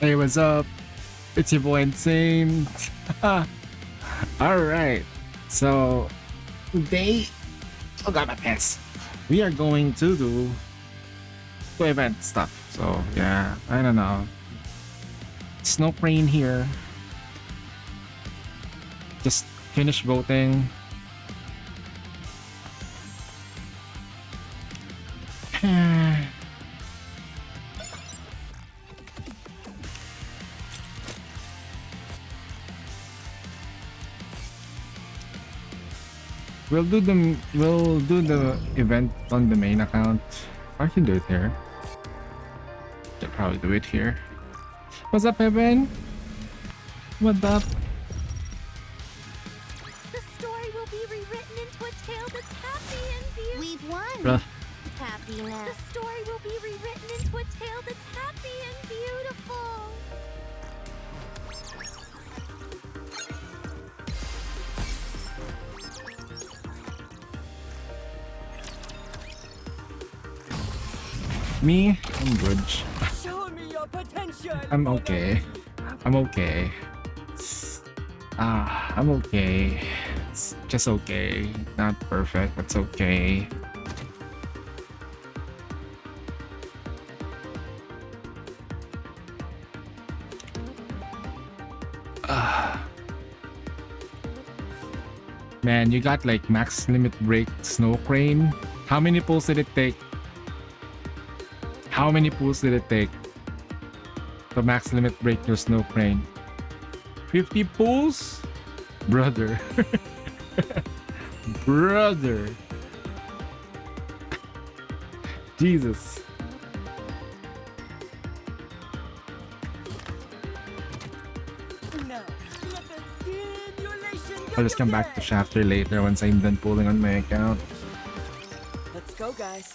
Hey, what's up? It's your boy Insane. Alright. So today, oh god, my pants. We are going to do two event stuff. So yeah, I don't know. Snow crane here. Just finish voting. We'll do the event on the main account. I can do it here. Can probably do it here. What's up, Evan? What up? The story will be rewritten into a tale that's happy and beautiful. We've won. Bruh. Happiness. The story will be rewritten into a tale that's happy and beautiful. Me? I'm good. Show me your potential. I'm okay. I'm okay. I'm okay. It's just okay. Not perfect, but it's okay. Man, you got like max limit break snow crane. How many pulls did it take? How many pulls did it take to max limit break your snow crane? 50 pulls? Brother. Brother. Jesus. Now, let the simulation I'll just come back to begin. Shafter later once I'm done pulling on my account. Let's go, guys.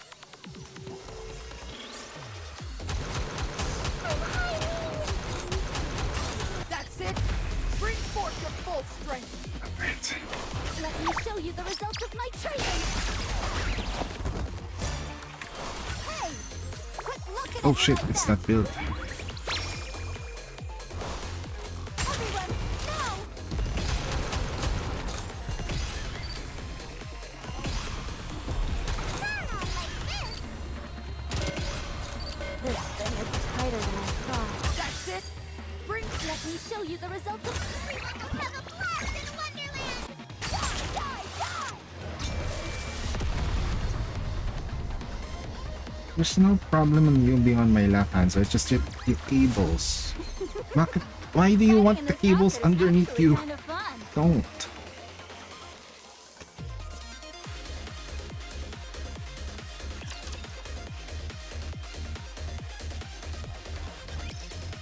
That's it. Bring forth your full strength. Alright. Let me show you the results of my training. Hey, quit looking Oh at me shit, like it's that. not built. Everyone, now. This thing is tighter than I thought. That's it. Bring. Let me show you the results of Everyone will have a blast in Wonderland. Die, die, die. There's no problem in you being on my left hand, so it's just your cables. Why do you want the cables underneath you? Kind of fun. Don't.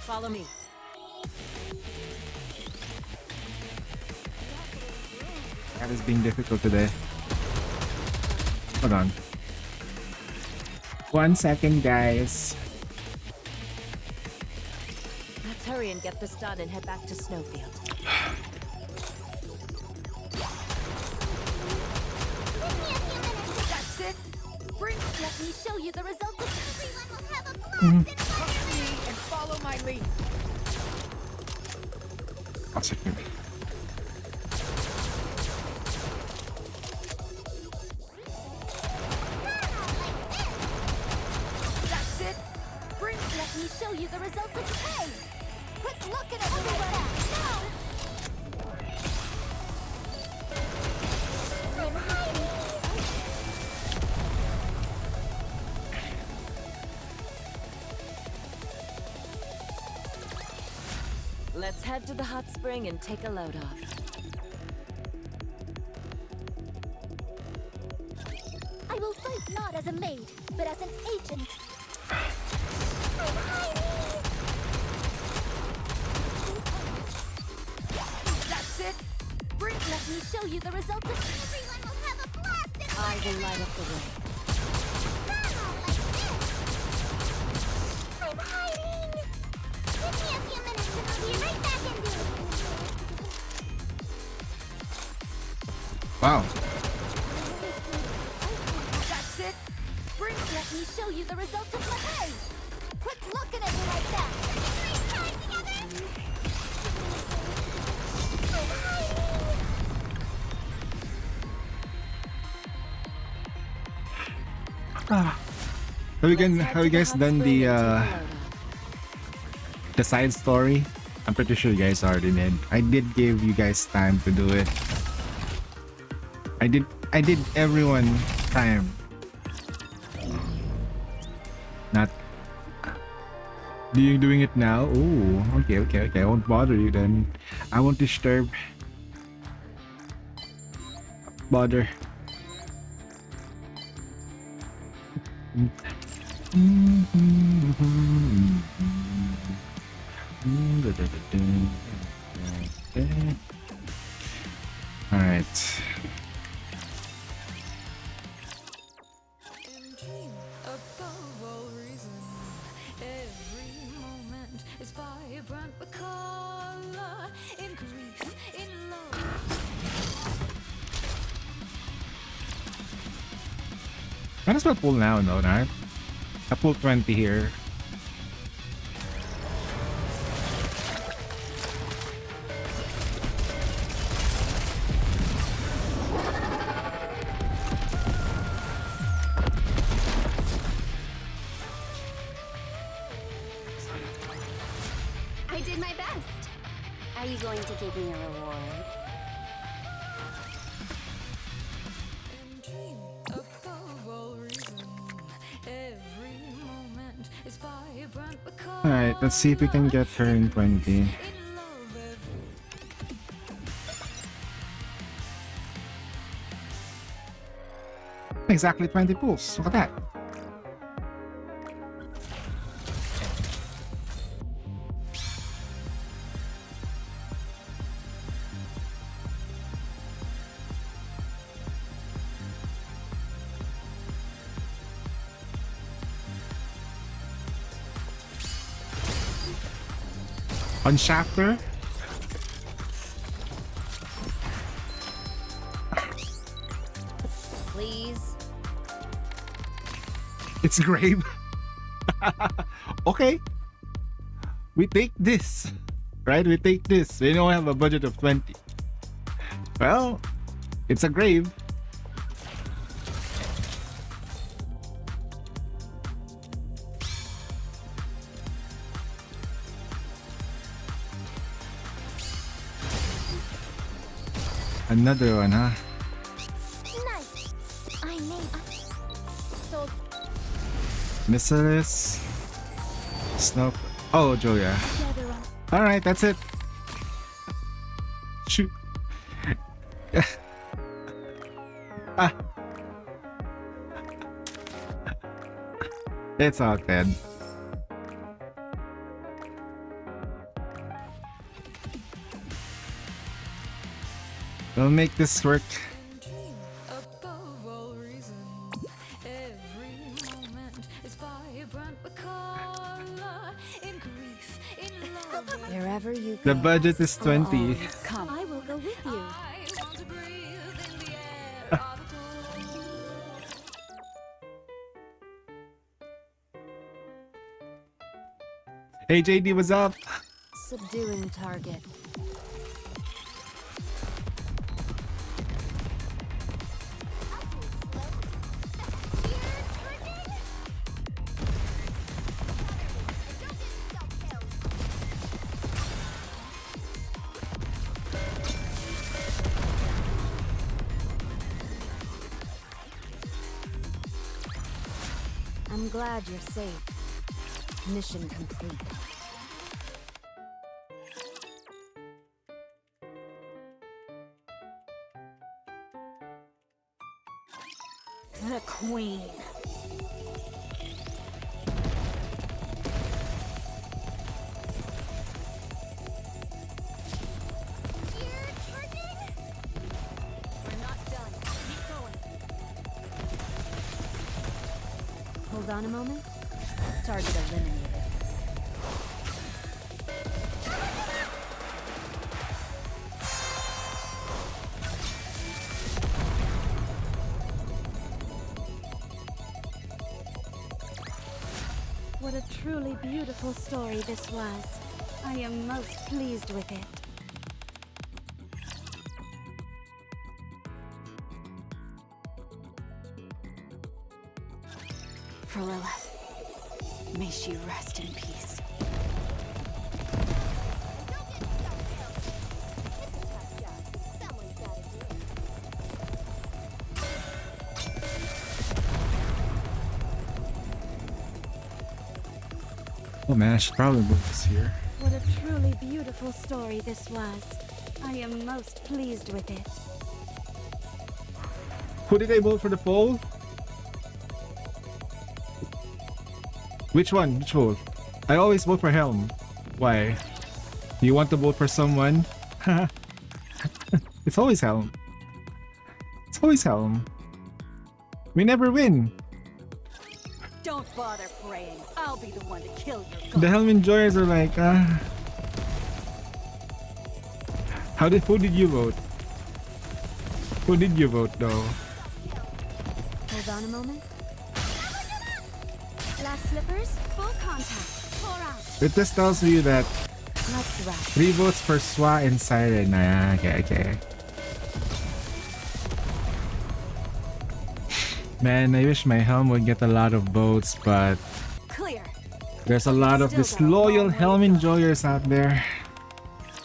Follow me. That is being difficult today. Hold on. 1 second, guys. Let's hurry and get this done and head back to Snowfield. That's it. Bring. Let me show you the results of Everyone will have a blast in Wonderland. Trust me and follow my lead. One second. That's it. Bring. Let me show you the results of Hey, quit looking at me like that. Now. Let's head to the hot spring and take a load off. I will fight not as a maid, but as an agent. That's it. Bring. Let me show you the results of Everyone will have a blast in I will light up the way. I'm hiding. Give me a few minutes and I'll be right back in there. Wow. That's it. Bring. Let me show you the results of my Hey, quit looking at me like that. Ah. Let's head Have you to the guys hot done spring the and take a load the side story? I'm pretty sure you guys already did. I did give you guys time to do it. I did everyone time. Not do you doing it now? Oh, okay. I won't bother you then. I won't disturb. Bother. All right. And dream above all reason. Every moment is vibrant with color. In grief, in love. Might as well pull now, no, right? I pulled 20 here. I did my best. Are you going to give me a reward? And dream above all reason. Every moment is vibrant with color. Alright, let's see if we can get her in 20. In love, every Exactly 20 pulls. Look at that. On Shafter, Please. it's grave. Okay. We take this. Right? We take this. We don't have a budget of 20. Well, it's a grave. Another one, huh? Nice. I made. So Missilis. Snow. Oh, Julia. together on. Alright, that's it. Shoot. Ah. It's all good. We'll make this work. and dream above all reason. Every moment is vibrant with color. In grief, in love, every Wherever you go. The budget is 20. Come. I will go with you. I want to breathe in the air of gold. Hey JD, what's up? Subduing target. I'm glad you're safe. Mission complete. The Queen. We're not done. Keep going. Hold on a moment. Target eliminated. What a truly beautiful story this was. I am most pleased with it. for Lilith. May she rest in peace. Oh man, I should probably move this here. What a truly beautiful story this was. I am most pleased with it. Who did I vote for the poll? Which one? Which vote? I always vote for Helm. Why? You want to vote for someone? It's always Helm. It's always Helm. We never win. Don't bother praying. I'll be the one to kill your god. The Helm enjoyers are like, who did you vote? Who did you vote though? Hold on a moment. Last slippers, full contact. Pour out. It just tells you that Let's wrap. 3 votes for Swa and Siren. Ah, okay. Man, I wish my Helm would get a lot of votes, but Clear. there's a lot of disloyal Helm enjoyers out there.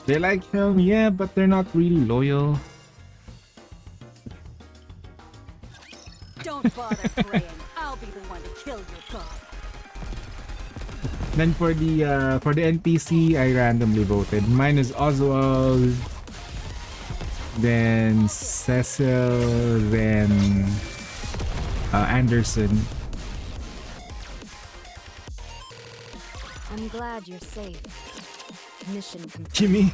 They like Helm, yeah, but they're not really loyal. Don't bother praying. I'll be the one to kill your god. Then for the NPC, I randomly voted. Mine is Oswald, then Cecil, then Anderson. I'm glad you're safe. Mission complete. Jimmy.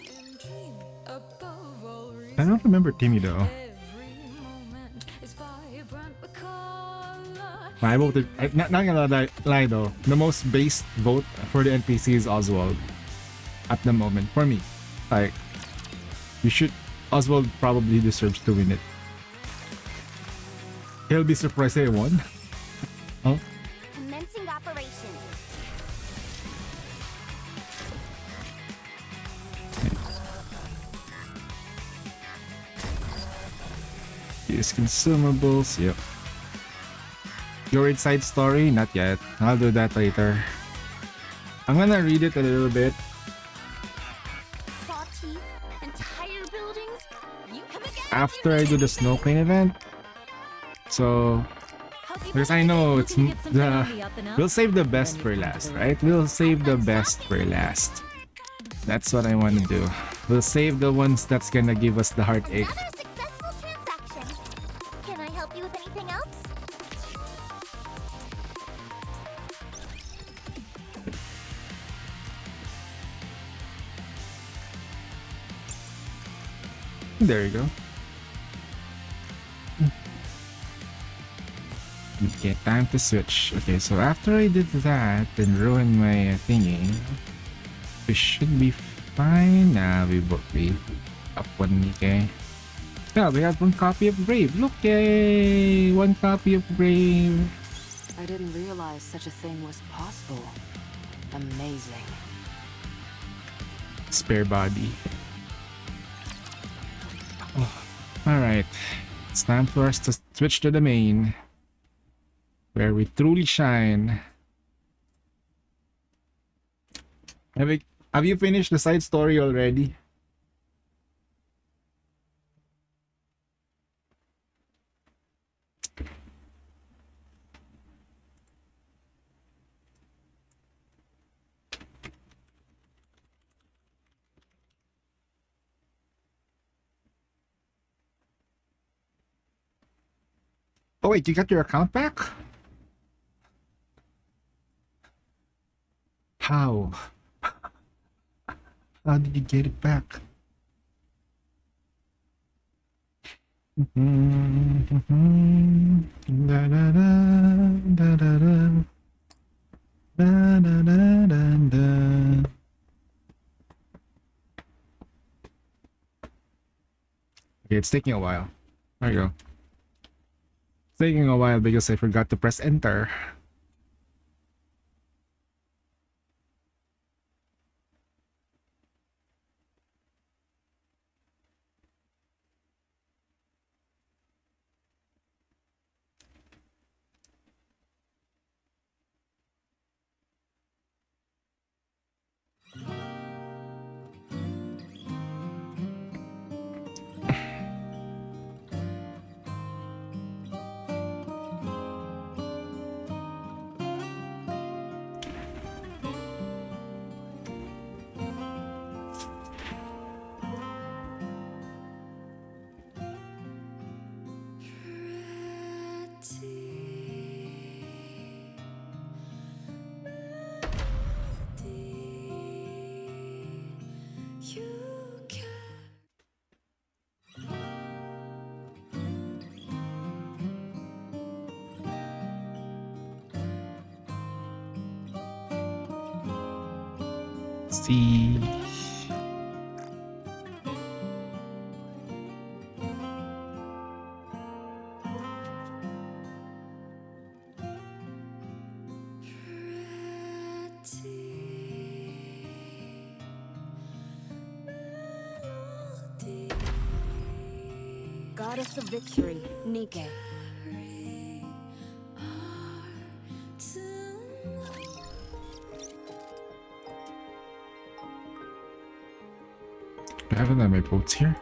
And dream above all reason. I don't remember Timmy though. Every moment is vibrant with color. I voted. Not gonna lie though. The most based vote for the NPC is Oswald. At the moment, for me, like, Oswald probably deserves to win it. He'll be surprised I won. Oh. Commencing operation. Use consumables. Yep. Your inside story? Not yet. I'll do that later. I'm gonna read it a little bit. Salty. Entire buildings. You come again. After I do the Snow Queen event. So, because I know it's we'll save the best for last, right? We'll save the best for last. That's what I want to do. We'll save the ones that's gonna give us the heartache. Another successful transaction. Can I help you with anything else? There you go. Okay, time to switch. Okay, so after I did that and ruined my thingy, we should be fine. Nah, we both be up one Nikke. Yeah, we have one copy of Brave. Look, yay! One copy of Brave. I didn't realize such a thing was possible. Amazing. Spare body. Oh, alright. It's time for us to switch to the main, where we truly shine. Have you finished the side story already? Oh wait, you got your account back? How? How did you get it back? Da, da, da, da, da, da. Da, da, da, da, da. Okay, it's taking a while. There you go. It's taking a while because I forgot to press enter. see. Goddess of victory, NIkke. Do I have any of my boats here?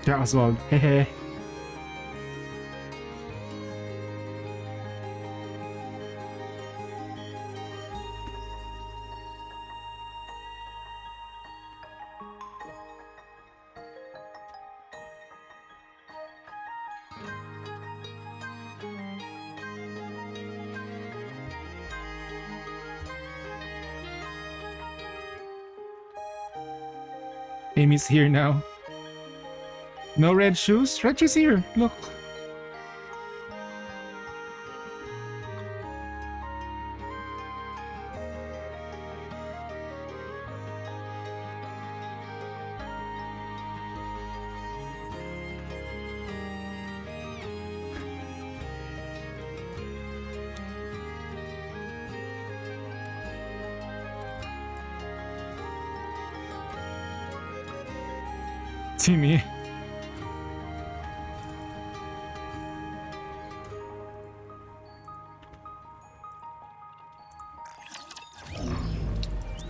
Yeah, Oswald. Hey, hey. Amy's here now. No red shoes? Red shoes here. Look. Timmy.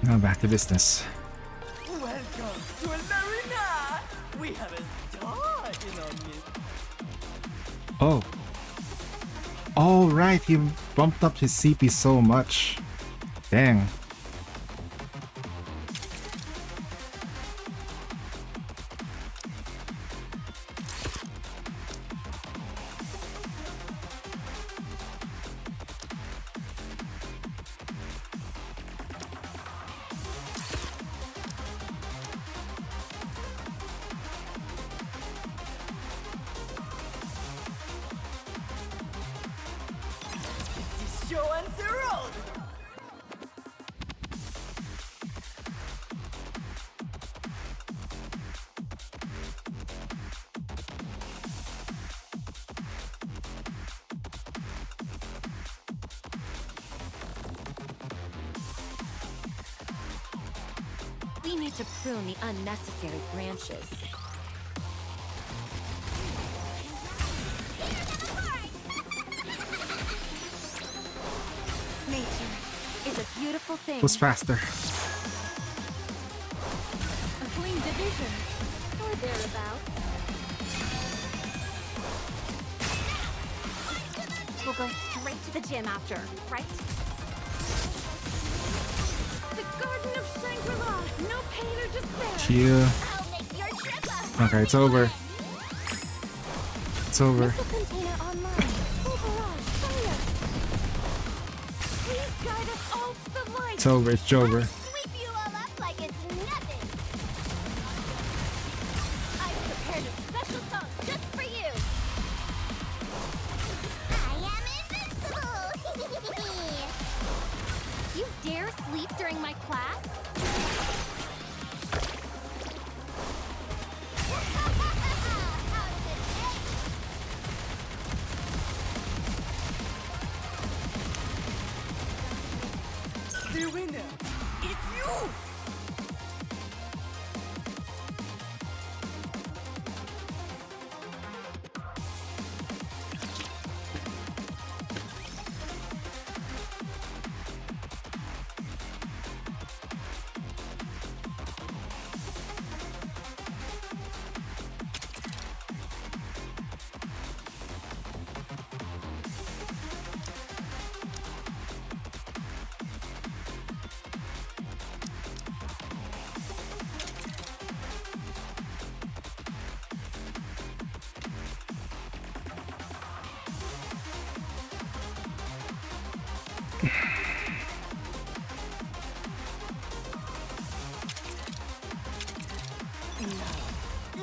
Now back to business. Welcome to Alarina! We have a star in our midst. Oh. Oh, right. He bumped up his CP so much. Dang. Show and the road! We need to prune the unnecessary branches. Nature is a beautiful thing. Who's faster? A clean division. Or thereabouts. We'll go straight to the gym after, right? The Garden of Shangri-La. No pain or despair. Chill. I'll make your trip a Okay, it's over. It's over. Missile container online. Full barrage. Fire. Please guide us all to the light. It's over. It's over. sweep you all up like it's nothing. I prepared a special song just for you. I am invincible. You dare sleep during my class? How does it taste? The winner! It's you!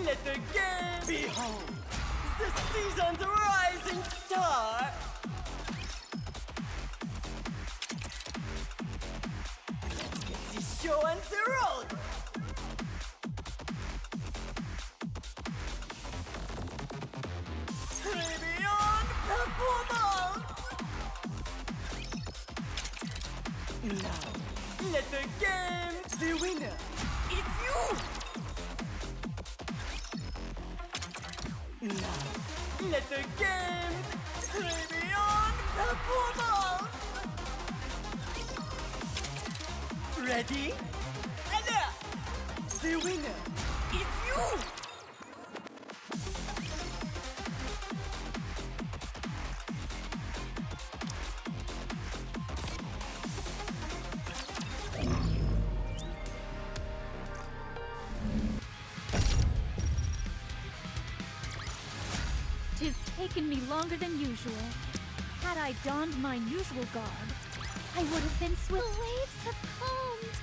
Let the game behold the season's rising star. Let's get this show on the road. Beyond performance. Now, let the game the winner. It's you. Now, let the game play beyond performance. Ready? And the winner, it's you! Tis taken me longer than usual. Had I donned my usual garb, I would have been swift. The waves have calmed.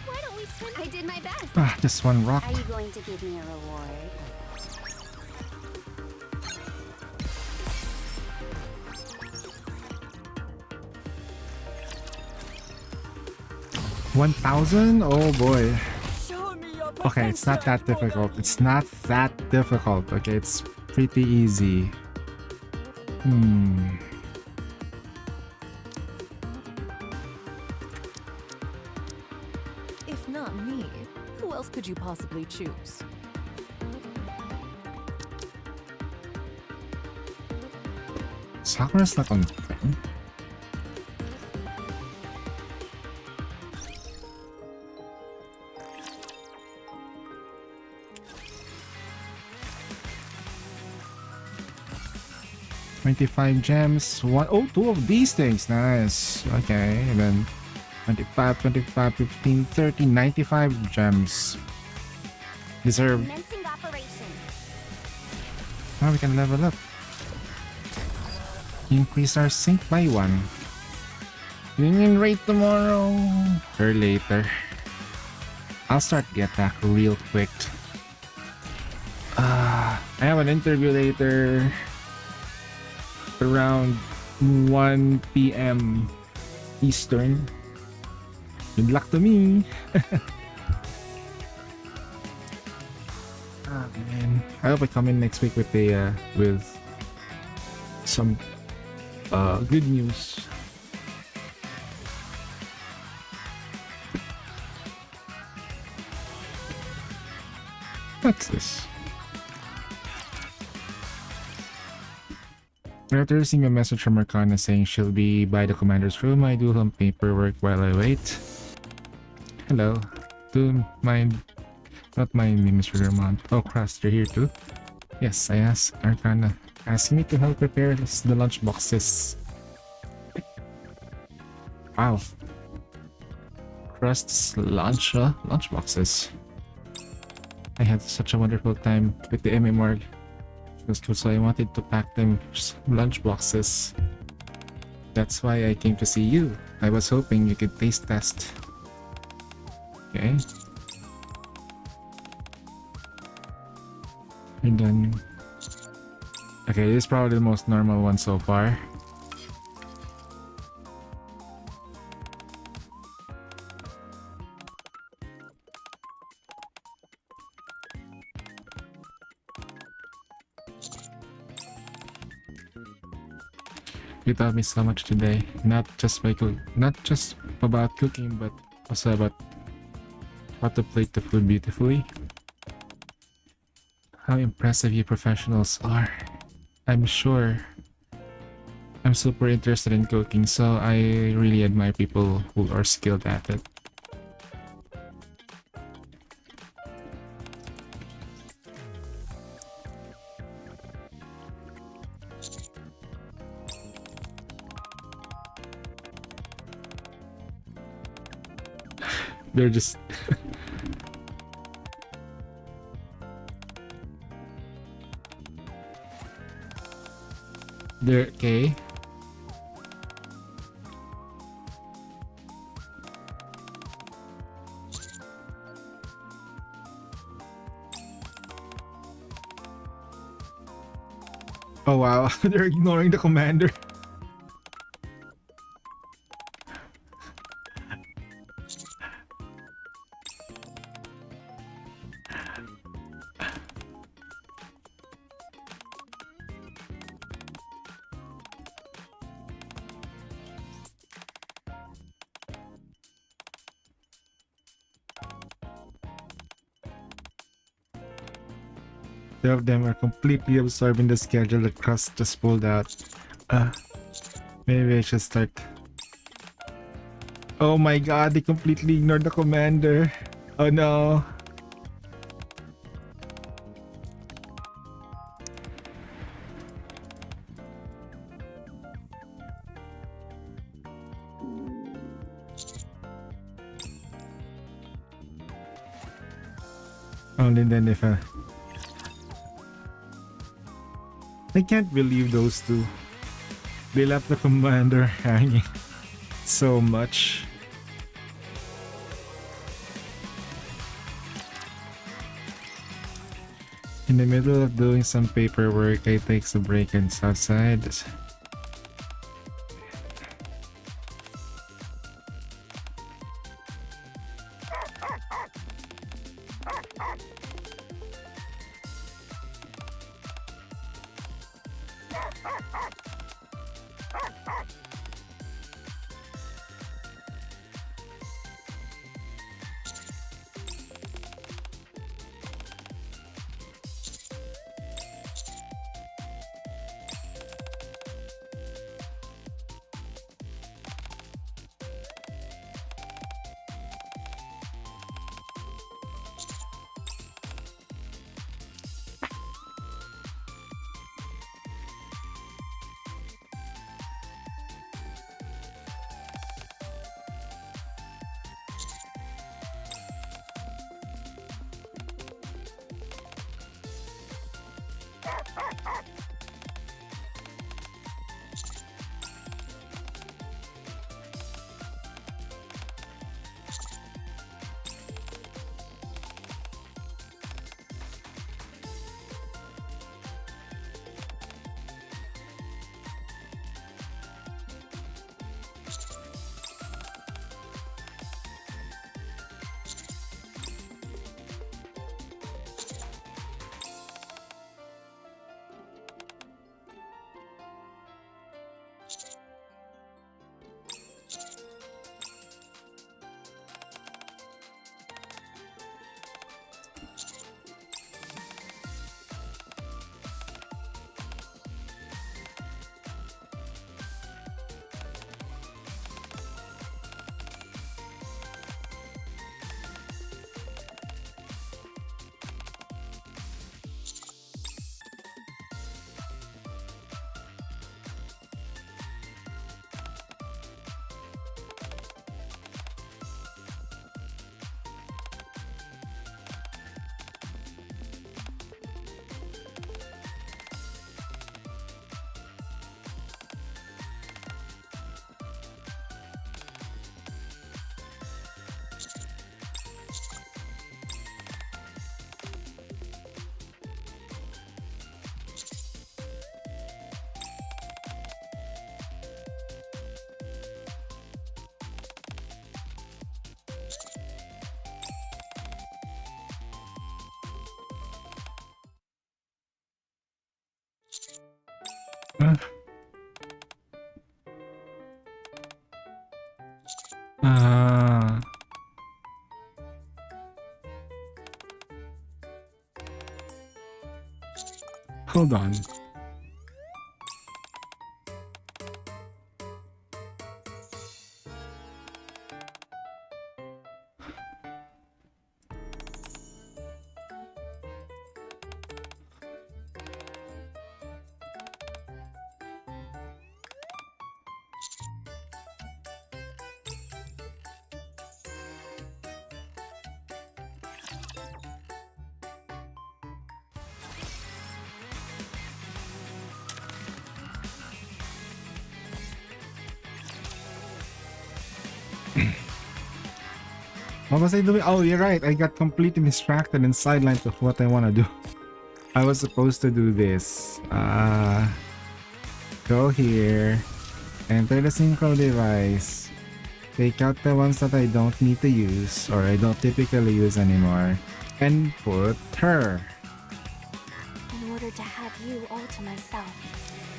Why don't we swim? I did my best. Ah, just one rock. Are you going to give me a reward? $1,000? Oh boy. Show me your Okay, it's not that potential, difficult. It's not that difficult. Okay, it's pretty easy. If not me, who else could you possibly choose? Sakura's not on the thing. $25 gems. Two of these things. Nice. Okay, and then 25, 25, 15, 30, 95 gems. Deserve. Commencing operation. Now we can level up. Increase our sync by 1. Union rate tomorrow or later. I'll start Get Back real quick. I have an interview later around 1 p.m. Eastern. Good luck to me. Ah man, I hope I come in next week with a with some good news. What's this? After receiving a message from Arcana saying she'll be by the commander's room, I do some paperwork while I wait. Hello. Do mind... Not my name is Vermont. Oh, Crust, you're here too? Yes, I asked Arcana. Asking me to help prepare the lunch boxes. Wow. Crust's lunch boxes. I had such a wonderful time with the MMR. So I wanted to pack them lunch boxes. That's why I came to see you. I was hoping you could taste test. Okay. And then... Okay, this is probably the most normal one so far. You taught me so much today, not just about cooking, but also about how to plate the food beautifully. How impressive you professionals are. I'm sure I'm super interested in cooking, so I really admire people who are skilled at it. They're just... They're okay. Oh wow, they're ignoring the commander. Two of them are completely absorbed in the schedule that Cross just pulled out. Uh, Maybe I should start. Oh my god, they completely ignored the commander. Oh no. Only then if I can't believe those two. They left the commander hanging so much. In the middle of doing some paperwork, I take a break and outside. Uh, ah, hold on. What was I doing? Oh, you're right. I got completely distracted and sidelined of what I want to do. I was supposed to do this. Go here, enter the synchro device, take out the ones that I don't need to use or I don't typically use anymore, and put her. In order to have you all to myself,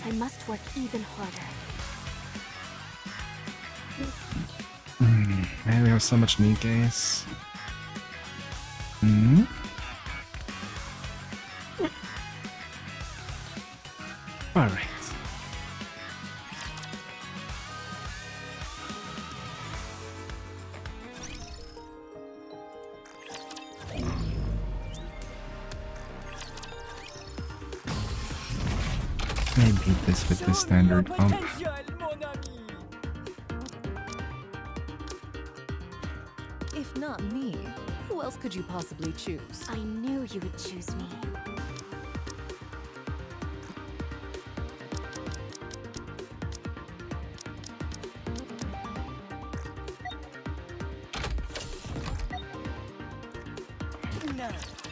I must work even harder. Man, we have so much Nikkes. Hmm? Alright. I beat this with the standard pump. Potential, mon ami. If not me, who else could you possibly choose? I knew you would choose me. Now,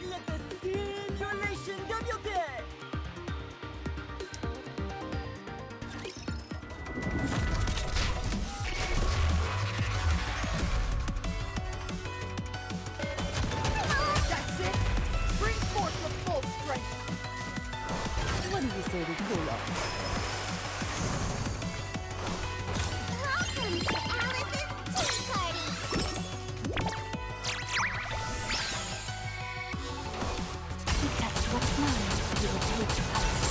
let the stimulation débute. That's it. Bring forth the full strength. What do you say we cool off? Welcome to Alice's tea party! You touch what's mine, you will take the us.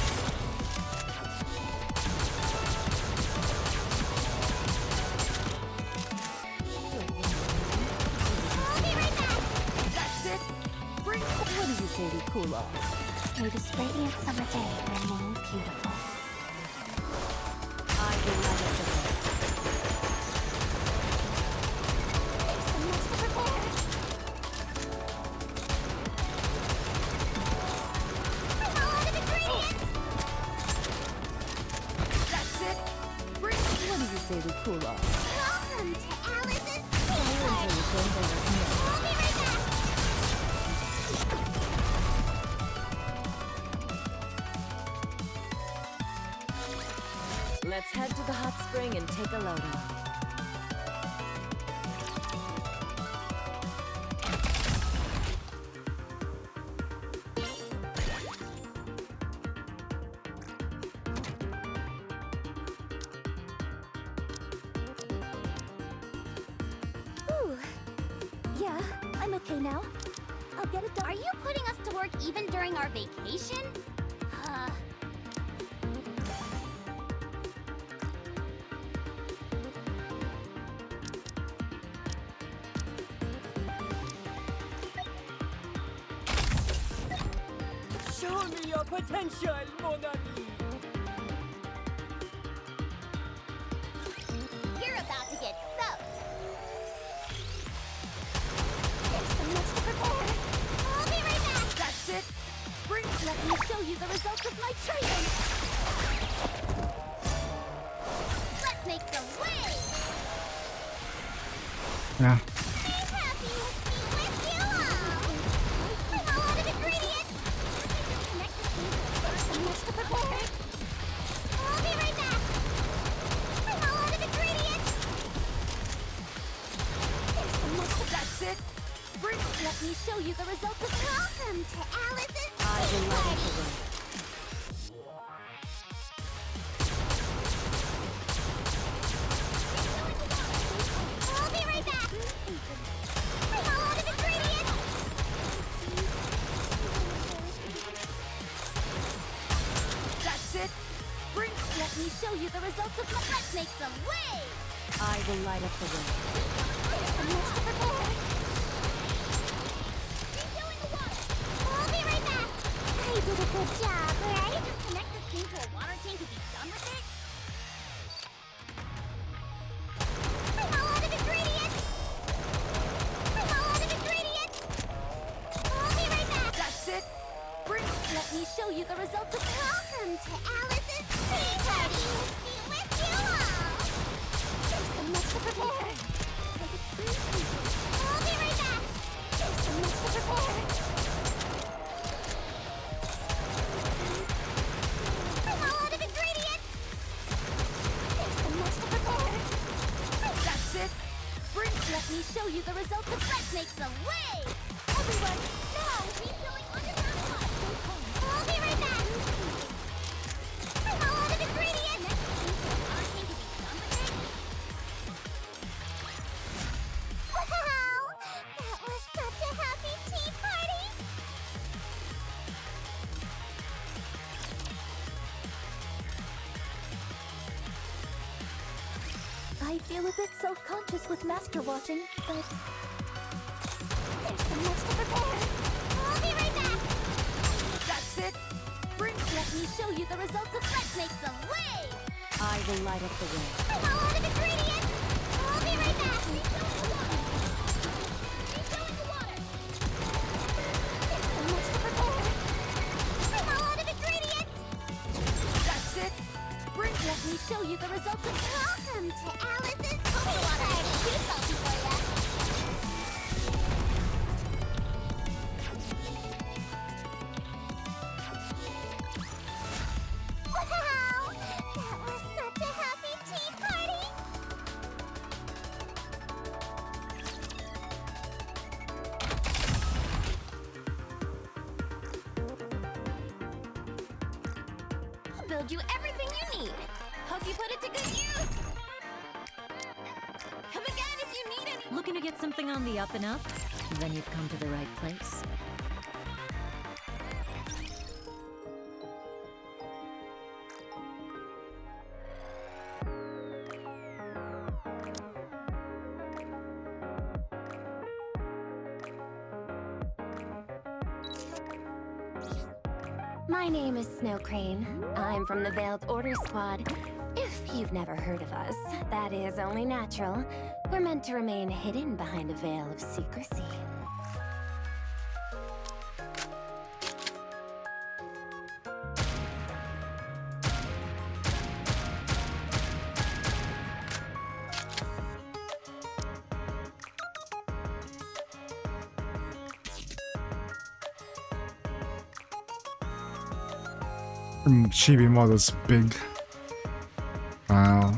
I'll be right back! That's it. Bring What do you say we cool off? May this radiant summer day remain beautiful. I will light up the way. There's so much to prepare! I'm all out of ingredients! That's it. Bring What do you say we cool off? Welcome to Alice's tea Until party! you don't let us know. I'll be right back! Let's head to the hot spring and take a load off. Ooh. Yeah, I'm okay now. I'll get it done. Are you putting us to work even during our vacation? Show me your potential, mon ami. You're about to get soaked. There's so much to prepare. I'll be right back. That's it. Bring Let me show you the results of my training. Let's make some waves. Yeah. Be happy to be with you all. I'm all out of ingredients. Connect the team. There's so much to prepare. I'll be right back. I'm all out of ingredients. There's so much to That's it. Bring Let me show you the results of Welcome to Alice's I will tea light up party. the way. I'll be right back. I'm all out of ingredients. That's it. Bring Let me show you the results of my. Let's make some waves. I will light up the way. There's so much to prepare. Refilling the water. I'll be right back. I did a good job, right? Just connect this thing to a water tank and be done with it. I'm all out of ingredients. I'm all out of ingredients. I'll be right back. That's it. Bring Let me show you the results of Welcome to Alice's tea party. Be with you all. There's so much to prepare. I'll be right back. There's so much to prepare. of Red Snakes away! Everyone, now! Refilling underground water! I'll be right back! I'm all out of ingredients! Arcane to be done with it? Wow! That was such a happy tea party! I feel a bit self-conscious with Master watching, but there's so much to prepare. I'll be right back. That's it. Let me show you the results of Red Snakes away. I will light up the way. I'm all out of ingredients. I'll be right back. Refilling the water. Refilling the water. There's so much to prepare. I'm all out of ingredients. That's it. Let me show you the results of. Welcome to Alice's Tea Party. Too salty for ya. Wow! That was such a happy tea party! I'll build you everything you need. Hope you put it to good use. Come again if you need any. Looking to get something on the up and up? Then you've come to the right place. My name is Snow Crane. I'm from the Veiled Order Squad. If you've never heard of us, that is only natural. We're meant to remain hidden behind a veil of secrecy. Chibi model's big. Wow.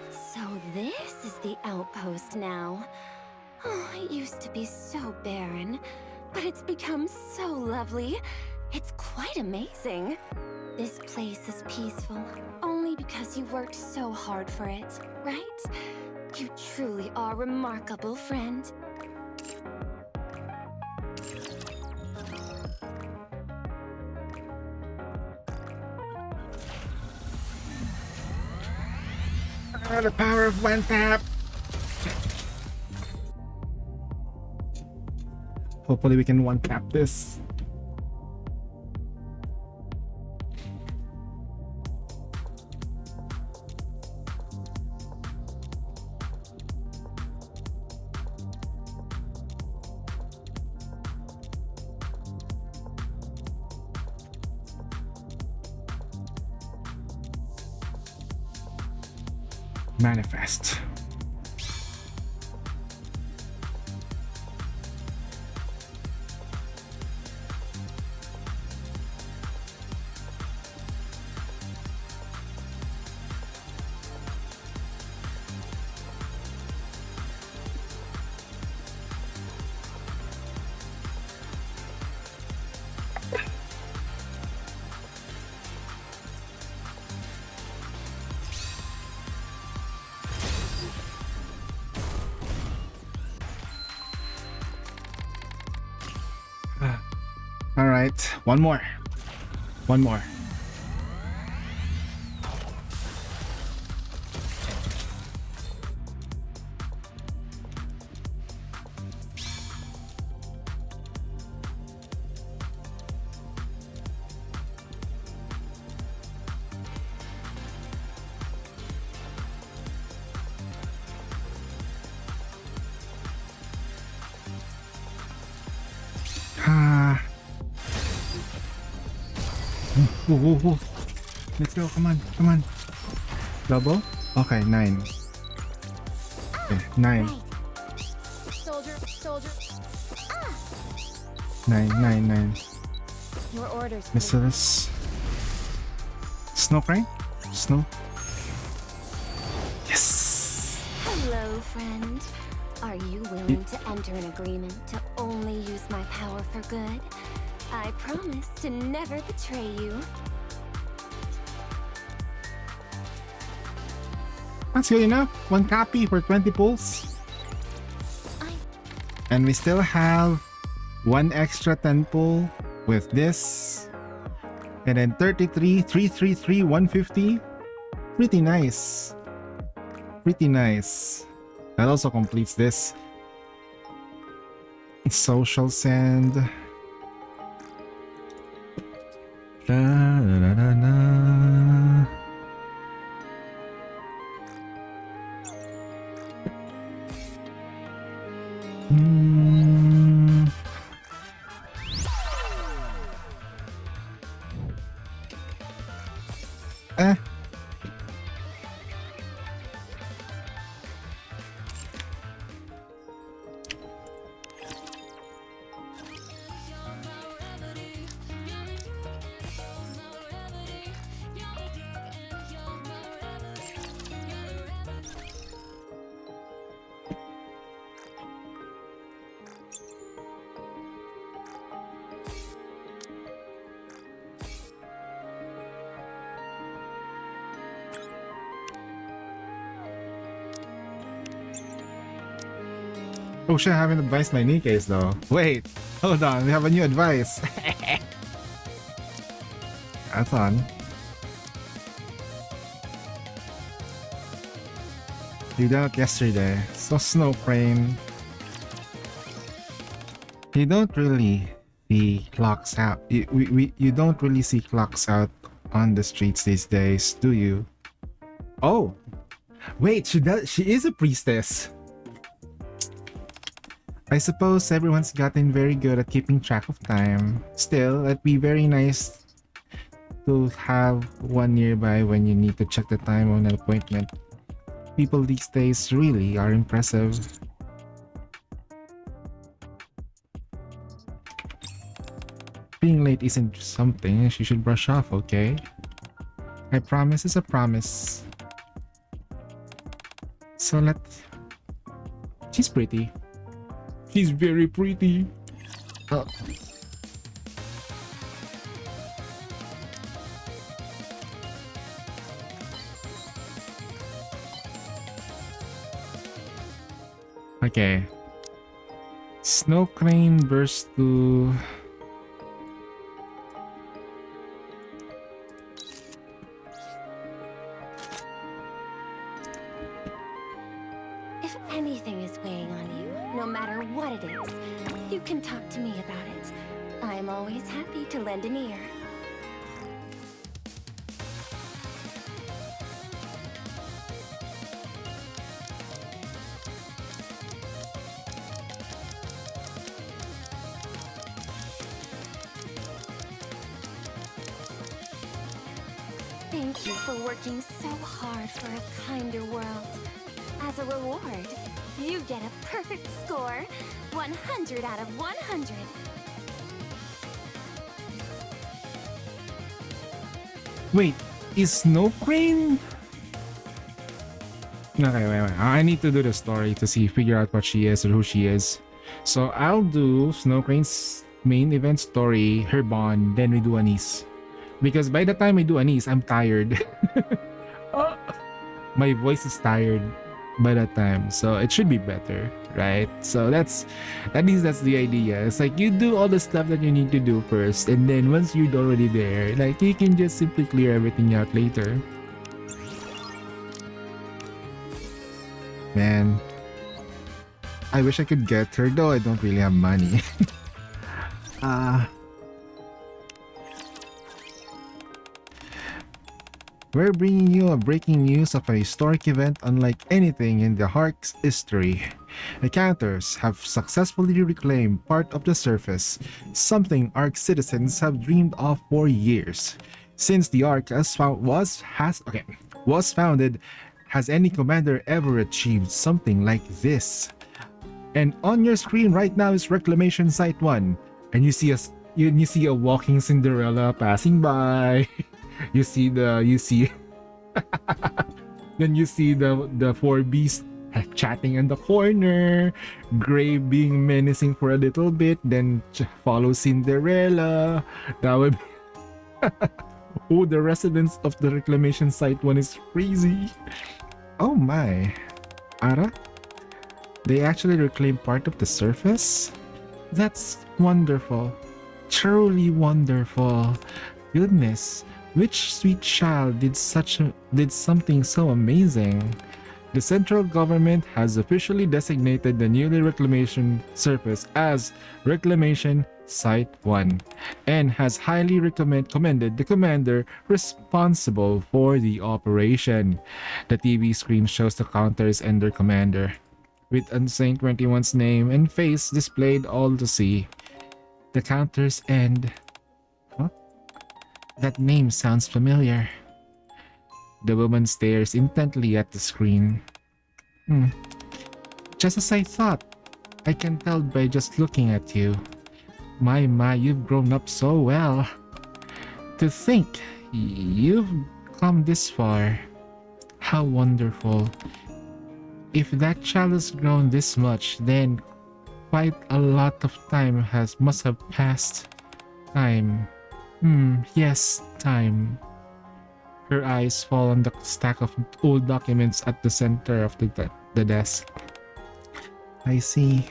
So this is the outpost now. Oh, it used to be so barren, but it's become so lovely. It's quite amazing. This place is peaceful only because you worked so hard for it, right? You truly are remarkable, friend. The power of one tap. Hopefully we can one tap this. Manifest. All right, one more. One more. Ooh. Let's go, come on. Double? Okay, 9. Okay, 9. Soldier. 9. Your orders, please. Missiles. Snow crane? Snow? Yes! Hello, friend. Are you willing to enter an agreement to only use my power for good? I promise to never betray you. That's good enough. 1 copy for 20 pulls. And we still have 1 extra 10 pull with this. And then 33, 333, 150. Pretty nice. Pretty nice. That also completes this. Social send. Da, da, da, da, da. Hmm. Eh. Oh shit, I haven't advised my Nikkes though. Wait, hold on, we have a new advice. That's on. You done it yesterday. So Snow Crane. You don't really see clocks out. You don't really see clocks out on the streets these days, do you? Oh, wait, she is a priestess. I suppose everyone's gotten very good at keeping track of time. Still, it'd be very nice to have one nearby when you need to check the time on an appointment. People these days really are impressive. Being late isn't something she should brush off, okay? I promise is a promise. So she's pretty. She's very pretty. Oh. Okay. Snow Crane versus to... If anything is weighing on you, no matter what it is, you can talk to me about it. I'm always happy to lend an ear. Thank you for working so hard for a kinder world. As a reward, you get a perfect score, 100 out of 100. Wait, is Snow Crane? Okay, wait. I need to do the story to figure out what she is or who she is. So I'll do Snow Crane's main event story, her bond, then we do Annie's. Because by the time I do Annie's, I'm tired. My voice is tired by that time, so it should be better, right? So at least that's the idea. It's like you do all the stuff that you need to do first, and then once you're already there, like you can just simply clear everything out later. Man, I wish I could get her, though I don't really have money. We're bringing you a breaking news of a historic event unlike anything in the Ark's history. The Counters have successfully reclaimed part of the surface, something Ark citizens have dreamed of for years. Since the Ark was founded, has any commander ever achieved something like this? And on your screen right now is Reclamation Site 1, and you see a walking Cinderella passing by. you see then you see the four beasts chatting in the corner, Gray being menacing for a little bit, then follow Cinderella. That would be oh, the residents of the reclamation site one is crazy. Oh my. Ara? They actually reclaim part of the surface? That's wonderful. Truly wonderful. Goodness, which sweet child did something so amazing? The central government has officially designated the newly reclamation surface as Reclamation Site 1 and has highly commended the commander responsible for the operation. The TV screen shows the counters and their commander, with Unsane 21's name and face displayed all to see. The counters end. Huh? That name sounds familiar. The woman stares intently at the screen. Just as I thought. I can tell by just looking at you. My, you've grown up so well. To think you've come this far. How wonderful. If that child has grown this much, then quite a lot of time must have passed. Time. Yes, time. Her eyes fall on the stack of old documents at the center of the desk. I see.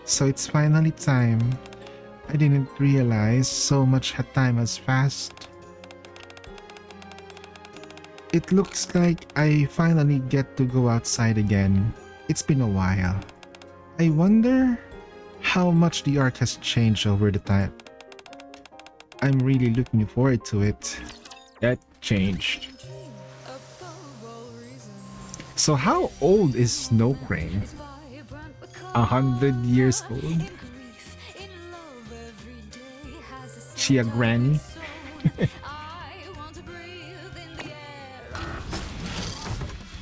So it's finally time. I didn't realize so much time has passed. It looks like I finally get to go outside again. It's been a while. I wonder how much the art has changed over the time. I'm really looking forward to it. That changed. So how old is Snow Crane? 100 years old? She a granny?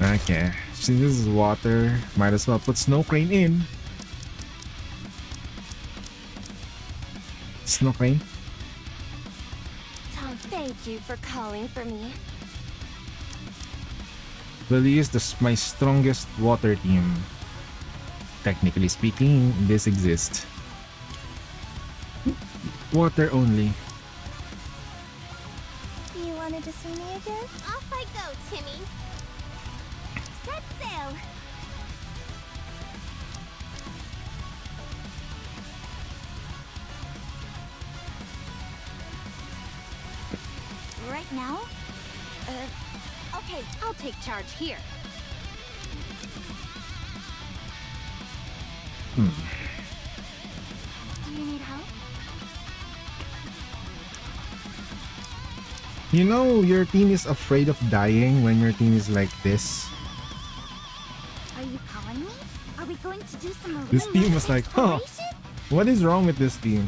Okay, since this is water, might as well put Snow Crane in. Snow Crane? Tom, thank you for calling for me. We'll use my strongest water team. Technically speaking, this exists. Water only. You wanted to see me again? Off I go, Timmy. Set sail. Right now? Okay, I'll take charge here. Do you need help? You know, your team is afraid of dying when your team is like this. Are you calling me? Are we going to do some marine This team was like, huh, exploration? what is wrong with this team?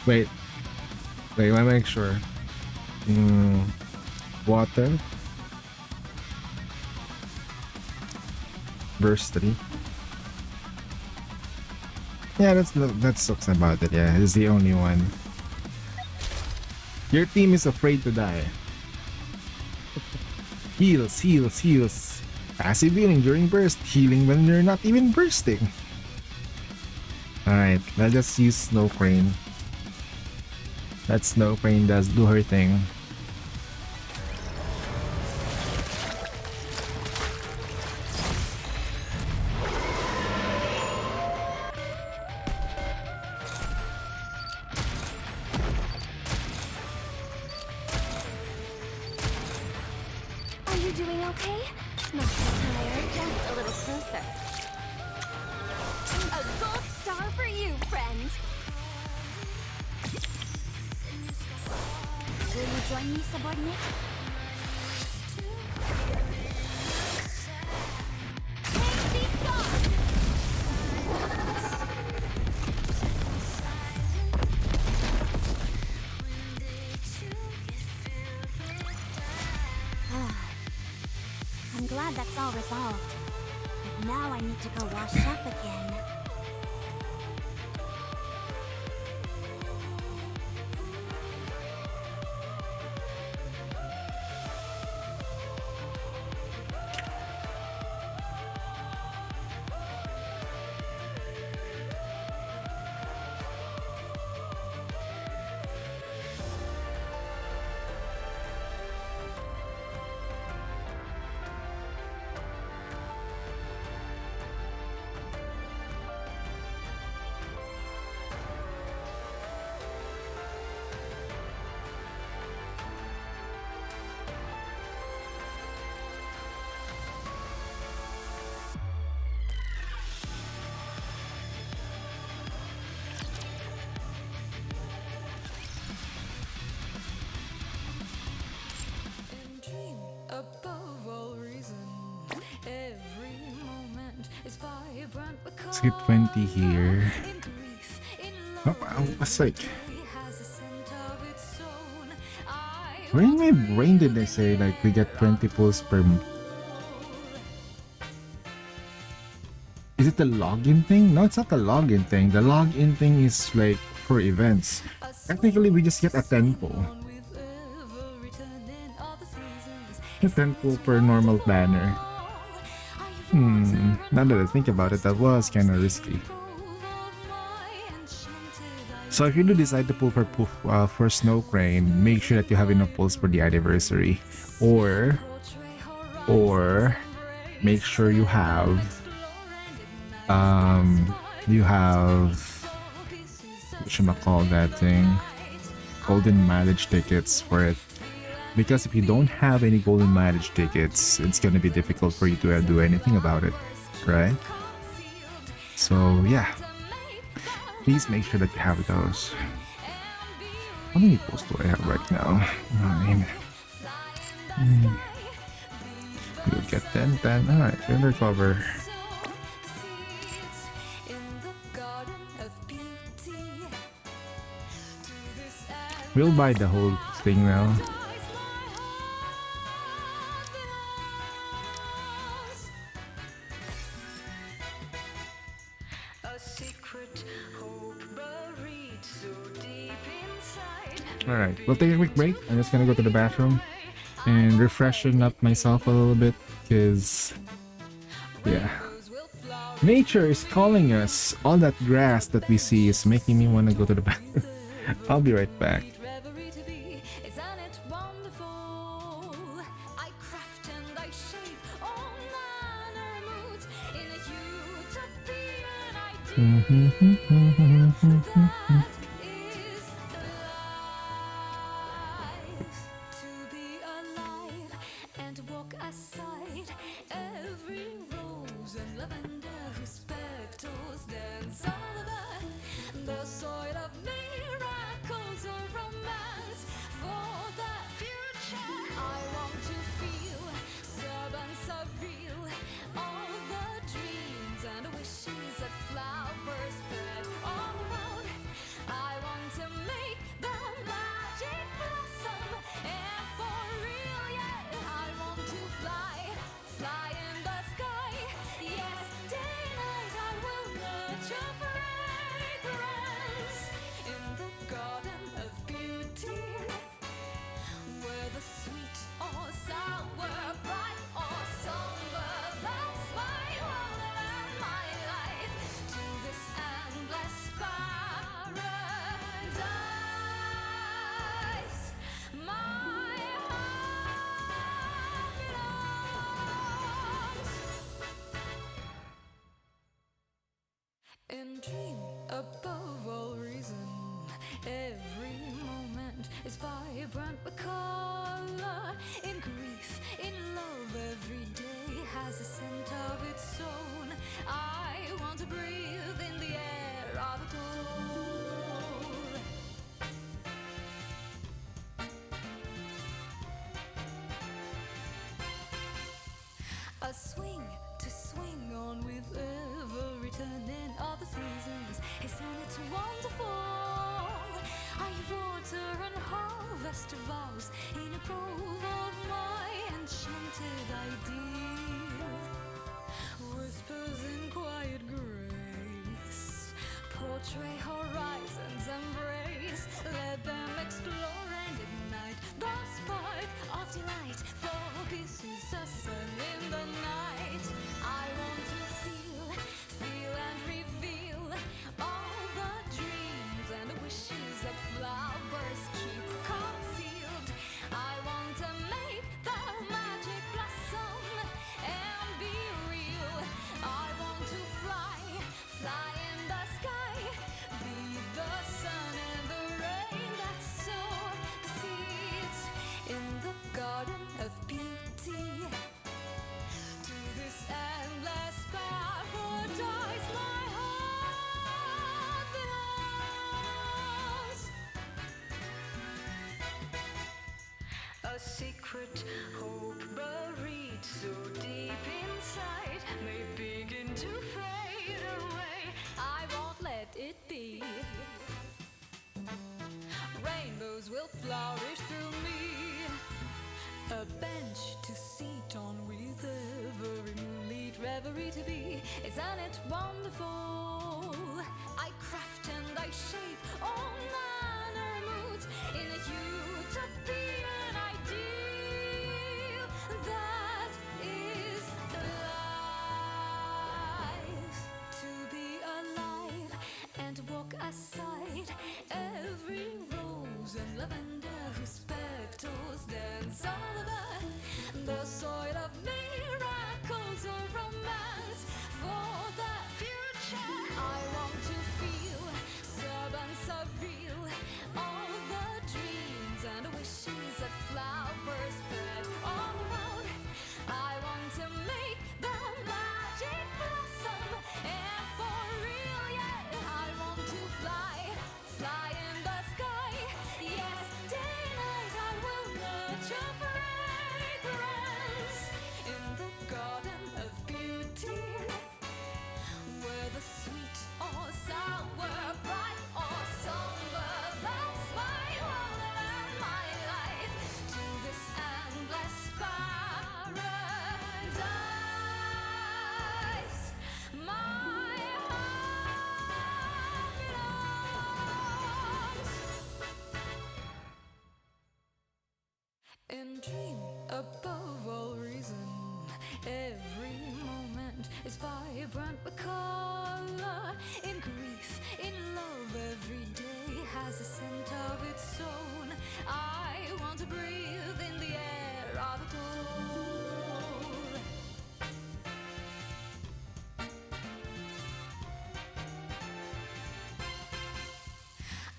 Wait, let me make sure. Water. Verse 3. Yeah, that sucks about it. Yeah, it's the only one. Your team is afraid to die. Heals, heals, heals. Passive healing during burst. Healing when you're not even bursting. Alright, let's just use Snow Crane. That Snow Crane does do her thing. Are you doing okay? Not too tired, just a little closer. A gold star for you, friend. Will you join me, subordinate? Take these off! I'm glad that's all resolved. But now I need to go wash up again. Let's get 20 here. Oh, I was like, where in my brain did they say like we get 20 pulls per Is it the login thing? No, it's not the login thing. The login thing is like for events. Technically, we just get a 10 pull. A 10 pull per normal banner. Now that I think about it, that was kind of risky. So if you do decide to pull for Snow Crane, make sure that you have enough pulls for the anniversary. Or make sure you have whatchamacall that thing, golden mileage tickets for it, because if you don't have any golden mileage tickets, it's gonna be difficult for you to do anything about it, right? So yeah, please make sure that you have those. How many pulls do I have right now? 9. You'll get 10. Alright, undercover. We'll buy the whole thing now. Alright, we'll take a quick break. I'm just gonna go to the bathroom and refreshen up myself a little bit, because yeah, nature is calling us. All that grass that we see is making me want to go to the bathroom. I'll be right back. And dream above all reason. Every moment is vibrant with color. In grief, in love, every day has a scent of its own. I want to breathe in the air of it all. A swing to swing on with every turning of the seasons. Isn't it wonderful? I water and harvest vows in a grove of my enchanted ideal. Whispers in quiet grace portray horizons embrace. Let them explore and ignite the spark of delight. Focuses the sun in the night. I want to feel and reveal all the dreams and wishes that flowers keep concealed. I want to make the magic blossom bench to sit on with every moonlit reverie to be. Isn't it wonderful? I craft and I shape all manner moods in a utopian ideal. That is life. To be alive and walk aside every rose and lavender whose petals dance all over the soil of miracles or romance for the future. I want to feel servants of real all the dreams and wishes that flowers spread all around. I want to make the magic blossom, and for real, yeah, I want to fly in the sky. Yes, day and night I will nurture fragrance in the garden of beauty, where the sweet or sour, bright or somber, that's my world and my life to this endless paradise. My heart belongs. In dream above all reason, every moment is vibrant with color. In grief, in love, every day has a scent of its own. I want to breathe in the air of it all.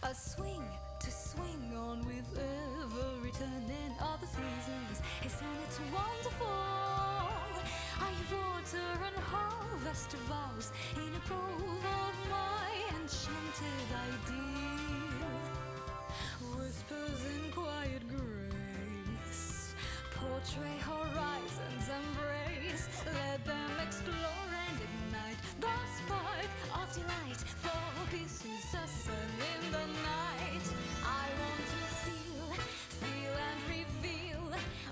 A swing to swing on with every turning of the seasons. Isn't it wonderful? I water and harvest vows in a grove of my enchanted ideal. Whispers in quiet grace portray horizons embrace. Let them explore and ignite the spark of delight. For peace is a sun in the night. I want to feel and reveal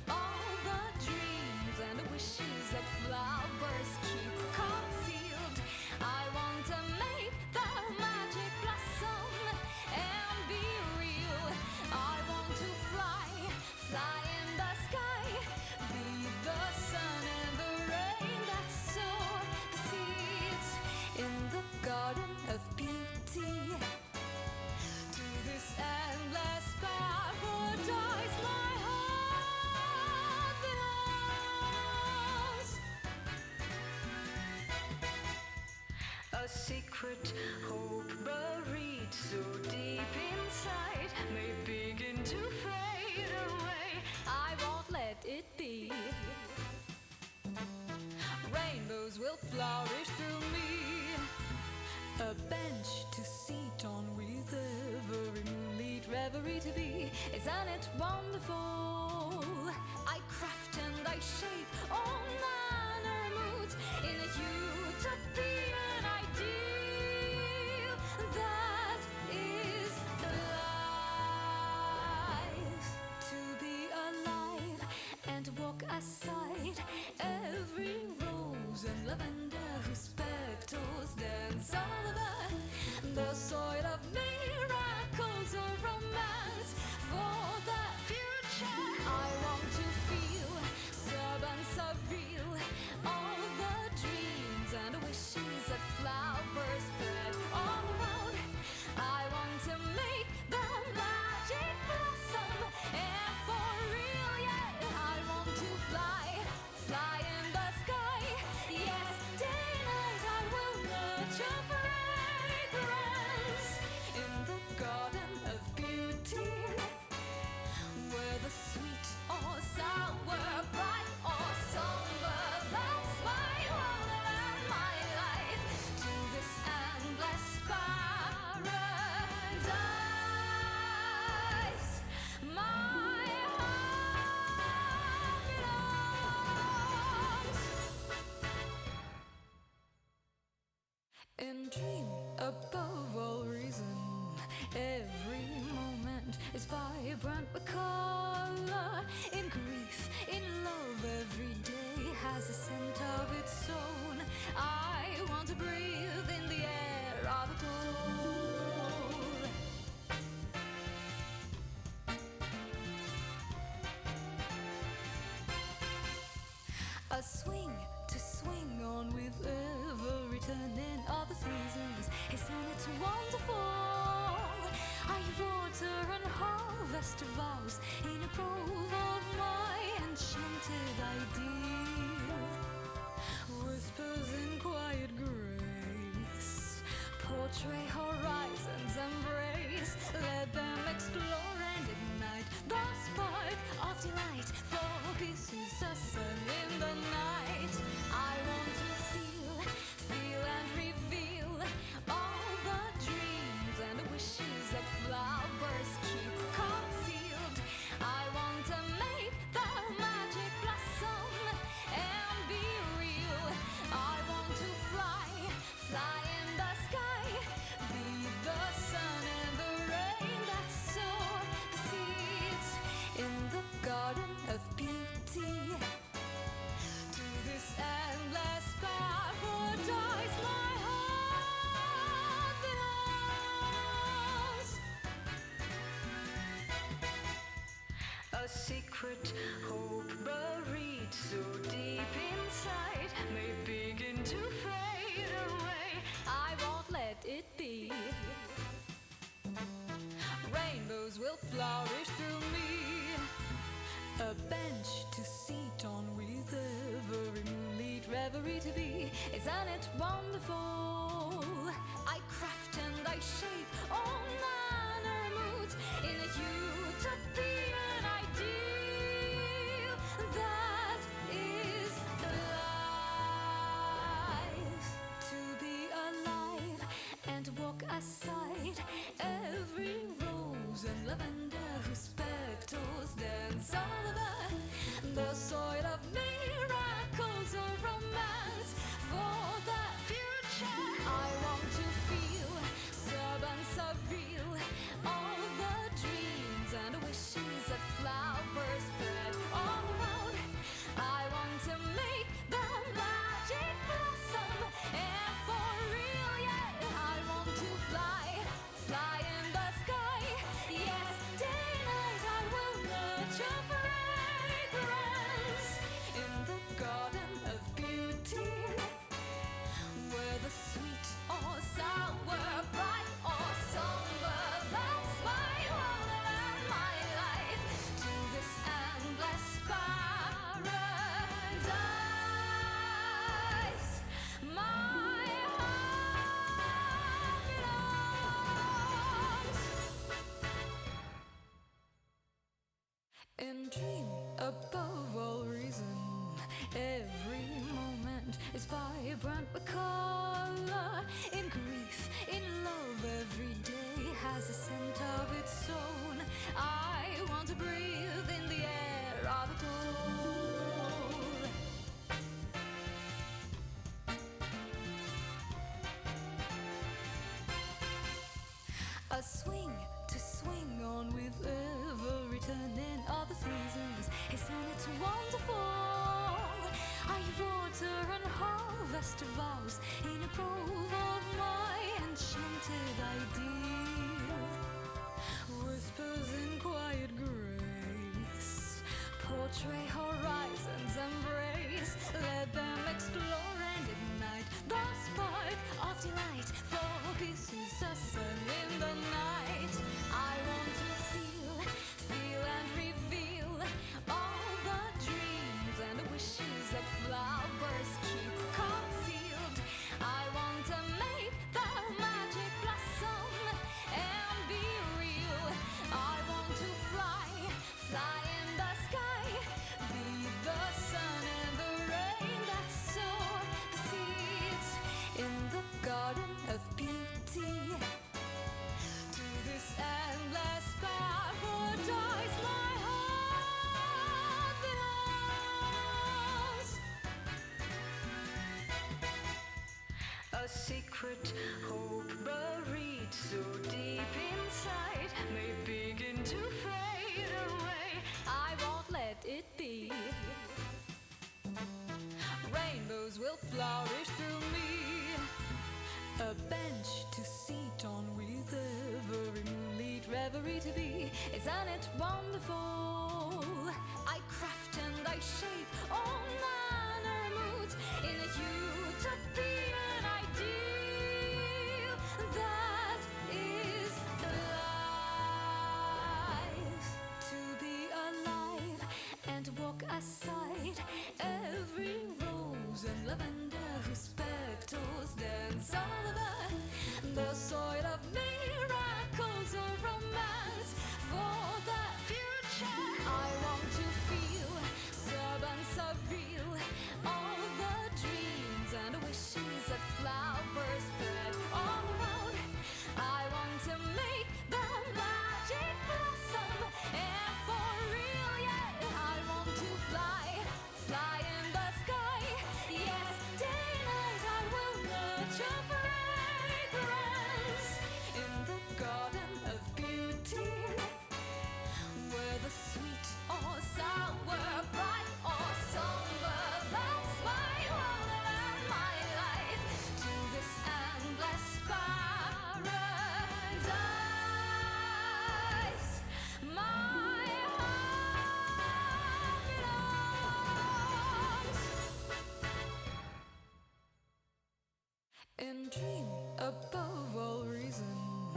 all the dreams and wishes that flowers keep concealed. I want to make the magic blossom and be real. I want to fly in the sky, be the sun and the rain that sow the seeds in the garden of beauty. To this endless paradise, my heart belongs. A secret hope buried so deep inside may begin to fade away. I won't let it be. Rainbows will flourish through me. A bench to sit on with every moonlit reverie to be. Isn't it wonderful? I craft and I shape all manner moods in a utopian ideal. That is life. To be alive and walk aside every rose and lavender whose petals dance all over the soil of miracles or romance for the future. I want to feel servants of real all the dreams and wishes that flowers spread all around. I want to make the magic blossom, and for real, yeah, I want to fly in the sky. Yes, day and night I will nurture fragrance in the garden of beauty, where the sweet or sour, A swing to swing on with every turn in all the seasons. Isn't it wonderful? Are you water and harvest vows in a grove of my enchanted ideal? Whispers in quiet grace portray horizons embrace. Let them explore and ignite the spark of delight. Focuses the sun in the night. I want to feel and reveal all the dreams and wishes that flowers keep concealed. I want to make the magic blossom and be real. I want to fly in the sky, be the sun and the rain that sow the seeds in the garden of beauty. To this endless paradise my heart belongs. A secret hope buried so deep inside may begin to fade away. I won't let it be. Rainbows will flourish through me. A bench to sit on with every moonlit reverie to be. Isn't it wonderful? I craft and I shape all manner of moods in a utopian ideal that is life. To be alive and walk aside every rose and lavender whose petals dance all over the soil of miracles or romance for the future. I want to feel surreal all the dreams and wishes that flowers spread all around. I want to make the magic blossom and for real, yeah. I want to fly in the sky. Yes, day and night I will nurture fragrance in the garden of beauty, where the sweet or sour, bright or somber, that's my world and my life. To this endless paradise, my heart belongs. In dream above all reason, every moment is vibrant with color. In grief, in love, every day has a scent of its own. I want to breathe in the air of it all. A swing to swing on with every turn in all the seasons. Isn't it wonderful? Are you water and harvest vows in a grove of my enchanted ideal? Whispers in quiet grace portray horizons embrace. Let them explore and ignite the spark of delight. Focuses the sun in the night. I want to feel and reveal all the dreams and wishes that flowers keep concealed. I want to make the magic blossom and be real. I want to fly in the sky, be the sun and the rain that sow the seeds in the garden of beauty. To this endless paradise my heart belongs. A secret hope buried so deep inside may begin to fade away. I won't let it be. Rainbows will flourish through me. A bench to sit on with every moonlit reverie to be. Isn't it wonderful? I craft and I shape all manner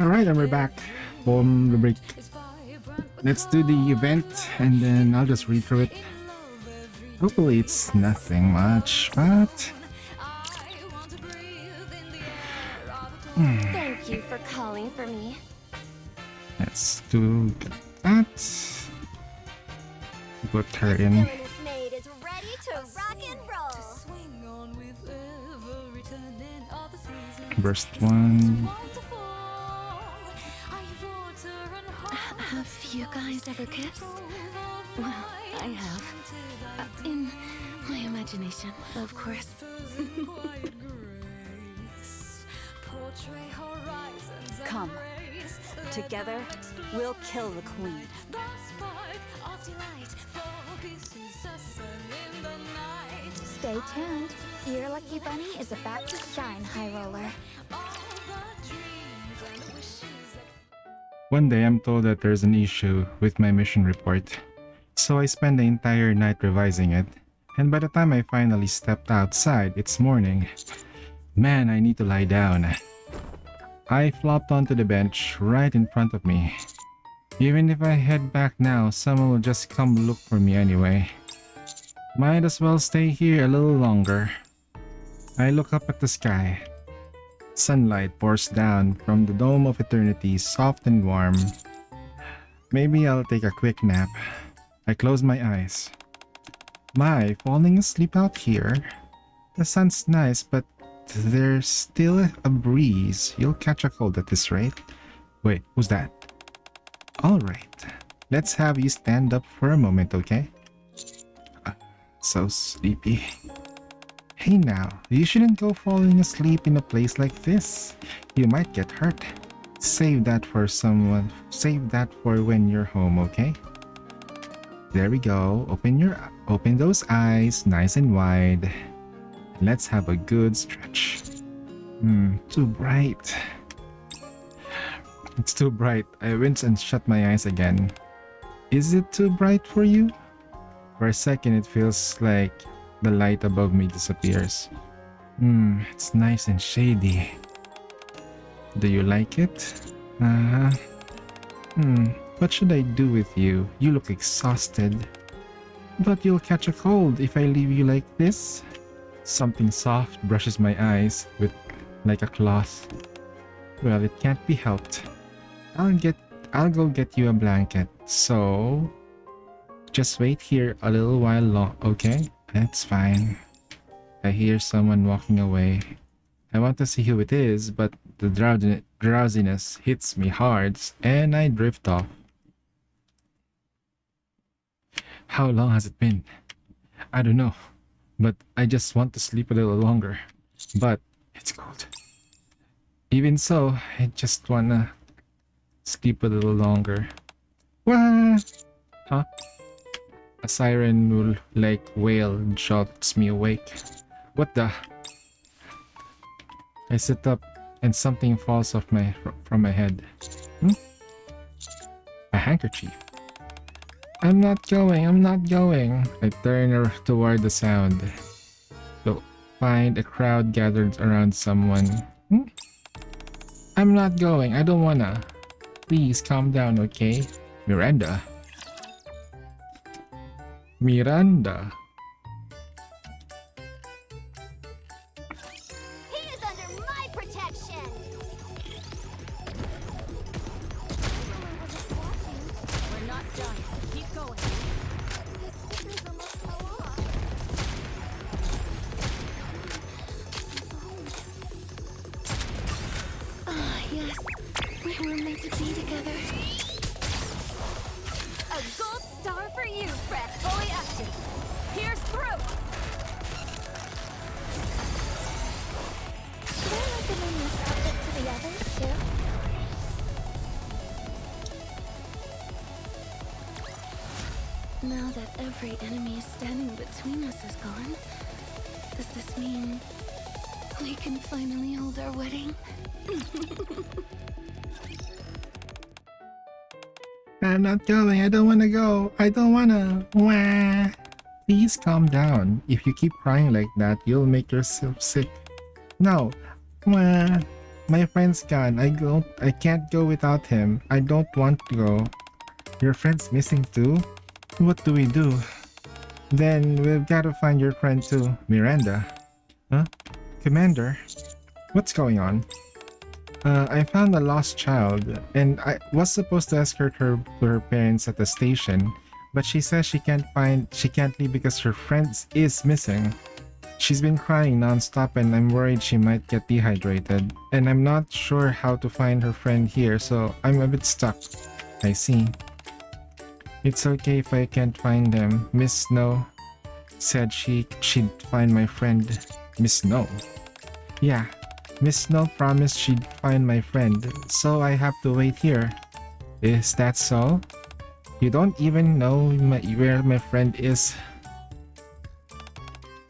Alright, and we're back from the break. Let's do the event and then I'll just read through it. Hopefully it's nothing much, but... Thank you for calling for me. Let's do that. Put her in. Villainous maid is ready to rock and roll. Swing on with every turn in all the seasons. Burst 1. Wonderful. Are you water and heart? Have you guys ever kissed? Well, I have. In my imagination, of course. Come. Together, we'll kill the queen. Stay tuned. Your lucky bunny is about to shine, High Roller. One day I'm told that there's an issue with my mission report. So I spend the entire night revising it. And by the time I finally stepped outside, it's morning. Man, I need to lie down. I flopped onto the bench right in front of me. Even if I head back now, someone will just come look for me anyway. Might as well stay here a little longer. I look up at the sky. Sunlight pours down from the dome of eternity, soft and warm. Maybe I'll take a quick nap. I close my eyes. My, falling asleep out here? The sun's nice, but there's still a breeze. You'll catch a cold at this rate. Wait, who's that? Alright, let's have you stand up for a moment, okay? So sleepy. Hey now, you shouldn't go falling asleep in a place like this. You might get hurt. Save that for someone. Save that for when you're home, okay? There we go. Open those eyes nice and wide. Let's have a good stretch. Too bright. It's too bright. I wince and shut my eyes again. Is it too bright for you? For a second it feels like the light above me disappears. It's nice and shady. Do you like it? What should I do with you? You look exhausted. But you'll catch a cold if I leave you like this. Something soft brushes my eyes with like a cloth. Well, it can't be helped. I'll go get you a blanket. So just wait here a little while long, okay? That's fine. I hear someone walking away. I want to see who it is, but the drowsiness hits me hard and I drift off. How long has it been? I don't know, but I just want to sleep a little longer. But it's cold. Even so, I just wanna sleep a little longer. What? Huh? A siren will like wail and shocks me awake. What the? I sit up and something falls off from my head. A handkerchief. I'm not going. I turn toward the sound. To find a crowd gathered around someone. I'm not going. I don't wanna. Please calm down, okay? Miranda. Miranda. He is under my protection. We're not done. Keep going. Yes, we were meant to be together. A gold star for you, Fred. Fully active. Pierce through. Should I recommend this outfit to the others too? Now that every enemy standing between us is gone, does this mean we can finally hold our wedding? I'm not going. I don't want to go. I don't want to. Wah. Please calm down. If you keep crying like that, you'll make yourself sick. No. Wah. My friend's gone. I can't go without him. I don't want to go. Your friend's missing too? What do we do? Then we've got to find your friend too, Miranda. Huh? Commander? What's going on? I found a lost child, and I was supposed to escort her to her parents at the station, but she says she can't leave because her friend is missing. She's been crying non-stop and I'm worried she might get dehydrated. And I'm not sure how to find her friend here, so I'm a bit stuck. I see. It's okay if I can't find them. Miss Snow said she'd find my friend. Miss Snow? Yeah. Miss Snow promised she'd find my friend, so I have to wait here. Is that so? You don't even know where my friend is?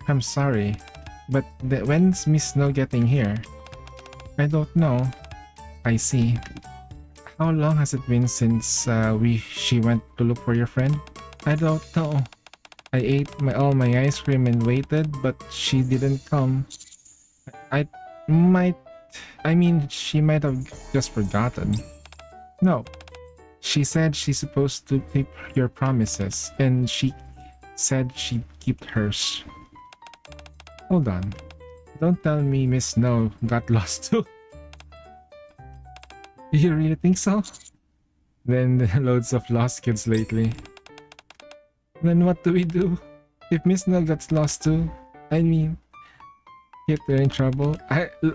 I'm sorry, but when's Miss Snow getting here? I don't know. I see. How long has it been since she went to look for your friend? I don't know. I ate all my ice cream and waited, but she didn't come. She might have just forgotten. No. She said she's supposed to keep your promises, and she said she'd keep hers. Hold on. Don't tell me Miss Snow got lost too. You really think so? Then there are loads of lost kids lately. Then what do we do? If Miss Snow gets lost too, if they're in trouble,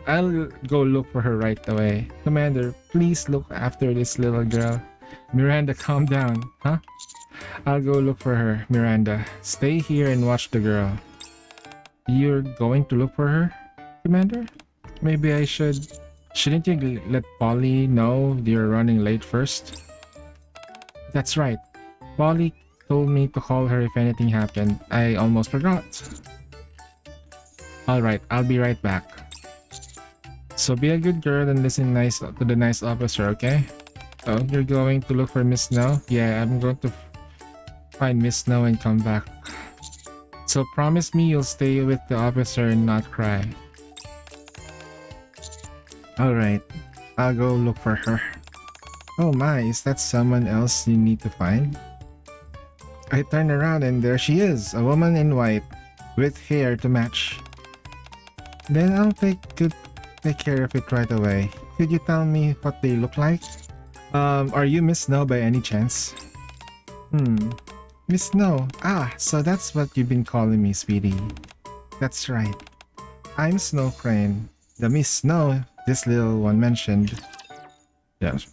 I'll go look for her right away. Commander, please look after this little girl. Miranda, calm down, huh? I'll go look for her, Miranda. Stay here and watch the girl. You're going to look for her, Commander? Maybe I should... Shouldn't you let Polly know you're running late first? That's right. Polly told me to call her if anything happened. I almost forgot. Alright, I'll be right back. So be a good girl and listen nice to the nice officer, okay? Oh, you're going to look for Miss Snow? Yeah, I'm going to find Miss Snow and come back. So promise me you'll stay with the officer and not cry. Alright, I'll go look for her. Oh my, is that someone else you need to find? I turn around and there she is, a woman in white, with hair to match. Then I'll take care of it right away. Could you tell me what they look like? Are you Miss Snow by any chance? Miss Snow. Ah, so that's what you've been calling me, sweetie. That's right. I'm Snow Crane, the Miss Snow this little one mentioned. Yes.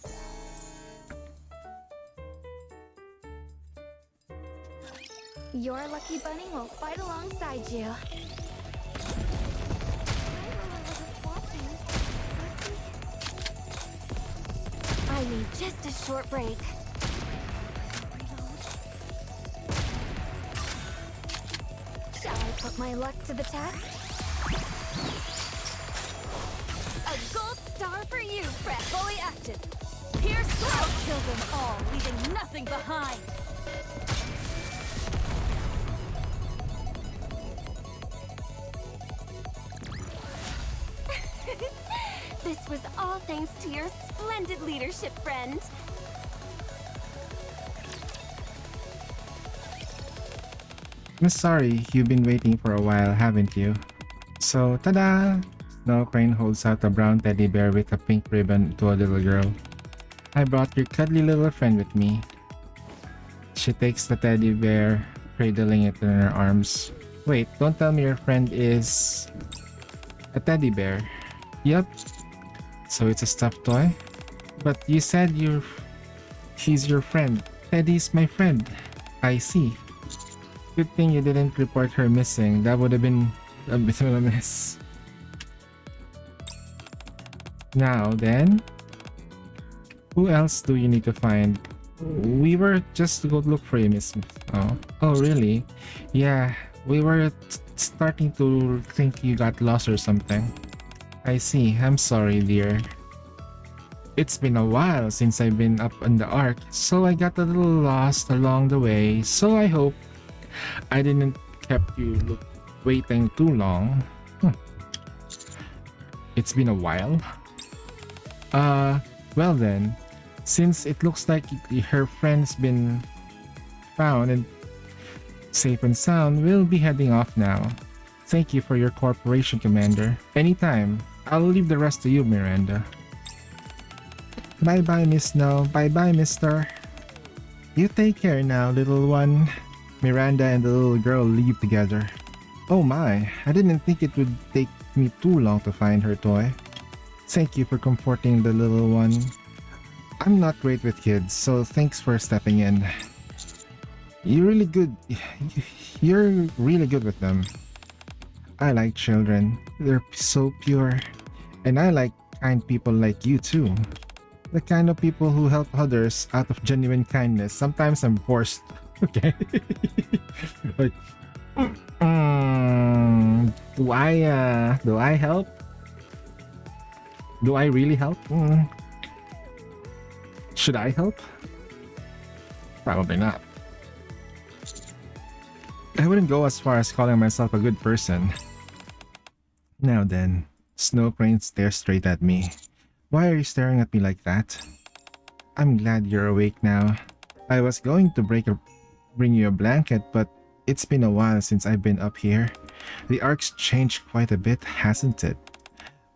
Your lucky bunny will fight alongside you. I need just a short break. Shall I put my luck to the test? A gold star for you, Fred. Fully active. Here's I'll kill them all, leaving nothing behind. This was all thanks to your splendid leadership, friend. Miss Sorry, you've been waiting for a while, haven't you? So, ta-da! Snow Crane holds out a brown teddy bear with a pink ribbon to a little girl. I brought your cuddly little friend with me. She takes the teddy bear, cradling it in her arms. Wait, don't tell me your friend is... a teddy bear. Yep. So it's a stuffed toy? But you said he's your friend. Teddy's my friend. I see. Good thing you didn't report her missing. That would have been a bit of a mess. Now then, who else do you need to find? We were just to go look for you, Miss. Oh, really? Yeah, we were starting to think you got lost or something. I see. I'm sorry, dear. It's been a while since I've been up on the Ark, so I got a little lost along the way. So I hope I didn't kept you waiting too long. It's been a while. Well then, since it looks like her friend's been found and safe and sound, we'll be heading off now. Thank you for your cooperation, Commander. Anytime. I'll leave the rest to you, Miranda. Bye-bye, Miss Snow. Bye-bye, Mister. You take care now, little one. Miranda and the little girl leave together. Oh my, I didn't think it would take me too long to find her toy. Thank you for comforting the little one. I'm not great with kids, so thanks for stepping in. You're really good. You're really good with them. I like children. They're so pure. And I like kind people like you too. The kind of people who help others out of genuine kindness. Sometimes I'm forced. Okay. Like, do I help? Do I really help? Should I help? Probably not. I wouldn't go as far as calling myself a good person. Now then, Snow Crane stares straight at me. Why are you staring at me like that? I'm glad you're awake now. I was going to bring you a blanket, but it's been a while since I've been up here. The ark's changed quite a bit, hasn't it?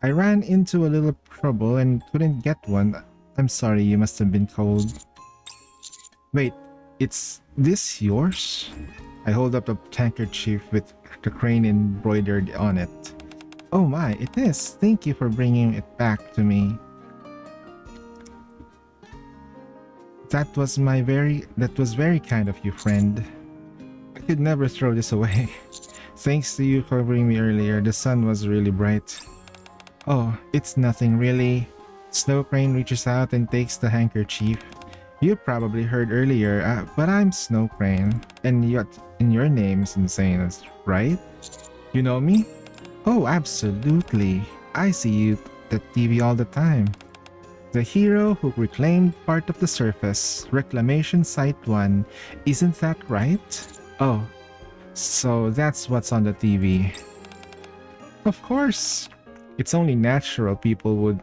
I ran into a little trouble and couldn't get one. I'm sorry, you must have been cold. Wait, is this yours? I hold up the handkerchief with the crane embroidered on it. Oh my, it is. Thank you for bringing it back to me. That was very kind of you, friend. I could never throw this away. Thanks to you covering me earlier, the sun was really bright. Oh, it's nothing really. Snow Crane reaches out and takes the handkerchief. You probably heard earlier, but I'm Snow Crane, and your name's insane, right? You know me? Oh, absolutely. I see you at TV all the time. The hero who reclaimed part of the surface, Reclamation Site 1, isn't that right? Oh, so that's what's on the TV. Of course. It's only natural people would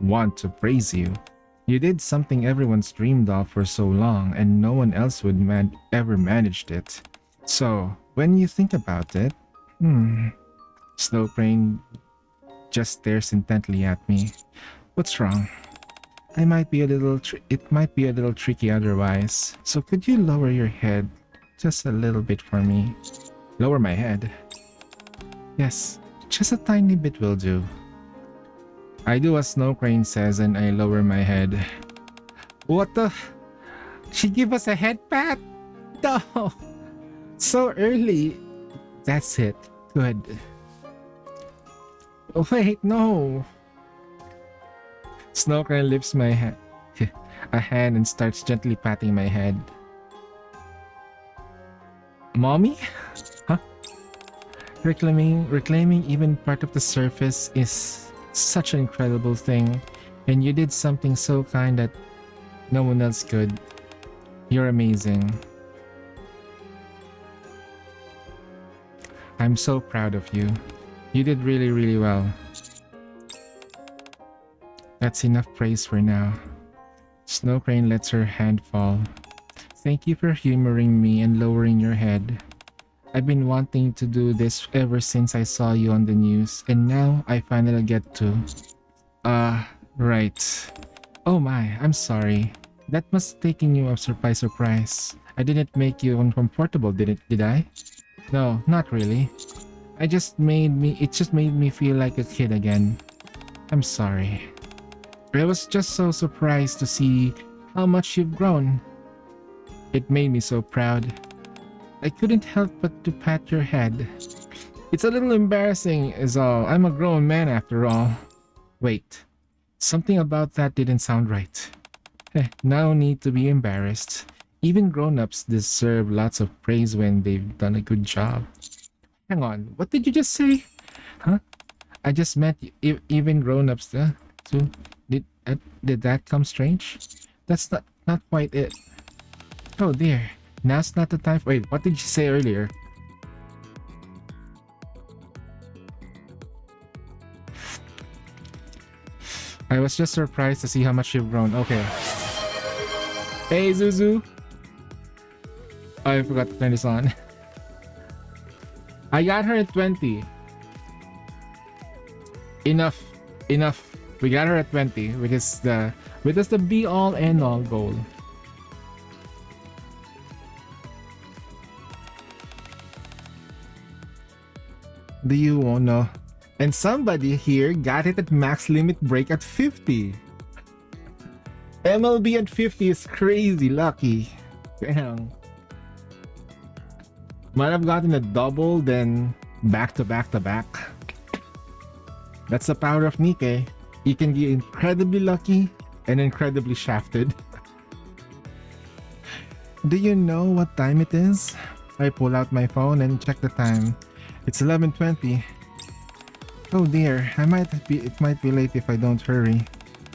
want to praise you. You did something everyone's dreamed of for so long, and no one else would ever managed it. So, when you think about it, Snow Crane just stares intently at me. What's wrong? It might be a little tricky otherwise. So could you lower your head just a little bit for me? Lower my head? Yes, just a tiny bit will do. I do as Snow Crane says and I lower my head. What the? She give us a head pat? No! So early. That's it. Good. Oh wait, no. Snow Crane lifts a hand and starts gently patting my head. Mommy? Huh? Reclaiming even part of the surface is such an incredible thing, and you did something so kind that no one else could. You're amazing. I'm so proud of you. You did really, really well. That's enough praise for now. Snow Crane lets her hand fall. Thank you for humoring me and lowering your head. I've been wanting to do this ever since I saw you on the news, and now I finally get to. Right. Oh my, I'm sorry. That must have taken you by surprise. I didn't make you uncomfortable, did I? No, not really. It just made me feel like a kid again. I'm sorry. I was just so surprised to see how much you've grown. It made me so proud. I couldn't help but to pat your head. It's a little embarrassing is all. I'm a grown man after all. Wait, something about that didn't sound right. No need to be embarrassed. Even grown-ups deserve lots of praise when they've done a good job. Hang on, what did you just say? Huh? I just meant even grown-ups too. Did that come strange? That's not quite it. Oh dear, now's not the time. Wait, what did you say earlier? I was just surprised to see how much you've grown. Okay. Hey, Zuzu. Oh, I forgot to turn this on. I got her at 20. Enough. Enough. We got her at 20, which is the be all end all goal. Do you wanna? And somebody here got it at max limit break at 50. MLB at 50 is crazy lucky. Damn. Might have gotten a double, then back to back to back. That's the power of NIkke. You can be incredibly lucky and incredibly shafted. Do you know what time it is? I pull out my phone and check the time. It's 11:20. Oh dear, it might be late if I don't hurry.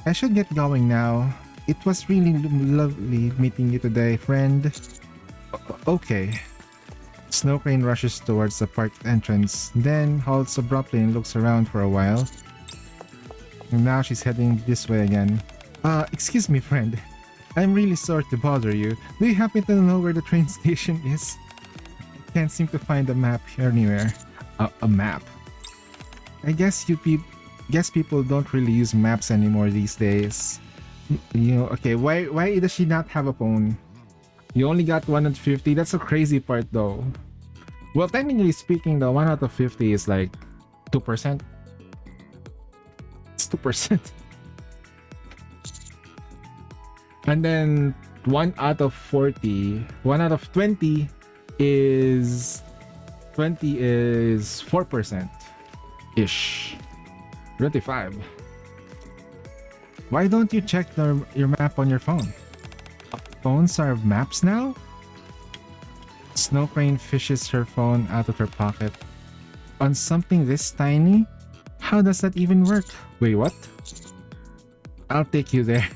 I should get going now. It was really lovely meeting you today, friend. Okay. Snow Crane rushes towards the park entrance, then halts abruptly and looks around for a while. And now she's heading this way again. Excuse me, friend. I'm really sorry to bother you. Do you happen to know where the train station is? I can't seem to find a map anywhere. A map? I guess people don't really use maps anymore these days. You know, okay, why does she not have a phone? You only got 1 out of 50? That's a crazy part though. Well, technically speaking, the 1 out of 50 is like 2%. It's 2%. And then 1 out of 40, 1 out of 20 is 4% ish. 25. Why don't you check your map on your phone? Phones are maps now? Snow Crane fishes her phone out of her pocket. On something this tiny? How does that even work? Wait, what? I'll take you there.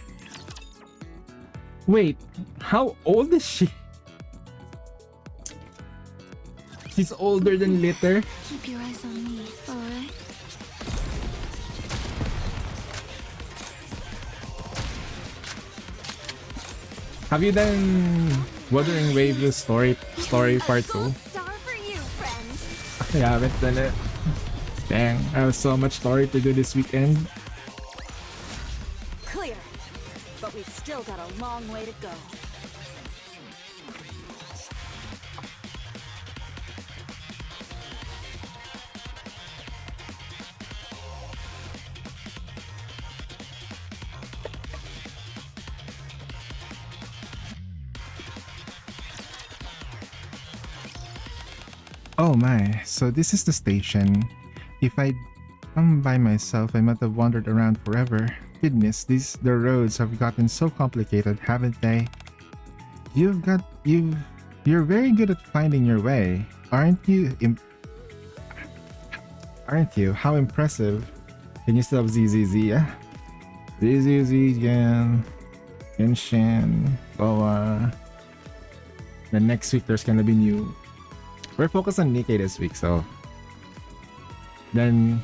Wait, how old is she? She's older than Litter? Keep your eyes on me, alright? Have you done Wuthering Waves story part 2? Star for you, friend. I haven't done it. Dang, I have so much story to do this weekend. Clear. But we've still got a long way to go. Oh my, so this is the station. If I'd come by myself, I might have wandered around forever. Goodness, the roads have gotten so complicated, haven't they? You're very good at finding your way, aren't you? Aren't you? How impressive. Can you still have ZZZ, yeah? ZZZ, Jan, Genshin, Boa. The next week there's gonna be new. We're focused on NIkke this week, so. Then,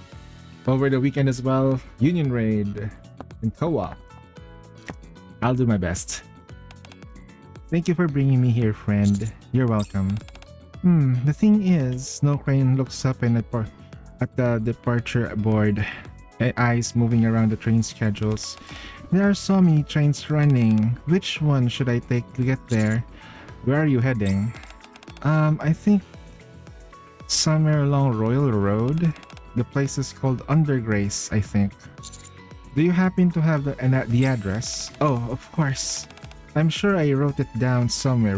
over the weekend as well, Union Raid and Co-op. I'll do my best. Thank you for bringing me here, friend. You're welcome. The thing is, Snow Crane looks up at the departure board, eyes moving around the train schedules. There are so many trains running. Which one should I take to get there? Where are you heading? I think somewhere along Royal Road. The place is called Undergrace, I think. Do you happen to have the address? Oh, of course. I'm sure I wrote it down somewhere.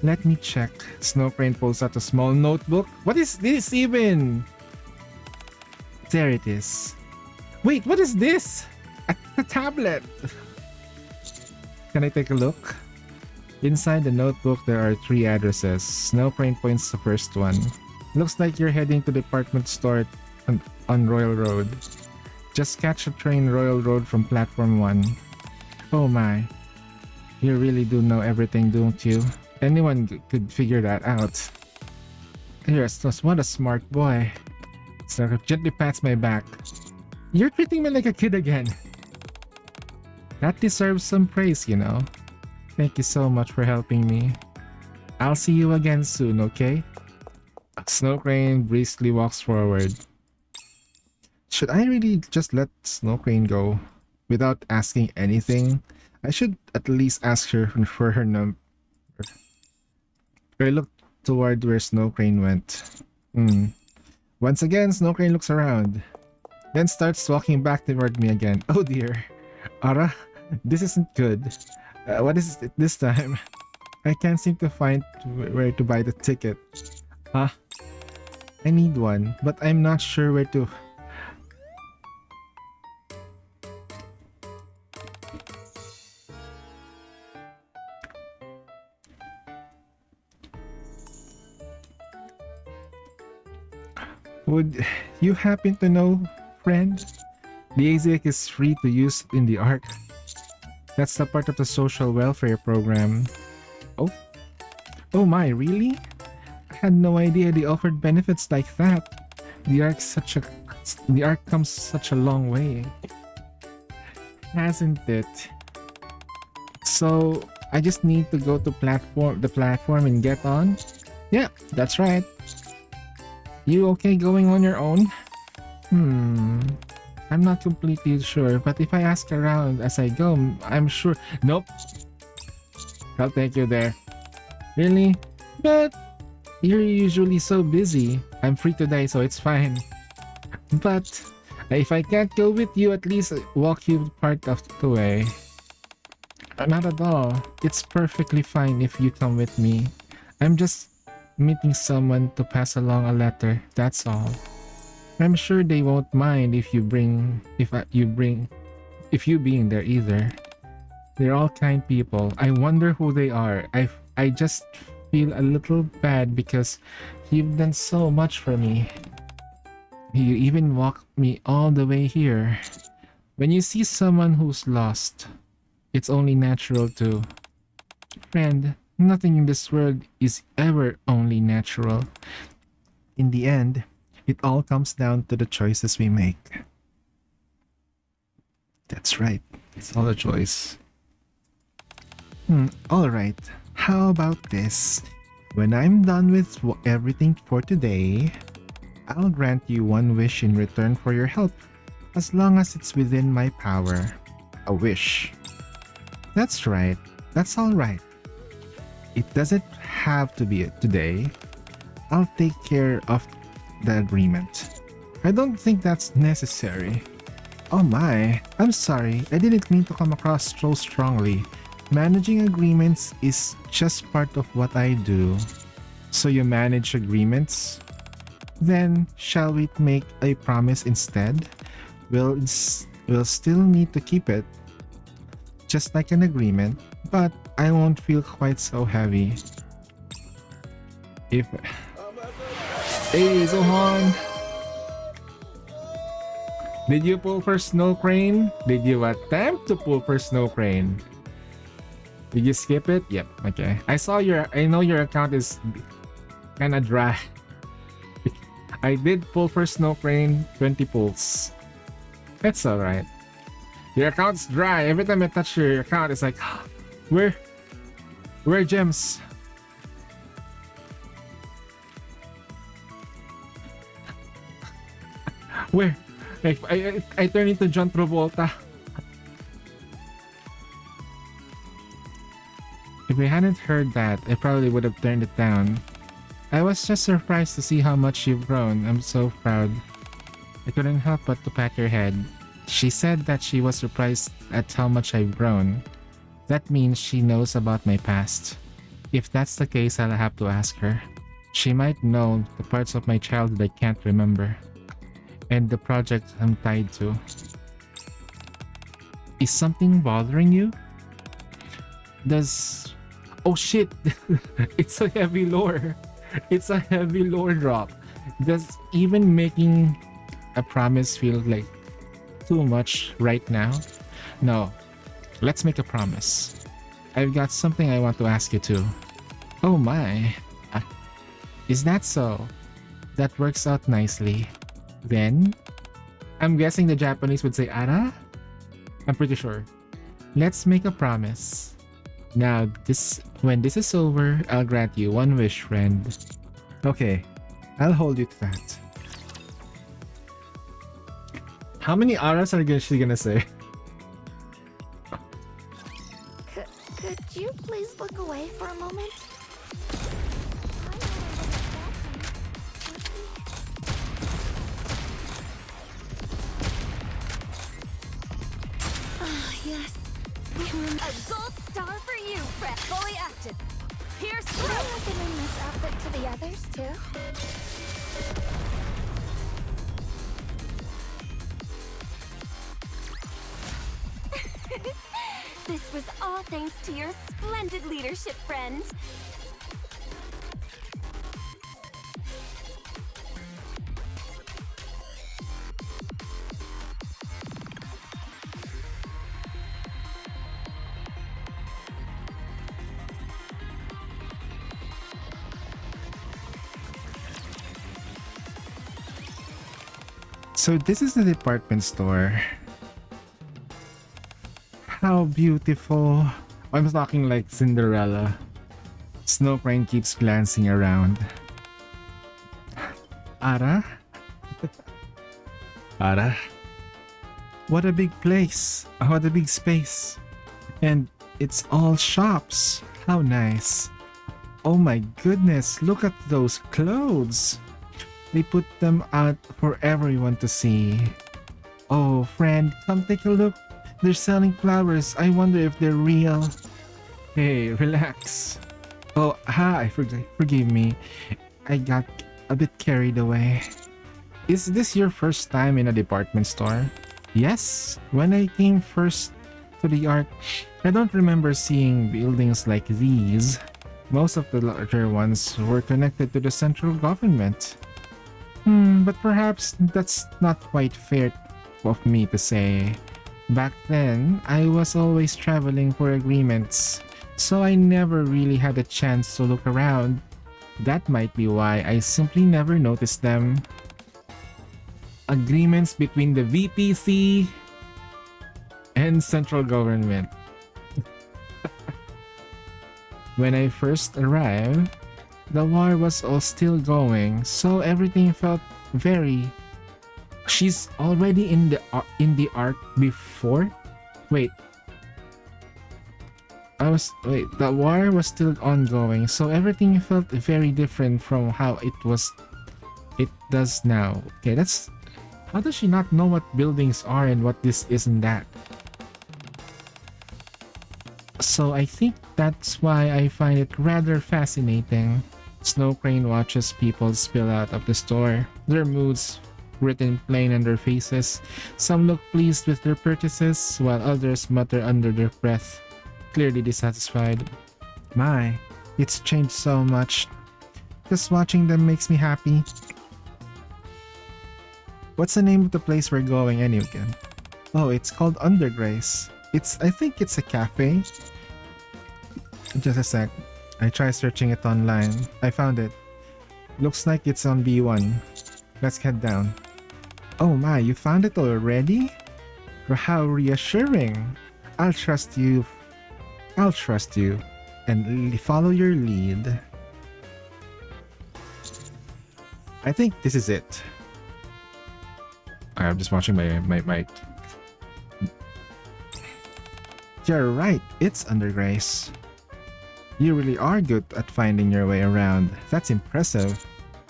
Let me check. Snow Crane pulls out a small notebook. What is this even? There it is. Wait, what is this? A tablet. Can I take a look? Inside the notebook, there are 3 addresses. Snow Crane points the first one. Looks like you're heading to the department store on Royal Road. Just catch a train Royal Road from platform 1. Oh my. You really do know everything, don't you? Anyone could figure that out. Yes, what a smart boy. So gently pats my back. You're treating me like a kid again. That deserves some praise, you know. Thank you so much for helping me. I'll see you again soon, okay? Snow Crane briskly walks forward. Should I really just let Snow Crane go without asking anything? I should at least ask her for her number. I look toward where Snow Crane went. Once again, Snow Crane looks around, then starts walking back toward me again. Oh dear. Ara, this isn't good. What is it this time? I can't seem to find where to buy the ticket. Huh? I need one, but I'm not sure where to. Would you happen to know, friend? The ASIC is free to use in the Ark. That's the part of the social welfare program. Oh? Oh my, really? I had no idea they offered benefits like that. The Ark comes such a long way. Hasn't it? So I just need to go to the platform and get on? Yeah, that's right. You okay going on your own? I'm not completely sure, but if I ask around as I go, I'm sure. Nope. I'll take you there. Really? But you're usually so busy. I'm free today, so it's fine. But if I can't go with you, at least walk you part of the way. Not at all. It's perfectly fine if you come with me. I'm just meeting someone to pass along a letter, that's all. I'm sure they won't mind if you being there either. They're all kind people. I wonder who they are. I just feel a little bad because you've done so much for me. You even walked me all the way here. When you see someone who's lost, it's only natural to. Friend, nothing in this world is ever only natural. In the end, it all comes down to the choices we make. That's right. It's all a choice. Alright. How about this? When I'm done with everything for today, I'll grant you one wish in return for your help, as long as it's within my power. A wish. That's right. That's alright. It doesn't have to be today. I'll take care of the agreement. I don't think that's necessary. Oh my, I'm sorry. I didn't mean to come across so strongly. Managing agreements is just part of what I do. So you manage agreements? Then, shall we make a promise instead? We'll still need to keep it. Just like an agreement, but I won't feel quite so heavy. Hey, Zohan! Did you pull for Snow Crane? Did you attempt to pull for Snow Crane? Did you skip it? Yep, okay. I know your account is kinda dry. I did pull for Snow Crane, 20 pulls. That's alright. Your account's dry. Every time I touch your account, it's like, where gems? Where? Like, I turn into John Travolta. If I hadn't heard that, I probably would have turned it down. I was just surprised to see how much you've grown. I'm so proud. I couldn't help but to pat your head. She said that she was surprised at how much I've grown. That means she knows about my past. If that's the case, I'll have to ask her. She might know the parts of my childhood I can't remember. And the project I'm tied to. Is something bothering you? Oh shit! It's a heavy lore. It's a heavy lore drop. Does even making a promise feel like too much right now? No. Let's make a promise. I've got something I want to ask you too. Oh my. Is that so? That works out nicely. Then, I'm guessing the Japanese would say Ara? I'm pretty sure. Let's make a promise. Now, when this is over, I'll grant you one wish, friend. Okay, I'll hold you to that. How many Aras are she gonna say? Could you please look away for a moment? Ah, yes. A gold star for you, Fred. Fully active. Pierce Can I through. recommend this outfit to the others, too? This was all thanks to your splendid leadership, friend. So this is the department store. How beautiful. I'm talking like Cinderella. Snow Crane keeps glancing around. Ara? Ara? What a big place. What a big space. And it's all shops. How nice. Oh my goodness, look at those clothes. They put them out for everyone to see. Oh, friend, come take a look. They're selling flowers. I wonder if they're real. Hey, relax. Oh, hi, forgive me. I got a bit carried away. Is this your first time in a department store? Yes. When I came first to the art, I don't remember seeing buildings like these. Most of the larger ones were connected to the central government. But perhaps that's not quite fair of me to say. Back then, I was always traveling for agreements, so I never really had a chance to look around. That might be why I simply never noticed them. Agreements between the VPC and central government. When I first arrived, the war was all still going, so everything felt very... She's already in the arc before? Wait. The war was still ongoing, so everything felt very different from how it does now. Okay, that's... How does she not know what buildings are and what this is and that? So I think that's why I find it rather fascinating. Snow Crane watches people spill out of the store, their moods written plain on their faces. Some look pleased with their purchases, while others mutter under their breath, clearly dissatisfied. My, it's changed so much. Just watching them makes me happy. What's the name of the place we're going anyway? Oh, it's called Undergrace. I think it's a cafe. Just a sec. I tried searching it online. I found it. Looks like it's on B1. Let's head down. Oh my, you found it already? How reassuring. I'll trust you. And follow your lead. I think this is it. I'm just watching my mic. You're right, it's Undergrace. You really are good at finding your way around. That's impressive.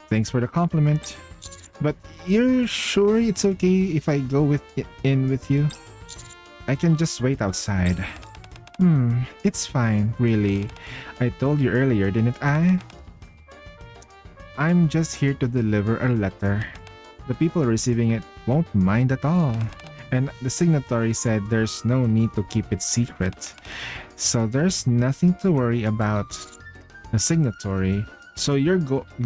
Thanks for the compliment. But you're sure it's okay if I go in with you? I can just wait outside. It's fine, really. I told you earlier, didn't I? I'm just here to deliver a letter. The people receiving it won't mind at all. And the signatory said there's no need to keep it secret. So there's nothing to worry about. The signatory. So you're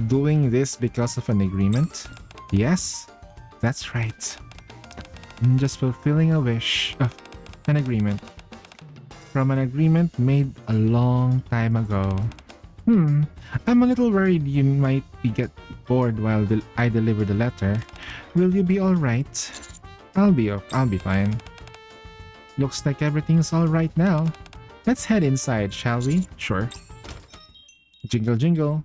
doing this because of an agreement? Yes, that's right. I'm just fulfilling a wish of an agreement. From an agreement made a long time ago. I'm a little worried you might get bored while I deliver the letter. Will you be alright? I'll be fine. Looks like everything's all right now. Let's head inside, shall we? Sure. Jingle jingle.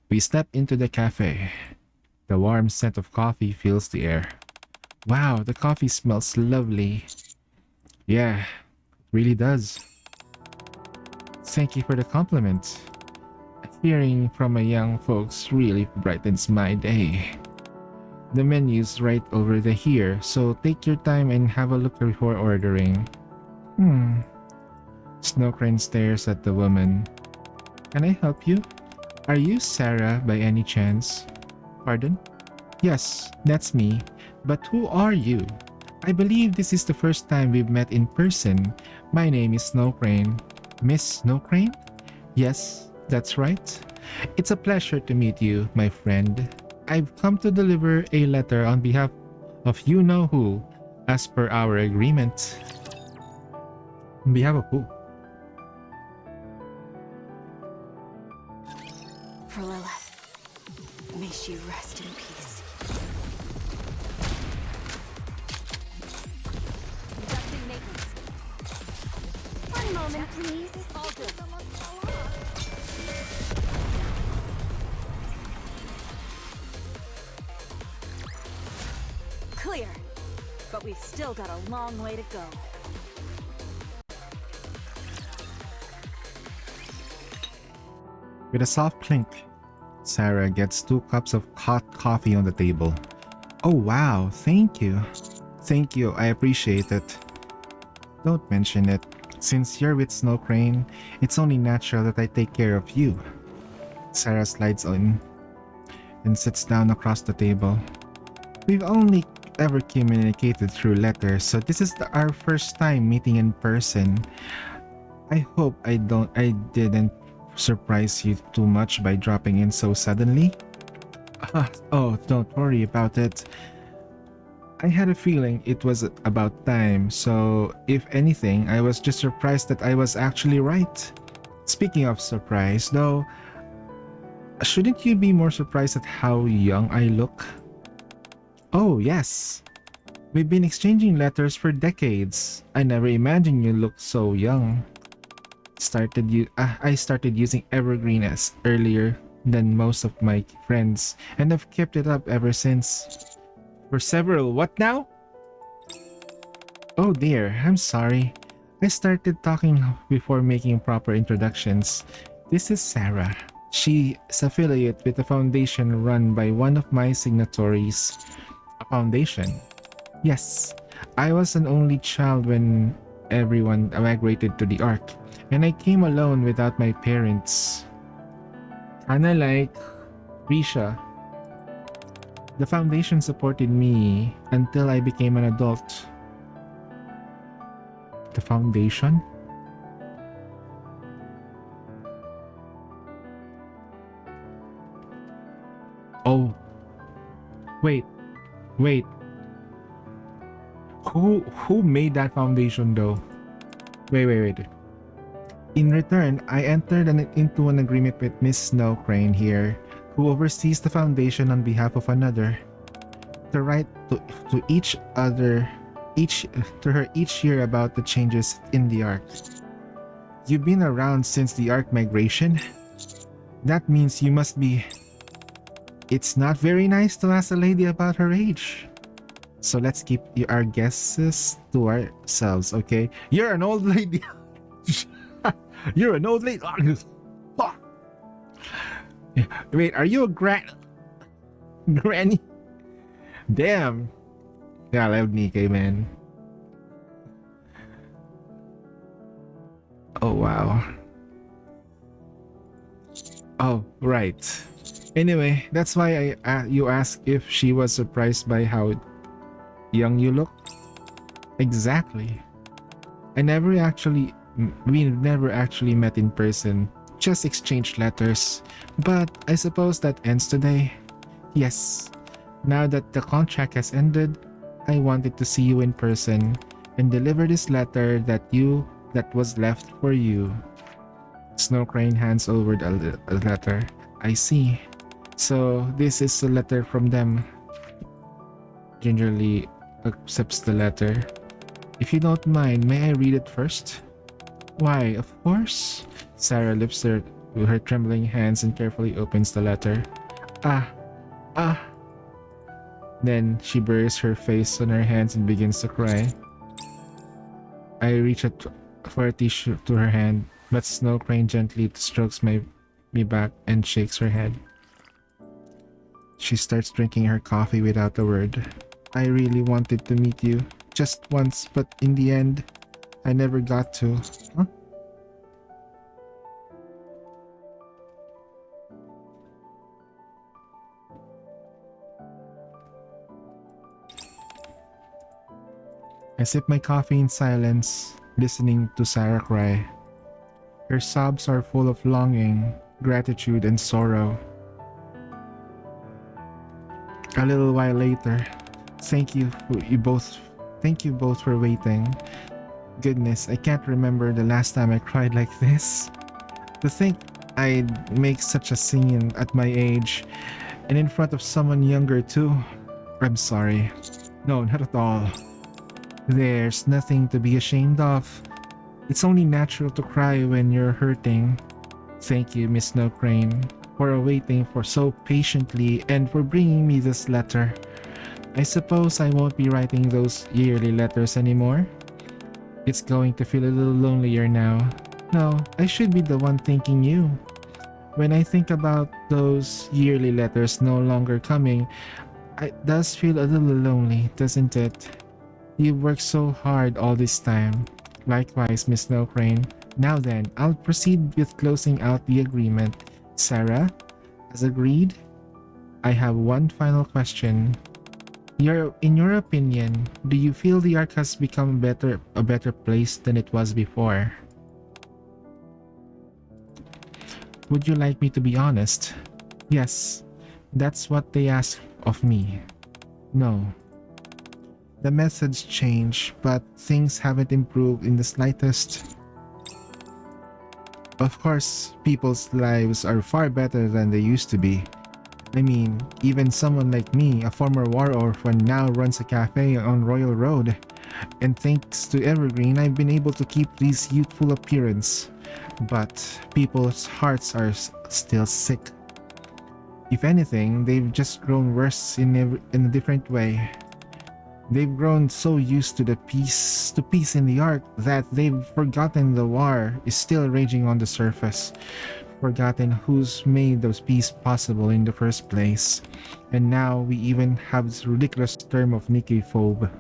We step into the cafe. The warm scent of coffee fills the air. Wow, the coffee smells lovely. Yeah, it really does. Thank you for the compliment. Hearing from a young folks really brightens my day. The menu's right over here, so take your time and have a look before ordering. Snow Crane stares at the woman. Can I help you? Are you Sarah by any chance? Pardon? Yes, that's me. But who are you? I believe this is the first time we've met in person. My name is Snow Crane. Miss Snow Crane? Yes, that's right. It's a pleasure to meet you, my friend. I've come to deliver a letter on behalf of you-know-who, as per our agreement. On behalf of who? For Lilith, may she rest in peace. Conducting maintenance. One moment, please. All good. Clear. But we've still got a long way to go. With a soft clink, Sarah gets 2 cups of hot coffee on the table. Oh wow, thank you. Thank you, I appreciate it. Don't mention it. Since you're with Snow Crane, it's only natural that I take care of you. Sarah slides in and sits down across the table. We've only ever communicated through letters, so this is our first time meeting in person. I hope I didn't surprise you too much by dropping in so suddenly. Oh, don't worry about it. I had a feeling it was about time, so if anything, I was just surprised that I was actually right. Speaking of surprise, though, shouldn't you be more surprised at how young I look? Oh, yes. We've been exchanging letters for decades. I never imagined you looked so young. I started using Evergreen as earlier than most of my friends, and I've kept it up ever since. For several what now? Oh dear, I'm sorry. I started talking before making proper introductions. This is Sarah. She is affiliate with a foundation run by one of my signatories. A foundation? Yes. I was an only child when everyone migrated to the Ark, and I came alone without my parents. Kinda like Risha. The foundation supported me until I became an adult. The foundation? Oh. Wait. Who made that foundation though? Wait. In return, I entered into an agreement with Miss Snow Crane here, who oversees the foundation on behalf of another, to write to her each year about the changes in the Ark. You've been around since the Ark migration? That means you must be... It's not very nice to ask a lady about her age. So let's keep our guesses to ourselves, okay? You're an old lady. You're an old lady. Wait, are you a granny? Damn. Yeah, I love NIkke, man. Oh, wow. Oh, right. Anyway, that's why you asked if she was surprised by how young you look. Exactly. We never actually met in person, just exchanged letters. But I suppose that ends today. Yes. Now that the contract has ended, I wanted to see you in person and deliver this letter that was left for you. Snow Crane hands over the letter. I see. So this is a letter from them. gingerly accepts the letter. If you don't mind, may I read it first? Why, of course. Sarah lifts her trembling hands and carefully opens the letter. Ah, ah. Then she buries her face on her hands and begins to cry. I reach out for a tissue to her hand, but Snow Crane gently strokes me back and shakes her head. She starts drinking her coffee without a word. I really wanted to meet you, just once, but in the end, I never got to. Huh? I sip my coffee in silence, listening to Sarah cry. Her sobs are full of longing, gratitude, and sorrow. A little while later, thank you both for waiting. Goodness, I can't remember the last time I cried like this. To think I'd make such a scene at my age, and in front of someone younger too. I'm sorry. No, not at all. There's nothing to be ashamed of. It's only natural to cry when you're hurting. Thank you, Miss Snow Crane, for waiting for so patiently and for bringing me this letter. I suppose I won't be writing those yearly letters anymore. It's going to feel a little lonelier now. No, I should be the one thanking you. When I think about those yearly letters no longer coming, it does feel a little lonely, doesn't it? You've worked so hard all this time. Likewise, Miss Snow Crane. Now then, I'll proceed with closing out the agreement. Sarah, as agreed, I have one final question. In your opinion, do you feel the Ark has become a better place than it was before? Would you like me to be honest? Yes, that's what they ask of me. No. The methods change, but things haven't improved in the slightest. Of course, people's lives are far better than they used to be. I mean, even someone like me, a former war orphan, now runs a cafe on Royal Road. And thanks to Evergreen, I've been able to keep this youthful appearance. But people's hearts are still sick. If anything, they've just grown worse in a different way. They've grown so used to peace in the Ark that they've forgotten the war is still raging on the surface. Forgotten who's made those peace possible in the first place. And now we even have this ridiculous term of Nikkephobia.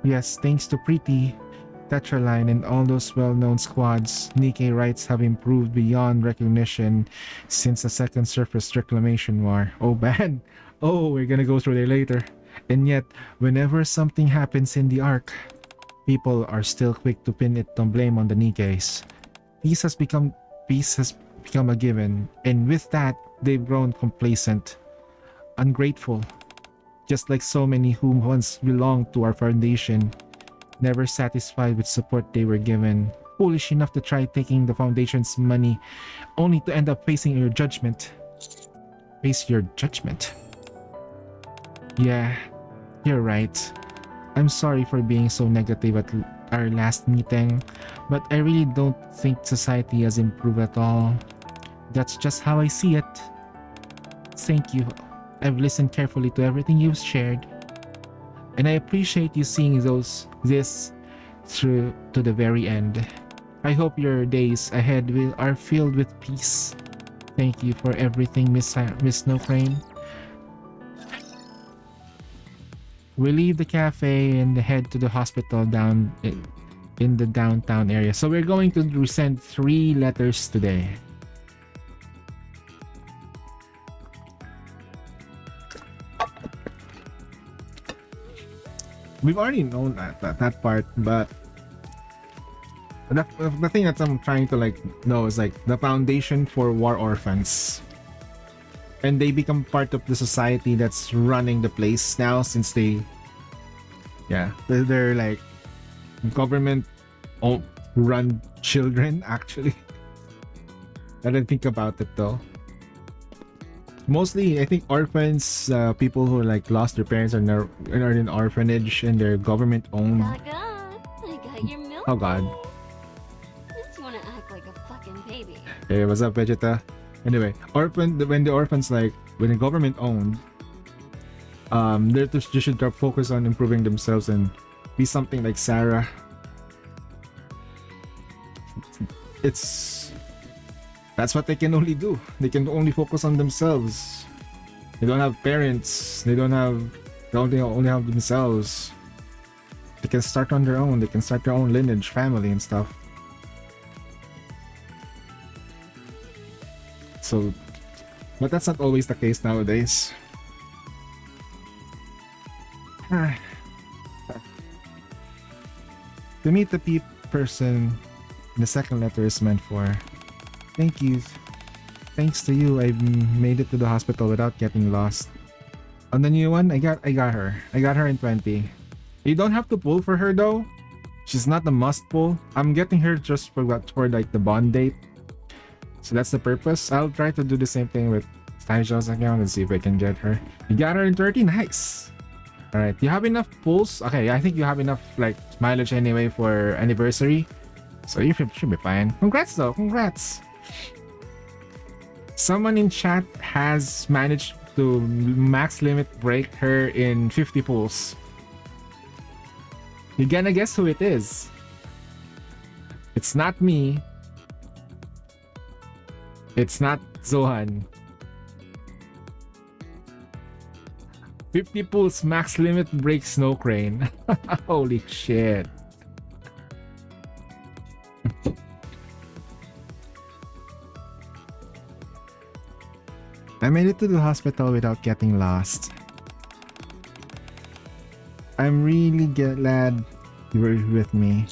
Yes, thanks to Pretty, Tetraline, and all those well-known squads, Nikke rights have improved beyond recognition since the Second Surface Reclamation War. Oh man! Oh, we're gonna go through there later. And yet, whenever something happens in the Ark, people are still quick to pin it on blame on the Nikkes. Peace has become a given, and with that, they've grown complacent, ungrateful, just like so many who once belonged to our foundation. Never satisfied with support they were given, foolish enough to try taking the foundation's money, only to end up facing your judgment. Face your judgment. Yeah, you're right. I'm sorry for being so negative at our last meeting, but I really don't think society has improved at all. That's just how I see it. Thank you. I've listened carefully to everything you've shared, and I appreciate you seeing this through to the very end. I hope your days ahead are filled with peace. Thank you for everything, Miss Snow Crane. We leave the cafe and head to the hospital down in the downtown area. So we're going to resend 3 letters today. We've already known that part, but the thing that I'm trying to know is the foundation for war orphans, and they become part of the society that's running the place now, since they're like government run children actually. I didn't think about it though. Mostly, I think orphans, people who like lost their parents and are in orphanage and they're government owned. I got your milk. Oh god. Since you wanna act like a fucking baby. Hey, what's up, Vegeta? Anyway, when the orphans like when the government owned, they should focus on improving themselves and be something like Sarah. That's what they can only do. They can only focus on themselves. They don't have parents. They only have themselves. They can start on their own. They can start their own lineage, family, and stuff. So, but that's not always the case nowadays. To meet the person the second letter is meant for. Thank you. Thanks to you, I made it to the hospital without getting lost. On the new one, I got her. I got her in 20. You don't have to pull for her though. She's not a must pull. I'm getting her just for like the bond date. So that's the purpose. I'll try to do the same thing with Stylish account and see if I can get her. You got her in 30? Nice. Alright, you have enough pulls? Okay, I think you have enough like mileage anyway for anniversary. So you should be fine. Congrats though, congrats. Someone in chat has managed to max limit break her in 50 pulls. You gonna guess who it is? It's not me. It's not Zohan. 50 pulls max limit break Snow Crane. Holy shit. I made it to the hospital without getting lost. I'm really glad you were with me.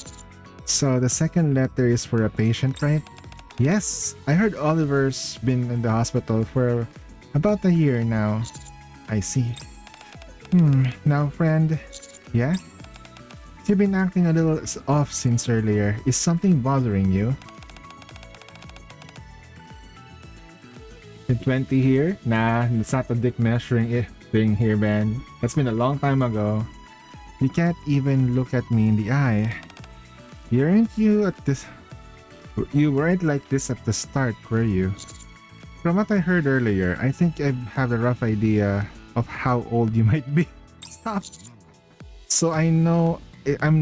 So the second letter is for a patient, right? Yes, I heard Oliver's been in the hospital for about a year now. I see. Now friend, yeah? You've been acting a little off since earlier. Is something bothering you? In 20 here? Nah, it's not a dick measuring thing here, man. That's been a long time ago. You can't even look at me in the eye. You weren't like this at the start, were you? From what I heard earlier, I think I have a rough idea of how old you might be. Stop! So I'm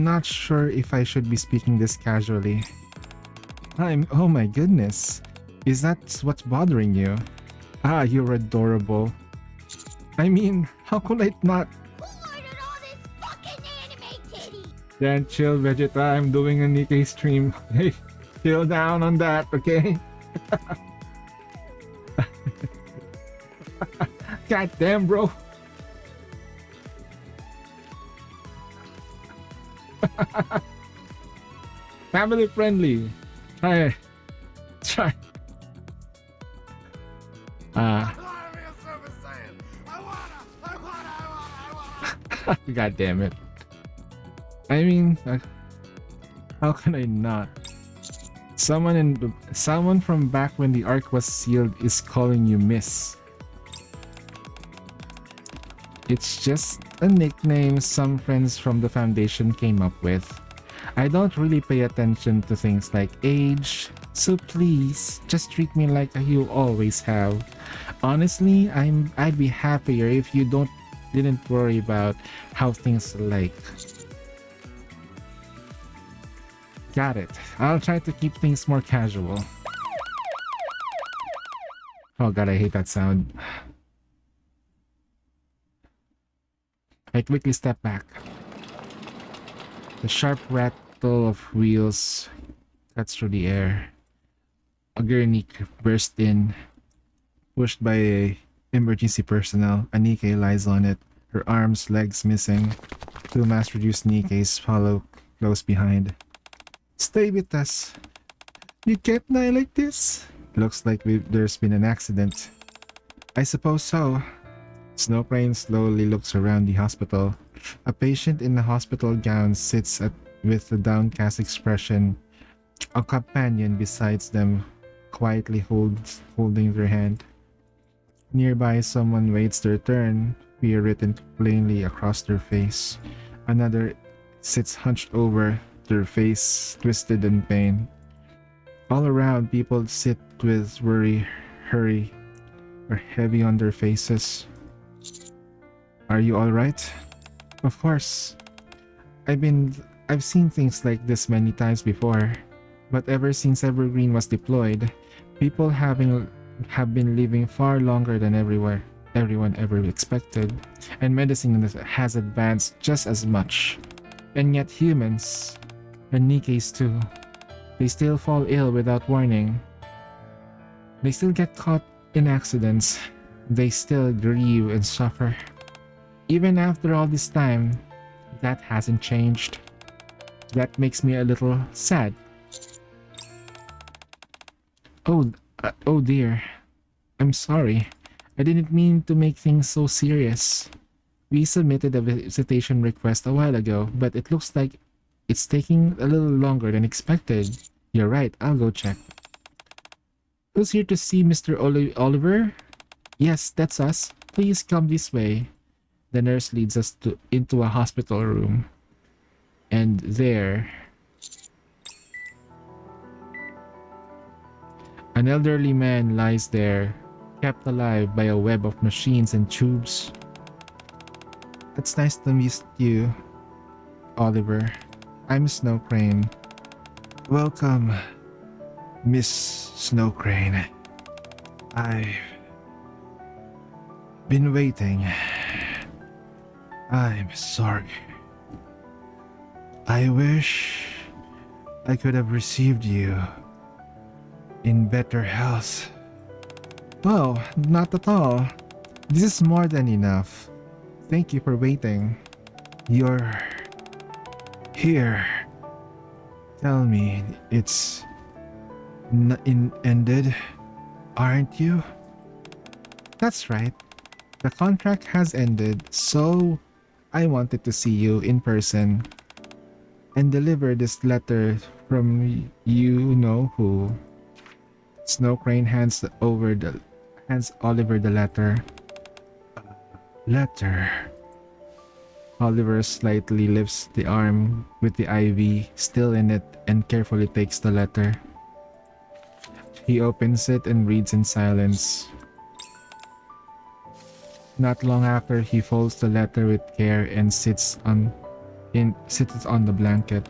not sure if I should be speaking this casually. Oh my goodness. Is that what's bothering you? Ah, you're adorable. I mean, how could I not? Who ordered all this fucking anime titty? Then chill, Vegeta. I'm doing a NIkke stream. Hey, chill down on that, okay? God damn, bro. Family friendly. Try. God damn it. I mean, how can I not? Someone from back when the arc was sealed is calling you Miss. It's just a nickname some friends from the foundation came up with. I don't really pay attention to things like age, so please just treat me like you always have. Honestly, I'd be happier if you didn't worry about how things are like. Got it. I'll try to keep things more casual. Oh god, I hate that sound. I quickly step back. The sharp rattle of wheels cuts through the air. A gurney bursts in, pushed by emergency personnel. Annikke lies on it, her arms, legs missing. Two mass-reduced Nikkes follow close behind. Stay with us. You can't die like this. Looks like there's been an accident. I suppose so. Snowplane slowly looks around the hospital. A patient in a hospital gown sits with a downcast expression. A companion beside them quietly holding their hand. Nearby, someone waits their turn, fear written plainly across their face. Another sits hunched over, their face twisted in pain. All around, people sit with worry, hurry, or heavy on their faces. Are you alright? Of course. I've been I've seen things like this many times before, but ever since Evergreen was deployed, people have been living far longer than everyone ever expected, and medicine has advanced just as much. And yet humans, and Nikke's too, they still fall ill without warning. They still get caught in accidents. They still grieve and suffer. Even after all this time, that hasn't changed. That makes me a little sad. Oh dear. I'm sorry. I didn't mean to make things so serious. We submitted a visitation request a while ago, but it looks like it's taking a little longer than expected. You're right, I'll go check. Who's here to see Mr. Oliver? Yes, that's us. Please come this way. The nurse leads us into a hospital room. And there, an elderly man lies there, kept alive by a web of machines and tubes. It's nice to meet you, Oliver. I'm Snow Crane. Welcome, Miss Snow Crane. I've been waiting. I'm sorry. I wish I could have received you in better health. Oh, not at all. This is more than enough. Thank you for waiting. You're here. Tell me, it's ended, aren't you? That's right. The contract has ended, so I wanted to see you in person and deliver this letter from you know who. Snow Crane hands Oliver the letter. Letter. Oliver slightly lifts the arm with the IV still in it and carefully takes the letter. He opens it and reads in silence. Not long after, he folds the letter with care and sits on the blanket.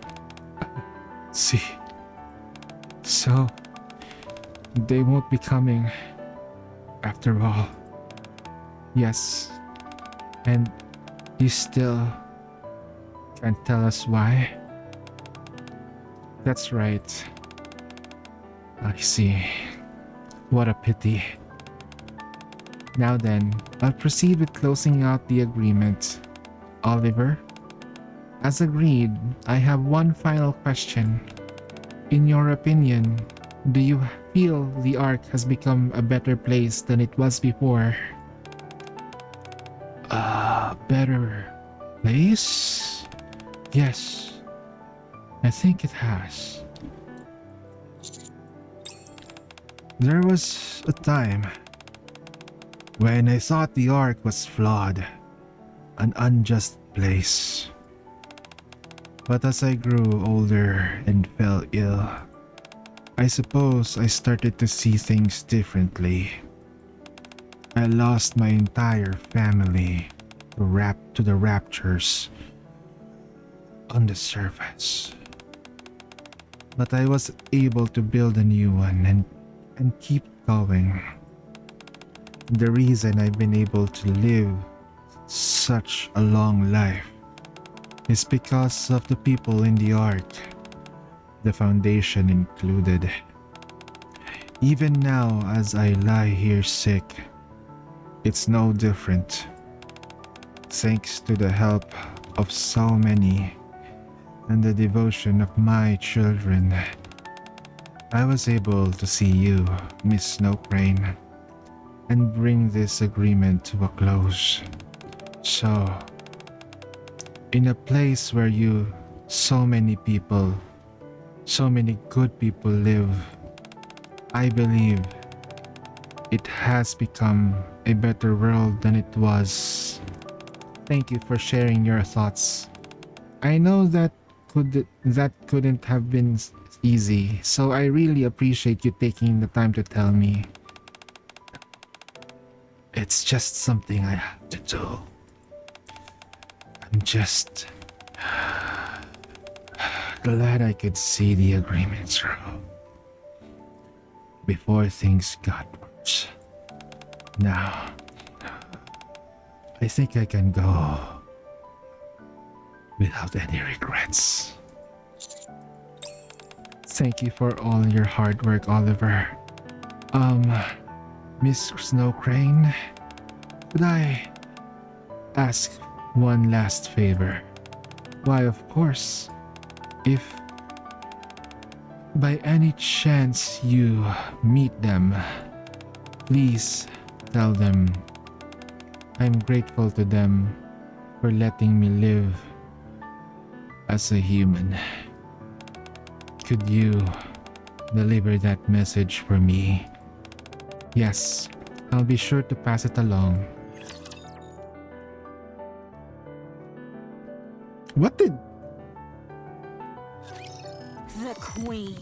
See. So, they won't be coming after all. Yes. And you still can't tell us why? That's right. I see. What a pity. Now then, I'll proceed with closing out the agreement. Oliver, as agreed, I have one final question. In your opinion, do you feel the Ark has become a better place than it was before? A better place? Yes, I think it has. There was a time when I thought the Ark was flawed, an unjust place. But as I grew older and fell ill, I suppose I started to see things differently. I lost my entire family to the raptures on the surface. But I was able to build a new one and keep going. The reason I've been able to live such a long life is because of the people in the Ark, the Foundation included. Even now, as I lie here sick, it's no different. Thanks to the help of so many and the devotion of my children, I was able to see you, Miss Snow Crane, and bring this agreement to a close. So, in a place where so many good people live, I believe it has become a better world than it was. Thank you for sharing your thoughts. I know that couldn't have been easy, so I really appreciate you taking the time to tell me. It's just something I have to do. I'm just glad I could see the agreement through before things got worse. Now, I think I can go without any regrets. Thank you for all your hard work, Oliver. Miss Snow Crane, could I ask one last favor? Why, of course. If by any chance you meet them, please tell them I'm grateful to them for letting me live as a human. Could you deliver that message for me? Yes, I'll be sure to pass it along. What did... The Queen.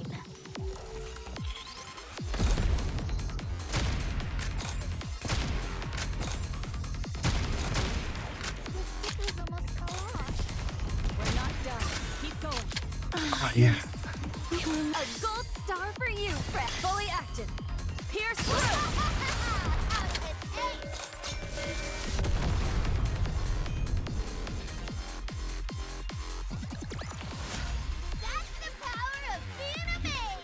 We're not done. Keep going. yeah. A gold star for you, Fred. Fully active. Pierce through. That's the power of being a maid!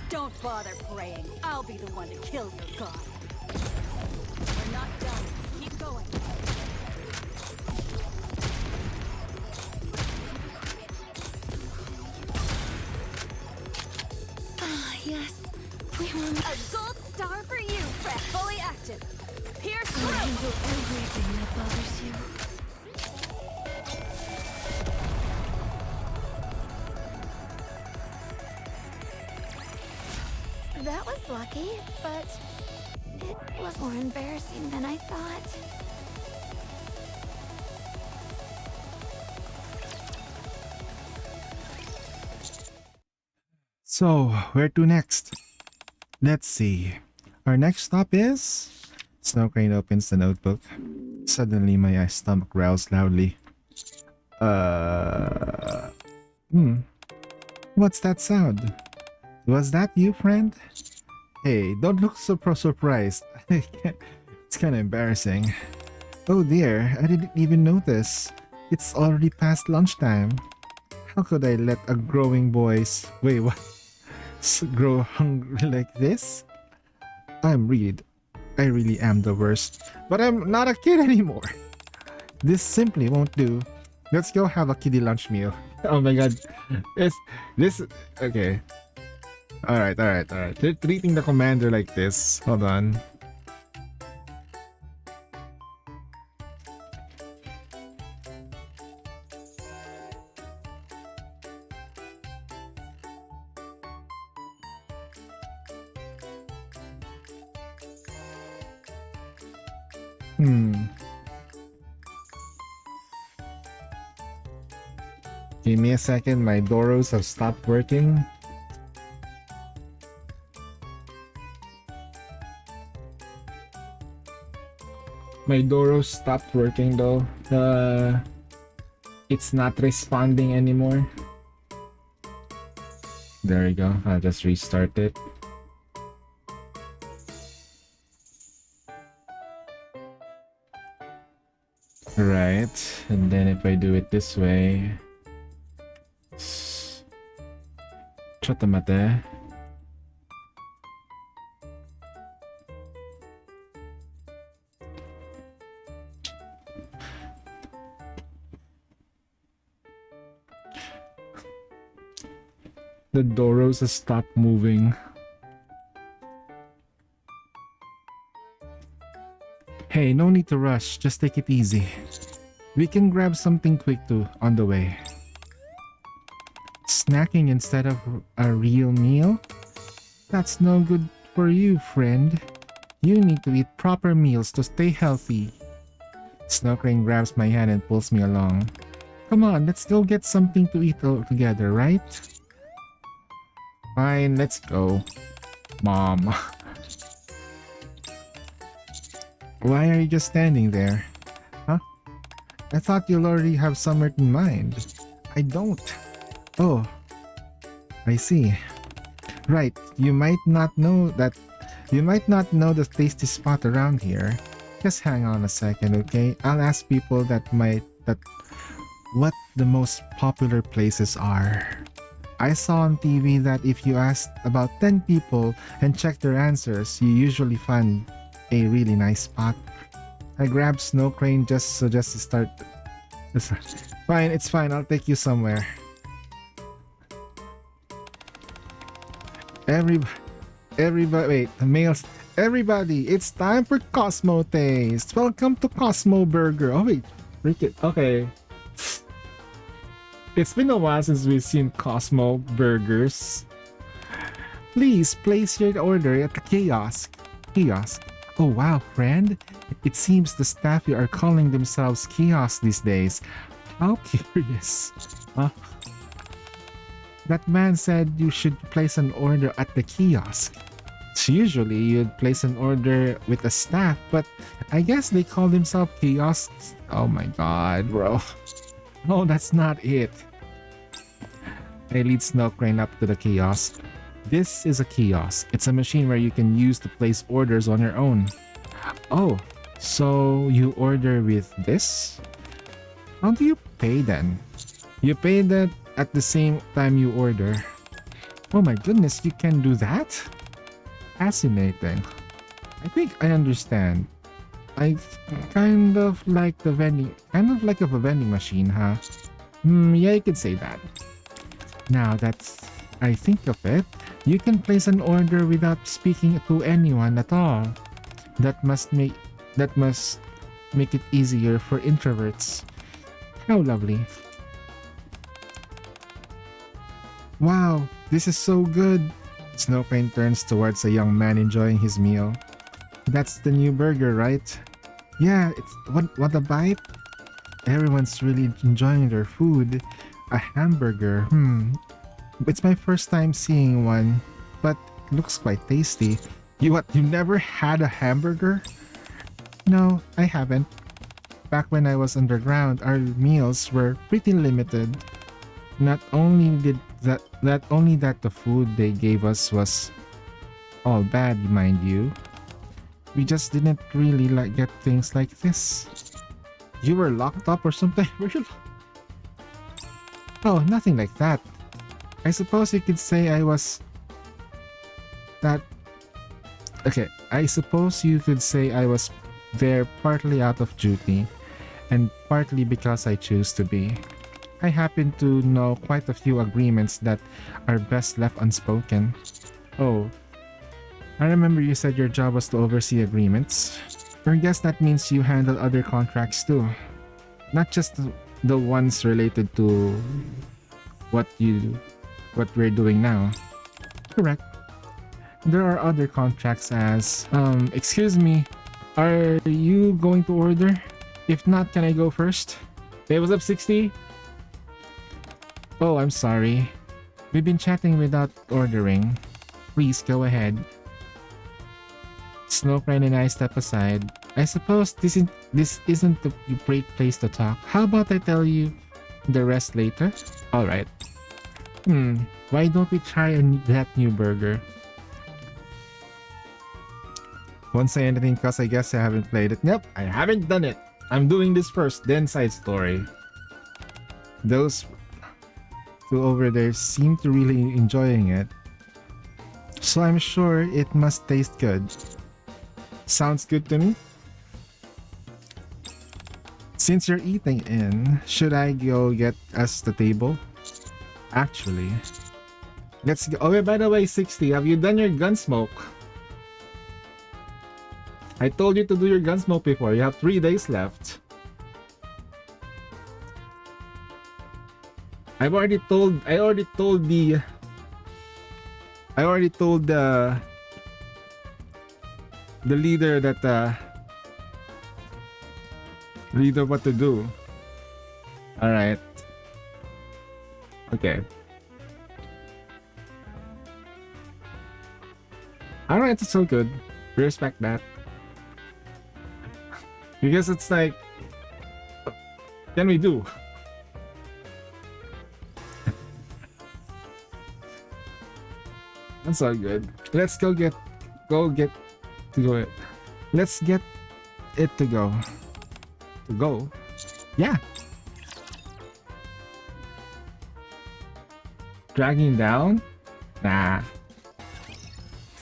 Don't bother praying. I'll be the one to kill your god. We're not done. Keep going. Yes, we will A gold star for you, Fred. Fully active. Pierce handle through. everything that bothers you. That was lucky, but it was more embarrassing than I thought. So, where to next? Let's see. Our next stop is... Snow Crane opens the notebook. Suddenly, my stomach growls loudly. What's that sound? Was that you, friend? Hey, don't look so surprised. It's kind of embarrassing. Oh dear, I didn't even notice. It's already past lunchtime. How could I let a growing boy's... Wait, what? Grow hungry like this? I really am the worst. But I'm not a kid anymore. This simply won't do. Let's go have a kiddie lunch meal. Oh my god. This... Okay. Alright. They're treating the commander like this. Hold on. Give me a second, my Doros have stopped working. My Doros stopped working though. It's not responding anymore. There we go. I'll just restart it. Right, and then if I do it this way... Chotamate. The Doros has stopped moving. Hey, no need to rush. Just take it easy. We can grab something quick too on the way. Snacking instead of a real meal? That's no good for you, friend. You need to eat proper meals to stay healthy. Snow Crane grabs my hand and pulls me along. Come on, let's go get something to eat together, right? Fine, let's go. Mom. Why are you just standing there? Huh? I thought you'll already have somewhere in mind. I don't. Oh, I see. Right, you might not know the tasty spot around here. Just hang on a second, okay? I'll ask people what the most popular places are. I saw on TV that if you asked about 10 people and checked their answers, you usually find a really nice spot. I grabbed Snow Crane just to start. Fine, it's fine. I'll take you somewhere. Everybody, wait, the males. Everybody, it's time for Cosmo Taste. Welcome to Cosmo Burger. Oh wait, okay. It's been a while since we've seen Cosmo Burgers. Please place your order at the kiosk. Oh wow, friend. It seems the staff here are calling themselves kiosks these days. How curious. Huh? That man said you should place an order at the kiosk. Usually you'd place an order with a staff, but I guess they call themselves kiosks. Oh my god, bro. Oh, that's not it. I lead Snow Crane up to the kiosk. This is a kiosk. It's a machine where you can use to place orders on your own. Oh, so you order with this? How do you pay then? You pay that at the same time you order. Oh my goodness, you can do that? Fascinating. I think I understand. I kind of like a vending machine, huh? Yeah, you could say that. Now that's I think of it, you can place an order without speaking to anyone at all. That must make it easier for introverts. How lovely. Wow, this is so good. Snow Crane turns towards a young man enjoying his meal. That's the new burger, right? Yeah, it's what a bite. Everyone's really enjoying their food. A hamburger. It's my first time seeing one, but it looks quite tasty. You never had a hamburger? No, I haven't. Back when I was underground, our meals were pretty limited. Not only that the food they gave us was all bad, mind you. We just didn't really get things like this. You were locked up or something? Were you? Oh, nothing like that. I suppose you could say I was that. Okay, I suppose you could say I was there partly out of duty, and partly because I choose to be. I happen to know quite a few agreements that are best left unspoken. Oh, I remember you said your job was to oversee agreements. I guess that means you handle other contracts too. Not just the ones related to what we're doing now. Correct. There are other contracts as, excuse me, are you going to order? If not, can I go first? Hey, what's up, 60? Oh, I'm sorry. We've been chatting without ordering. Please go ahead. Snow Crane and I step aside. I suppose this isn't the great place to talk. How about I tell you the rest later? Alright. Why don't we try that new burger? Won't say anything cause I guess I haven't played it. Nope, I haven't done it. I'm doing this first, then side story. Those two over there seem to really enjoying it. So I'm sure it must taste good. Sounds good to me. Since you're eating in, should I go get us the table? Actually, let's go. Oh, by the way, 60, have you done your gun smoke? I told you to do your gunsmoke before. You have 3 days left. I already told the leader that leader what to do. All right. Okay. All right, it's so good. We respect that. Because it's like, what can we do? That's all good. Let's go get to it. Let's get it to go. To go. Yeah. Dragging down? Nah.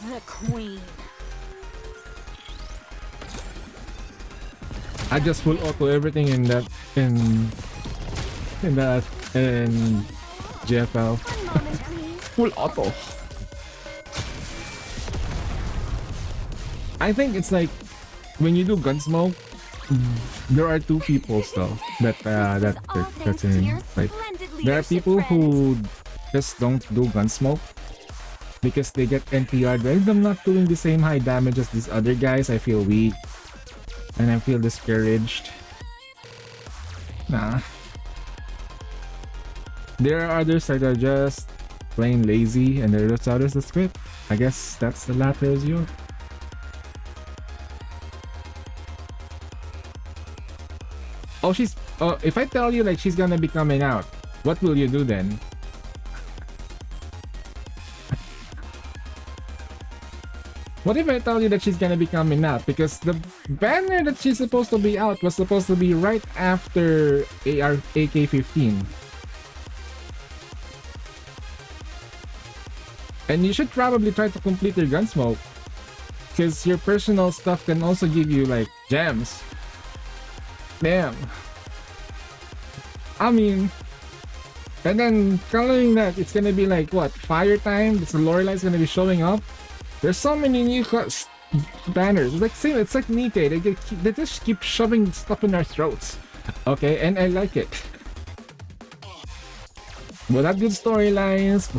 The queen. I just full auto everything in that in GFL. Full auto. I think it's like when you do Gunsmoke, there are 2 people still that's in. Like, there are people who just don't do Gunsmoke because they get NPR. Well, I'm not doing the same high damage as these other guys. I feel weak and I feel discouraged. Nah. There are others that are just plain lazy, and there are others that quit. I guess that's the latter as you. Oh, she's. If I tell you like she's gonna be coming out, what will you do then? What if I tell you that she's gonna be coming out? Because the banner that she's supposed to be out was supposed to be right after AK-15. And you should probably try to complete your Gunsmoke, because your personal stuff can also give you like gems. Damn. I mean, and then coloring that, it's gonna be like what? Fire time? It's the Lorelai's gonna be showing up. There's so many new banners. It's like NIkke. They just keep shoving stuff in our throats. Okay, and I like it. But that good storylines.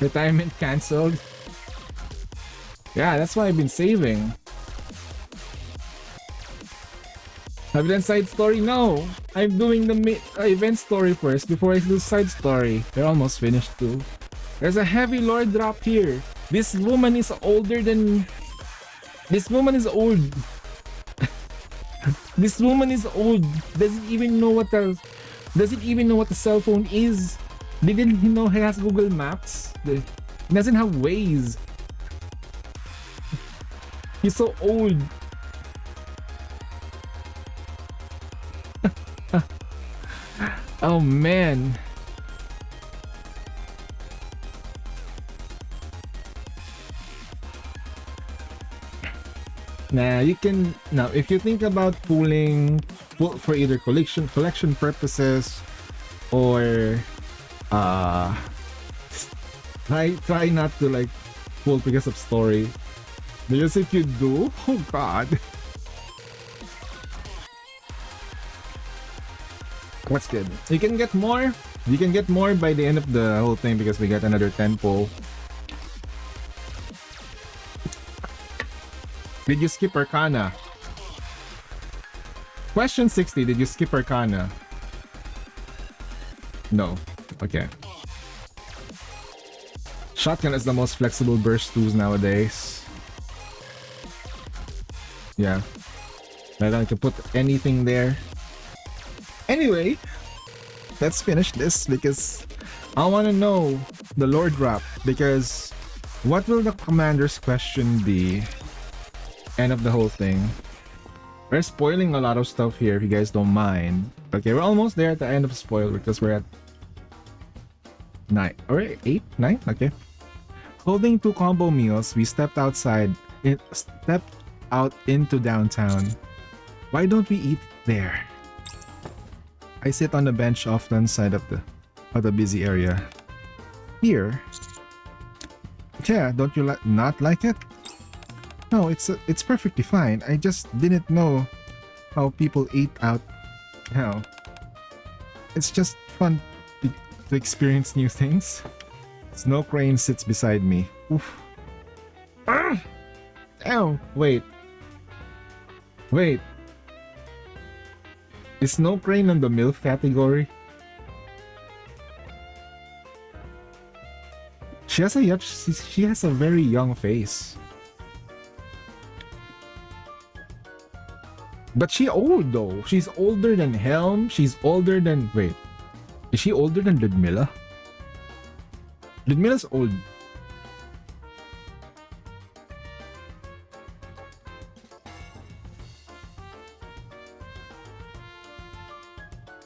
Retirement cancelled. Yeah, that's why I've been saving. Have you done side story? No! I'm doing the event story first before I do side story. They're almost finished too. There's a heavy lore drop here. This woman is older than... This woman is old. This woman is old. Doesn't even know what the cell phone is. Didn't he know he has Google Maps? He doesn't have Waze. He's so old. Oh man. Nah, you can now if you think about pooling for either collection purposes or try not to like pull because of story. Because if you do, oh god. What's good? You can get more. You can get more by the end of the whole thing because we got another 10 pull. Did you skip Arcana? Question 60. Did you skip Arcana? No. Okay. Shotgun is the most flexible burst tools nowadays. Yeah. I don't can put anything there. Anyway, let's finish this because I want to know the lore drop, because what will the commander's question be? End of the whole thing. We're spoiling a lot of stuff here if you guys don't mind. Okay, we're almost there at the end of spoil because we're at 9 or 8, 9. Okay. Holding 2 combo meals, we stepped out into downtown. Why don't we eat there? I sit on the bench off one side of the busy area. Here? Yeah, don't you not like it? No, it's perfectly fine. I just didn't know how people ate out. How? It's just fun to experience new things. Snow Crane sits beside me. Oof. Ah! Ow! Wait. Wait. Is Snow Crane in the MILF category? She has a very young face. But she old though. She's older than Helm. She's older than... Wait. Is she older than Ludmilla? Ludmilla's old.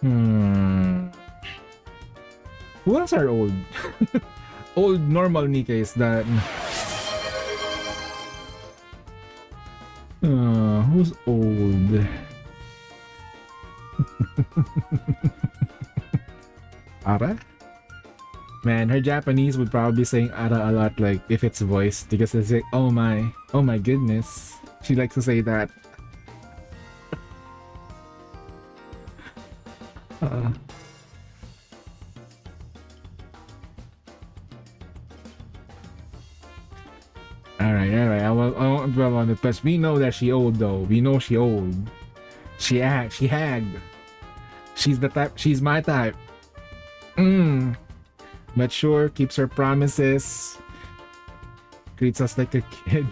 Who else are old? Old normal Nikke is that... who's old? Ara? Man, her Japanese would probably be saying Ara a lot, like, if it's voiced, because they say, oh my goodness. She likes to say that. Alright, I won't dwell on it, but we know that she old though. We know she old. She hag. She's the type, she's my type. Mature, keeps her promises, treats us like a kid.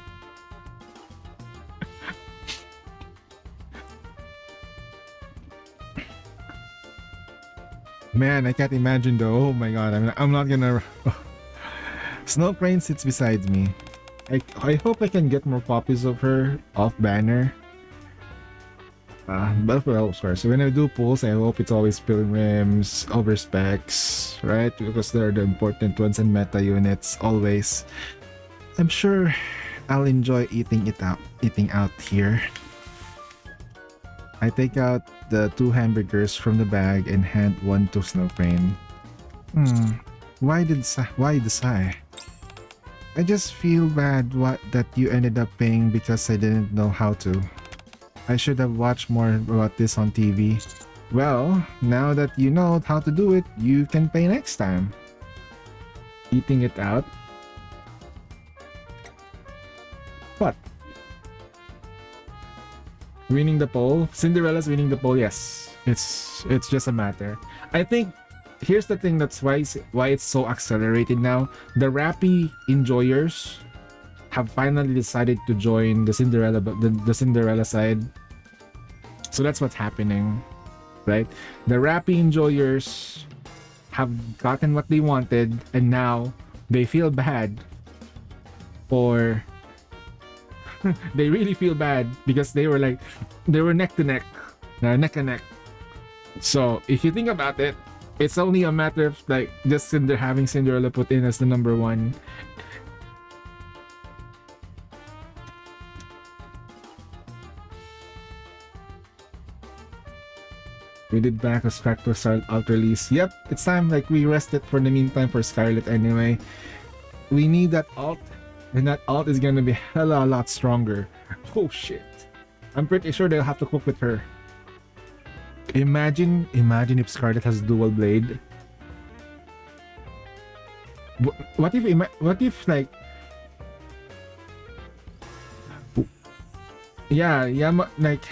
Man, I can't imagine though. Oh my god, I'm not gonna... Snow Crane sits beside me. I hope I can get more copies of her off banner. But well, of course, when I do pulls, I hope it's always pilgrims over specs, right? Because they're the important ones in meta units always. I'm sure I'll enjoy eating out here. I take out the 2 hamburgers from the bag and hand one to Snow Crane. Why the sigh? I just feel bad that you ended up paying because I didn't know how to. I should have watched more about this on TV. Well, now that you know how to do it, you can pay next time. Eating it out? What? Winning the poll? Cinderella's winning the poll, yes. It's just a matter. I think here's the thing that's why it's so accelerated now. The Rappy enjoyers have finally decided to join the Cinderella side. So that's what's happening, right? The Rappy enjoyers have gotten what they wanted, and now they feel bad for... they really feel bad because they were neck to neck. Neck and neck. So if you think about it, it's only a matter of like just having Cinderella put in as the number 1. We did back a Spectre alt release. Yep, it's time. Like we rested for the meantime for Scarlet anyway. We need that alt, and that alt is gonna be a lot stronger. Oh shit! I'm pretty sure they'll have to cook with her. Imagine if Scarlet has dual blade. What if like... Yeah, like...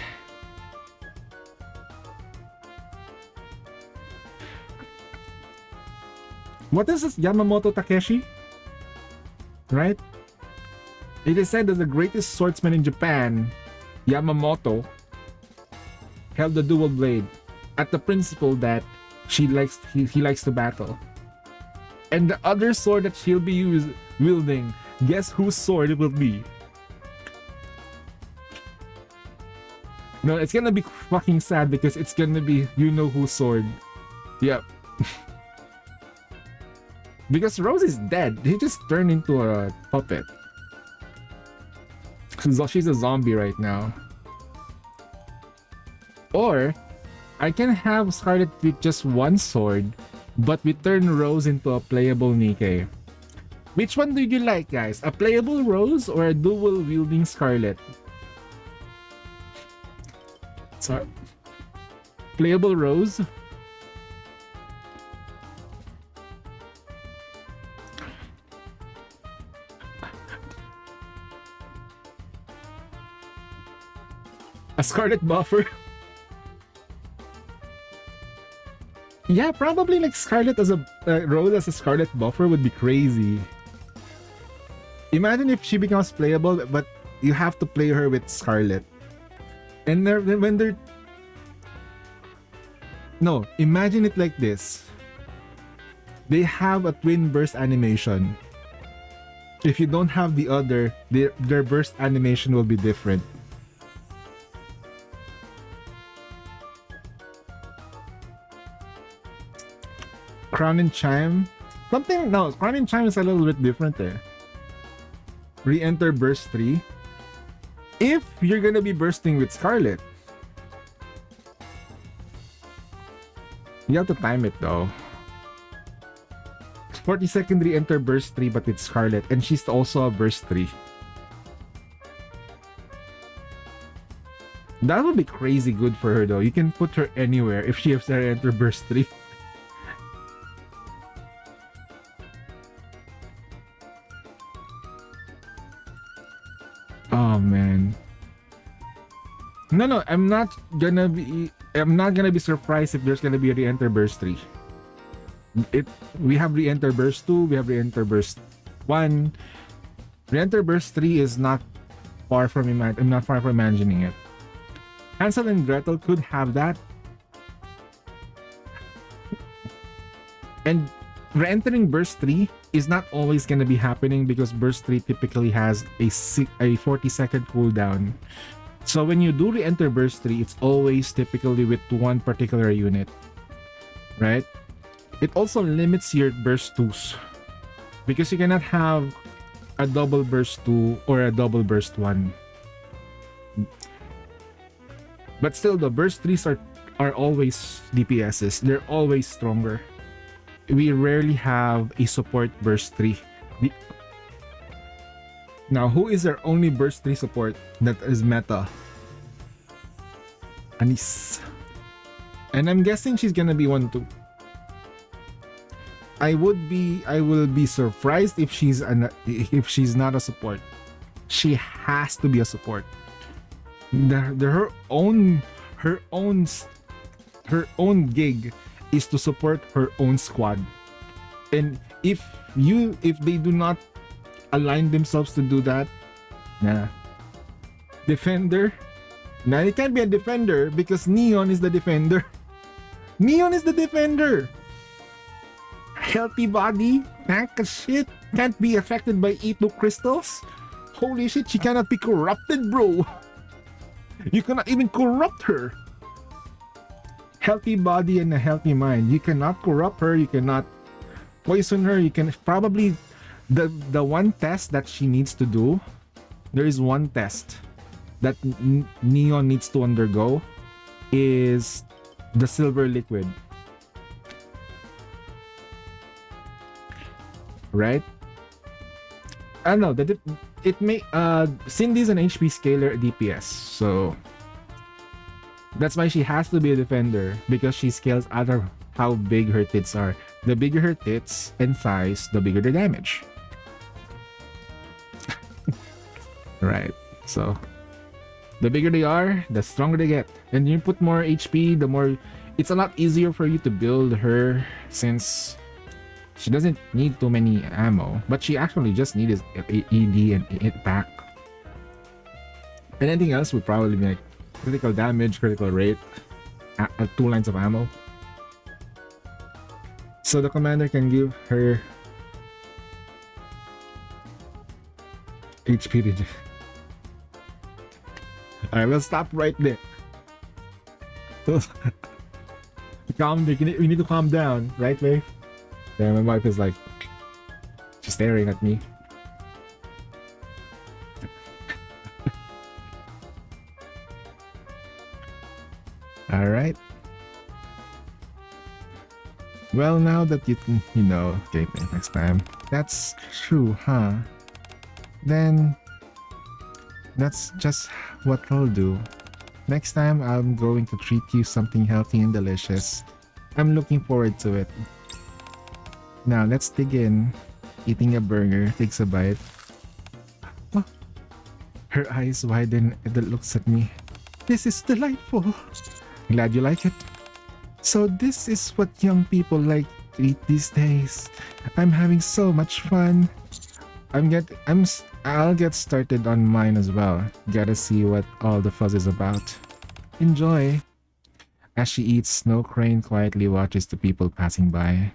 What is this? Yamamoto Takeshi? Right? It is said that the greatest swordsman in Japan, Yamamoto, held the dual blade at the principle that he likes to battle. And the other sword that she'll be wielding, guess whose sword it will be? No, it's gonna be fucking sad because it's gonna be you know whose sword. Yep. Because Rose is dead. He just turned into a puppet. She's a zombie right now. Or I can have Scarlet with just one sword, but we turn Rose into a playable Nikke. Which one did you like, guys? A playable Rose or a dual wielding Scarlet? Sorry. Playable Rose? A Scarlet buffer? Yeah, probably like Scarlet as a Rose as a Scarlet buffer would be crazy. Imagine if she becomes playable, but you have to play her with Scarlet. And when they're... No, imagine it like this. They have a twin burst animation. If you don't have the other, their burst animation will be different. Crown and Chime? Something... No, Crown and Chime is a little bit different there. Re-enter burst 3. If you're gonna be bursting with Scarlet, you have to time it though. 40-second re-enter burst 3 but with Scarlet, and she's also a burst 3. That would be crazy good for her though. You can put her anywhere if she has to re-enter burst 3. Oh man. No, I'm not gonna be surprised if there's gonna be a re-enter burst 3. We have re-enter burst 2, we have re-enter burst 1. Re-enter burst 3 is not far from I'm not far from imagining it. Hansel and Gretel could have that. And re-entering burst 3 is not always gonna be happening because burst 3 typically has a 40-second cooldown. So when you do re-enter burst 3, it's always typically with one particular unit, right? It also limits your burst 2s because you cannot have a double burst 2 or a double burst 1. But still, the burst 3s are always DPSs. They're always stronger. We rarely have a support burst 3. Now, who is our only burst 3 support that is meta? Anis. And I'm guessing she's gonna be one too. I will be surprised if she's not a support. She has to be a support. Her own gig is to support her own squad. And if they do not align themselves to do that, nah. Defender? Nah, it can't be a defender because Neon is the defender. Neon is the defender. Healthy body, tank as shit, can't be affected by E2 crystals. Holy shit, she cannot be corrupted, bro. You cannot even corrupt her. Healthy body and a healthy mind. You cannot corrupt her, you cannot poison her, you can probably... The one test that she needs to do, there is one test that Neon needs to undergo, is the silver liquid. Right? I don't know, it may Cindy's an HP scaler DPS, so that's why she has to be a defender, because she scales out of how big her tits are. The bigger her tits and thighs, the bigger the damage. Right, so the bigger they are, the stronger they get. And you put more HP, the more it's a lot easier for you to build her, since she doesn't need too many ammo, but she actually just needs ED and attack. And anything else would probably be like critical damage, critical rate, 2 lines of ammo. So the commander can give her HP regen. Alright, we'll stop right there. We need to calm down, right, babe? Yeah, my wife is like, she's staring at me. Alright. Well, now that you know, okay, next time. That's true, huh? Then that's just what I'll do. Next time, I'm going to treat you something healthy and delicious. I'm looking forward to it. Now, let's dig in. Eating a burger takes a bite. Oh, her eyes widen and it looks at me. This is delightful. Glad you like it. So this is what young people like to eat these days. I'm having so much fun. I'll get started on mine as well. Gotta see what all the fuss is about. Enjoy. As she eats, Snow Crane quietly watches the people passing by.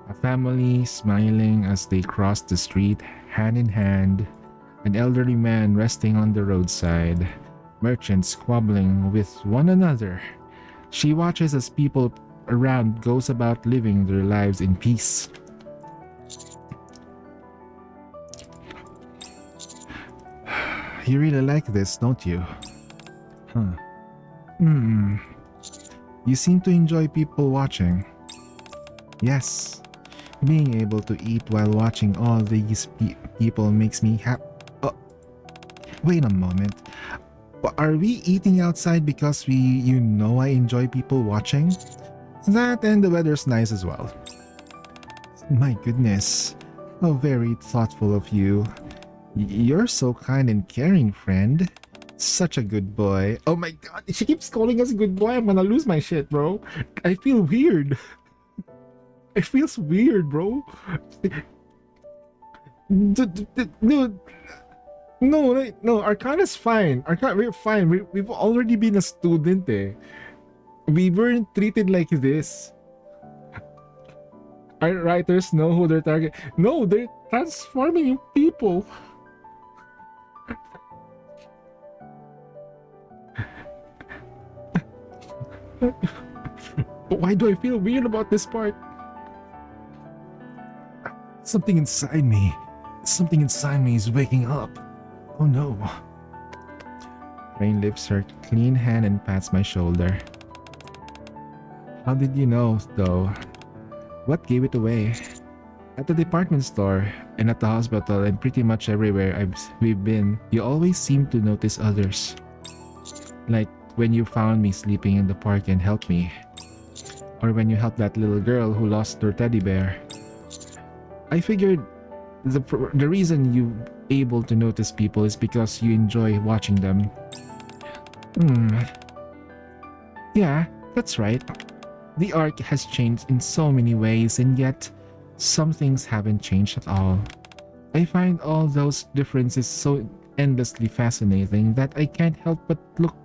A family smiling as they cross the street, hand in hand. An elderly man resting on the roadside. Merchants squabbling with one another. She watches as people around goes about living their lives in peace. You really like this, don't you? Huh. Hmm. You seem to enjoy people watching. Yes. Being able to eat while watching all these people makes me happy. Oh, wait a moment. Are we eating outside because you know I enjoy people watching? That and the weather's nice as well. My goodness. How very thoughtful of you. You're so kind and caring, friend. Such a good boy. Oh my god, she keeps calling us good boy. I'm gonna lose my shit, bro. I feel weird. It feels weird, bro. Dude, no, Arcana's fine. We're fine. We've already been a student, eh. We weren't treated like this. Our writers know who they're targeting. No, they're transforming in people. But why do I feel weird about this part? Something inside me is waking up. Oh no. Rain lifts her clean hand and pats my shoulder. How did you know, though? What gave it away? At the department store and at the hospital and pretty much everywhere we've been, you always seem to notice others. Like when you found me sleeping in the park and helped me. Or when you helped that little girl who lost her teddy bear. I figured the reason you're able to notice people is because you enjoy watching them. Yeah, that's right. The arc has changed in so many ways, and yet some things haven't changed at all. I find all those differences so endlessly fascinating that I can't help but look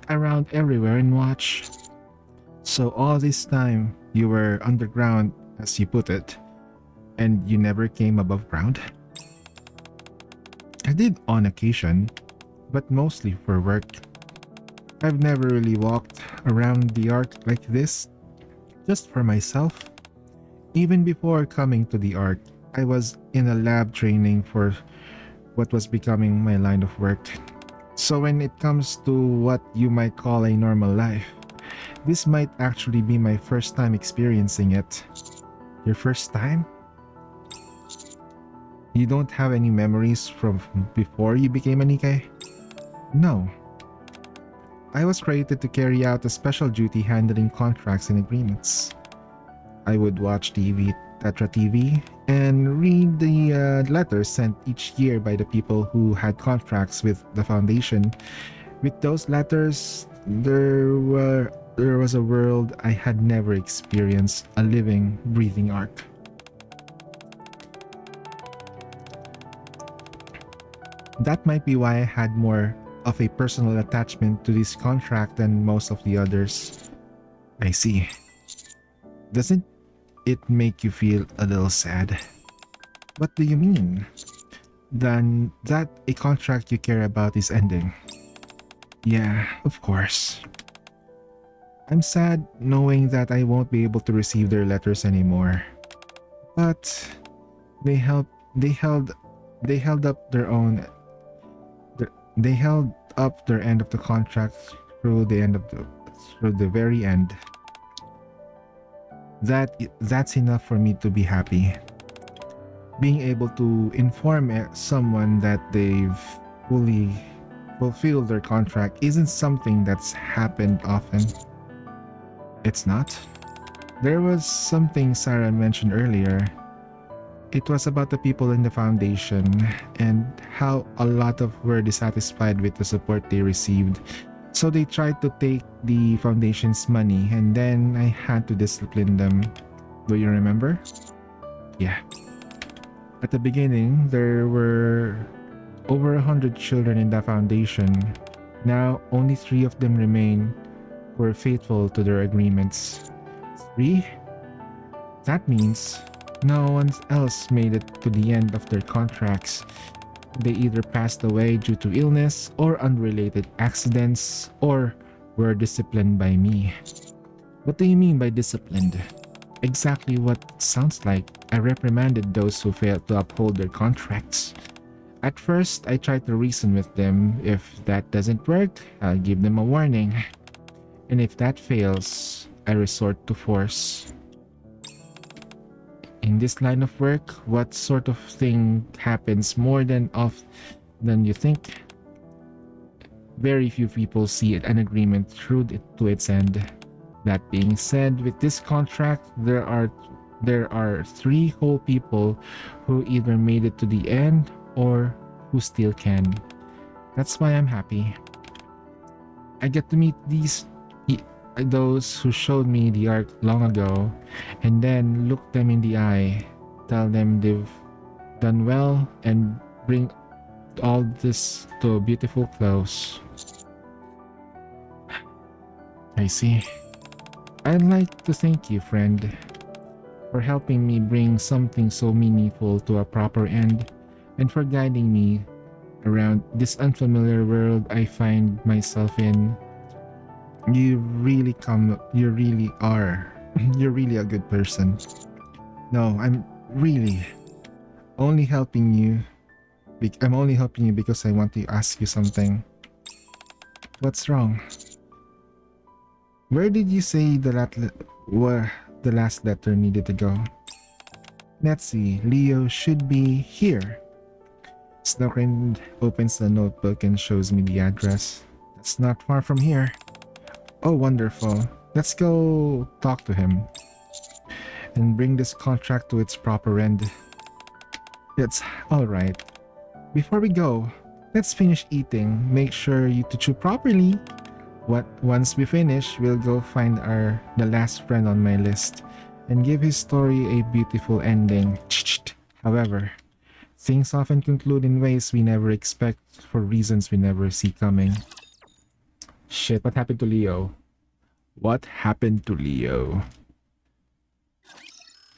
around everywhere and watch. So all this time, you were underground, as you put it, and you never came above ground? I did on occasion, but mostly for work. I've never really walked around the arc like this, just for myself. Even before coming to the arc, I was in a lab training for what was becoming my line of work. So when it comes to what you might call a normal life, this might actually be my first time experiencing it. Your first time? You don't have any memories from before you became a Nikke? No. I was created to carry out a special duty handling contracts and agreements. I would watch TV, Tetra TV, and read the letters sent each year by the people who had contracts with the foundation. With those letters, there was a world I had never experienced, a living, breathing arc. That might be why I had more of a personal attachment to this contract than most of the others. I see. Doesn't it make you feel a little sad? What do you mean? Then that a contract you care about is ending. Yeah, of course. I'm sad knowing that I won't be able to receive their letters anymore. But they held up their own. They held up their end of the contract through the very end. That's enough for me to be happy. Being able to inform someone that they've fully fulfilled their contract isn't something that's happened often. It's not. There was something Sarah mentioned earlier. It was about the people in the foundation and how a lot of were dissatisfied with the support they received. So they tried to take the foundation's money and then I had to discipline them. Do you remember? Yeah. At the beginning, there were over 100 children in the foundation. Now, only 3 of them remain who were faithful to their agreements. 3? That means no one else made it to the end of their contracts. They either passed away due to illness or unrelated accidents or were disciplined by me. What do you mean by disciplined? Exactly what it sounds like. I reprimanded those who failed to uphold their contracts. At first, I tried to reason with them. If that doesn't work, I'll give them a warning. And if that fails, I resort to force. In this line of work, what sort of thing happens more often than you think? Very few people see an agreement through to its end. That being said, with this contract, there are 3 whole people who either made it to the end or who still can. That's why I'm happy. I get to meet those who showed me the art long ago and then look them in the eye, tell them they've done well and bring all this to a beautiful close. I see. I'd like to thank you, friend, for helping me bring something so meaningful to a proper end and for guiding me around this unfamiliar world I find myself in. You really are. You're really a good person. No, I'm really only helping you. I'm only helping you because I want to ask you something. What's wrong? Where did you say the last letter needed to go? Let's see. Leo should be here. Snowcrane opens the notebook and shows me the address. That's not far from here. Oh, wonderful. Let's go talk to him and bring this contract to its proper end. It's alright. Before we go, let's finish eating. Make sure you to chew properly. Once we finish, we'll go find the last friend on my list and give his story a beautiful ending. However, things often conclude in ways we never expect for reasons we never see coming. Shit, what happened to Leo? What happened to Leo?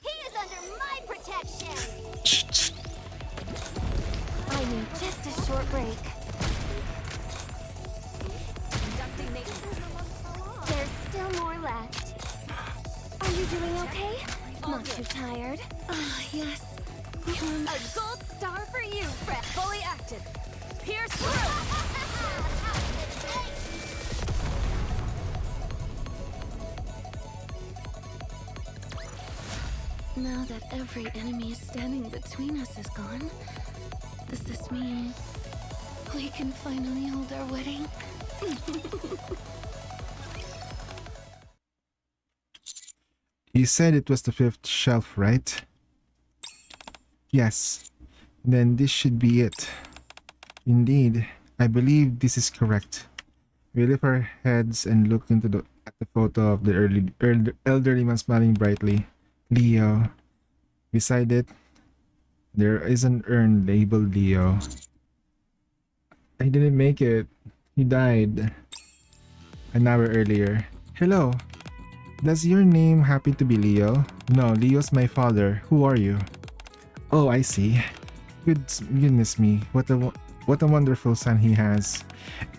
He is under my protection! I need just a short break. There's still more left. Are you doing okay? Not too tired? Yes. A gold star for you, Fred. Fully active. Pierce through. Now that every enemy standing between us is gone, does this mean we can finally hold our wedding? You said it was the 5th shelf, right? Yes. Then this should be it. Indeed, I believe this is correct. We lift our heads and look at the photo of the elderly man smiling brightly. Leo. Beside it, there is an urn labeled Leo. I didn't make it. He died an hour earlier. Hello. Does your name happen to be Leo? No, Leo's my father. Who are you? Oh, I see. Goodness me. What a wonderful son he has.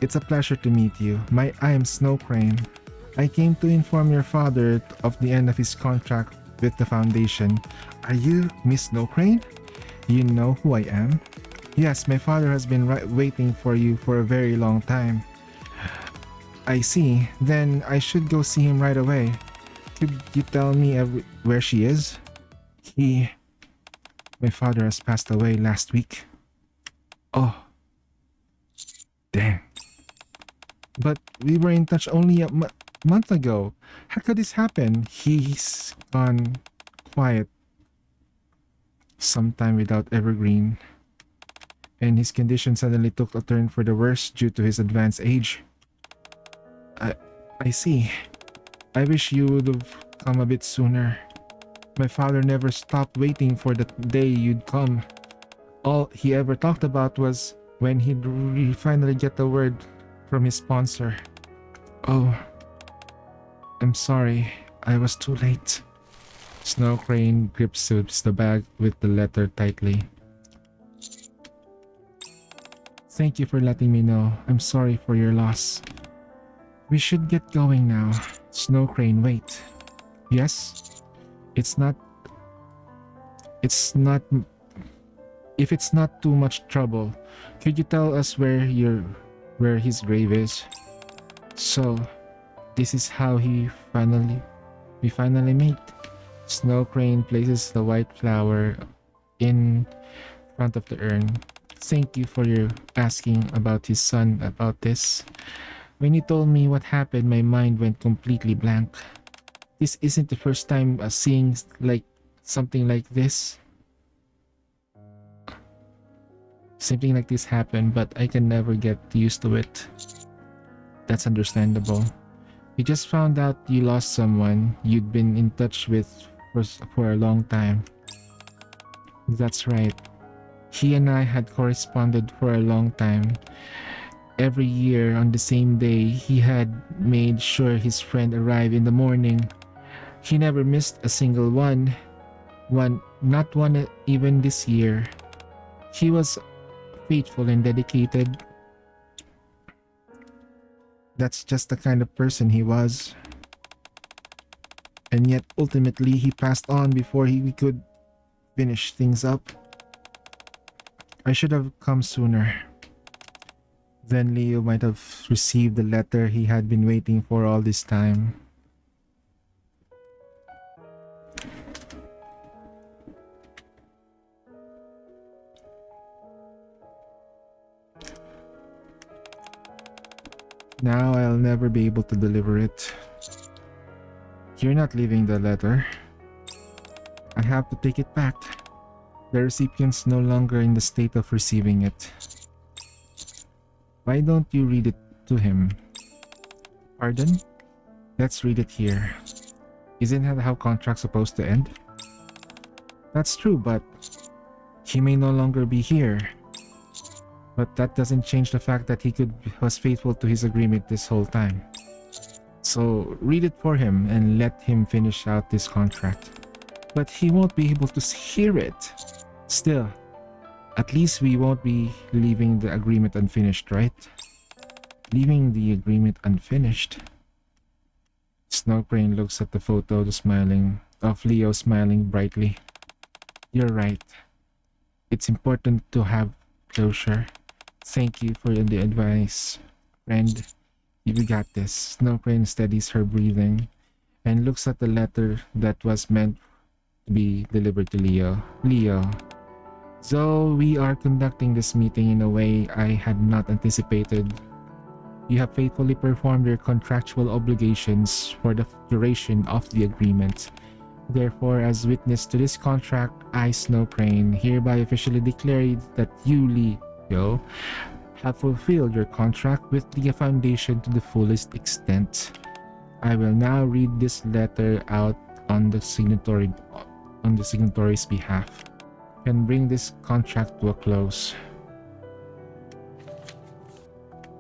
It's a pleasure to meet you. I am Snowcrane. I came to inform your father of the end of his contract with the foundation. Are you Miss Snowcrane? You know who I am? Yes, my father has been waiting for you for a very long time. I see. Then I should go see him right away. Could you tell me where she is? My father has passed away last week. Oh, dang. But we were in touch only a month ago. How could this happen? He's gone quiet sometime without Evergreen, and his condition suddenly took a turn for the worse due to his advanced age. I see. I wish you would have come a bit sooner. My father never stopped waiting for the day you'd come. All he ever talked about was when he'd finally get a word from his sponsor. Oh, I'm sorry. I was too late. Snow Crane grips the bag with the letter tightly. Thank you for letting me know. I'm sorry for your loss. We should get going now. Snow Crane, wait. Yes? If it's not too much trouble, could you tell us where his grave is? So, this is how we finally meet. Snow Crane places the white flower in front of the urn. Thank you for your asking about his son about this. When you told me what happened, my mind went completely blank. This isn't the first time seeing something like this. Something like this happened, but I can never get used to it. That's understandable. You just found out you lost someone you'd been in touch with for a long time. That's right. He and I had corresponded for a long time. Every year on the same day, he had made sure his friend arrived in the morning. He never missed a single one. Not one even this year. He was faithful and dedicated. That's just the kind of person he was. And yet, ultimately, he passed on before we could finish things up. I should have come sooner. Then Leo might have received the letter he had been waiting for all this time. Now I'll never be able to deliver it. You're not leaving the letter. I have to take it back. The recipient's no longer in the state of receiving it. Why don't you read it to him? Pardon? Let's read it here. Isn't that how contract's supposed to end? That's true, but he may no longer be here. But that doesn't change the fact that he was faithful to his agreement this whole time. So read it for him and let him finish out this contract. But he won't be able to hear it. Still, at least we won't be leaving the agreement unfinished, right? Leaving the agreement unfinished? Snow Crane looks at the photo of Leo smiling brightly. You're right. It's important to have closure. Thank you for the advice, friend. You got this. Snow Crane steadies her breathing and looks at the letter that was meant to be delivered to Leo. Leo, though we are conducting this meeting in a way I had not anticipated, you have faithfully performed your contractual obligations for the duration of the agreement. Therefore, as witness to this contract, I, Snow Crane, hereby officially declare that you, Leo, have fulfilled your contract with the Foundation to the fullest extent. I will now read this letter out on the signatory's behalf and bring this contract to a close.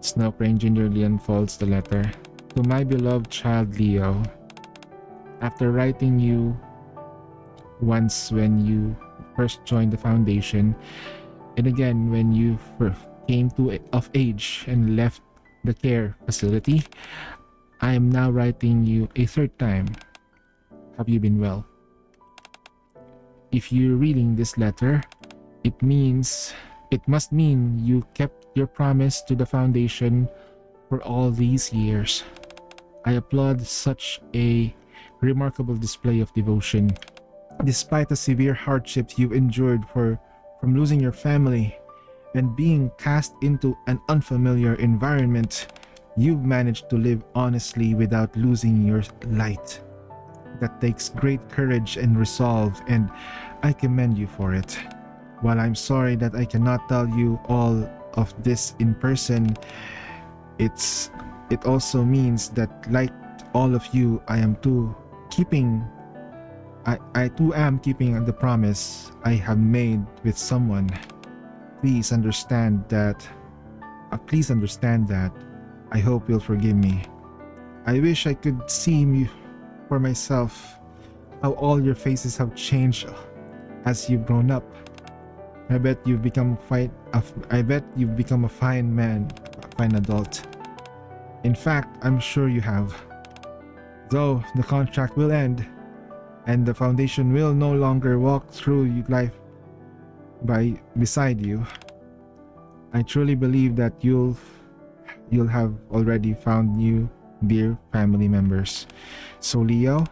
Snow Crane gingerly unfolds the letter. To my beloved child Leo, after writing you once when you first joined the Foundation, and again when you came of age and left the care facility, I am now writing you a third time. Have you been well? If you're reading this letter, it must mean you kept your promise to the Foundation for all these years. I applaud such a remarkable display of devotion. Despite the severe hardships you've endured from losing your family and being cast into an unfamiliar environment, you've managed to live honestly without losing your light. That takes great courage and resolve, and I commend you for it. While I'm sorry that I cannot tell you all of this in person, it also means that, like all of you, I too am keeping the promise I have made with someone. Please understand that. I hope you'll forgive me. I wish I could see you for myself, how all your faces have changed as you've grown up. I bet you've become a fine man, a fine adult. In fact, I'm sure you have. Though the contract will end, and the Foundation will no longer walk through life beside you, I truly believe that you'll have already found new dear family members. So Leo,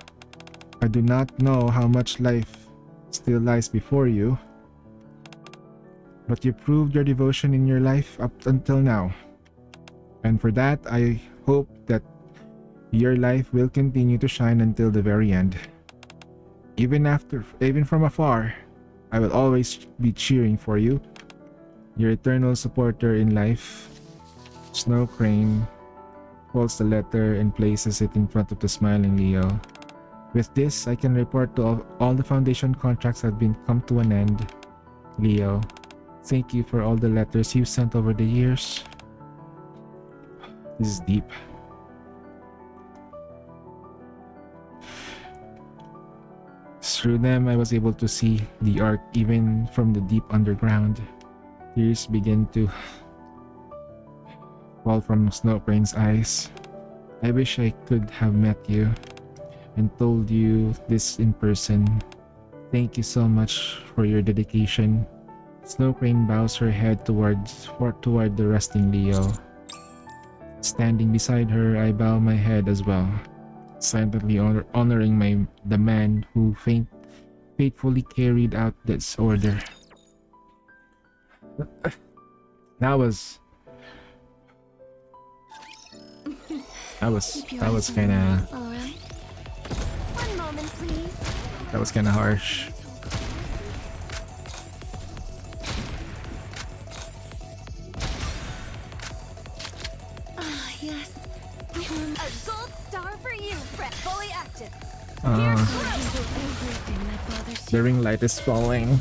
I do not know how much life still lies before you, but you proved your devotion in your life up until now. And for that, I hope that your life will continue to shine until the very end. Even from afar, I will always be cheering for you. Your eternal supporter in life. Snow Crane folds the letter and places it in front of the smiling Leo. With this, I can report to all the Foundation contracts have come to an end. Leo, thank you for all the letters you've sent over the years. This is deep. Through them, I was able to see the arc even from the deep underground. Tears begin to fall from Snow Crane's eyes. I wish I could have met you and told you this in person. Thank you so much for your dedication. Snow Crane bows her head toward the resting Leo. Standing beside her, I bow my head as well, silently honoring the man who faithfully carried out this order. That was kind of. All right. One moment, please. That was kind of harsh. Ah, yes. A gold star for you, Fred. Fully active. Everything that bothers The ring light is falling.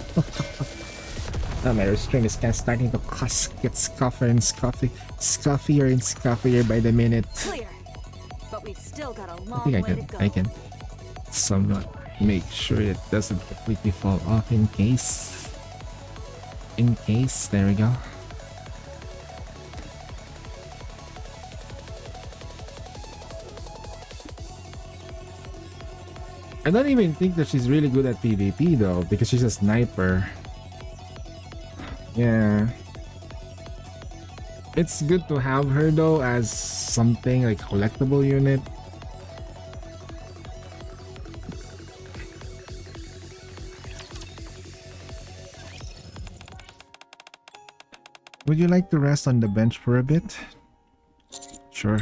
My restraint is kind of starting to get scuffier and scuffier by the minute. Clear. But we've still got a long I way think to go. I can somewhat make sure it doesn't completely fall off in case. There we go. I don't even think that she's really good at PvP though, because she's a sniper. Yeah. It's good to have her though as something like collectible unit. Would you like to rest on the bench for a bit? Sure.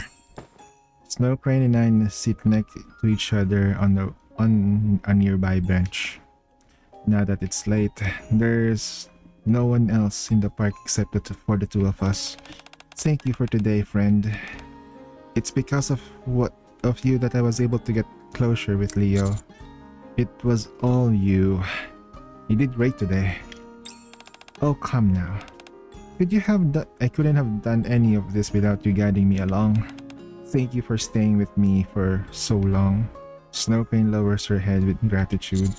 Snow Crane and I sit next to each other on a nearby bench. Now that it's late, there's no one else in the park except for the two of us. Thank you for today, friend. It's because of you that I was able to get closure with Leo. It was all you. You did great today. Oh, come now. I couldn't have done any of this without you guiding me along. Thank you for staying with me for so long. Snow Crane lowers her head with gratitude.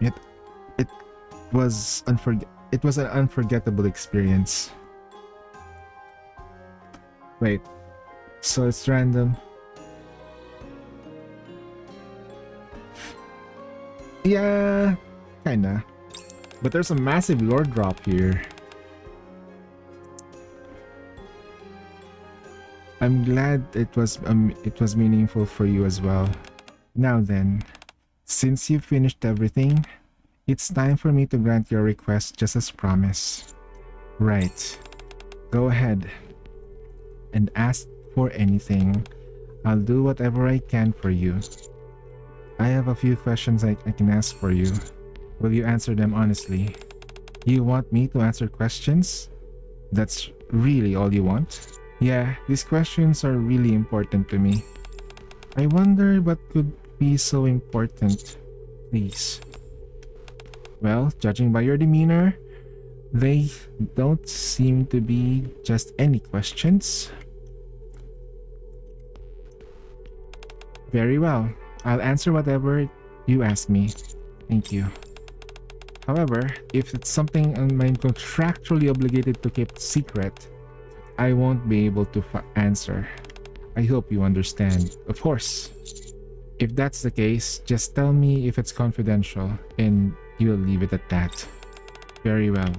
It was an unforgettable experience. Wait, so it's random? Yeah, kinda. But there's a massive lore drop here. I'm glad it was meaningful for you as well. Now then, since you've finished everything, it's time for me to grant your request just as promised. Right. Go ahead and ask for anything. I'll do whatever I can for you. I have a few questions I can ask for you. Will you answer them honestly? You want me to answer questions? That's really all you want? Yeah, these questions are really important to me. I wonder what could be so important. Please. Well, judging by your demeanor, they don't seem to be just any questions. Very well. I'll answer whatever you ask me. Thank you. However, if it's something I'm contractually obligated to keep secret, I won't be able to answer. I hope you understand. Of course. If that's the case, just tell me if it's confidential and you'll leave it at that. Very well.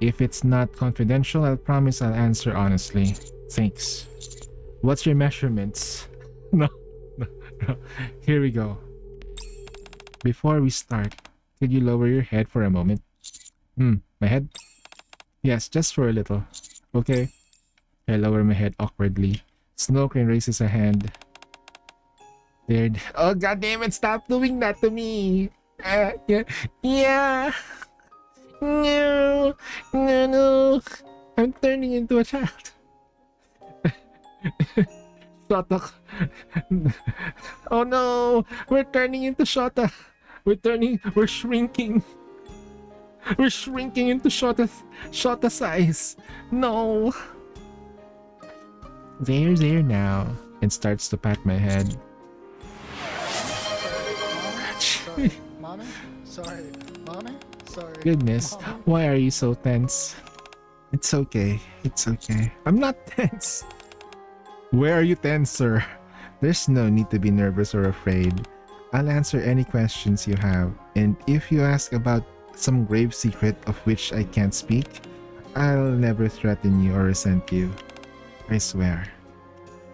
If it's not confidential, I'll promise I'll answer honestly. Thanks. What's your measurements? No. Here we go. Before we start, could you lower your head for a moment? My head? Yes, just for a little. Okay. I lower my head awkwardly. Snow Crane raises a hand. There. Oh, god damn it, stop doing that to me! Yeah. No. No. I'm turning into a child. Shota. Oh no! We're turning into Shota. We're shrinking. We're shrinking into Shota size. No. There now. And starts to pat my head. Sorry, Mommy? Sorry, Mommy? Sorry. Goodness, Mommy? why are you so tense? It's okay. It's okay. I'm not tense. Where are you tense, sir? There's no need to be nervous or afraid. I'll answer any questions you have, and if you ask about some grave secret of which I can't speak, I'll never threaten you or resent you. I swear.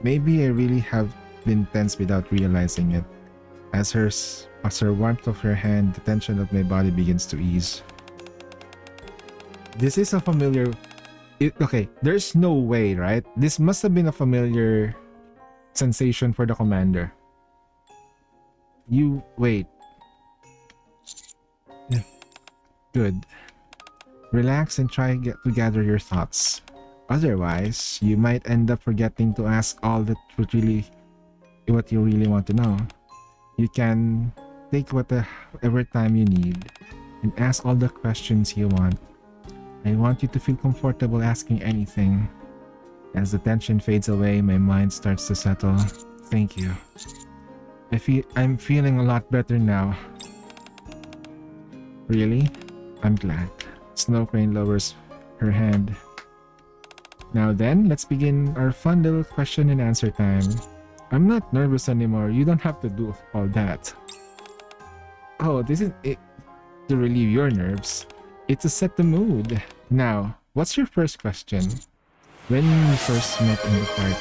Maybe I really have been tense without realizing it. As her warmth of her hand, the tension of my body begins to ease. This is a familiar... okay, there's no way, right? This must have been a familiar sensation for the commander. You... wait. Yeah. Good. Relax and try to gather your thoughts. Otherwise, you might end up forgetting to ask all that what you really want to know. You can take whatever time you need and ask all the questions you want. I want you to feel comfortable asking anything. As the tension fades away, my mind starts to settle. Thank you. I'm feeling a lot better now. Really? I'm glad. Snow Crane lowers her hand. Now then, let's begin our fun little question and answer time. I'm not nervous anymore. You don't have to do all that. Oh, this is it to relieve your nerves. It's to set the mood. Now, what's your first question? When we first met in the park.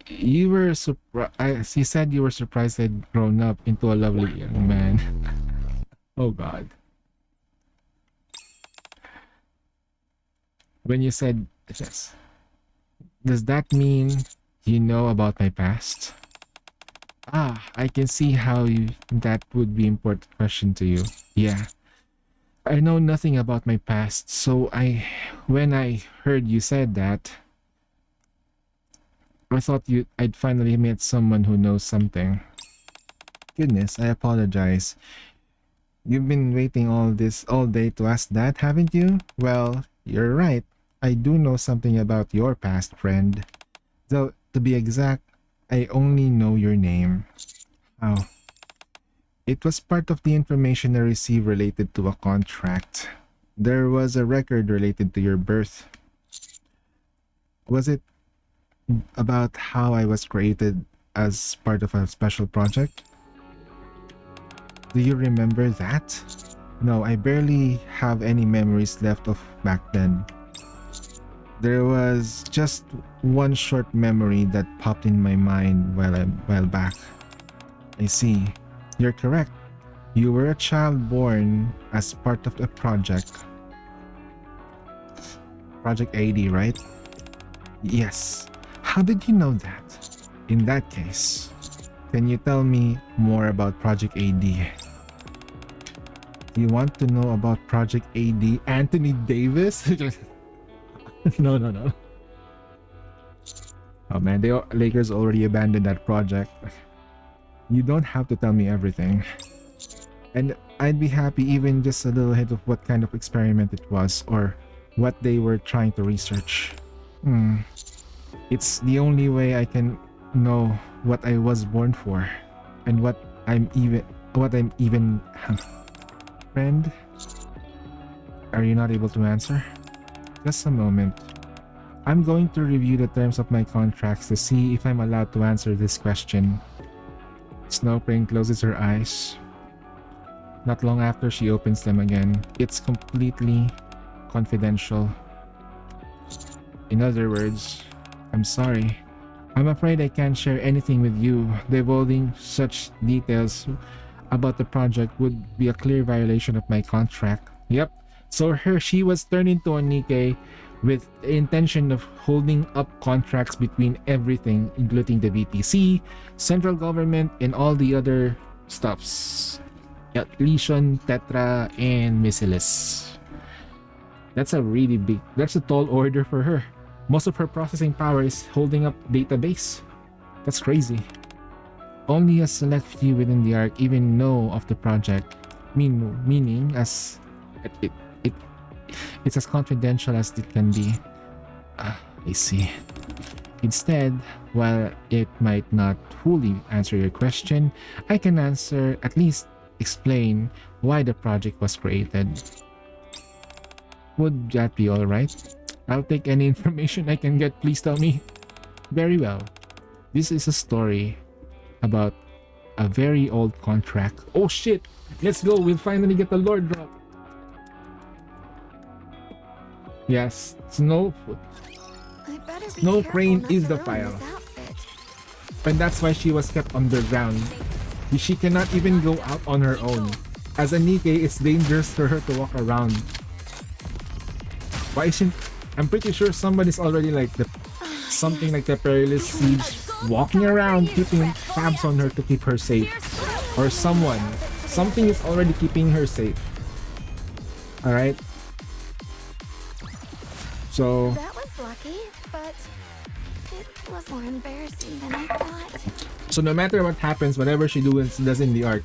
You were surprised. You said you were surprised I'd grown up into a lovely young man. Oh god. When you said yes, does that mean you know about my past? Ah, I can see how that would be an important question to you. Yeah. I know nothing about my past, so when I heard you said that, I thought I'd finally met someone who knows something. Goodness, I apologize. You've been waiting all day to ask that, haven't you? Well, you're right. I do know something about your past, friend. Though, to be exact, I only know your name. Oh. It was part of the information I received related to a contract. There was a record related to your birth. Was it about how I was created as part of a special project? Do you remember that? No, I barely have any memories left of back then. There was just one short memory that popped in my mind while back. I see. You're correct. You were a child born as part of the project. Project 80, right? Yes. How did you know that? In that case, can you tell me more about Project AD? Do you want to know about Project AD Anthony Davis? No, no, no. Oh man, the Lakers already abandoned that project. You don't have to tell me everything. And I'd be happy even just a little hint of what kind of experiment it was or what they were trying to research. It's the only way I can know what I was born for and what I'm even friend. Are you not able to answer? Just a moment. I'm going to review the terms of my contracts to see if I'm allowed to answer this question. Snowcrane closes her eyes. Not long after, she opens them again. It's completely confidential. In other words, I'm sorry. I'm afraid I can't share anything with you. Divulging such details about the project would be a clear violation of my contract. Yep. So she was turned into a NIkke with the intention of holding up contracts between everything, including the VTC, central government, and all the other stuffs. Lesion, Tetra, and Missilis. That's a tall order for her. Most of her processing power is holding up database. That's crazy. Only a select few within the ARC even know of the project, meaning as it's as confidential as it can be. I see. Instead, while it might not fully answer your question, I can at least explain why the project was created. Would that be alright? I'll take any information I can get, please tell me. Very well. This is a story about a very old contract. Oh shit! Let's go, we'll finally get the lore drop. Yes, Snowcrane is the file. And that's why she was kept underground. She cannot even go out on her own. As a NIkke, it's dangerous for her to walk around. Why isn't... I'm pretty sure somebody's already like something like the Perilous Siege walking around keeping tabs on her to keep her safe. Or something is already keeping her safe. Alright? So... That was lucky, but it was more embarrassing than I thought. So no matter what happens, whatever she does in the ARC,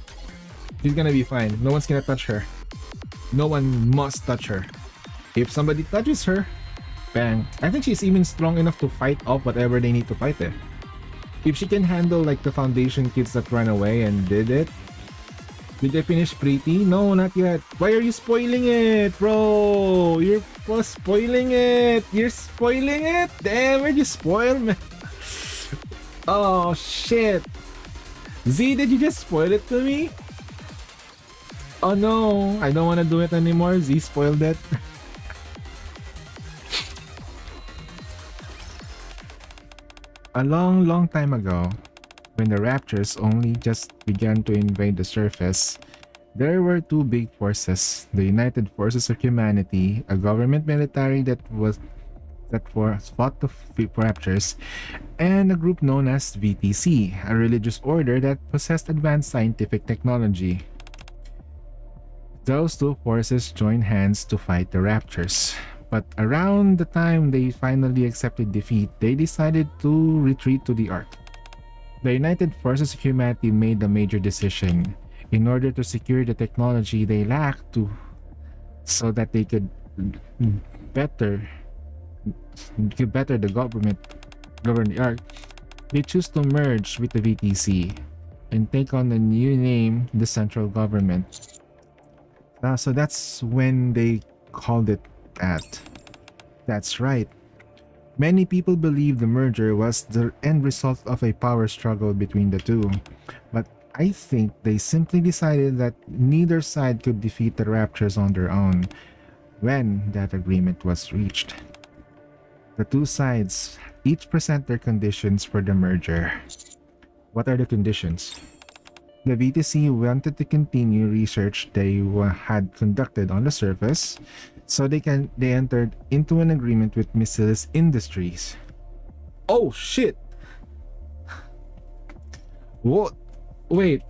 she's gonna be fine. No one's gonna touch her. No one must touch her. If somebody touches her, bang. I think she's even strong enough to fight off whatever they need to fight there. If she can handle like the Foundation kids that ran away and did it. Did they finish pretty? No, not yet. Why are you spoiling it, bro? You're spoiling it. You're spoiling it. Damn, where'd you spoil, man? Oh, shit. Z, did you just spoil it to me? Oh no, I don't want to do it anymore. Z spoiled it. A long time ago, when the Raptors only just began to invade the surface, there were two big forces: the United Forces of Humanity, a government military that fought the Raptors, and a group known as VTC, a religious order that possessed advanced scientific technology. Those two forces joined hands to fight the Raptors. But around the time they finally accepted defeat, they decided to retreat to the Ark. The United Forces of Humanity made a major decision in order to secure the technology they lacked so that they could better the govern the Ark. They choose to merge with the VTC and take on the new name, the Central Government. So that's when they called it that. That's right. Many people believe the merger was the end result of a power struggle between the two, but I think they simply decided that neither side could defeat the Raptors on their own when that agreement was reached. The two sides each present their conditions for the merger. What are the conditions? The VTC wanted to continue research they had conducted on the surface, so they entered into an agreement with Missiles Industries. Oh shit! What? Wait.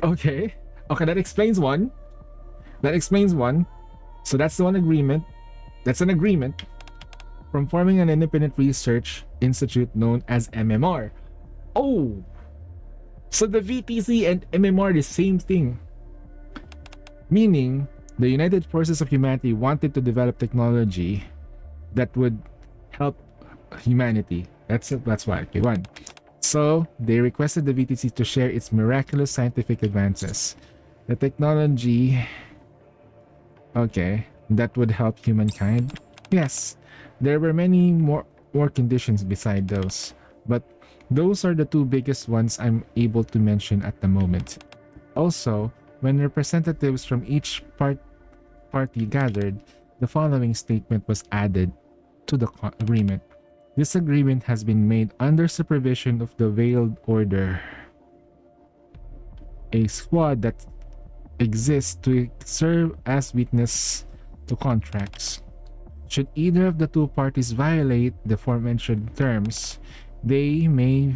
Okay. Okay, that explains one. That explains one. So that's the one agreement. That's an agreement from forming an independent research institute known as MMR. Oh! So the VTC and MMR are the same thing. Meaning, the United Forces of Humanity wanted to develop technology that would help humanity. That's why. Okay, one. So they requested the VTC to share its miraculous scientific advances. The technology, okay, that would help humankind. Yes, there were many more conditions beside those, but those are the two biggest ones I'm able to mention at the moment. Also, when representatives from each party gathered, the following statement was added to the agreement. This agreement has been made under supervision of the Veiled Order, a squad that exists to serve as witness to contracts. Should either of the two parties violate the aforementioned terms, they may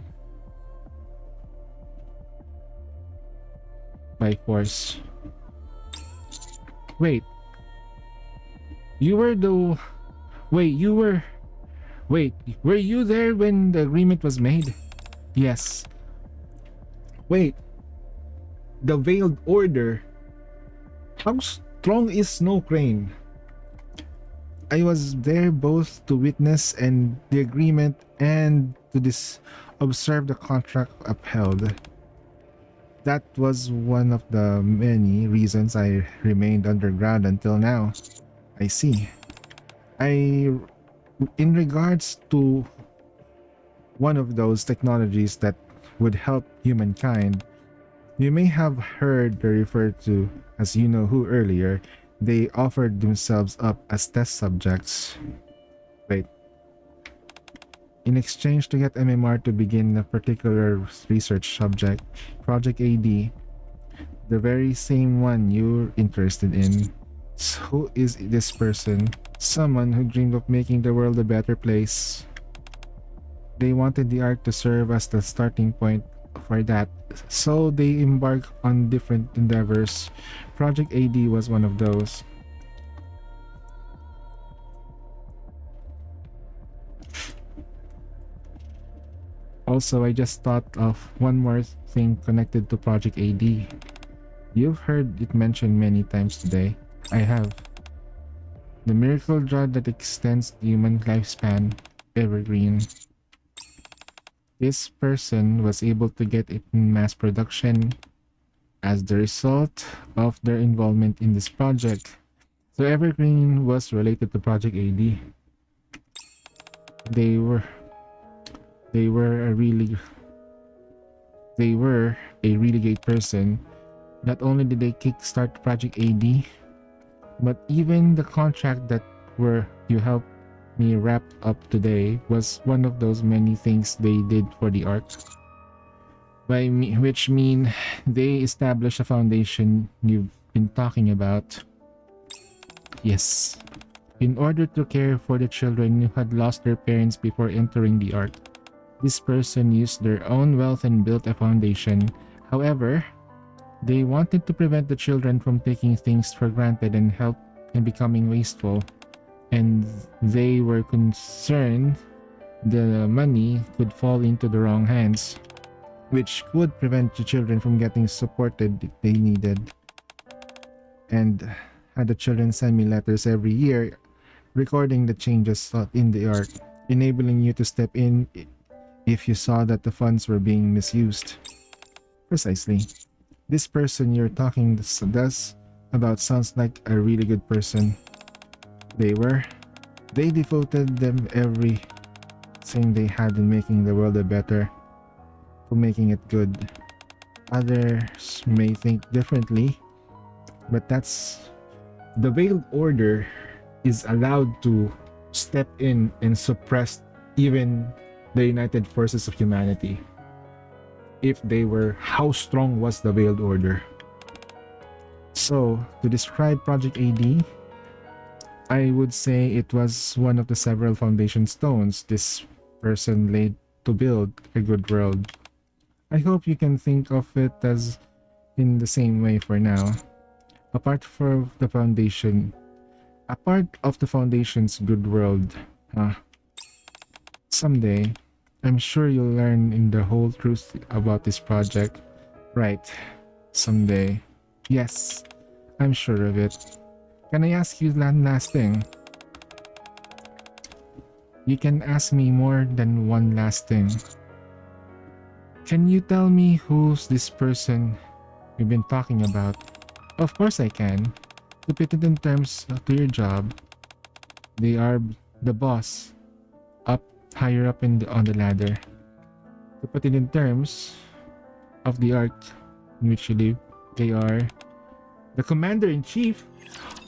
by force. Wait. You were the... Wait, were you there when the agreement was made? Yes. Wait. The Veiled Order. How strong is Snow Crane? I was there both to witness and the agreement and to observe the contract upheld. That was one of the many reasons I remained underground until now. I see. In regards to one of those technologies that would help humankind, you may have heard referred to as you know who earlier. They offered themselves up as test subjects. Wait. In exchange to get MMR to begin a particular research subject, Project AD, the very same one you're interested in. So who is this person? Someone who dreamed of making the world a better place. They wanted the Ark to serve as the starting point for that, so they embarked on different endeavors. Project AD was one of those. Also, I just thought of one more thing connected to Project AD. You've heard it mentioned many times today. I have. The miracle drug that extends the human lifespan, Evergreen. This person was able to get it in mass production as the result of their involvement in this project. So Evergreen was related to Project AD. They were a really great person. Not only did they kickstart Project AD, but even the contract that you helped me wrap up today was one of those many things they did for the Ark. Which mean they established a foundation you've been talking about. Yes. In order to care for the children who had lost their parents before entering the Ark, this person used their own wealth and built a foundation. However, they wanted to prevent the children from taking things for granted and becoming wasteful. And they were concerned the money could fall into the wrong hands, which would prevent the children from getting supported they needed. And had the children send me letters every year recording the changes sought in the Ark, enabling you to step in if you saw that the funds were being misused. Precisely. This person you're talking about sounds like a really good person. They devoted them everything they had in making the world better, for making it good. Others may think differently. But that's the Veiled Order is allowed to step in and suppress even the united forces of humanity. If they were, how strong was the Veiled Order? So, to describe Project AD, I would say it was one of the several foundation stones this person laid to build a good world. I hope you can think of it as in the same way for now. Apart from the foundation, a part of the foundation's good world. Someday, I'm sure you'll learn in the whole truth about this project. Right. Someday. Yes, I'm sure of it. Can I ask you one last thing? You can ask me more than one last thing. Can you tell me who's this person we've been talking about? Of course I can. To put it in terms to your job, they are the boss, higher up on the ladder. To put it in terms of the arc in which you live, they are the commander-in-chief.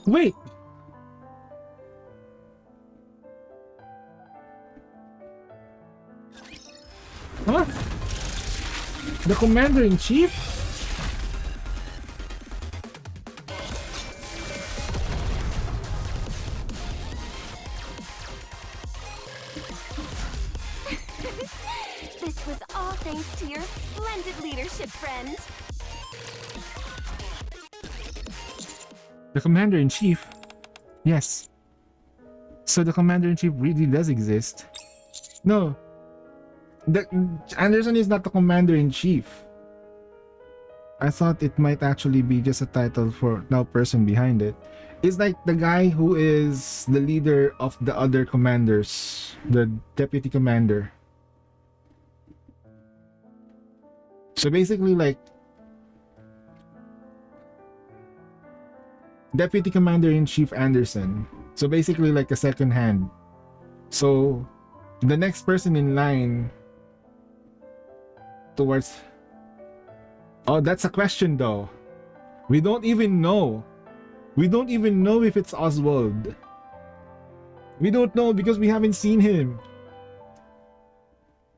Wait! Huh? The commander-in-chief? This was all thanks to your splendid leadership, friend. The commander-in-chief? Yes. So the commander-in-chief really does exist. No. Anderson is not the commander-in-chief. I thought it might actually be just a title for no person behind it. It's like the guy who is the leader of the other commanders, the deputy commander. So basically, like, Deputy Commander-in-Chief Anderson. So basically like a second hand. So the next person in line towards... Oh, that's a question though. We don't even know. We don't even know if it's Oswald. We don't know because we haven't seen him.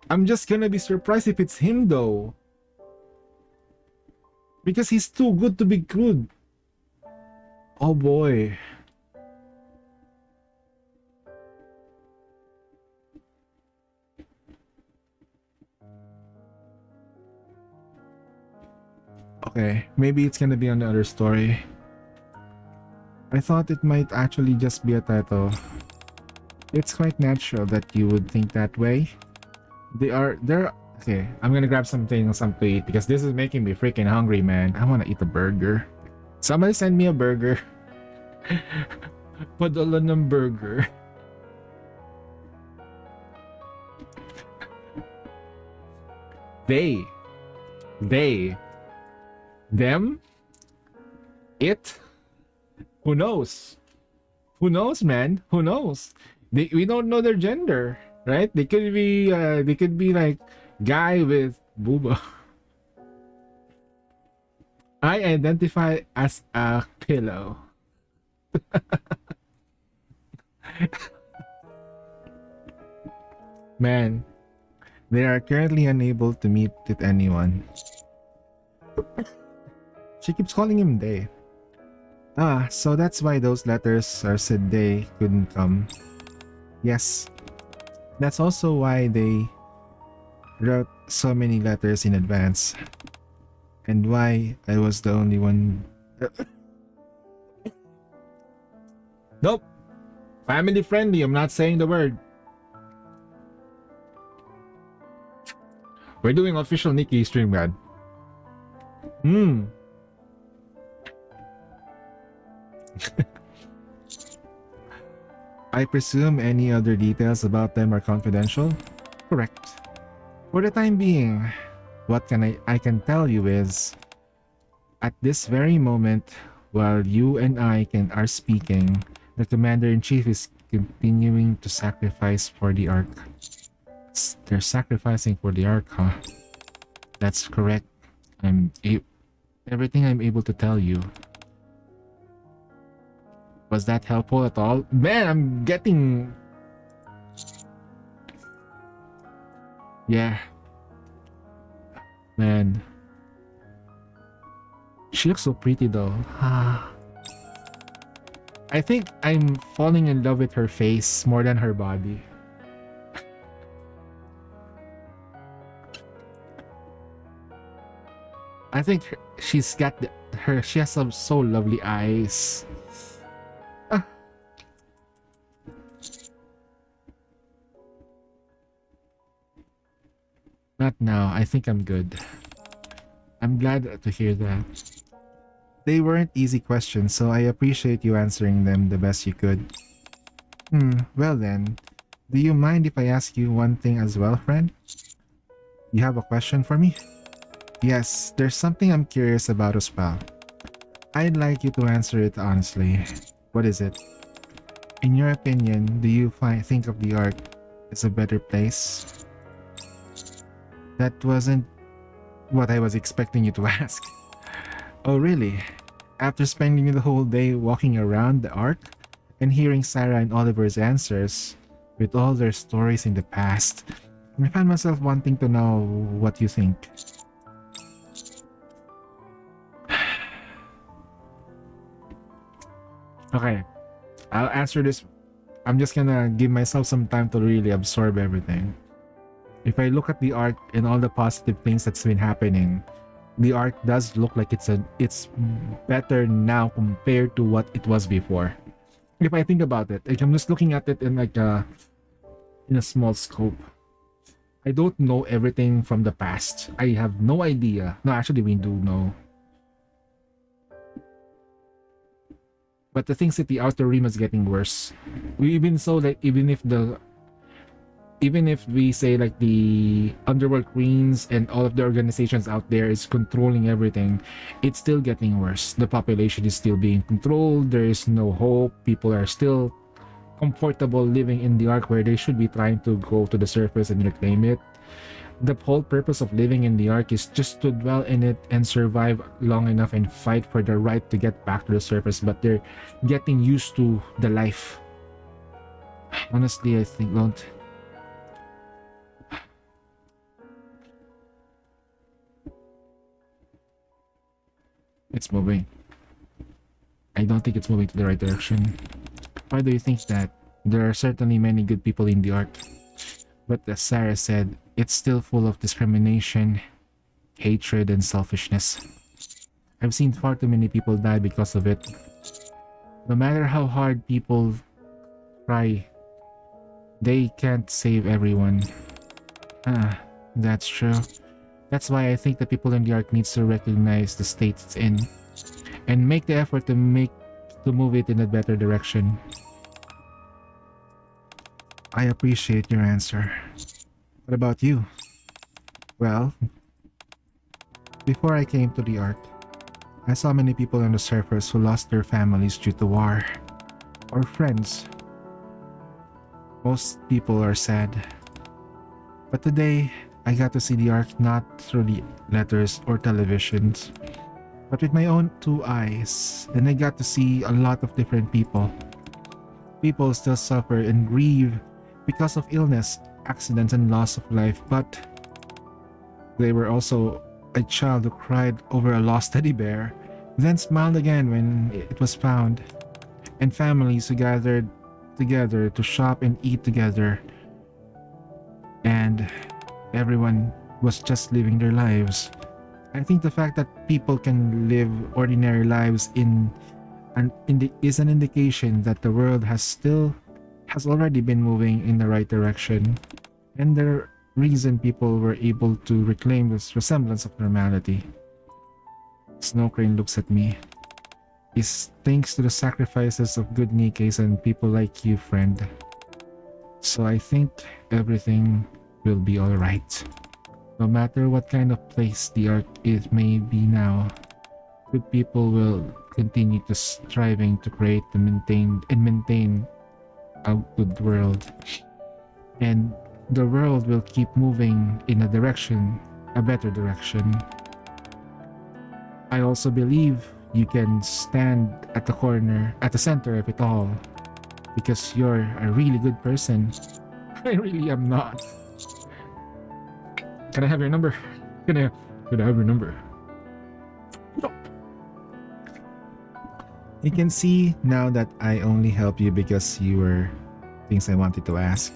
I'm just gonna be surprised if it's him though. Because he's too good to be good. Oh boy. Okay, maybe it's gonna be another story. I thought it might actually just be a title. It's quite natural that you would think that way. They're okay, I'm gonna grab something to eat because this is making me freaking hungry, man. I wanna eat a burger. Somebody send me a burger. Padala ng burger. They, them, it. Who knows? Who knows, man? Who knows? We don't know their gender, right? They could be like guy with booba. I identify as a pillow. Man, they are currently unable to meet with anyone. She keeps calling him they. Ah, so that's why those letters are said they couldn't come. Yes. That's also why they wrote so many letters in advance. And why I was the only one. Nope. Family friendly, I'm not saying the word. We're doing official NIkke stream, God. I presume any other details about them are confidential? Correct. For the time being, what I can tell you is, at this very moment, while you and I are speaking, the Commander-in-Chief is continuing to sacrifice for the Ark. They're sacrificing for the Ark, huh? That's correct. Everything I'm able to tell you. Was that helpful at all? Man, I'm getting... Yeah. Man. She looks so pretty though. I think I'm falling in love with her face more than her body. I think she's got she has some so lovely eyes. Ah. Not now. I think I'm good. I'm glad to hear that. They weren't easy questions, so I appreciate you answering them the best you could. Well then, do you mind if I ask you one thing as well, friend? You have a question for me? Yes, there's something I'm curious about as well. I'd like you to answer it honestly. What is it? In your opinion, do you think of the Ark as a better place? That wasn't what I was expecting you to ask. Oh really? After spending the whole day walking around the Ark and hearing Sarah and Oliver's answers with all their stories in the past, I found myself wanting to know what you think. Okay, I'll answer this. I'm just gonna give myself some time to really absorb everything. If I look at the Ark and all the positive things that's been happening, the Ark does look like it's better now compared to what it was before. If I think about it, like I'm just looking at it in like in a small scope. I don't know everything from the past. I have no idea. No, actually we do know. But the things at the outer rim is getting worse. Even so, like even if we say like the underworld queens and all of the organizations out there is controlling everything, it's still getting worse. The population is still being controlled. There is no hope. People are still comfortable living in the Ark where they should be trying to go to the surface and reclaim it. The whole purpose of living in the Ark is just to dwell in it and survive long enough and fight for the right to get back to the surface, but they're getting used to the life. Honestly, I think don't. It's moving. I don't think it's moving to the right direction. Why do you think that? There are certainly many good people in the Ark. But as Sarah said, it's still full of discrimination, hatred, and selfishness. I've seen far too many people die because of it. No matter how hard people try, they can't save everyone. That's true. That's why I think the people in the Ark needs to recognize the state it's in and make the effort to move it in a better direction. I appreciate your answer. What about you? Well, before I came to the Ark, I saw many people on the surface who lost their families due to war or friends. Most people are sad. But today, I got to see the Ark not through the letters or televisions, but with my own two eyes, and I got to see a lot of different people. People still suffer and grieve because of illness, accidents, and loss of life, but they were also a child who cried over a lost teddy bear, then smiled again when it was found, and families who gathered together to shop and eat together, and everyone was just living their lives. I think the fact that people can live ordinary lives is an indication that the world has already been moving in the right direction, and the reason people were able to reclaim this resemblance of normality. Snow Crane looks at me. It's thanks to the sacrifices of good Nikkes and people like you, friend. So I think everything will be alright. No matter what kind of place the Ark may be now, good people will continue to striving to create and maintain a good world. And the world will keep moving in a better direction. I also believe you can stand at the corner, at the center of it all, because you're a really good person. I really am not. Can I have your number? Can I have your number? No. You can see now that I only help you because you were things I wanted to ask.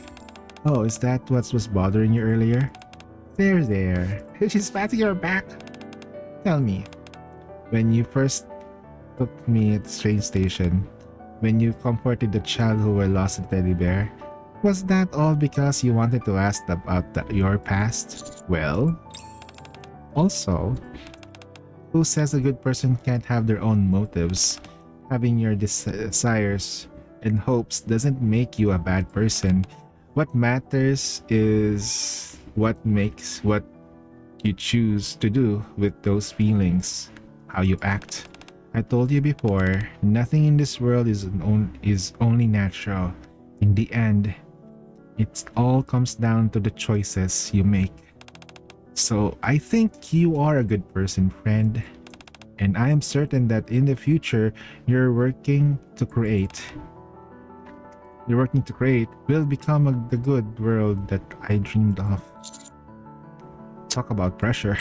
Oh, is that what was bothering you earlier? There. She's patting your back. Tell me, when you first took me at the train station, when you comforted the child who were lost in teddy bear, was that all because you wanted to ask about your past? Well, also, who says a good person can't have their own motives? Having your desires and hopes doesn't make you a bad person. What matters is what you choose to do with those feelings, how you act. I told you before, nothing in this world is only natural. In the end, it all comes down to the choices you make. So I think you are a good person, friend. And I am certain that in the future, you're working to create will become the good world that I dreamed of. Talk about pressure.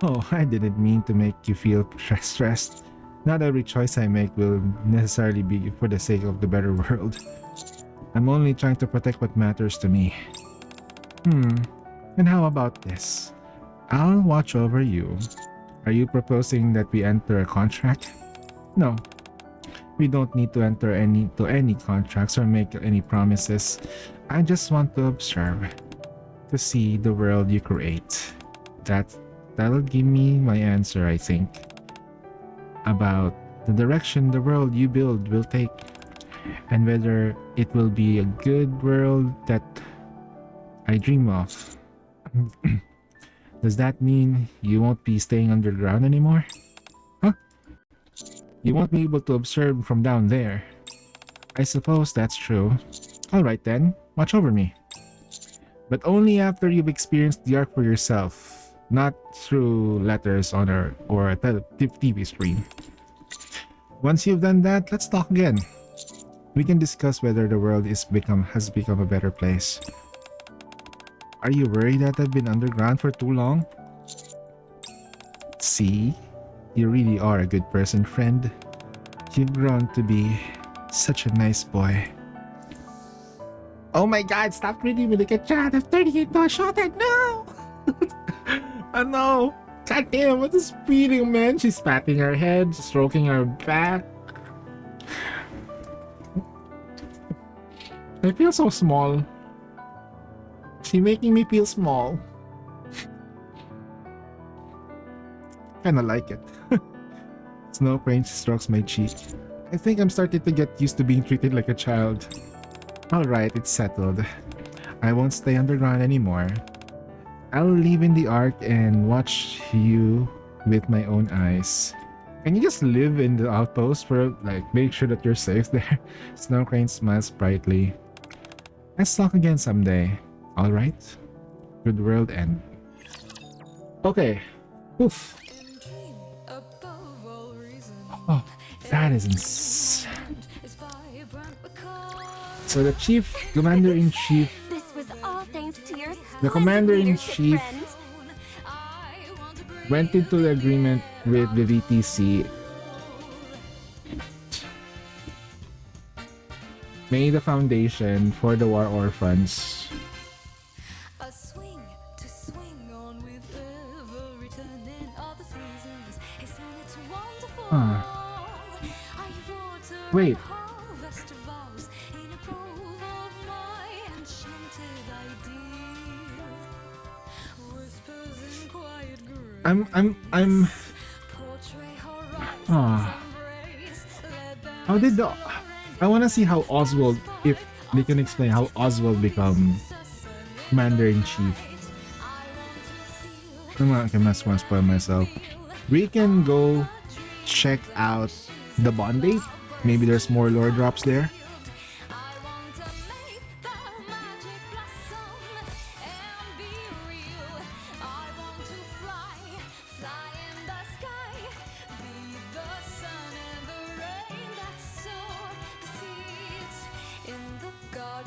Oh, I didn't mean to make you feel stressed. Not every choice I make will necessarily be for the sake of the better world. I'm only trying to protect what matters to me. And how about this? I'll watch over you. Are you proposing that we enter a contract? No. We don't need to enter any contracts or make any promises. I just want to observe, to see the world you create. That'll give me my answer, I think, about the direction the world you build will take, and whether it will be a good world that I dream of. Does that mean you won't be staying underground anymore? Huh? You won't be able to observe from down there. I suppose that's true. Alright then, watch over me. But only after you've experienced the arc for yourself, not through letters on or a TV screen. Once you've done that, let's talk again. We can discuss whether the world has become a better place. Are you worried that I've been underground for too long? See? You really are a good person, friend. You've grown to be such a nice boy. Oh my god, stop reading me like a child. I'm turning into a shorted. No! Oh no! God damn, what is feeling, man? She's patting her head, stroking her back. I feel so small. She's making me feel small. Kinda like it. Snow Crane strokes my cheek. I think I'm starting to get used to being treated like a child. Alright, it's settled. I won't stay underground anymore. I'll live in the Ark and watch you with my own eyes. Can you just live in the outpost for, make sure that you're safe there? Snow Crane smiles brightly. Let's talk again someday. Alright? Good world end. Okay. Oof. Oh, that is insane. So the commander-in-chief, This was all thanks to your the commander-in-chief went into the agreement with the VTC, made a foundation for the war orphans. Wait. I'm How did I want to see how Oswald, if they can explain how Oswald become commander-in-chief. I'm not gonna spoil myself. We can go check out the bond date. Maybe there's more lore drops there.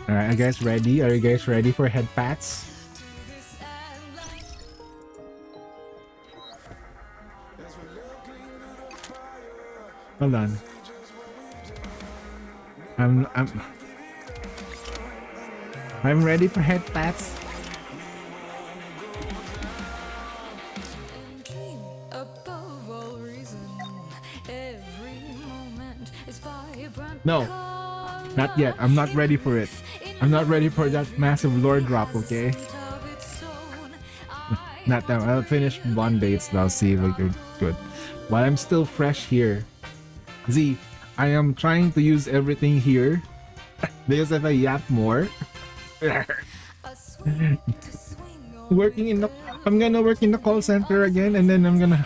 All right, are you guys ready? Are you guys ready for head pats? Hold on. I'm I'm I'm ready for head pats. No, not yet. I'm not ready for it. I'm not ready for that massive lore drop, okay? Not that. I'll finish one dates and I'll see if I can good. While I'm still fresh here. Z, I am trying to use everything here because if I yap more, working in the I'm gonna work in the call center again and then I'm gonna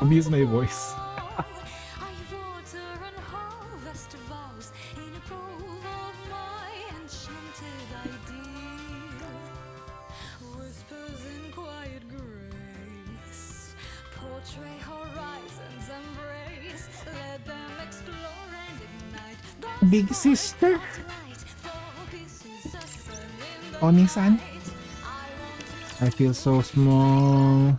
abuse my voice. Big sister? Oni-san? I feel so small.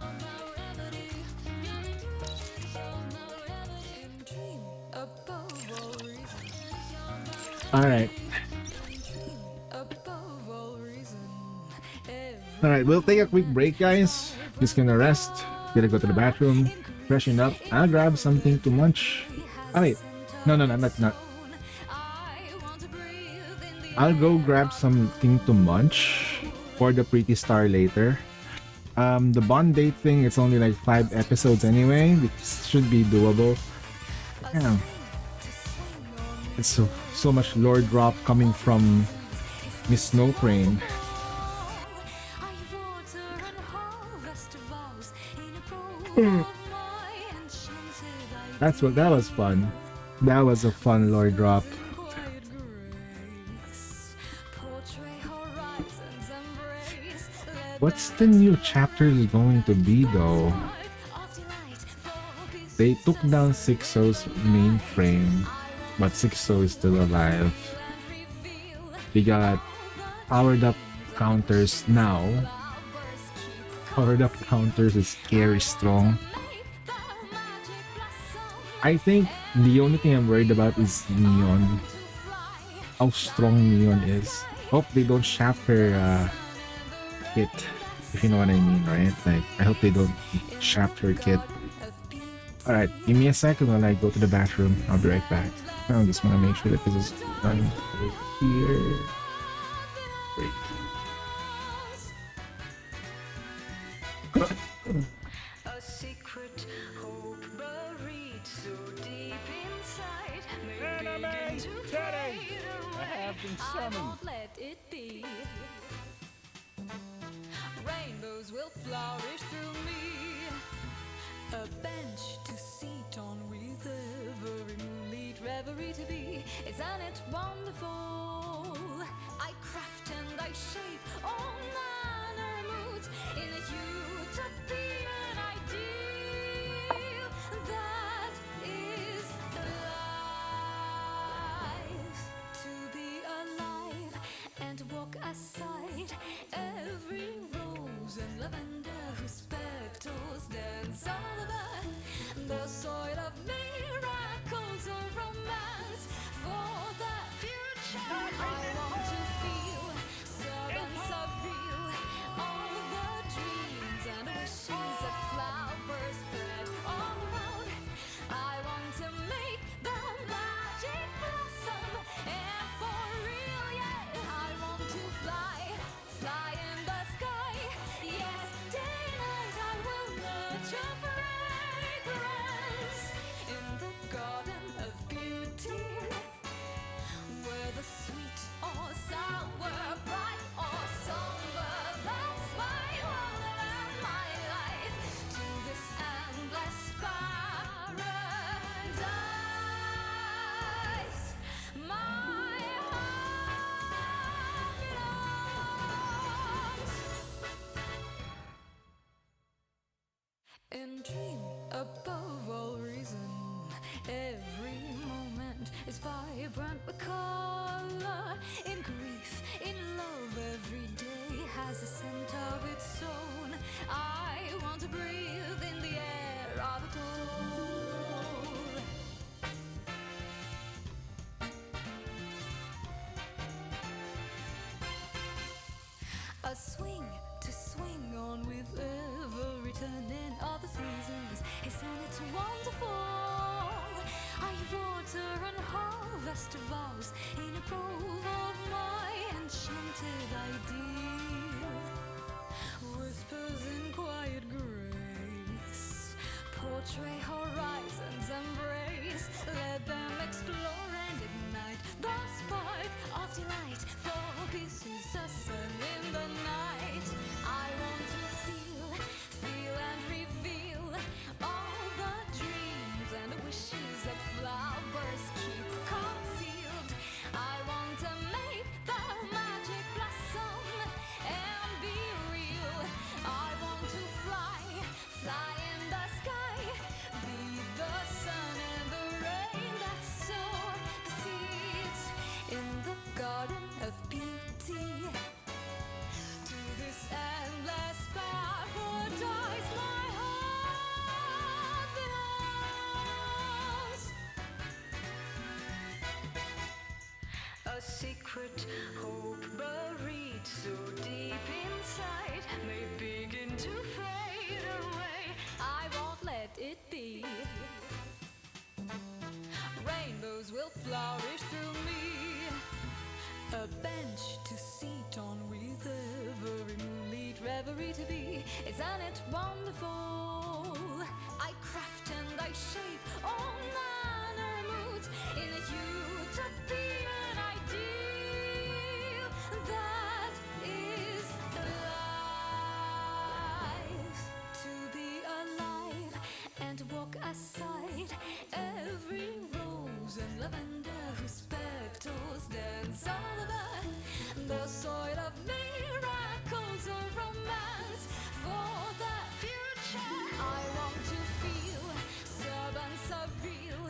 Alright. Alright, we'll take a quick break, guys. Just gonna rest. Gonna go to the bathroom. Freshen up. I'll grab something to munch. Oh, wait. No, not. I'll go grab something to munch for the pretty star later. The bond date thing, it's only like 5 episodes anyway, which should be doable. Yeah. It's so much lore drop coming from Miss Snowcrane. That was fun. That was a fun lore drop. What's the new chapter going to be though? They took down Sixo's mainframe, but Sixo is still alive. They got powered up counters now. Powered up counters is scary strong. I think the only thing I'm worried about is Neon. How strong Neon is. Hope they don't shaft her kit, if you know what I mean, right? Like, I hope they don't shaft her kit. Alright, give me a second while I go to the bathroom. I'll be right back. I just want to make sure that this is done over here. Great. A secret hope buried so deep inside may begin to fade away. I won't let it be. Rainbows will flourish through me. A bench to sit on with every moonlit reverie to be. Isn't it wonderful? I craft and I shape all manner moods in a utopian ideal. That is life. To be alive and walk aside every rose and lavender whose petals dance all over the soil of miracles or romance for the future. I want to feel certain surreal all the dreams and wishes that flowers spread all around. I want to make the magic blossom and for real, yeah. I want to fly in the sky. Yes, day and night I will nurture fragrance in the garden of beauty, where the sweet moment is vibrant with color. In grief, in love, every day has a scent of its own. I want to breathe in the air of it all. A swing to swing on with every turning of the seasons. Isn't it wonderful? Are you water and harvest of vows in a grove of my enchanted ideal? Whispers in quiet grace portray horizons embrace. Let them explore and ignite the spark of delight. Focuses the sun in the night. I want to feel and reveal all the dreams and wishes that flowers keep concealed. I want to make the magic blossom and be real. I want to fly in the sky, be the sun and the rain that sow the seeds in the garden of beauty. To this endless paradise my heart belongs. A secret hope buried so deep inside may begin to fade away. I won't let it be. Rainbows will flourish through me. A bench to sit on with every moonlit reverie to be. Isn't it wonderful? I craft and I shape all manner moods in a utopian ideal. That is life. To be alive and walk aside every rose and lavender whose petals dance all over the soil of miracles or romance for the future. I want to feel sub and surreal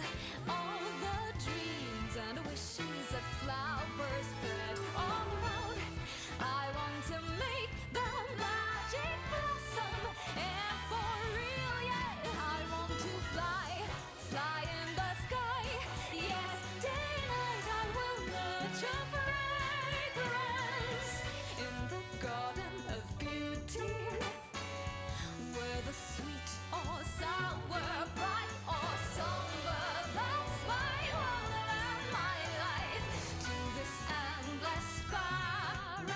all the dreams and wishes that flowers spread all around. I want to make the magic blossom and for real, yeah. I want to fly in the sky. Yes, day and night I will nurture fragrance in the garden of beauty, where the sweet or sour, bright or somber, that's my world and my life. To this endless paradise,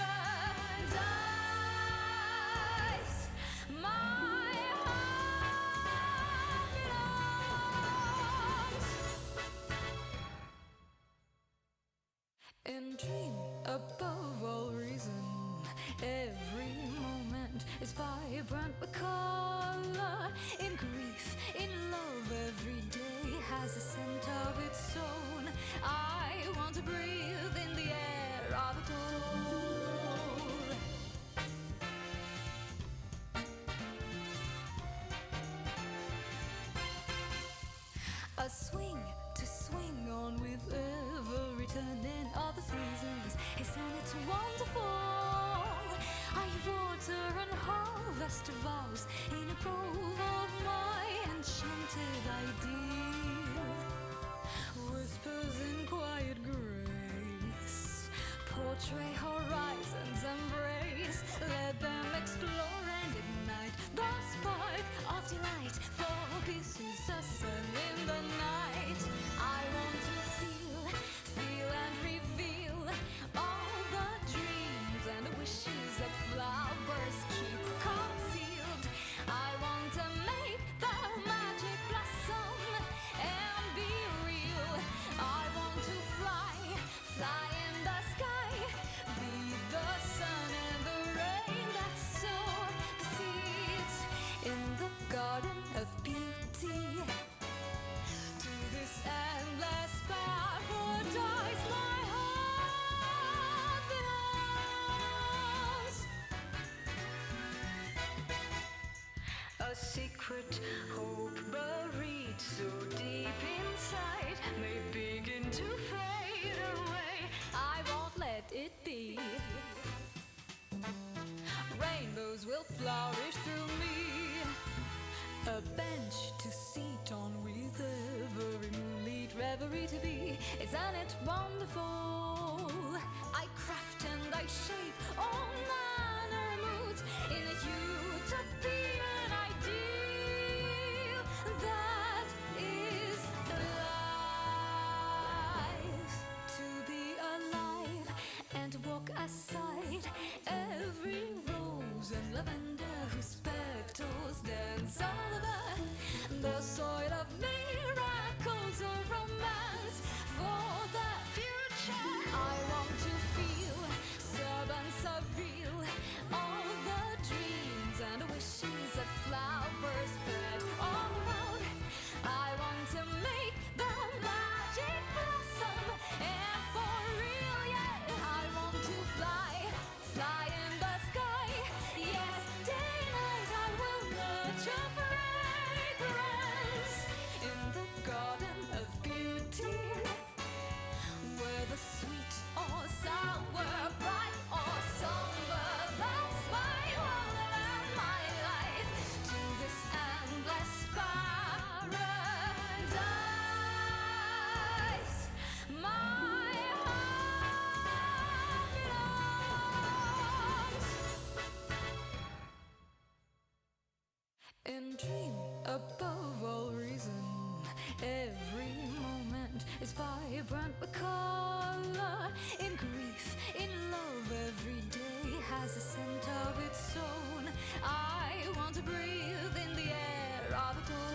my heart belongs. And dream above all reason. Every moment is vibrant with color. In grief, in love, every day has a scent of its own. I want to breathe in the air of it all. A swing to swing on with every turning of the seasons. Isn't it wonderful? Are you water and harvest of vows in a grove of my enchanted ideal? Whispers in quiet grace portray horizons embrace. Let them explore and ignite the spark of delight. Focuses the sun in the night. I want to feel and reveal all the dreams and wishes that flowers keep concealed. I want to make the magic blossom and be real. I want to fly in the sky, be the sun and the rain that sow the seeds in the garden of beauty. To this endless paradise my heart belongs. A secret hope buried so deep inside may begin flourish through me. A bench to sit on with every moonlit reverie to be. Isn't it wonderful? I craft and I shape all manner moods in a utopian ideal. That is life. To be alive and walk aside every rose and lavender whose petals dance all over the soil of miracles or romance for the future. I want to feel and surreal all the dreams and wishes that flowers spread all around. I want to make the magic blossom, and for real, yeah, I want to fly in the sky. Yes, day and night I will nurture fragrance in the garden of beauty, where the sweet or sour, bright or somber, that's my world and my life, to this endless paradise. My heart belongs in dream above all reason. Every moment is vibrant with color. In grief, in love, every day has a scent of its own. I want to breathe in the air of it all.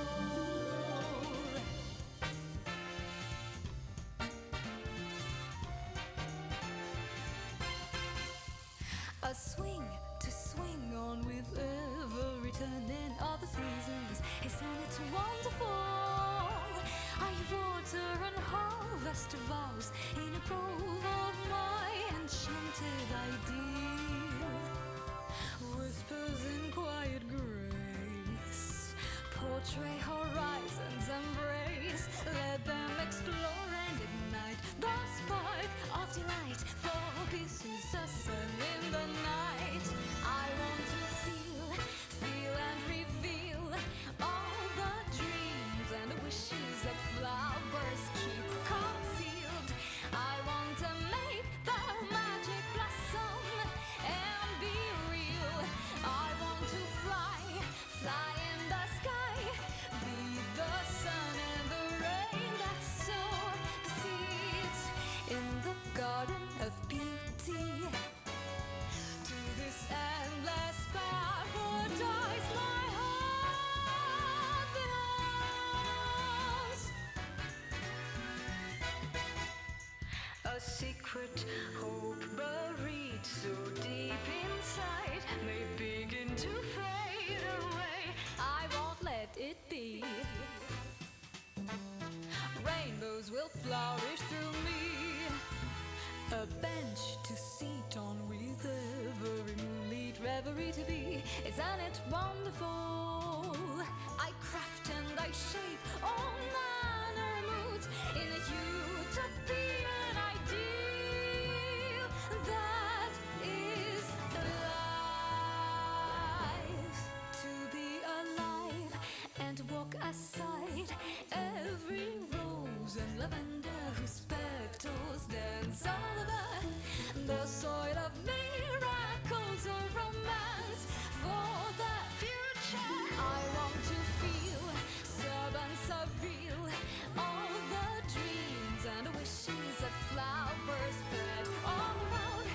A swing to swing on with every turning of the seasons. Isn't it wonderful? I water and harvest vows in a grove of my enchanted ideal. Whispers in quiet grace portray horizons embrace. Let them explore and ignite the spark of delight. For this is the sun in the night. I want to feel and reveal all the dreams and wishes that flowers keep concealed. I want to make the magic blossom and be real. I want to fly in the sky, be the sun and the rain that sow the seeds in the garden of beauty. To this endless paradise, my heart belongs. A secret hope buried so deep inside may begin to fade away. I won't let it be. Rainbows will flourish through me. A bench to sit on with every moonlit reverie to be. Isn't it wonderful? I craft and I shape all manner moods in a utopian ideal. That is life. To be alive and walk aside every rose and lavender whose petals dance all over the soil of miracles or romance for the future. I want to feel and surreal all the dreams and wishes that flowers spread all around.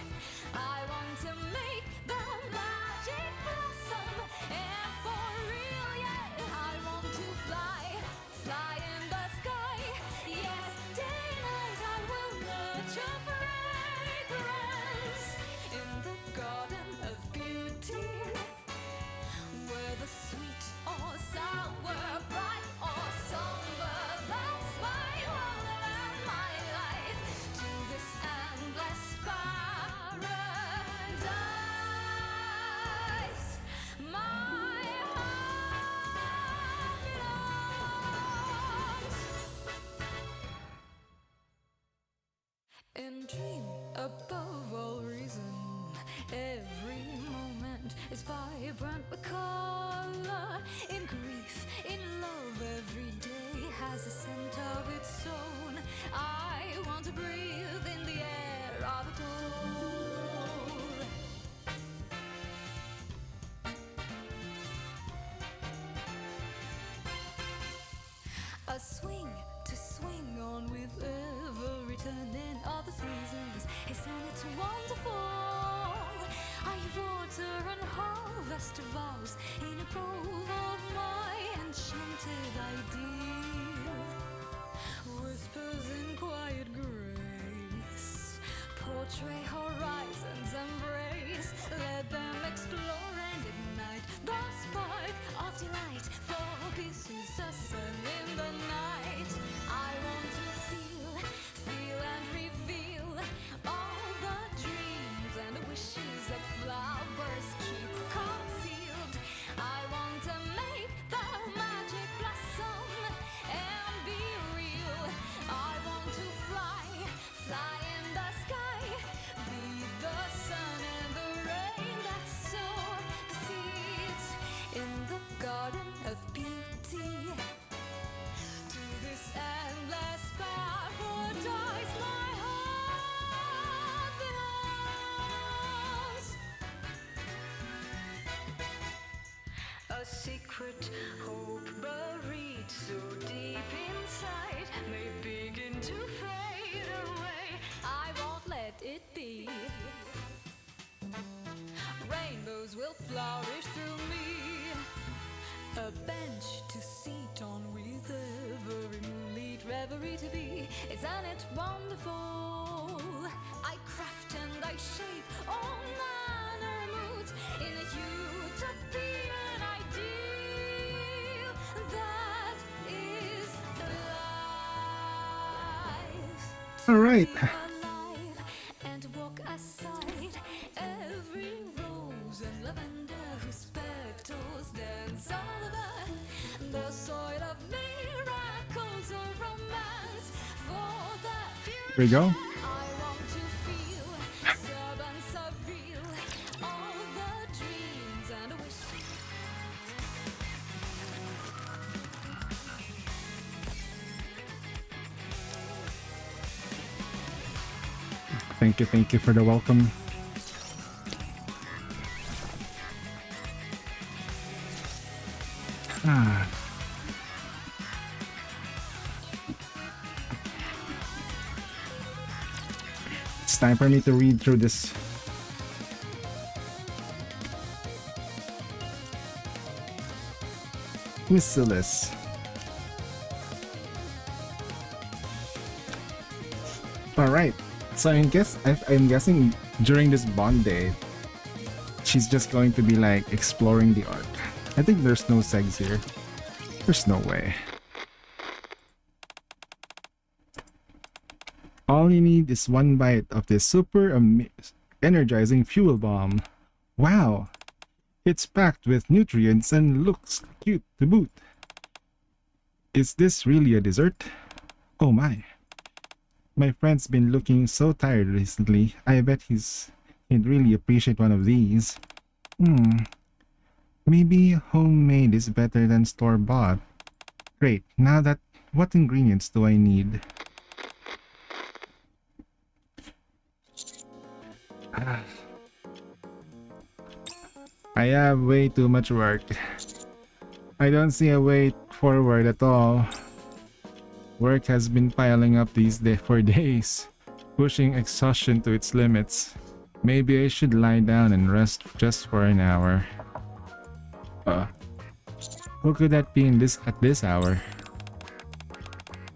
I want to make the magic blossom, and for real, yeah, I want to fly in the sky. Yes, day and night I will nurture fragrance in the garden of beauty, where the sweet or sour, bright or somber, that's my world and my life, to this endless paradise. My heart belongs in dream above all reason. Every moment is vibrant with color. In grief, in love, every day has a scent of its own. I want to breathe in the air of it all. A swing to swing on with every turning of the seasons. Isn't it wonderful? Are you water and harvest vows in a grove of my enchanted ideal? Whispers in quiet grace portray horizons embrace. Let them explore and ignite the spark of delight. For peace is a sun in the night. I want to feel and reveal all the dreams and wishes that flowers keep concealed. I want to make the magic blossom and be real. I want to fly in the sky, be the sun and the rain that sow the seeds in the garden of beauty. To this endless paradise my heart belongs. A secret hope buried so deep inside may begin to fade away. I won't let it be. Rainbows will flourish through me. A bench to sit on with every moonlit reverie to be. Isn't it wonderful? I craft and I shape all manner moods in a utopian ideal. That is life. All right. To be alive and walk aside every rose and lavender whose petals dance all over the soil of miracles or romance. For the There we go. I want to feel sub and surreal all the dreams and wishes. Thank you for the welcome. Ah. It's time for me to read through this. Miscellaneous. All right. So I'm guessing during this bond day, she's just going to be like exploring the art. I think there's no segs here. There's no way. All you need is one bite of this super energizing fuel bomb. Wow! It's packed with nutrients and looks cute to boot. Is this really a dessert? Oh my. My friend's been looking so tired recently. I bet he'd really appreciate one of these. Maybe homemade is better than store-bought. Great. Now that, what ingredients do I need? I have way too much work. I don't see a way forward at all. Work has been piling up for days, pushing exhaustion to its limits. Maybe I should lie down and rest just for an hour. Who could that be at this hour?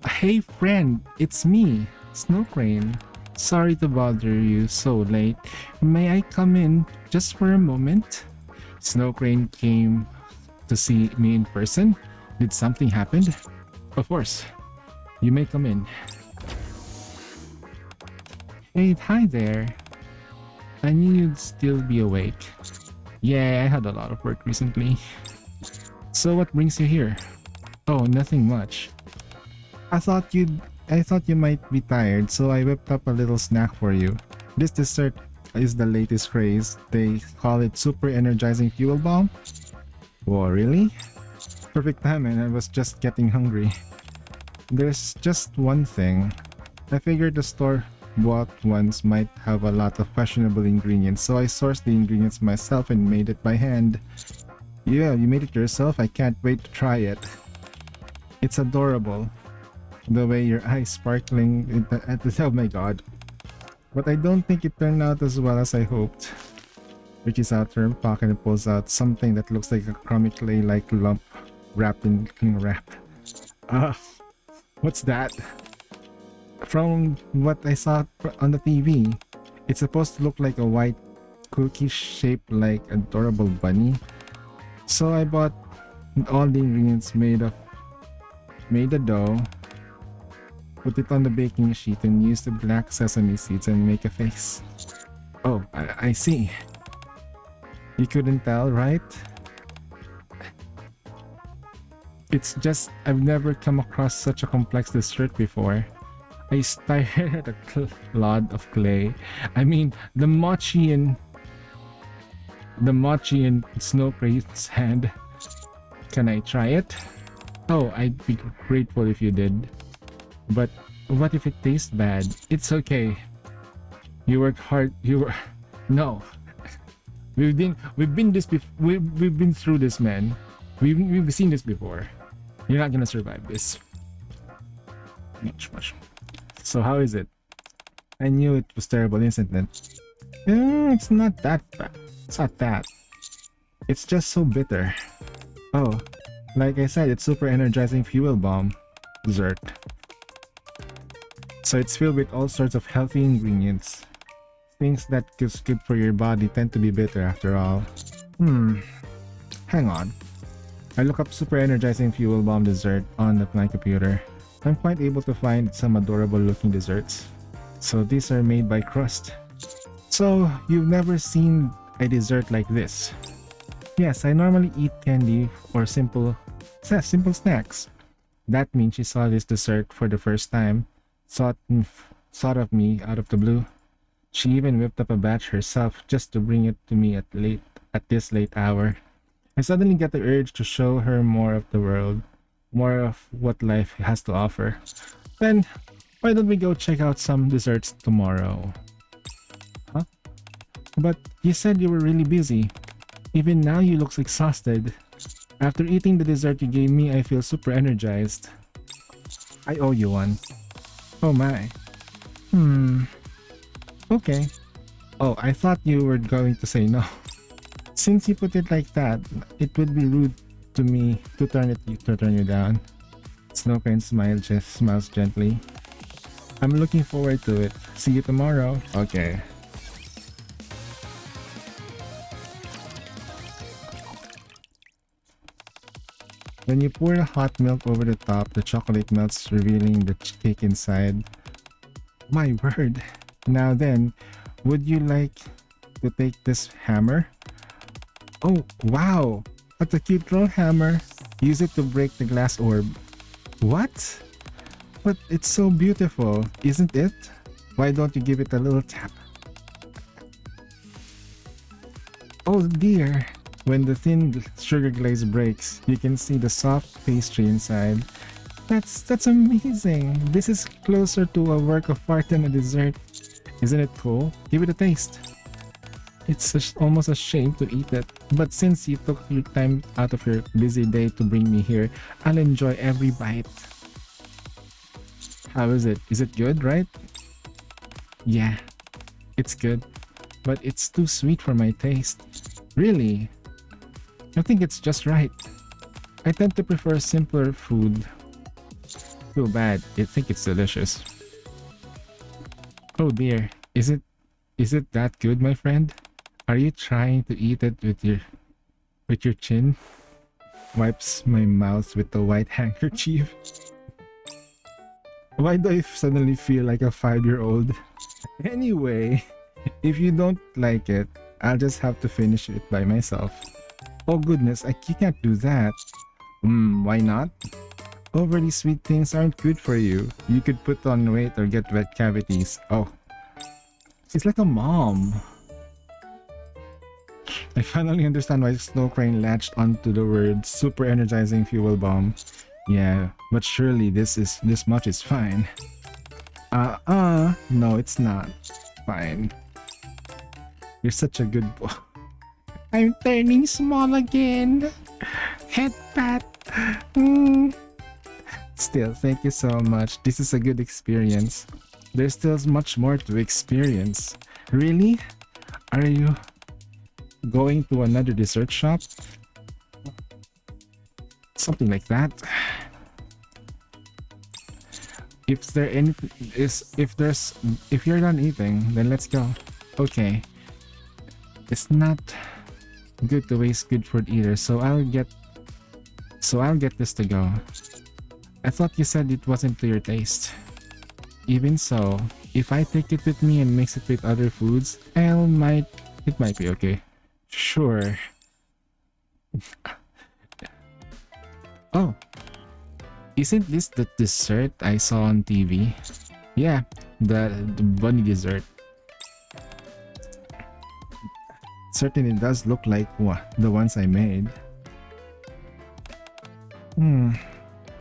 Hey friend, it's me, Snow Crane. Sorry to bother you so late. May I come in just for a moment? Snow Crane came to see me in person. Did something happen? Of course. You may come in. Hey, hi there. I knew you'd still be awake. Yeah, I had a lot of work recently. So what brings you here? Oh, nothing much. I thought you might be tired, so I whipped up a little snack for you. This dessert is the latest craze. They call it super energizing fuel bomb. Whoa, really? Perfect time, and I was just getting hungry. There's just one thing. I figured the store bought ones might have a lot of questionable ingredients, so I sourced the ingredients myself and made it by hand. Yeah, you made it yourself? I can't wait to try it. It's adorable. The way your eyes sparkling at the oh my god. But I don't think it turned out as well as I hoped. Reaches out to her pocket and pulls out something that looks like a crummy clay-like lump wrapped in cling wrap. What's that? From what I saw on the TV, it's supposed to look like a white cookie shaped like adorable bunny. So I bought all the ingredients, made the dough, put it on the baking sheet, and used the black sesame seeds and make a face. Oh, I see. You couldn't tell, right? It's just I've never come across such a complex dessert before. I stared at a clod of clay. I mean, the mochi in Snow Crane's hand. Can I try it? Oh, I'd be grateful if you did. But what if it tastes bad? It's okay. You worked hard. No. We've been through this, man. We've seen this before. You're not gonna survive this. Much. So how is it? I knew it was terrible, isn't it? It's not that bad. It's not that. It's just so bitter. Oh, like I said, it's super energizing fuel bomb dessert. So it's filled with all sorts of healthy ingredients. Things that is good for your body tend to be bitter after all. Hang on. I look up super energizing fuel bomb dessert on my computer. I'm quite able to find some adorable looking desserts. So these are made by crust. So you've never seen a dessert like this? Yes, I normally eat candy or simple snacks. That means she saw this dessert for the first time, thought of me out of the blue. She even whipped up a batch herself just to bring it to me at this late hour. I suddenly get the urge to show her more of the world, more of what life has to offer. Then, why don't we go check out some desserts tomorrow? Huh? But you said you were really busy. Even now you look exhausted. After eating the dessert you gave me, I feel super energized. I owe you one. Oh my. Okay. Oh, I thought you were going to say no. Since you put it like that, it would be rude to me to turn you down. Snow Crane smiles gently. I'm looking forward to it. See you tomorrow. Okay. When you pour the hot milk over the top, the chocolate melts, revealing the cake inside. My word. Now then, would you like to take this hammer? Oh, wow! What a cute roll hammer! Use it to break the glass orb. What? But it's so beautiful, isn't it? Why don't you give it a little tap? Oh dear! When the thin sugar glaze breaks, you can see the soft pastry inside. That's amazing! This is closer to a work of art than a dessert. Isn't it cool? Give it a taste. It's almost a shame to eat it, but since you took your time out of your busy day to bring me here, I'll enjoy every bite. How is it? Is it good, right? Yeah, it's good, but it's too sweet for my taste. Really? I think it's just right. I tend to prefer simpler food. Too bad. I think it's delicious. Oh dear, is it that good, my friend? Are you trying to eat it with your chin? Wipes my mouth with the white handkerchief. Why do I suddenly feel like a 5-year-old? Anyway, if you don't like it, I'll just have to finish it by myself. Oh goodness, you can't do that. Why not? Overly sweet things aren't good for you. You could put on weight or get wet cavities. Oh. She's like a mom. I finally understand why Snow Crane latched onto the word super energizing fuel bomb. Yeah, but surely this much is fine. No, it's not. Fine. You're such a good boy. I'm turning small again. Head pat. Still, thank you so much. This is a good experience. There's still much more to experience. Really? Are you going to another dessert shop? Something like that. If you're done eating, then let's go. Okay. It's not good to waste good food either, so I'll get this to go. I thought you said it wasn't to your taste. Even so, if I take it with me and mix it with other foods, it might be okay. Sure. Oh, isn't this the dessert I saw on TV? Yeah, the bunny dessert. Certainly does look like the ones I made.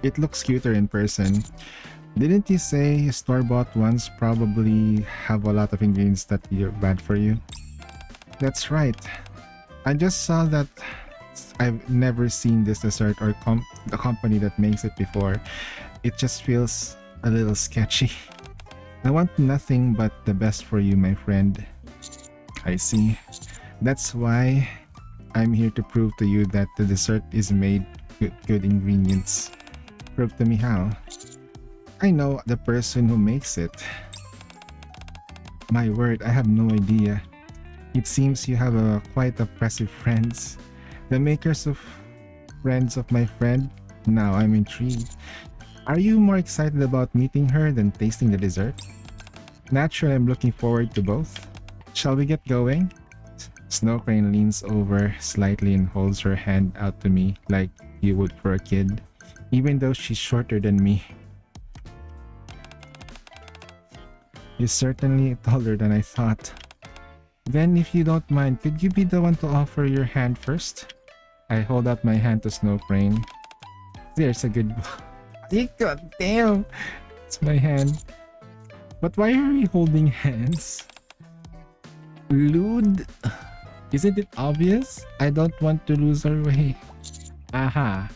It looks cuter in person. Didn't you say store-bought ones probably have a lot of ingredients that are bad for you? That's right. I just saw that. I've never seen this dessert or the company that makes it before. It just feels a little sketchy. I want nothing but the best for you, my friend. I see. That's why I'm here to prove to you that the dessert is made with good ingredients. Prove to me how. I know the person who makes it. My word, I have no idea. It seems you have quite impressive friends. The makers of friends of my friend? Now I'm intrigued. Are you more excited about meeting her than tasting the dessert? Naturally, I'm looking forward to both. Shall we get going? Snow Crane leans over slightly and holds her hand out to me like you would for a kid, even though she's shorter than me. You're certainly taller than I thought. Then if you don't mind, could you be the one to offer your hand first? I hold out my hand to Snow Crane. There's a good boy. God damn! It's my hand. But why are we holding hands? Lewd? Isn't it obvious? I don't want to lose our way. Aha.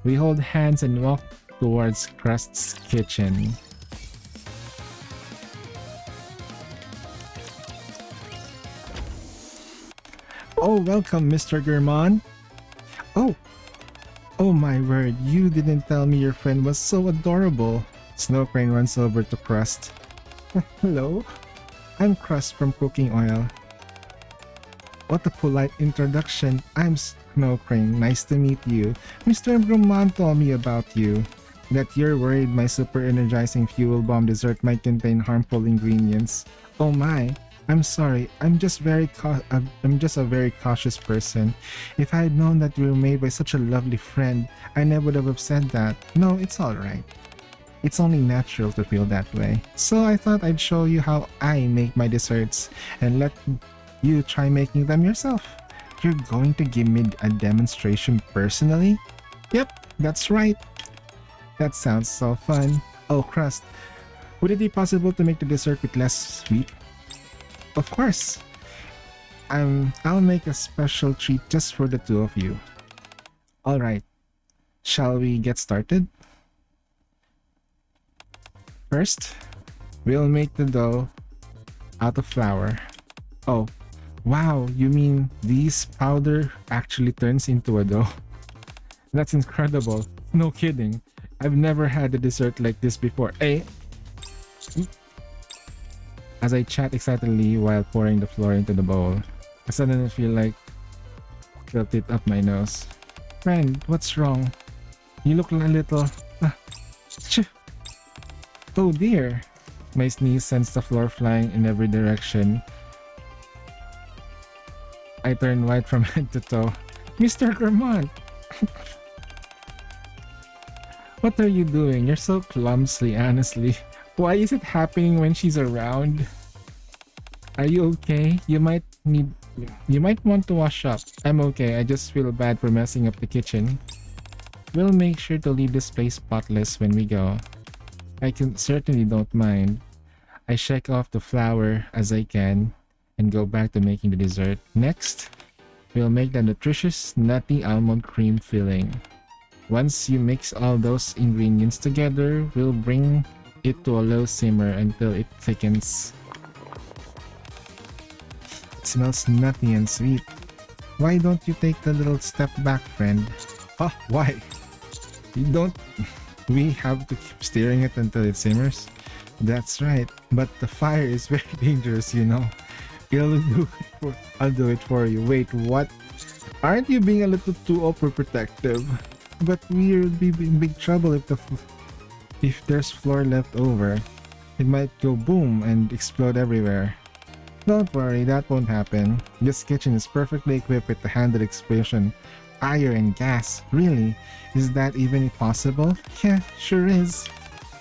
We hold hands and walk towards Crust's kitchen. Oh, welcome, Mr. German. Oh my word, you didn't tell me your friend was so adorable. Snow Crane runs over to Crust. Hello, I'm Crust from Cooking Oil. What a polite introduction. I'm Snow Crane, nice to meet you. Mr. Gruman told me about you. That you're worried my super energizing fuel bomb dessert might contain harmful ingredients. Oh my. I'm sorry. I'm just a very cautious person. If I had known that we were made by such a lovely friend, I never would have said that. No, it's alright. It's only natural to feel that way. So I thought I'd show you how I make my desserts and let you try making them yourself. You're going to give me a demonstration personally? Yep, that's right. That sounds so fun. Oh, Crust, would it be possible to make the dessert with less sweet? Of course. I'll make a special treat just for the two of you. Alright. Shall we get started? First, we'll make the dough out of flour. Oh, wow, you mean this powder actually turns into a dough? That's incredible. No kidding. I've never had a dessert like this before. Eh? As I chat excitedly while pouring the flour into the bowl, I suddenly feel like felt it up my nose. Friend, what's wrong? You look a little... Oh dear! My sneeze sends the floor flying in every direction. I turn white from head to toe. Mr. Grammont! What are you doing? You're so clumsy, honestly. Why is it happening when she's around? Are you okay? You might need you might want to wash up. I'm okay. I just feel bad for messing up the kitchen. We'll make sure to leave this place spotless when we go. I can certainly don't mind. I shake off the flour as I can and go back to making the dessert. Next, we'll make the nutritious nutty almond cream filling. Once you mix all those ingredients together, we'll bring it to a low simmer until it thickens. It smells nutty and sweet. Why don't you take the little step back, friend? Huh? Why? You don't... We have to keep stirring it until it simmers? That's right, but the fire is very dangerous, you know. I'll do it for you. Wait, what? Aren't you being a little too overprotective? But we'll be in big trouble if there's flour left over. It might go boom and explode everywhere. Don't worry, that won't happen. This kitchen is perfectly equipped with the handle explosion, fire and gas. Really? Is that even possible? Yeah, sure is.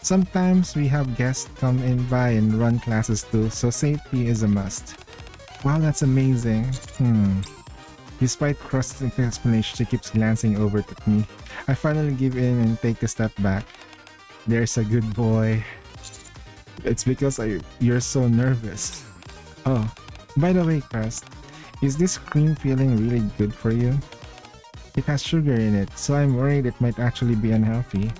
Sometimes we have guests come in by and run classes too, so safety is a must. Wow, that's amazing. Despite Crust's explanation, she keeps glancing over at me. I finally give in and take a step back. There's a good boy. It's because you're so nervous. Oh, by the way, Crust, is this cream filling really good for you? It has sugar in it, so I'm worried it might actually be unhealthy.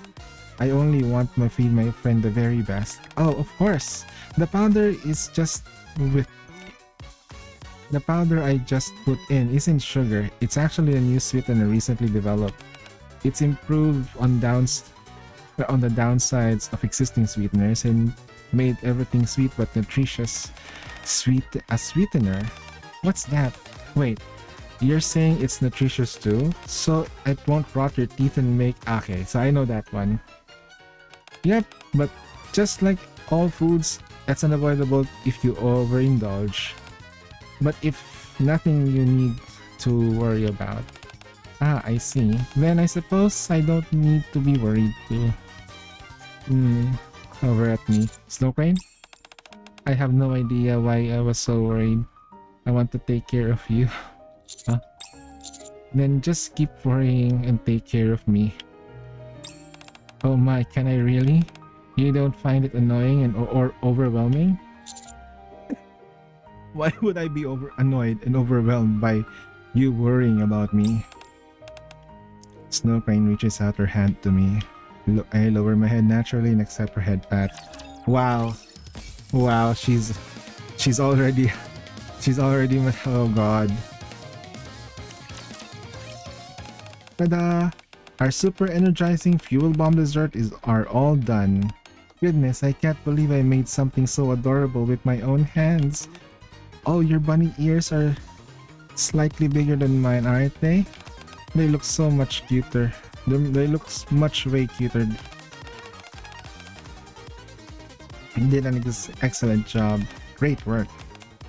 I only want to feed my friend the very best. Oh, of course! The powder I just put in isn't sugar. It's actually a new sweetener recently developed. It's improved on the downsides of existing sweeteners and made everything sweet but nutritious. A sweetener? What's that? Wait, you're saying it's nutritious too? So it won't rot your teeth and make... Okay, so I know that one. Yep, but just like all foods, that's unavoidable if you overindulge. But if nothing you need to worry about. Ah, I see. Then I suppose I don't need to be worried too. Over at me. Snowcrane? I have no idea why I was so worried. I want to take care of you. Huh? Then just keep worrying and take care of me. Oh my, can I really? You don't find it annoying and or overwhelming? Why would I be annoyed and overwhelmed by you worrying about me? Snowcrane reaches out her hand to me. I lower my head naturally and accept her head pat. Wow. Wow, she's already oh god. Ta-da! Our super energizing fuel bomb dessert are all done. Goodness, I can't believe I made something so adorable with my own hands. Oh, your bunny ears are slightly bigger than mine, aren't they? They look so much cuter. They look much way cuter. You did an excellent job. Great work.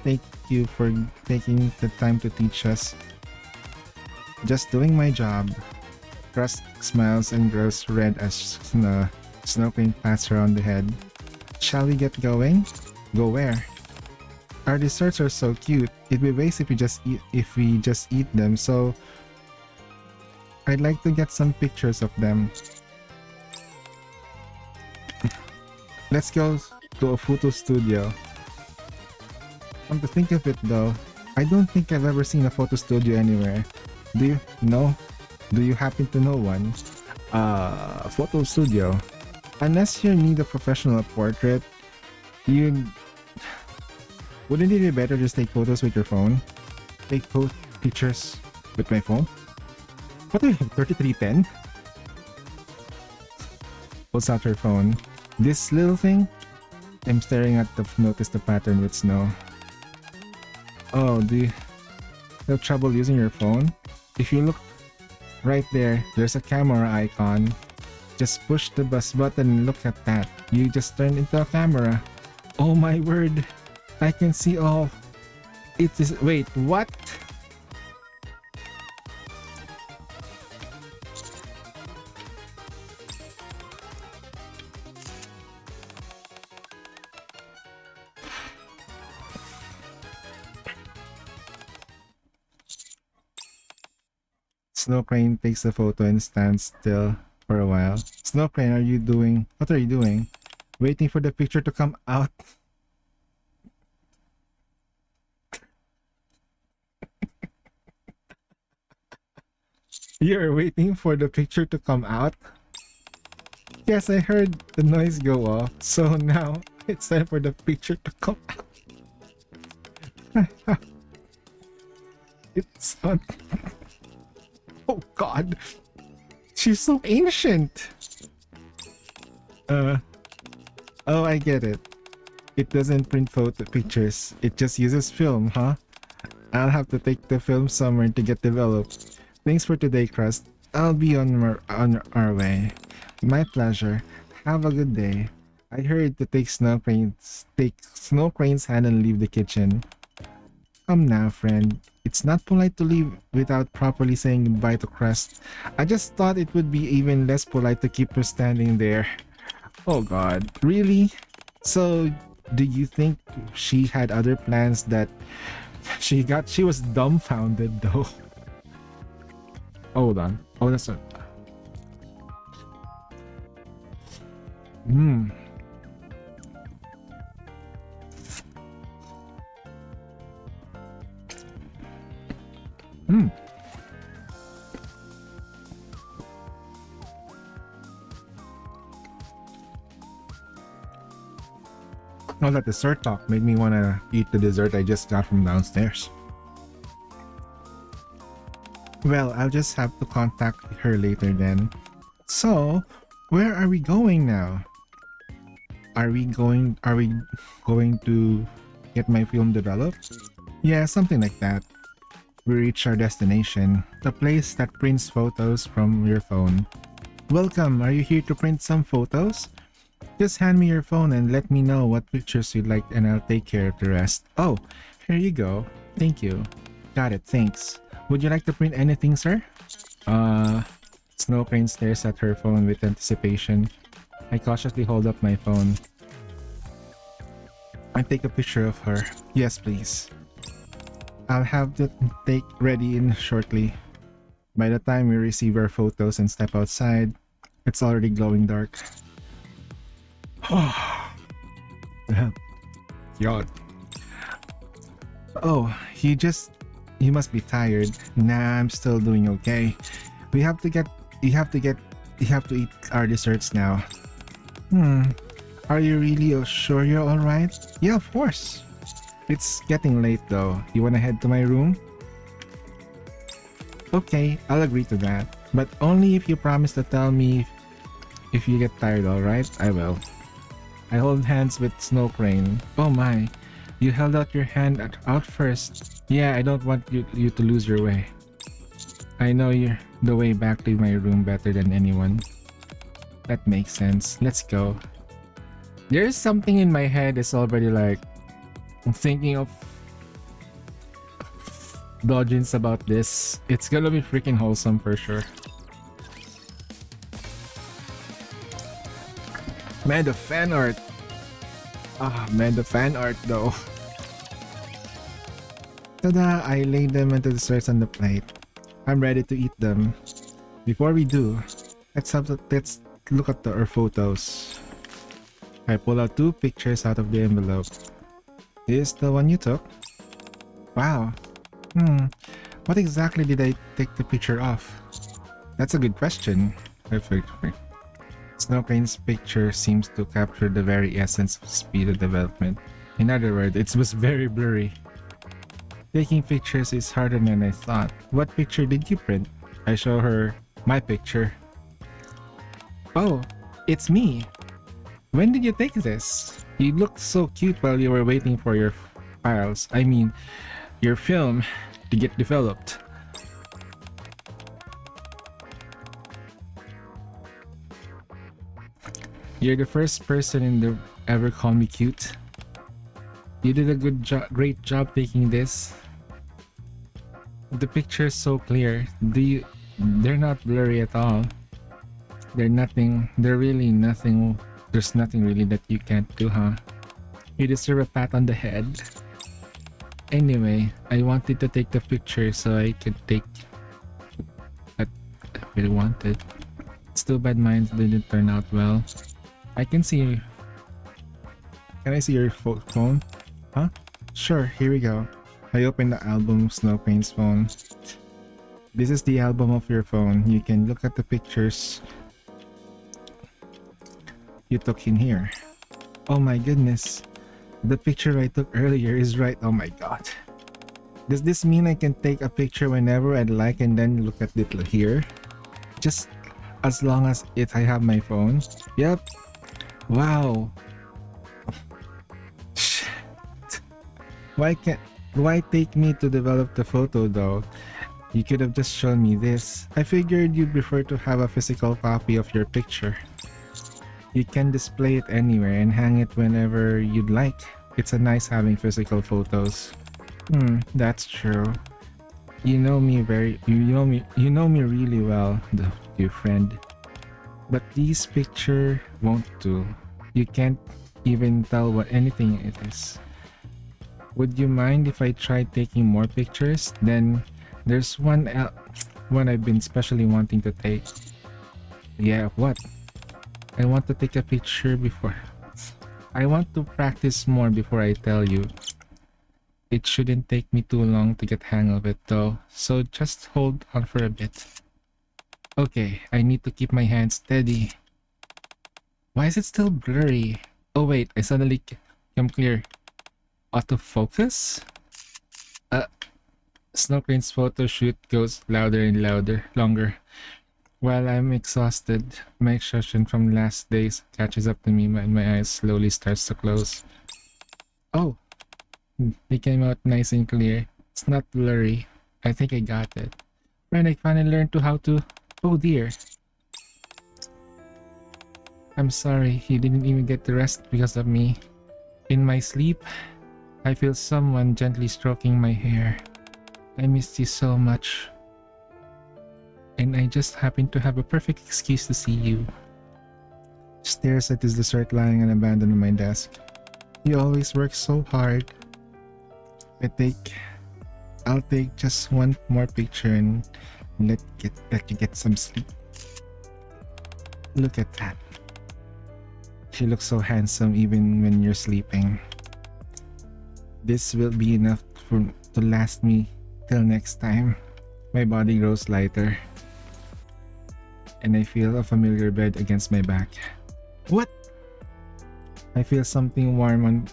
Thank you for taking the time to teach us. Just doing my job. Crust smiles and grows red as Snowcrane pats her on the head. Shall we get going? Go where? Our desserts are so cute. It'd be waste if we just eat them, so I'd like to get some pictures of them. Let's go to a photo studio. Come to think of it though, I don't think I've ever seen a photo studio anywhere. Do you? No? Do you happen to know one? Photo studio. Unless you need a professional portrait, wouldn't it be better just take photos with your phone? Take pictures with my phone? What do you have, 3310? Pulls out her phone. This little thing? I'm staring at notice the pattern with snow. Oh, do you have trouble using your phone? If you look right there, there's a camera icon. Just push the bus button and look at that. You just turned into a camera. Oh my word! I can see all. It is. Wait, what? Snow Crane takes a photo and stands still for a while. Snow Crane, are you doing? What are you doing? Waiting for the picture to come out. You're waiting for the picture to come out? Yes, I heard the noise go off. So now it's time for the picture to come out. It's on. Oh god. She's so ancient. Oh, I get it. It doesn't print photo pictures. It just uses film, huh? I'll have to take the film somewhere to get developed. Thanks for today, Crust. I'll be on our way. My pleasure. Have a good day. I heard to take Snow Crane's hand and leave the kitchen. Come now, friend. It's not polite to leave without properly saying goodbye to Crust. I just thought it would be even less polite to keep her standing there. Oh god, really? So, do you think she had other plans that she was dumbfounded though? Hold on. Oh, that's a... Hmm. Hmm. Oh, that dessert talk made me want to eat the dessert I just got from downstairs. Well, I'll just have to contact her later then. So, where are we going now? Are we going to get my film developed? Yeah, something like that. We reach our destination, the place that prints photos from your phone. Welcome, are you here to print some photos? Just hand me your phone and let me know what pictures you'd like and I'll take care of the rest. Oh, here you go. Thank you. Got it, thanks. Would you like to print anything, sir? Snow Crane stares at her phone with anticipation. I cautiously hold up my phone. I take a picture of her. Yes, please. I'll have the take ready in shortly. By the time we receive our photos and step outside, it's already glowing dark. God. Oh, you must be tired. Nah, I'm still doing okay. You have to eat our desserts now. Are you really sure you're alright? Yeah, of course. It's getting late though. You wanna head to my room? Okay, I'll agree to that. But only if you promise to tell me if you get tired, alright? I will. I hold hands with Snow Crane. Oh my, you held out your hand out first. Yeah, I don't want you to lose your way. I know the way back to my room better than anyone. That makes sense. Let's go. There's something in my head that's already like, I'm thinking of dodgings about this. It's gonna be freaking wholesome for sure. Man, the fan art. Ah, man, the fan art though. Tada! I lay them into the desserts on the plate. I'm ready to eat them. Before we do, let's look at our photos. I pull out 2 pictures out of the envelope. This the one you took? Wow. What exactly did I take the picture of? That's a good question. Perfect. Snow Crane's picture seems to capture the very essence of speed of development. In other words, it was very blurry. Taking pictures is harder than I thought. What picture did you print? I show her my picture. Oh, it's me. When did you take this? You looked so cute while you were waiting for your files. I mean, your film to get developed. You're the first person in the ever call me cute. You did a great job taking this. The picture's so clear. They're not blurry at all. They're really nothing. There's nothing really that you can't do, huh? You deserve a pat on the head. Anyway, I wanted to take the picture so I really wanted. It's too bad mine didn't turn out well. I can see. Can I see your phone? Huh? Sure, here we go. I opened the album Snowpain's phone. This is the album of your phone. You can look at the pictures you took in here. Oh my goodness. The picture I took earlier is right. Oh my god. Does this mean I can take a picture whenever I'd like and then look at it here? Just as long as I have my phone? Yep. Wow. Why take me to develop the photo though? You could have just shown me this. I figured you'd prefer to have a physical copy of your picture. You can display it anywhere and hang it whenever you'd like. It's a nice having physical photos. That's true. You know me really well, dear friend. But this picture won't do. You can't even tell what anything it is. Would you mind if I tried taking more pictures? Then there's one I've been especially wanting to take. Yeah, what? I want to take a picture before. I want to practice more before I tell you. It shouldn't take me too long to get hang of it though, so just hold on for a bit. Okay, I need to keep my hand steady. Why is it still blurry? Oh wait, I suddenly come clear. Autofocus? Snowcrane's photo shoot goes louder and longer. While I'm exhausted, my exhaustion from last days catches up to me and my eyes slowly starts to close. Oh, it came out nice and clear. It's not blurry. I think I got it. Friend, I finally learned how to... Oh dear. I'm sorry, you didn't even get to rest because of me. In my sleep, I feel someone gently stroking my hair. I missed you so much. And I just happened to have a perfect excuse to see you. Stares at his dessert lying unabandoned on my desk. You always work so hard. I'll take just one more picture and let you get some sleep. Look at that. She looks so handsome even when you're sleeping. This will be enough to last me till next time. My body grows lighter. And I feel a familiar bed against my back. What? I feel something warm on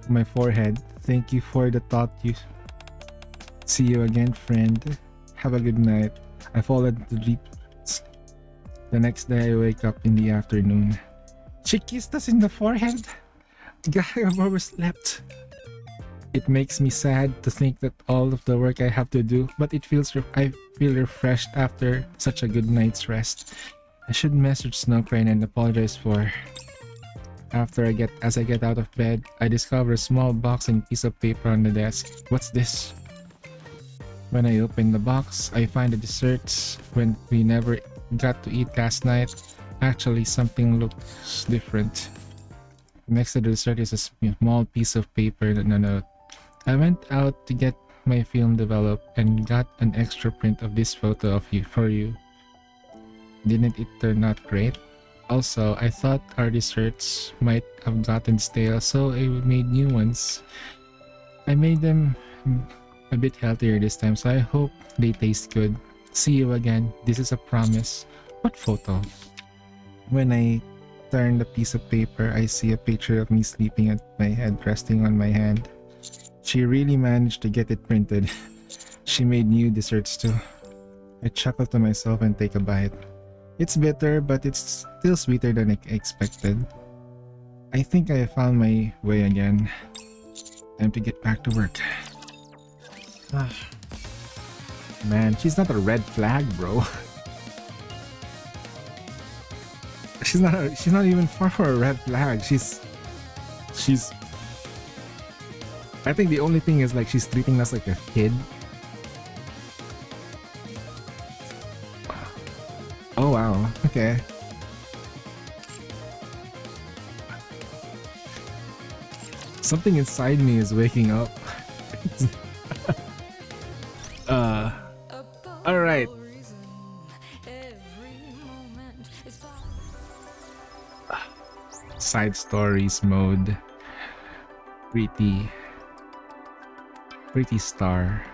my forehead. Thank you for the thought you... See you again, friend. Have a good night. I fall into sleep. The next day I wake up in the afternoon. She kissed us in the forehead. God, I've overslept. It makes me sad to think that all of the work I have to do, but I feel refreshed after such a good night's rest. I should message Snowcrane and apologize for. As I get out of bed, I discover a small box and piece of paper on the desk. What's this? When I open the box, I find the desserts when we never got to eat last night. Actually, something looks different. Next to the dessert is a small piece of paper and a note. I went out to get my film developed and got an extra print of this photo of you for you. Didn't it turn out great? Also, I thought our desserts might have gotten stale, so I made new ones. I made them a bit healthier this time, so I hope they taste good. See you again. This is a promise. What photo? When I turn the piece of paper, I see a picture of me sleeping at my head resting on my hand. She really managed to get it printed. She made new desserts too. I chuckle to myself and take a bite. It's bitter, but it's still sweeter than I expected. I think I found my way again. Time to get back to work. Man, she's not a red flag, bro. She's not even far for a red flag. She's I think the only thing is like she's treating us like a kid. Oh wow, okay. Something inside me is waking up. Alright. side stories mode. Pretty star.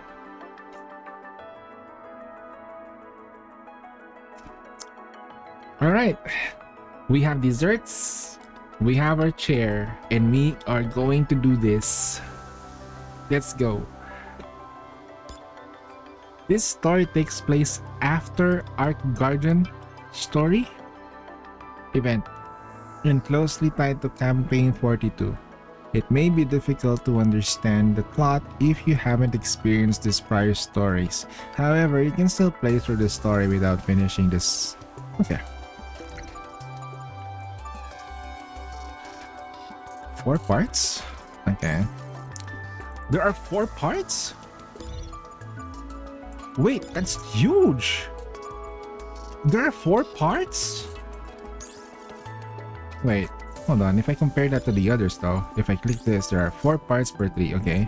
All right, we have desserts, we have our chair, and we are going to do this. Let's go. This story takes place after Arc Guardian story event and closely tied to Campaign 42. It may be difficult to understand the plot if you haven't experienced these prior stories. However, you can still play through the story without finishing this. Okay. 4 parts? Okay. There are 4 parts? Wait, that's huge! There are 4 parts? Wait, hold on. If I compare that to the others though, if I click this, there are 4 parts per 3, okay.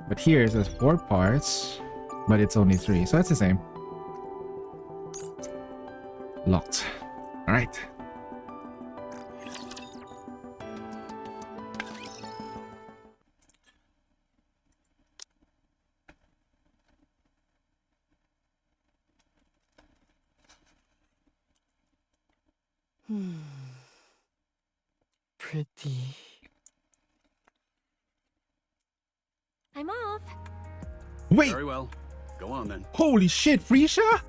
But here it says 4 parts, but it's only 3, so it's the same. Locked. Alright. Pretty. I'm off. Wait! Very well. Go on then. Holy shit, Frisha?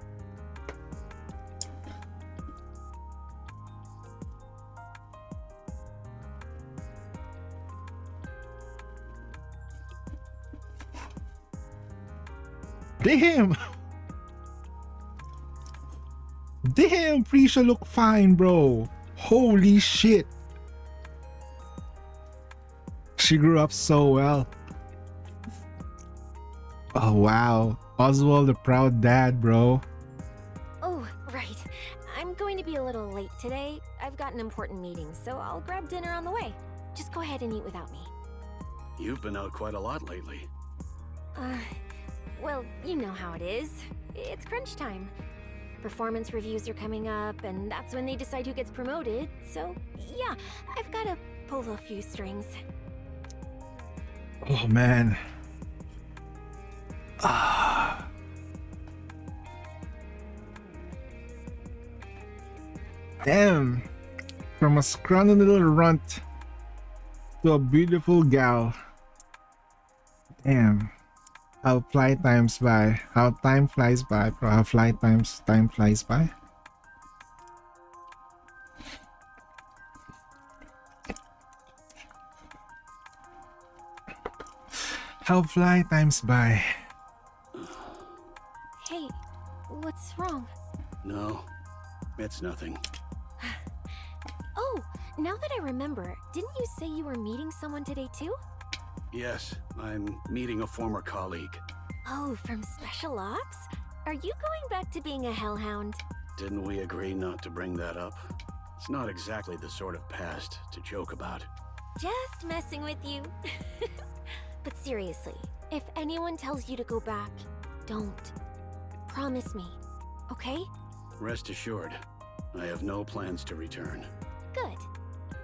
Damn! Damn, Frisha look fine, bro. Holy shit. She grew up so well. Oh wow. Oswald, the proud dad, bro. Oh, right. I'm going to be a little late today. I've got an important meeting, so I'll grab dinner on the way. Just go ahead and eat without me. You've been out quite a lot lately. Well, you know how it is. It's crunch time. Performance reviews are coming up, and that's when they decide who gets promoted. So, yeah, I've got to pull a few strings. Oh man. Ah. Damn. From a scrawny little runt to a beautiful gal. Damn. How time flies by. How time flies by, bro. How time flies by. How fly times by. Hey, what's wrong? No, it's nothing. Oh, now that I remember, didn't you say you were meeting someone today too? Yes, I'm meeting a former colleague. Oh, from Special Ops? Are you going back to being a hellhound? Didn't we agree not to bring that up? It's not exactly the sort of past to joke about. Just messing with you. But seriously, if anyone tells you to go back, don't. Promise me, okay? Rest assured, I have no plans to return. Good.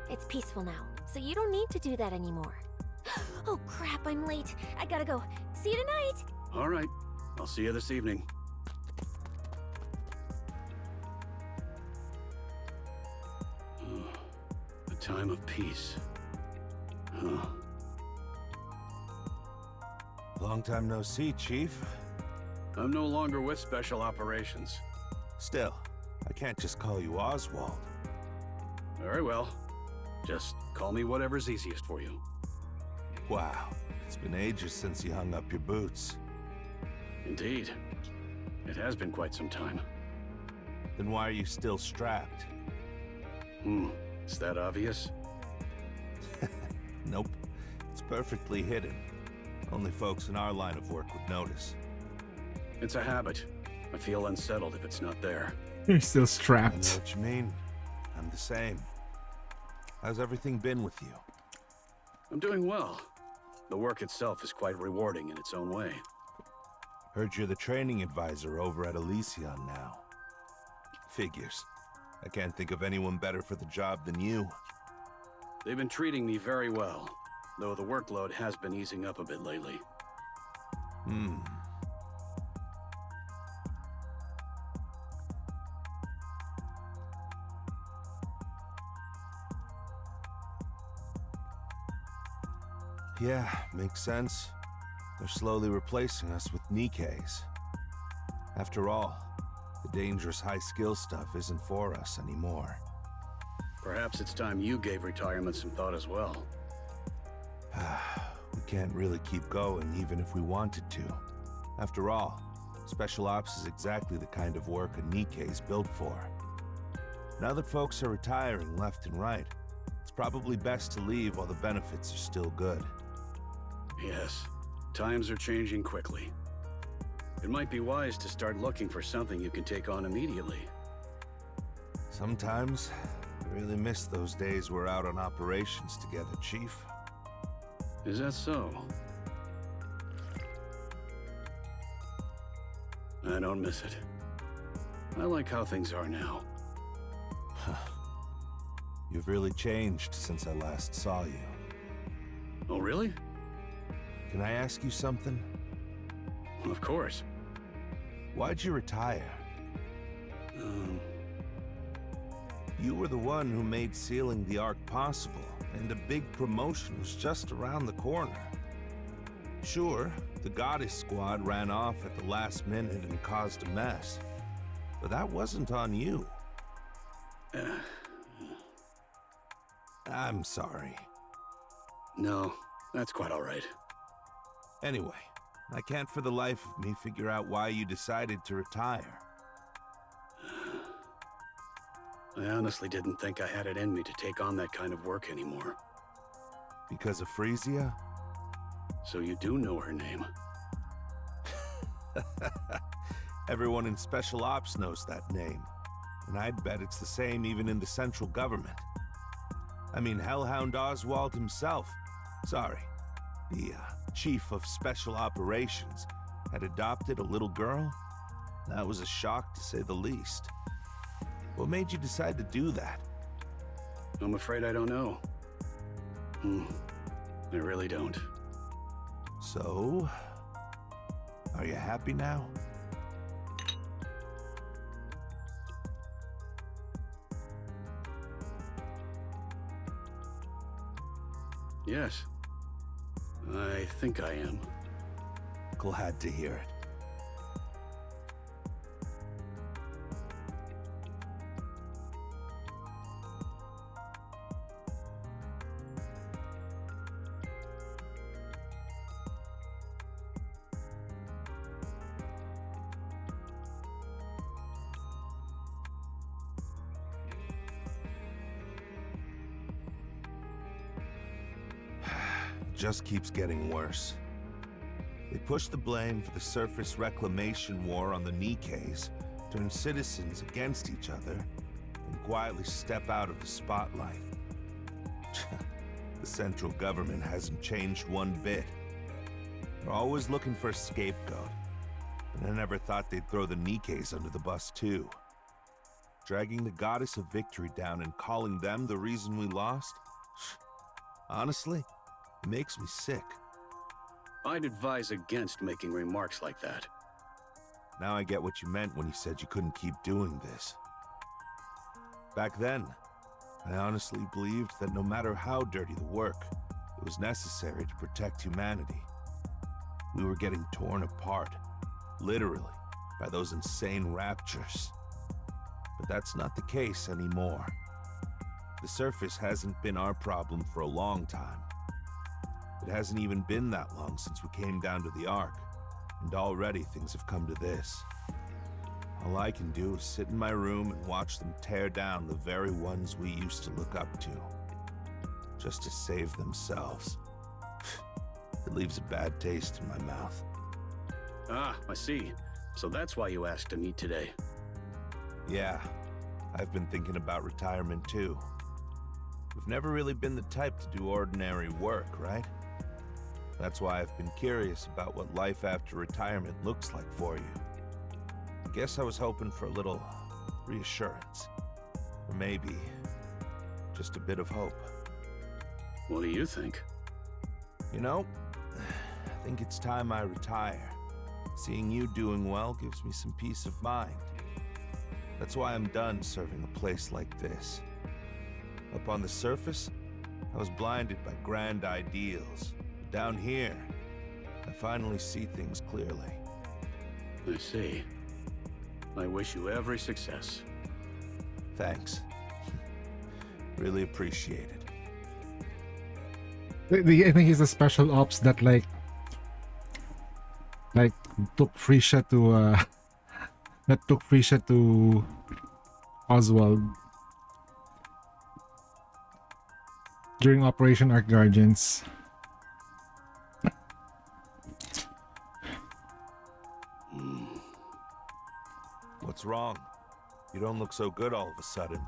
It's peaceful now, so you don't need to do that anymore. Oh crap, I'm late. I gotta go. See you tonight! All right, I'll see you this evening. A time of peace. Huh. Long time no see, Chief. I'm no longer with Special Operations. Still, I can't just call you Oswald. Very well. Just call me whatever's easiest for you. Wow, it's been ages since you hung up your boots. Indeed. It has been quite some time. Then why are you still strapped? Is that obvious? Nope. It's perfectly hidden. Only folks in our line of work would notice. It's a habit. I feel unsettled if it's not there. You're still I know strapped. what you mean. I'm the same. How's everything been with you? I'm doing well. The work itself is quite rewarding in its own way. Heard you're the training advisor over at Elysion now. Figures. I can't think of anyone better for the job than you. They've been treating me very well, though the workload has been easing up a bit lately. Yeah, makes sense. They're slowly replacing us with Nikkes. After all, the dangerous high-skill stuff isn't for us anymore. Perhaps it's time you gave retirement some thought as well. We can't really keep going even if we wanted to. After all, Special Ops is exactly the kind of work a Nikke is built for. Now that folks are retiring left and right, it's probably best to leave while the benefits are still good. Yes, times are changing quickly. It might be wise to start looking for something you can take on immediately. Sometimes, I really miss those days we're out on operations together, Chief. Is that so? I don't miss it. I like how things are now. You've really changed since I last saw you. Oh, really? Can I ask you something? Of course. Why'd you retire? You were the one who made sealing the Ark possible, and a big promotion was just around the corner. Sure, the Goddess Squad ran off at the last minute and caused a mess, but that wasn't on you. I'm sorry. No, that's quite all right. Anyway, I can't for the life of me figure out why you decided to retire. I honestly didn't think I had it in me to take on that kind of work anymore. Because of Frisia? So you do know her name? Everyone in Special Ops knows that name, and I'd bet it's the same even in the central government. I mean, Hellhound Oswald himself, sorry, the Chief of Special Operations, had adopted a little girl? That was a shock, to say the least. What made you decide to do that? I'm afraid I don't know. I really don't. So, are you happy now? Yes. I think I am. Glad to hear it. Just keeps getting worse. They push the blame for the surface reclamation war on the Nikkes, turn citizens against each other, and quietly step out of the spotlight. The central government hasn't changed one bit. They're always looking for a scapegoat, and I never thought they'd throw the Nikkes under the bus too. Dragging the Goddess of Victory down and calling them the reason we lost? Honestly, it makes me sick. I'd advise against making remarks like that. Now I get what you meant when you said you couldn't keep doing this. Back then, I honestly believed that no matter how dirty the work, it was necessary to protect humanity. We were getting torn apart, literally, by those insane raptures. But that's not the case anymore. The surface hasn't been our problem for a long time. It hasn't even been that long since we came down to the Ark, and already things have come to this. All I can do is sit in my room and watch them tear down the very ones we used to look up to, just to save themselves. It leaves a bad taste in my mouth. Ah, I see. So that's why you asked to meet today. Yeah, I've been thinking about retirement too. We've never really been the type to do ordinary work, right? That's why I've been curious about what life after retirement looks like for you. I guess I was hoping for a little reassurance. Or maybe just a bit of hope. What do you think? You know, I think it's time I retire. Seeing you doing well gives me some peace of mind. That's why I'm done serving a place like this. Up on the surface, I was blinded by grand ideals. Down here, I finally see things clearly. I see. I wish you every success. Thanks. Really appreciate it. I think he's a special ops that like took Frisha to that took Frisha to Oswald during Operation Arc Guardians. What's wrong? You don't look so good all of a sudden.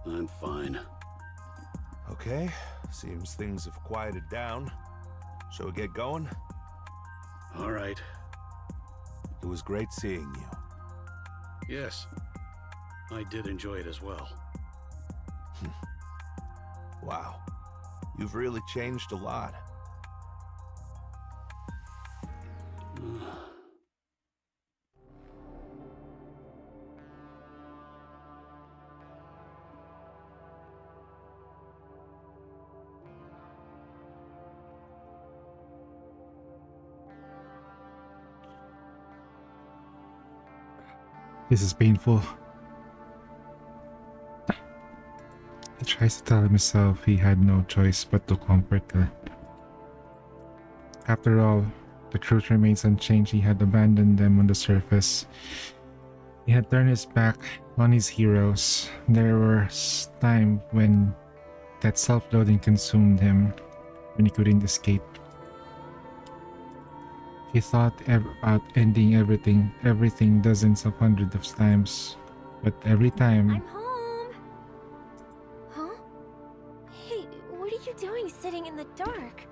I'm fine. Okay, seems things have quieted down. Shall we get going? All right. It was great seeing you. Yes. I did enjoy it as well. Wow. You've really changed a lot. This is painful. He tries to tell himself he had no choice but to comfort her. After all, the truth remains unchanged. He had abandoned them on the surface. He had turned his back on his heroes. There was time when that self-loathing consumed him, when he couldn't escape. He thought about ending everything dozens of hundreds of times, but every time... I'm home! Huh? Hey, what are you doing sitting in the dark?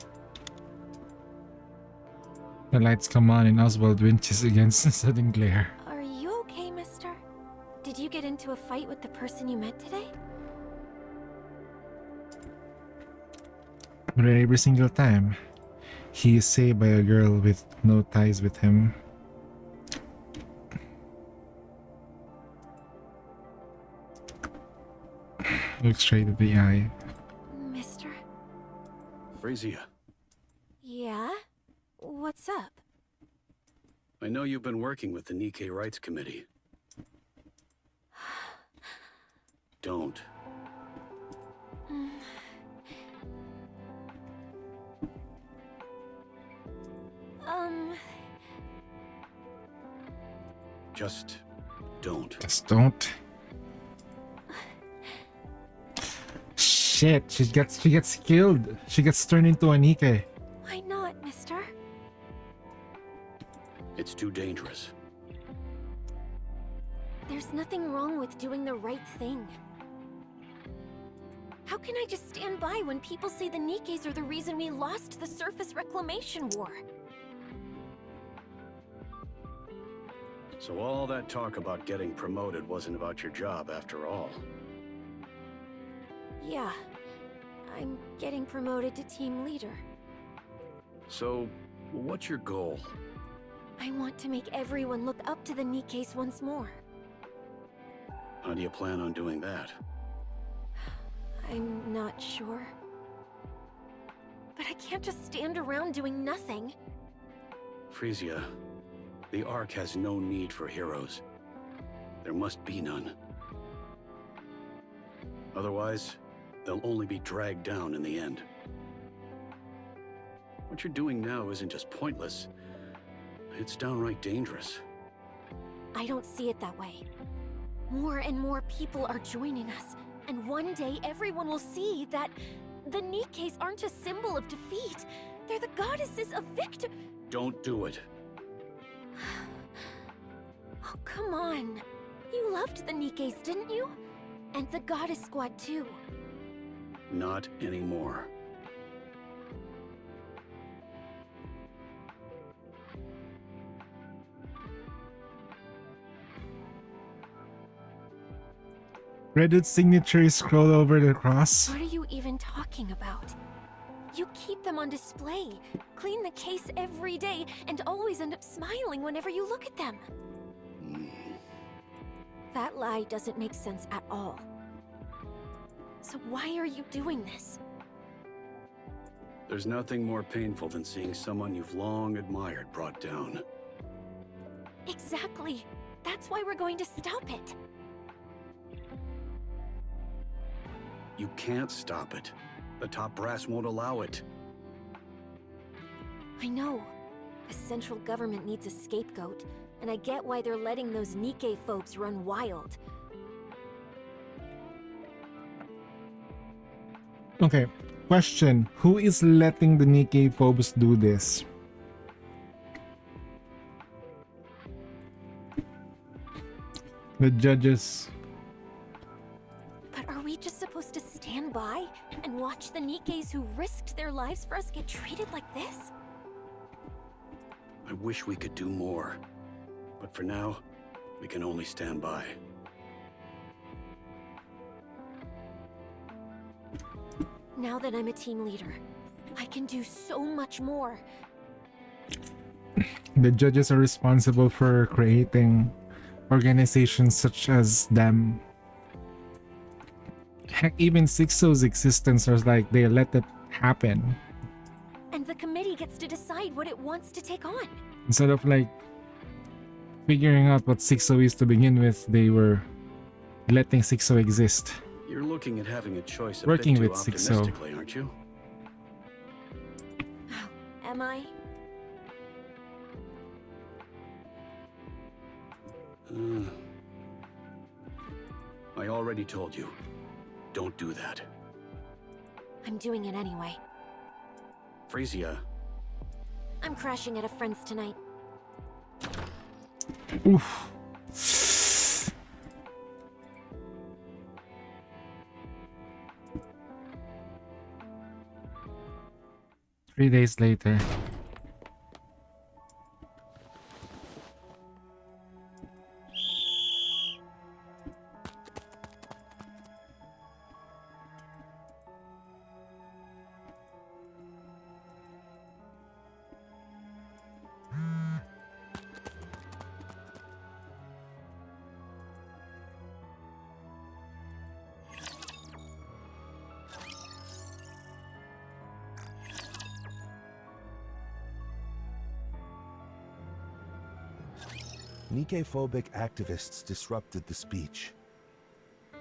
The lights come on and Oswald winches against the sudden glare. Are you okay, mister? Did you get into a fight with the person you met today? But every single time, he is saved by a girl with no ties with him. Look straight at the eye. Mister? Frisia, Yeah? What's up? I know you've been working with the Nikke Rights Committee. Don't. Just don't. Just don't. Shit, she gets killed. She gets turned into a Nikke. Why not, mister? It's too dangerous. There's nothing wrong with doing the right thing. How can I just stand by when people say the Nikkes are the reason we lost the surface reclamation war? So all that talk about getting promoted wasn't about your job after all. Yeah. I'm getting promoted to team leader. So, what's your goal? I want to make everyone look up to the Nikkes once more. How do you plan on doing that? I'm not sure. But I can't just stand around doing nothing. Frisia, the Ark has no need for heroes. There must be none. Otherwise, they'll only be dragged down in the end. What you're doing now isn't just pointless. It's downright dangerous. I don't see it that way. More and more people are joining us, and one day everyone will see that the Nikkes aren't a symbol of defeat. They're the goddesses of victory. Don't do it. Oh, come on. You loved the Nikkes, didn't you? And the Goddess Squad too. Not anymore. Reddit signature is scrolled over the cross. What are you even talking about? You keep them on display, clean the case every day, and always end up smiling whenever you look at them. That lie doesn't make sense at all. So why are you doing this? There's nothing more painful than seeing someone you've long admired brought down. Exactly. That's why we're going to stop it. You can't stop it. The top brass won't allow it. I know. The central government needs a scapegoat, and I get why they're letting those NIkke folks run wild. Okay, question. Who is letting the NIkke phobes do this? The judges. But are we just supposed to stand by and watch the Nikkes who risked their lives for us get treated like this? I wish we could do more. But for now, we can only stand by. Now that I'm a team leader, I can do so much more. The judges are responsible for creating organizations such as them. Heck, even Sixo's existence was like they let it happen. And the committee gets to decide what it wants to take on. Instead of like figuring out what Sixo is to begin with, they were letting Sixo exist. You're looking at having a choice a Working bit too with Sixo. optimistically, aren't you? Am I? I already told you. Don't do that. I'm doing it anyway. Frisia, I'm crashing at a friend's tonight. Oof. 3 days later. Nikke-phobic activists disrupted the speech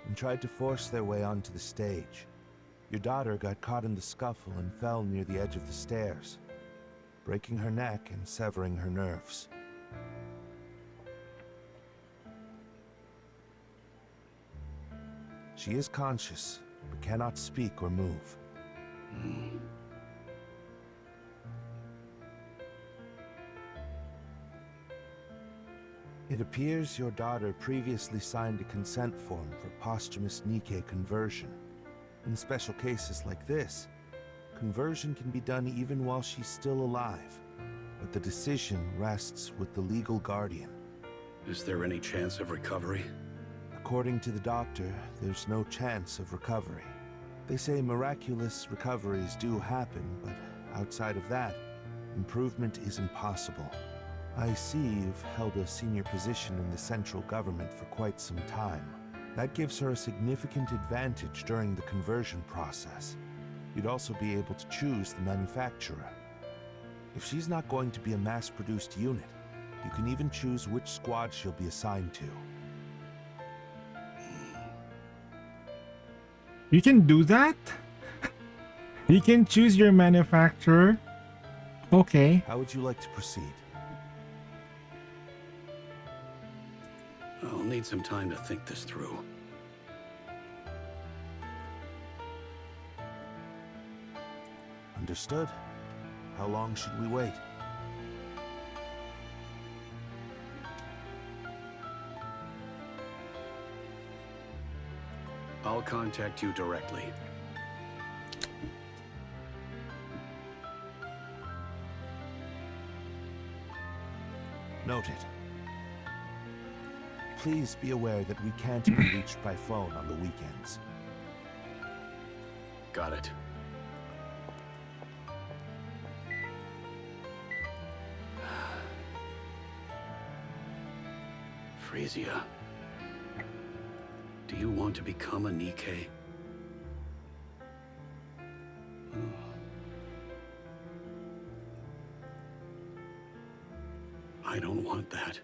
and tried to force their way onto the stage. Your daughter got caught in the scuffle and fell near the edge of the stairs, breaking her neck and severing her nerves. She is conscious, but cannot speak or move. It appears your daughter previously signed a consent form for posthumous NIkke conversion. In special cases like this, conversion can be done even while she's still alive, but the decision rests with the legal guardian. is there any chance of recovery? According to the doctor, there's no chance of recovery. They say miraculous recoveries do happen, but outside of that, improvement is impossible. I see you've held a senior position in the central government for quite some time. That gives her a significant advantage during the conversion process. You'd also be able to choose the manufacturer. If she's not going to be a mass-produced unit, you can even choose which squad she'll be assigned to. You can do that? You can choose your manufacturer? Okay. How would you like to proceed? I'll need some time to think this through. Understood. How long should we wait? I'll contact you directly. Noted. please be aware that we can't be reached by phone on the weekends. Got it. Frisia, do you want to become a NIkke? I don't want that.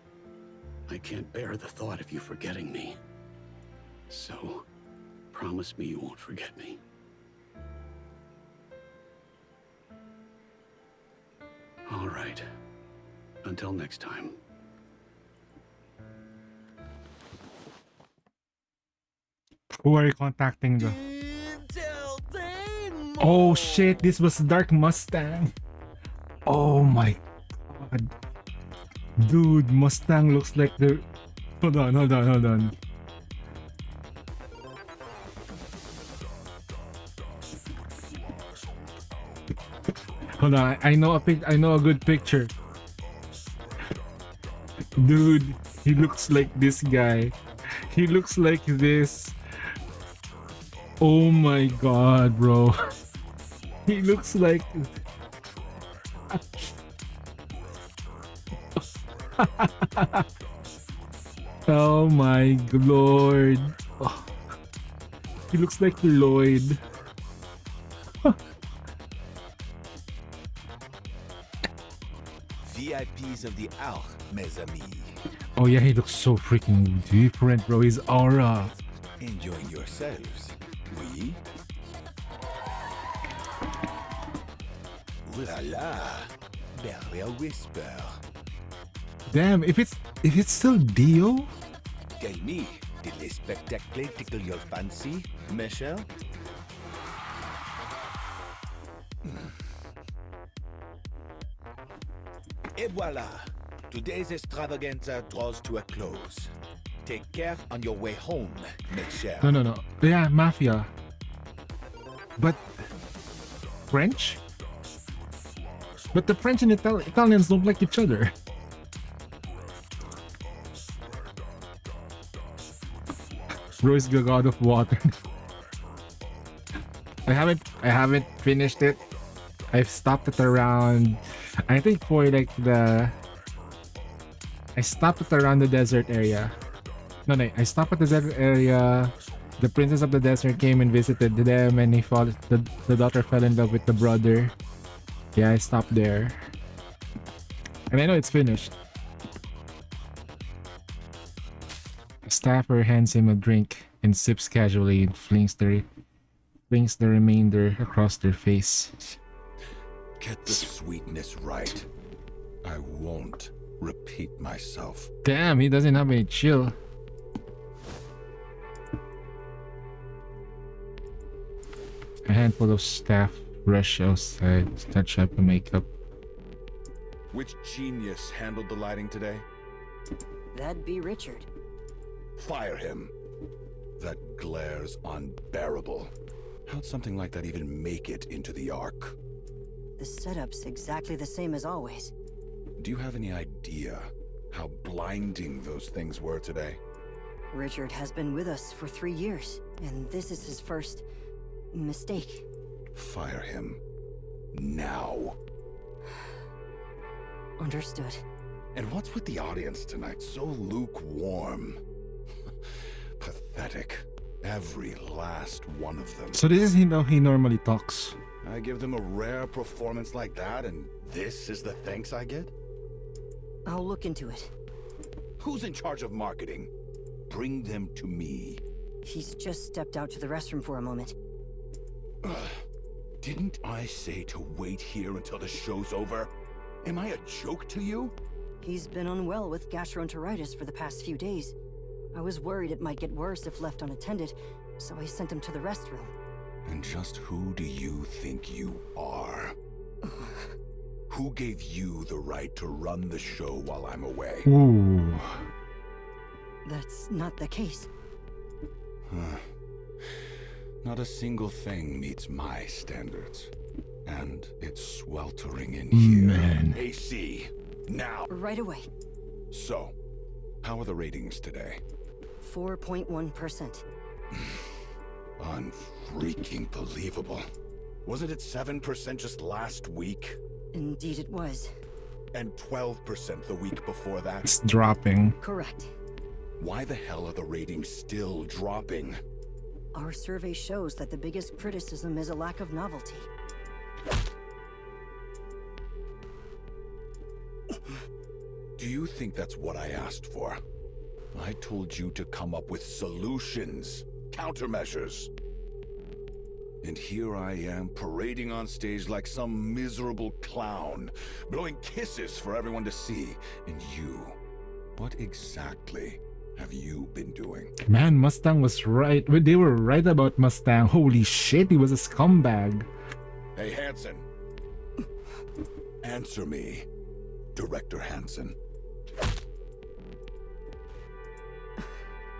I can't bear the thought of you forgetting me. So, promise me you won't forget me. All right. Until next time. Who are you contacting though? Oh shit, this was Dark Mustang. Oh my god. Dude, Mustang looks like the... Hold on. Hold on, I know a good picture. Dude, he looks like this guy. He looks like this. Oh my god, bro. He looks like... Oh my lord. Oh. He looks like Lloyd. VIPs of the Arc, mes amis. Oh yeah, he looks so freaking different, bro. His aura. Enjoying yourselves, oui? Ooh la la, barely a whisper. Damn, if it's still Dio? Tell me, did the spectacle tickle your fancy, Michelle? Et voila! Today's extravaganza draws to a close. Take care on your way home, Michelle. No. Yeah, Mafia. But... French? But the French and Italians don't like each other. Bro is the god of water. I haven't finished it. I've stopped it around... I think for like the... I stopped it around the desert area. No, I stopped at the desert area. The princess of the desert came and visited them, and the daughter fell in love with the brother. Yeah, I stopped there. And I know it's finished. The staffer hands him a drink and sips casually and flings the remainder across their face. Get the sweetness right. I won't repeat myself. Damn, he doesn't have any chill. A handful of staff rush outside, touch up and makeup. Which genius handled the lighting today? That'd be Richard. Fire him. That glare's unbearable. How'd something like that even make it into the Ark? The setup's exactly the same as always. Do you have any idea how blinding those things were today? Richard has been with us for 3 years, and this is his first mistake. Fire him. Now. Understood. And what's with the audience tonight? So lukewarm. Pathetic. Every last one of them. So this is how he normally talks. I give them a rare performance like that, and this is the thanks I get? I'll look into it. Who's in charge of marketing? Bring them to me. He's just stepped out to the restroom for a moment. Didn't I say to wait here until the show's over? Am I a joke to you? He's been unwell with gastroenteritis for the past few days. I was worried it might get worse if left unattended, so I sent him to the restroom. And just who do you think you are? Who gave you the right to run the show while I'm away? Ooh. That's not the case. Not a single thing meets my standards. And it's sweltering in here. Man. AC, now. Right away. So, How are the ratings today? 4.1%. Unfreaking believable. Wasn't it 7% just last week? Indeed it was. And 12% the week before that? It's dropping. Correct. Why the hell are the ratings still dropping? Our survey shows that the biggest criticism is a lack of novelty. Do you think that's what I asked for? I told you to come up with solutions, countermeasures. And here I am, parading on stage like some miserable clown, blowing kisses for everyone to see. And you, what exactly have you been doing? Man, Mustang was right. They were right about Mustang. Holy shit, he was a scumbag. Hey, Hansen. Answer me, Director Hansen.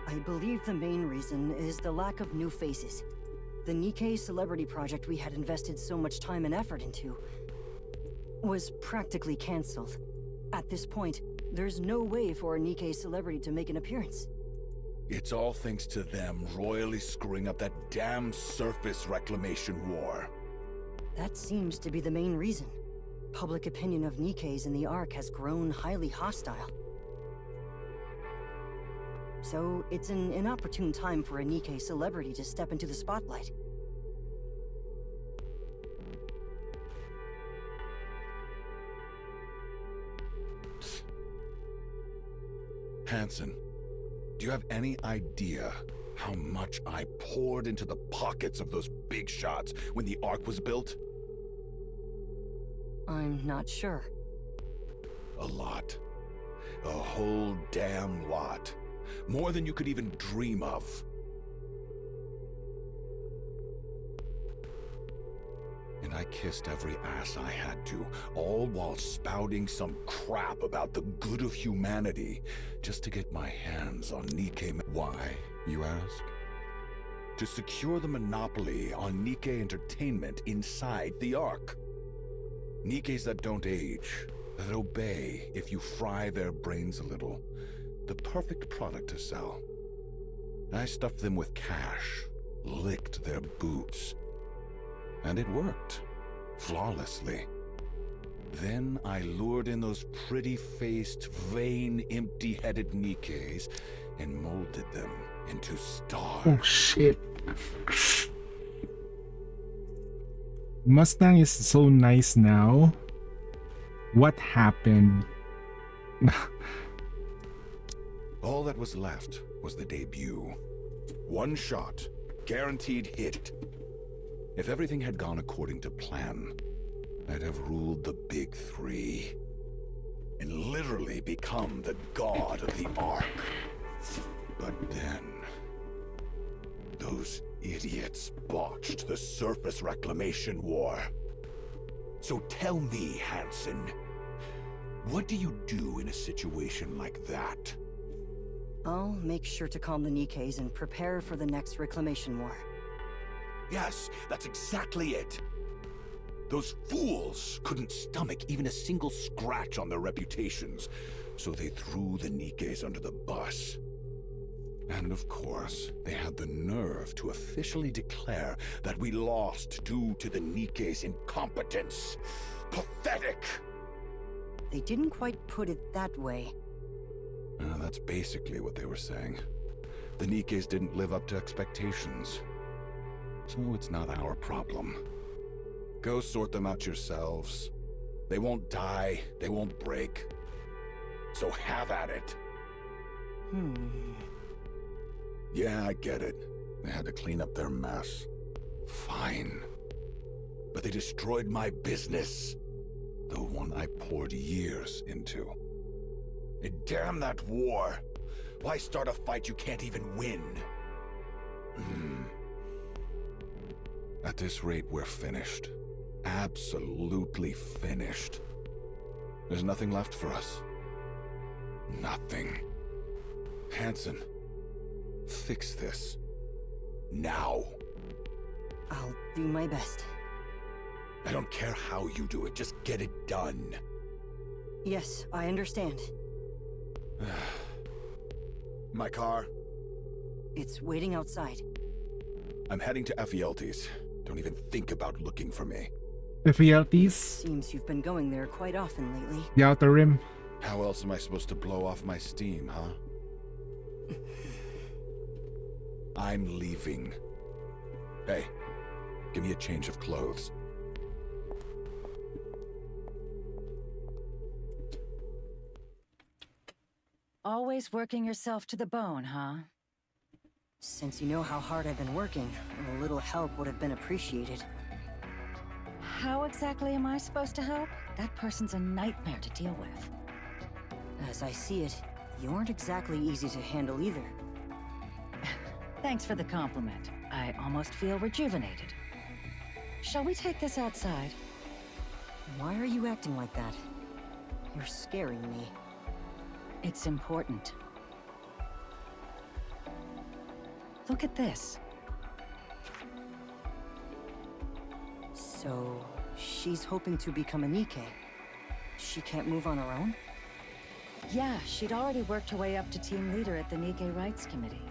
I believe the main reason is the lack of new faces. The NIkke celebrity project we had invested so much time and effort into was practically cancelled. At this point, there's no way for a NIkke celebrity to make an appearance. It's all thanks to them royally screwing up that damn surface reclamation war. That seems to be the main reason. Public opinion of Nikkes in the Ark has grown highly hostile. So it's an inopportune time for a NIkke celebrity to step into the spotlight. Hansen, do you have any idea how much I poured into the pockets of those big shots when the Ark was built? I'm not sure. A lot. A whole damn lot. More than you could even dream of. And I kissed every ass I had to, all while spouting some crap about the good of humanity, just to get my hands on NIkke. Why, you ask? To secure the monopoly on NIkke entertainment inside the Ark. Nikkes that don't age, that obey if you fry their brains a little. The perfect product to sell. I stuffed them with cash, licked their boots. And it worked. Flawlessly. Then I lured in those pretty-faced, vain, empty-headed Nikkes and molded them into stars. Oh shit. Mustang is so nice now. What happened? All that was left was the debut. One shot, guaranteed hit. If everything had gone according to plan, I'd have ruled the big three. And literally become the god of the Ark. But then... those idiots botched the surface reclamation war. So tell me, Hansen, what do you do in a situation like that? I'll make sure to calm the Nikkes and prepare for the next reclamation war. Yes, that's exactly it. Those fools couldn't stomach even a single scratch on their reputations, so they threw the Nikkes under the bus. And of course, they had the nerve to officially declare that we lost due to the Nikkes' incompetence. Pathetic! They didn't quite put it that way. That's basically what they were saying. The Nikkes didn't live up to expectations. So it's not our problem. Go sort them out yourselves. They won't die, they won't break. So have at it. Yeah, I get it. They had to clean up their mess. Fine. But they destroyed my business. The one I poured years into. And damn that war! Why start a fight you can't even win? At this rate, we're finished. Absolutely finished. There's nothing left for us. Nothing. Hansen, fix this. Now. I'll do my best. I don't care how you do it, just get it done. Yes, I understand. My car? It's waiting outside. I'm heading to Ephialtes. Don't even think about looking for me. Ephialtes, Seems you've been going there quite often lately. the Outer Rim. How else am I supposed to blow off my steam, huh? I'm leaving. Hey, give me a change of clothes. Always working yourself to the bone, huh? Since you know how hard I've been working, a little help would have been appreciated. How exactly am I supposed to help? That person's a nightmare to deal with. As I see it, you aren't exactly easy to handle either. Thanks for the compliment. I almost feel rejuvenated. Shall we take this outside? Why are you acting like that? You're scaring me. It's important. Look at this. So, she's hoping to become a Nikke. She can't move on her own? Yeah, she'd already worked her way up to team leader at the Nikke Rights Committee.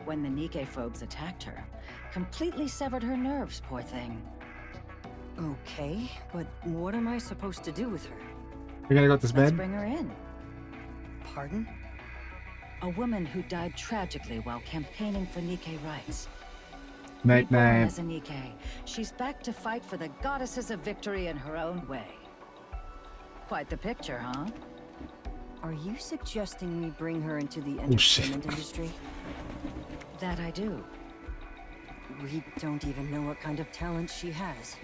When the Nikke phobes attacked her, completely severed her nerves, poor thing. Okay, but what am I supposed to do with her? You're gonna go to Let's bed? bring her in. Pardon? A woman who died tragically while campaigning for Nikke rights. Night Reborn night. as a Nikke, she's back to fight for the goddesses of victory in her own way. Quite the picture, huh? Are you suggesting we bring her into the Oh, shit. entertainment industry? That I do. We don't even know what kind of talent she has.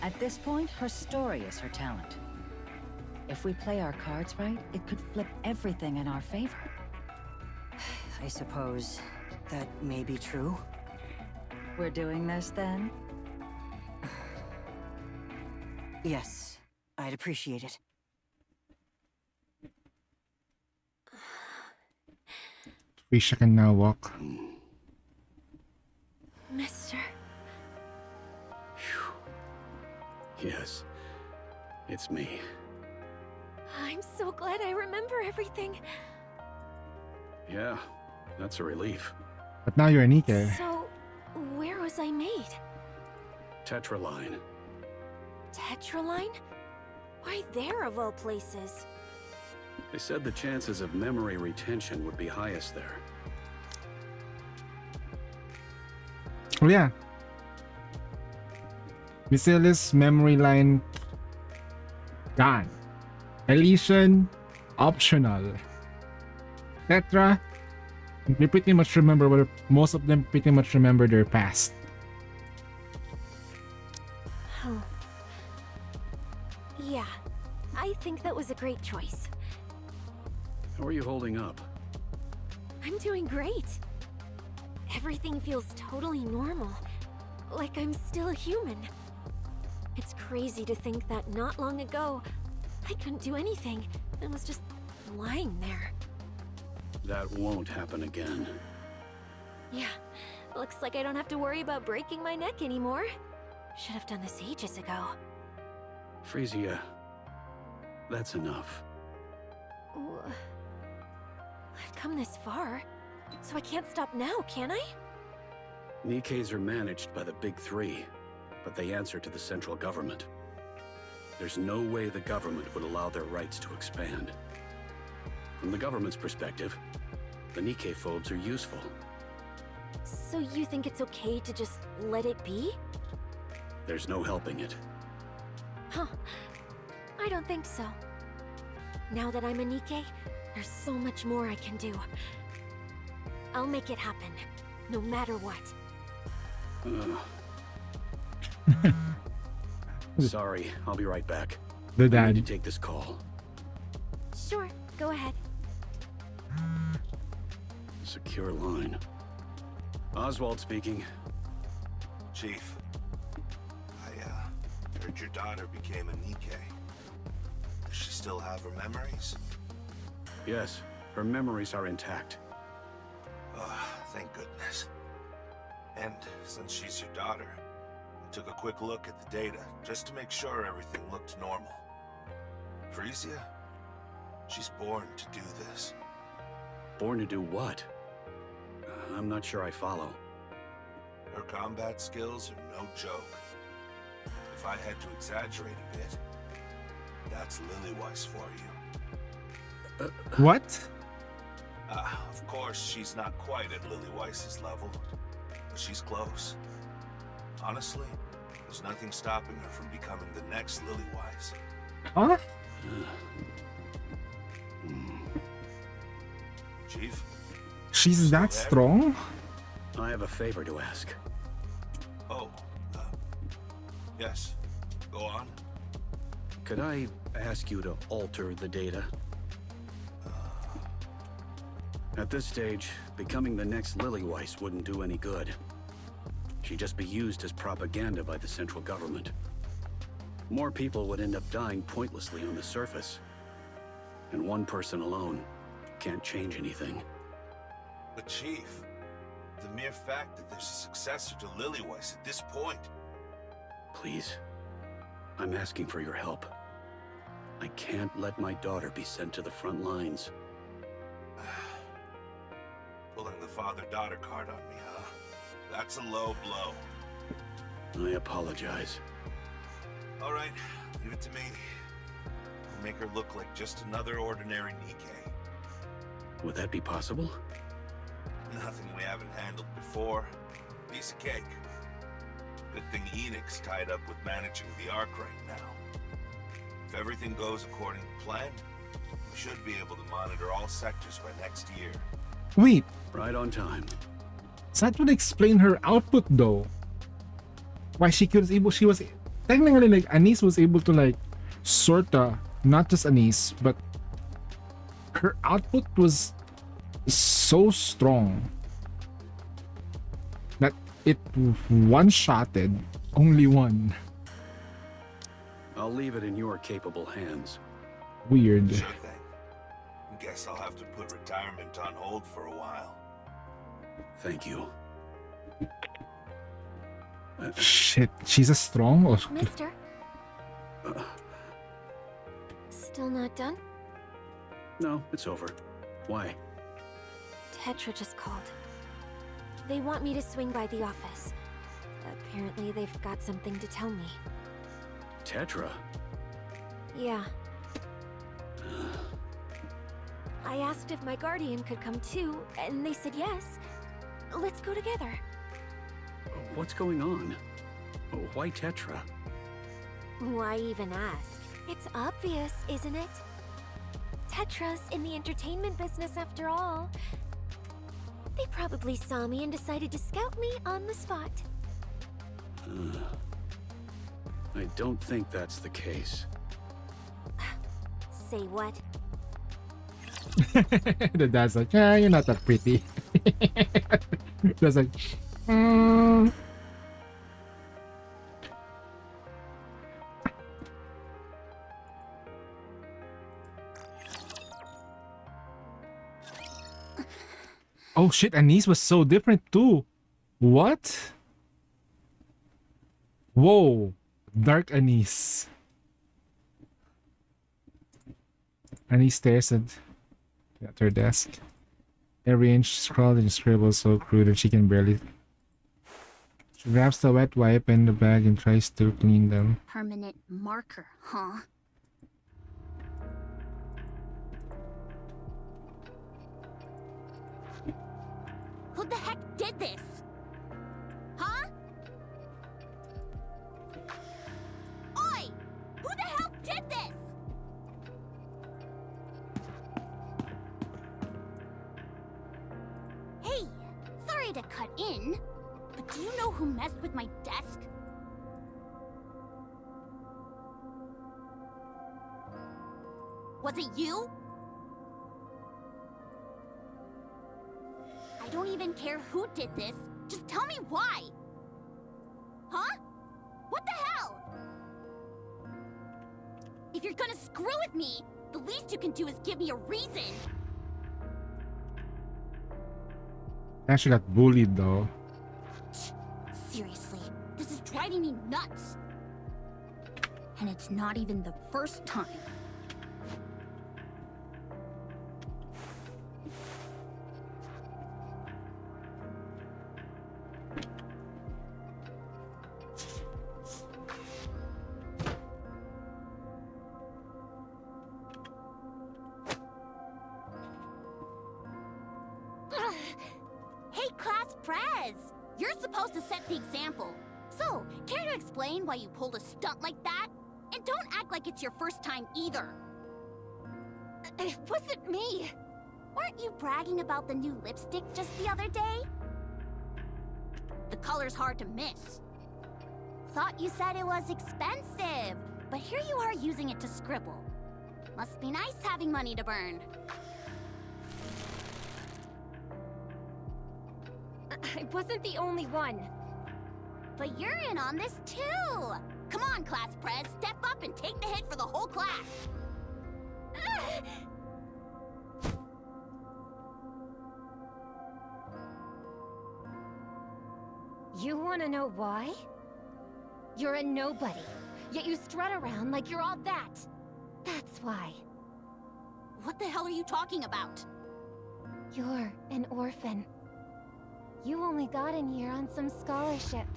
At this point, her story is her talent. If we play our cards right, it could flip everything in our favor. I suppose that may be true. We're doing this then? Yes, I'd appreciate it. Risha can now walk. Mister. Yes, it's me. I'm so glad I remember everything. Yeah, that's a relief. But now you're a Nikke. So, where was I made? Tetraline. Tetraline? Why there of all places? They said the chances of memory retention would be highest there. Oh yeah. Vasilis memory line gone. Elysian optional. Tetra, they pretty much remember what most of them pretty much remember their past. Oh. Yeah, I think that was a great choice. How are you holding up? I'm doing great. Everything feels totally normal. Like I'm still a human. It's crazy to think that not long ago, I couldn't do anything and was just lying there. That won't happen again. Yeah, looks like I don't have to worry about breaking my neck anymore. Should have done this ages ago. Frisia, that's enough. I've come this far, so I can't stop now, can I? Nikkes are managed by the Big Three, but they answer to the central government. There's no way the government would allow their rights to expand. From the government's perspective, the Nikke phobes are useful. So you think it's okay to just let it be? There's no helping it. Huh. I don't think so. Now that I'm a Nikke, there's so much more I can do. I'll make it happen, no matter what. Sorry, I'll be right back. The I dad. need to take this call. Sure, go ahead. Secure line. Oswald speaking. Chief, I heard your daughter became a Nikke. Does she still have her memories? Yes, her memories are intact. Oh, thank goodness. And since she's your daughter, I took a quick look at the data just to make sure everything looked normal. Frisia, she's born to do this. Born to do what? I'm not sure I follow. Her combat skills are no joke. If I had to exaggerate a bit, that's Lily-Weiss for you. What? Of course, she's not quite at Lily-Weiss's level, but she's close. Honestly, there's nothing stopping her from becoming the next Lily-Weiss. Huh? Chief? She's that there? strong? I have a favor to ask. Oh, yes. Go on. Could I ask you to alter the data? At this stage, becoming the next Lily-Weiss wouldn't do any good. She'd just be used as propaganda by the central government. More people would end up dying pointlessly on the surface. And one person alone can't change anything. But Chief, the mere fact that there's a successor to Lily-Weiss at this point... Please, I'm asking for your help. I can't let my daughter be sent to the front lines. Pulling the father-daughter card on me, huh? That's a low blow. I apologize. All right, leave it to me. I'll make her look like just another ordinary Nikke. Would that be possible? Nothing we haven't handled before. Piece of cake. Good thing Ennique's tied up with managing the Ark right now. If everything goes according to plan, we should be able to monitor all sectors by next year. Wait, Right on time. that would explain her output though. Why she was technically like Anise was able to like sorta, not just Anise, but her output was so strong that it one-shotted only one. I'll leave it in your capable hands. Weird. Sure thing. Guess I'll have to put retirement on hold for a while. Thank you. Shit, she's a strong or Mister? Still not done? No, it's over. Why? Tetra just called. They want me to swing by the office. Apparently they've got something to tell me. Tetra? Yeah. I asked if my guardian could come too, and they said yes. Let's go together. What's going on? Why Tetra? Why even ask? It's obvious, isn't it? Tetra's in the entertainment business after all. They probably saw me and decided to scout me on the spot. I don't think that's the case. Say what? The dad's like, yeah, you're not that pretty. That's like, Oh shit, Anise was so different too. What? Whoa, dark Anise. Annie stares at her desk. Every inch scrawled and scribbled so crude that she can barely. She grabs the wet wipe and the bag and tries to clean them. Permanent marker, huh? Who the heck did this? Huh? Oi! Who the hell did this? Hey, sorry to cut in, but do you know who messed with my desk? Was it you? I don't even care who did this. Just tell me why. Huh? What the hell? If you're gonna screw with me, the least you can do is give me a reason. Actually got bullied though. Seriously, this is driving me nuts. And it's not even the first time. You're supposed to set the example. So, care to explain why you pulled a stunt like that? And don't act like it's your first time either. It wasn't me. Weren't you bragging about the new lipstick just the other day? The color's hard to miss. Thought you said it was expensive, but here you are using it to scribble. Must be nice having money to burn. I wasn't the only one. But you're in on this too! Come on, class prez, step up and take the hit for the whole class! You wanna know why? You're a nobody, yet you strut around like you're all that. That's why. What the hell are you talking about? You're an orphan. You only got in here on some scholarship.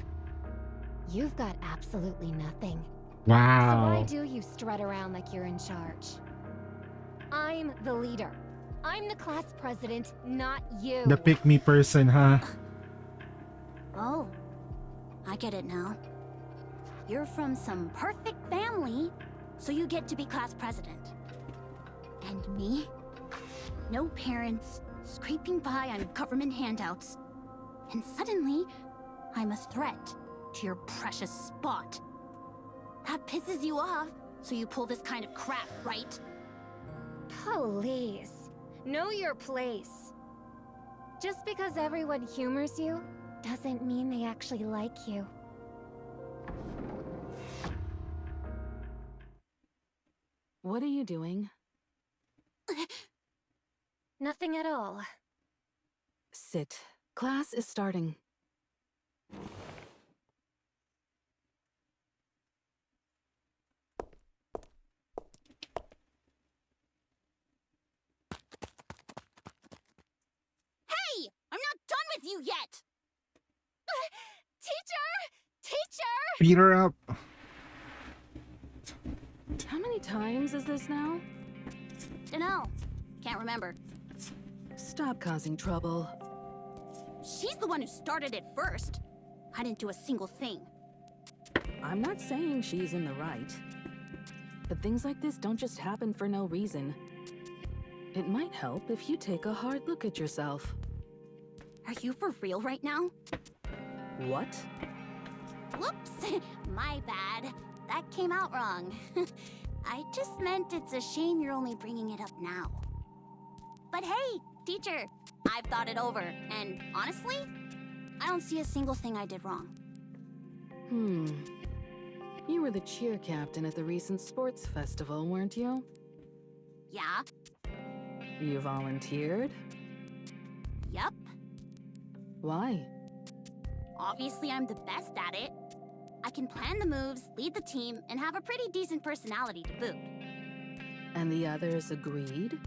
You've got absolutely nothing. So why Wow. do you strut around like you're in charge? I'm the leader. I'm the class president, not you. The pick me person, huh? Oh, I get it now. You're from some perfect family, so you get to be class president. And me? No parents, scraping by on government handouts. And suddenly, I'm a threat to your precious spot. That pisses you off, so you pull this kind of crap, right? Please, know your place. Just because everyone humors you, doesn't mean they actually like you. What are you doing? Nothing at all. Sit. Class is starting. Hey! I'm not done with you yet! Teacher! Teacher! Beat her up. How many times is this now? Dunno. Can't remember. Stop causing trouble. She's the one who started it first. I didn't do a single thing. I'm not saying she's in the right. But things like this don't just happen for no reason. It might help if you take a hard look at yourself. Are you for real right now? What? Whoops! My bad. That came out wrong. I just meant it's a shame you're only bringing it up now. But hey, teacher, I've thought it over, and honestly, I don't see a single thing I did wrong. You were the cheer captain at the recent sports festival, weren't you? Yeah? You volunteered? Yup. Why? Obviously, I'm the best at it. I can plan the moves, lead the team, and have a pretty decent personality to boot. And the others agreed?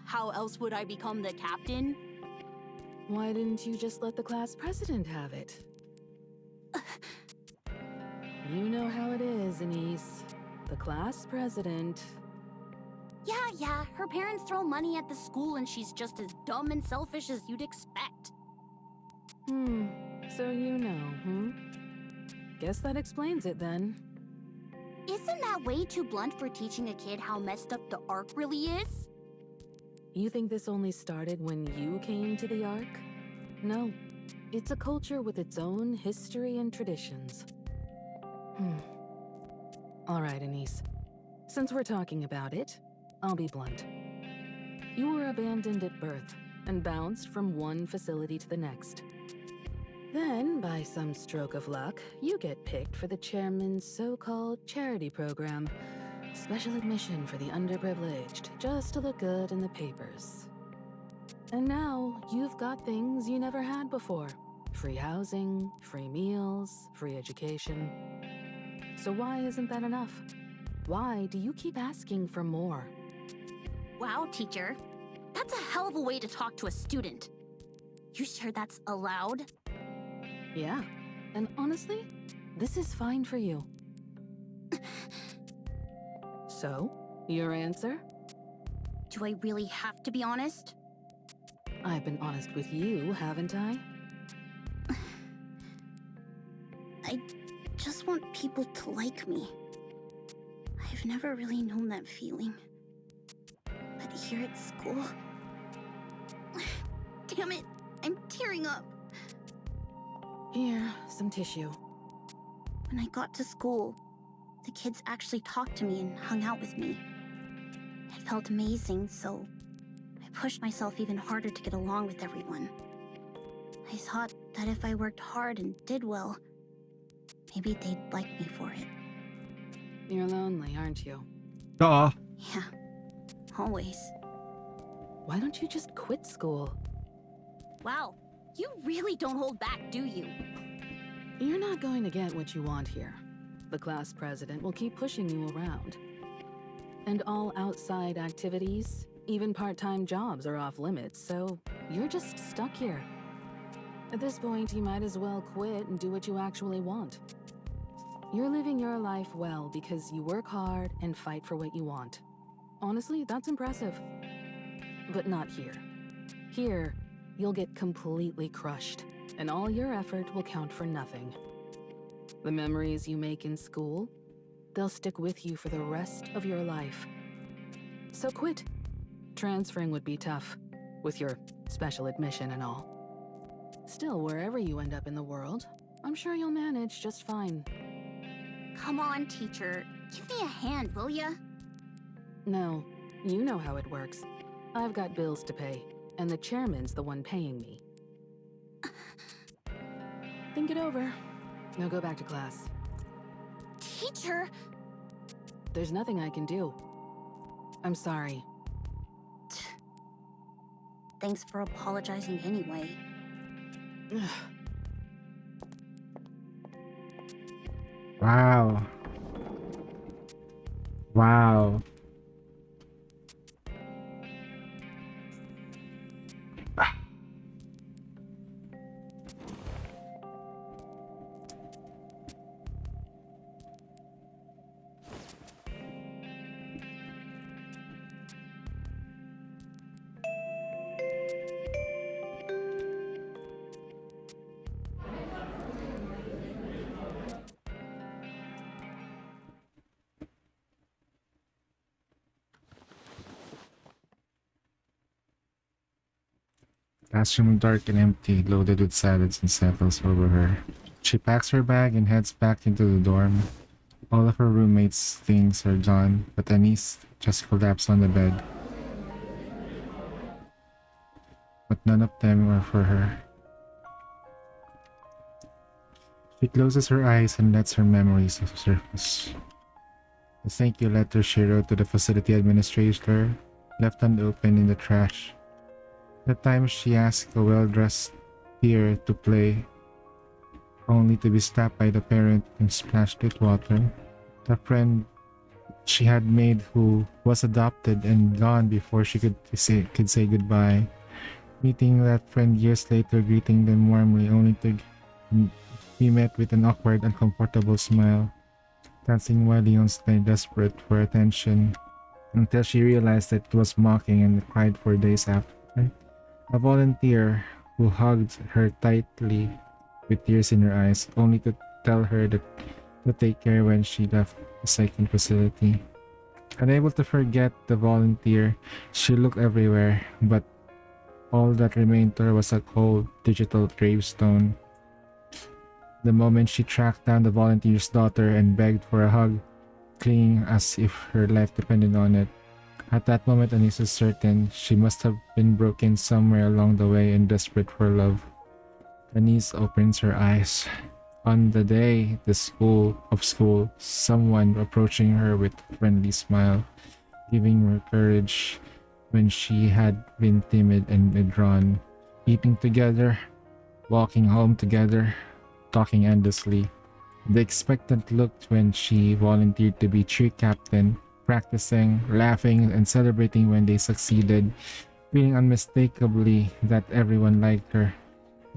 How else would I become the captain? Why didn't you just let the class president have it? You know how it is, Anise. The class president... Yeah, her parents throw money at the school and she's just as dumb and selfish as you'd expect. So you know, Guess that explains it then. Isn't that way too blunt for teaching a kid how messed up the Ark really is? You think this only started when you came to the Ark? No. It's a culture with its own history and traditions. Alright, Anise. Since we're talking about it, I'll be blunt. You were abandoned at birth and bounced from one facility to the next. Then, by some stroke of luck, you get picked for the chairman's so-called charity program. Special admission for the underprivileged, just to look good in the papers. And now, you've got things you never had before. Free housing, free meals, free education. So why isn't that enough? Why do you keep asking for more? Wow, teacher. That's a hell of a way to talk to a student. You sure that's allowed? Yeah, and honestly, this is fine for you. So, your answer? Do I really have to be honest? I've been honest with you, haven't I? people to like me. I've never really known that feeling. But here at school... Damn it! I'm tearing up! Here, some tissue. When I got to school, the kids actually talked to me and hung out with me. It felt amazing, so I pushed myself even harder to get along with everyone. I thought that if I worked hard and did well, maybe they'd like me for it. You're lonely, aren't you? Duh. Yeah, always. Why don't you just quit school? Wow, you really don't hold back, do you? You're not going to get what you want here. The class president will keep pushing you around. And all outside activities, even part-time jobs are off limits, so you're just stuck here. At this point, you might as well quit and do what you actually want. You're living your life well because you work hard and fight for what you want. Honestly, that's impressive. But not here. Here, you'll get completely crushed, and all your effort will count for nothing. The memories you make in school, they'll stick with you for the rest of your life. So quit. Transferring would be tough, with your special admission and all. Still, wherever you end up in the world, I'm sure you'll manage just fine. Come on, teacher. Give me a hand, will ya? No, you know how it works. I've got bills to pay, and the chairman's the one paying me. Think it over. Now go back to class. Teacher! There's nothing I can do. I'm sorry. Thanks for apologizing anyway. Wow. Wow. Classroom dark and empty, loaded with silence and settles over her. She packs her bag and heads back into the dorm. All of her roommates' things are gone, but Anise just collapsed on the bed. But none of them are for her. She closes her eyes and lets her memories surface. The thank you letter she wrote to the facility administrator, left unopened in the trash. The time she asked a well-dressed peer to play, only to be stopped by the parent and splashed with water. The friend she had made who was adopted and gone before she could say goodbye. Meeting that friend years later, greeting them warmly, only to be met with an awkward, uncomfortable smile. Dancing wildly on stage, desperate for attention, until she realized that it was mocking and cried for days after. A volunteer who hugged her tightly with tears in her eyes, only to tell her that to take care when she left the second facility. Unable to forget the volunteer, she looked everywhere, but all that remained to her was a cold digital gravestone. The moment she tracked down the volunteer's daughter and begged for a hug, clinging as if her life depended on it. At that moment, Anise is certain she must have been broken somewhere along the way and desperate for love. Anise opens her eyes. On the day of school, someone approaching her with a friendly smile, giving her courage when she had been timid and withdrawn. Eating together, walking home together, talking endlessly. The expectant look when she volunteered to be cheer captain, practicing, laughing, and celebrating when they succeeded, feeling unmistakably that everyone liked her.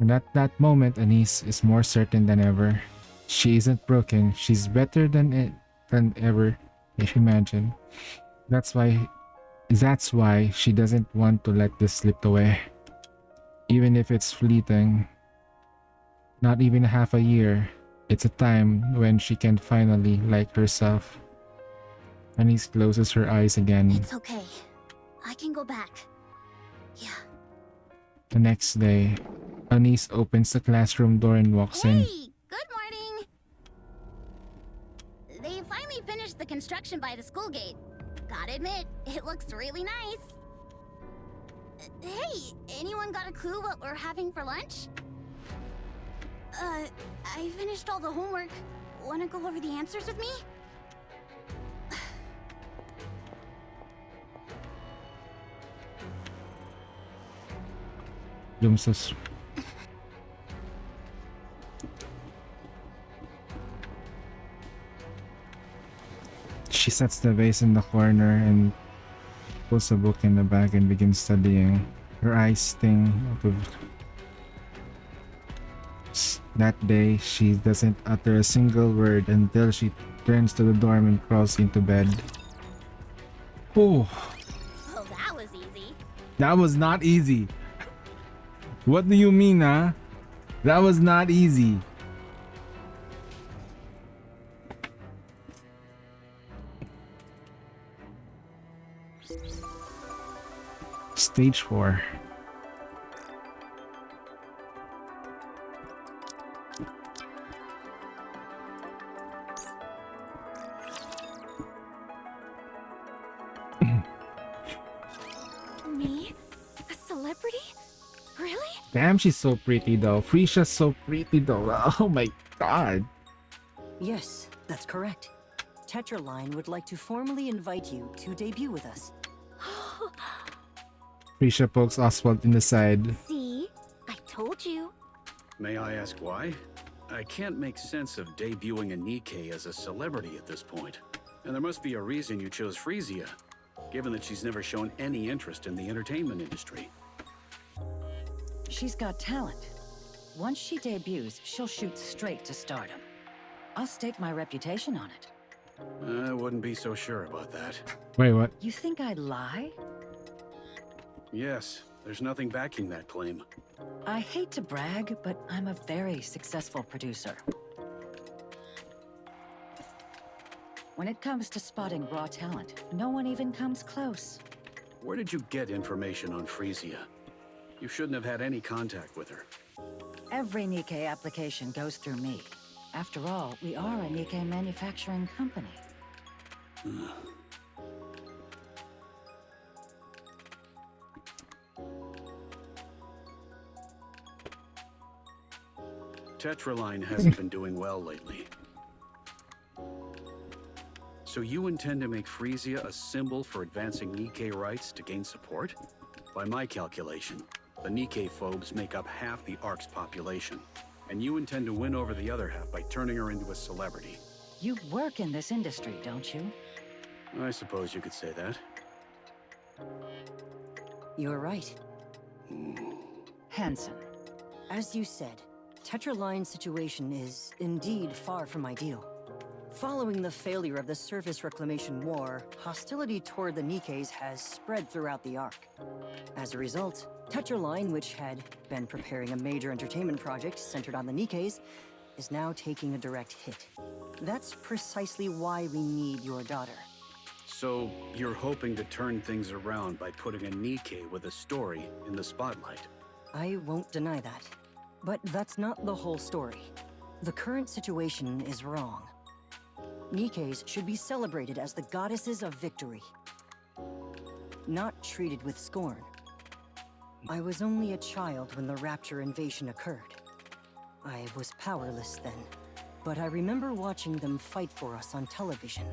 And at that moment, Anise is more certain than ever. She isn't broken. She's better than ever, if you imagine. That's why she doesn't want to let this slip away. Even if it's fleeting. Not even half a year. It's a time when she can finally like herself. Annie closes her eyes again. It's okay. I can go back. Yeah. The next day, Anise opens the classroom door and walks in. Hey! Good morning! They finally finished the construction by the school gate. Gotta admit, it looks really nice. Hey, anyone got a clue what we're having for lunch? I finished all the homework. Wanna go over the answers with me? Lumsos. She sets the vase in the corner and puts a book in the bag and begins studying. Her eyes sting. That day, she doesn't utter a single word until she turns to the dorm and crawls into bed. Oh, Oh, that was easy. that was not easy. What do you mean, huh? That was not easy. Stage 4. Me? A celebrity? Really? Damn, she's so pretty though. Frisia's so pretty though. Oh my god. Yes, that's correct. Tetraline would like to formally invite you to debut with us. Frisia pokes Oswald in the side. See? I told you. May I ask why? I can't make sense of debuting a Nikke as a celebrity at this point. And there must be a reason you chose Frisia, given that she's never shown any interest in the entertainment industry. She's got talent. Once she debuts, she'll shoot straight to stardom. I'll stake my reputation on it. I wouldn't be so sure about that. Wait, what? You think I'd lie? Yes, there's nothing backing that claim. I hate to brag, but I'm a very successful producer. When it comes to spotting raw talent, no one even comes close. Where did you get information on Frisia? You shouldn't have had any contact with her. Every Nikke application goes through me. After all, we are a Nikke manufacturing company. Tetraline hasn't been doing well lately. So you intend to make Frisia a symbol for advancing Nikke rights to gain support? By my calculation, the Nikke phobes make up half the Ark's population, and you intend to win over the other half by turning her into a celebrity. You work in this industry, don't you? I suppose you could say that. You're right. Hanson. As you said, Tetraline's situation is indeed far from ideal. Following the failure of the Surface Reclamation War, hostility toward the Nikkes has spread throughout the Ark. As a result, Tetraline, which had been preparing a major entertainment project centered on the Nikkes, is now taking a direct hit. That's precisely why we need your daughter. So you're hoping to turn things around by putting a Nikke with a story in the spotlight? I won't deny that. But that's not the whole story. The current situation is wrong. Nikkes should be celebrated as the goddesses of victory, not treated with scorn. I was only a child when the Rapture invasion occurred. I was powerless then, but I remember watching them fight for us on television.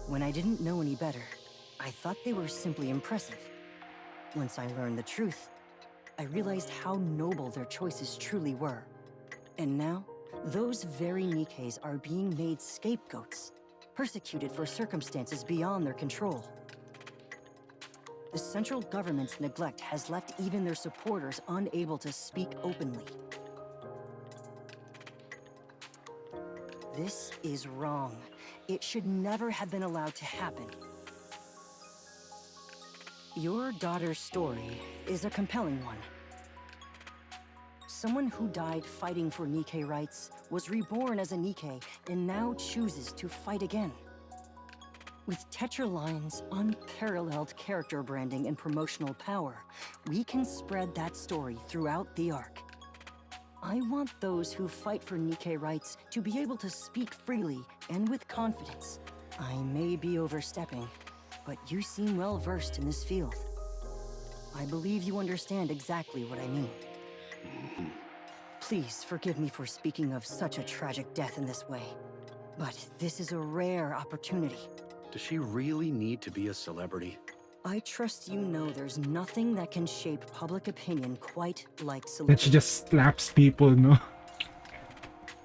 When I didn't know any better, I thought they were simply impressive. Once I learned the truth, I realized how noble their choices truly were. And now, those very Nikkes are being made scapegoats, persecuted for circumstances beyond their control. The central government's neglect has left even their supporters unable to speak openly. This is wrong. It should never have been allowed to happen. Your daughter's story is a compelling one. Someone who died fighting for Nikke rights was reborn as a Nikke and now chooses to fight again. With Tetraline's unparalleled character branding and promotional power, we can spread that story throughout the arc. I want those who fight for Nikke rights to be able to speak freely and with confidence. I may be overstepping, but you seem well versed in this field. I believe you understand exactly what I mean. Please forgive me for speaking of such a tragic death in this way, but this is a rare opportunity. Does she really need to be a celebrity? I trust you know there's nothing that can shape public opinion quite like That celebrity. she just slaps people, no?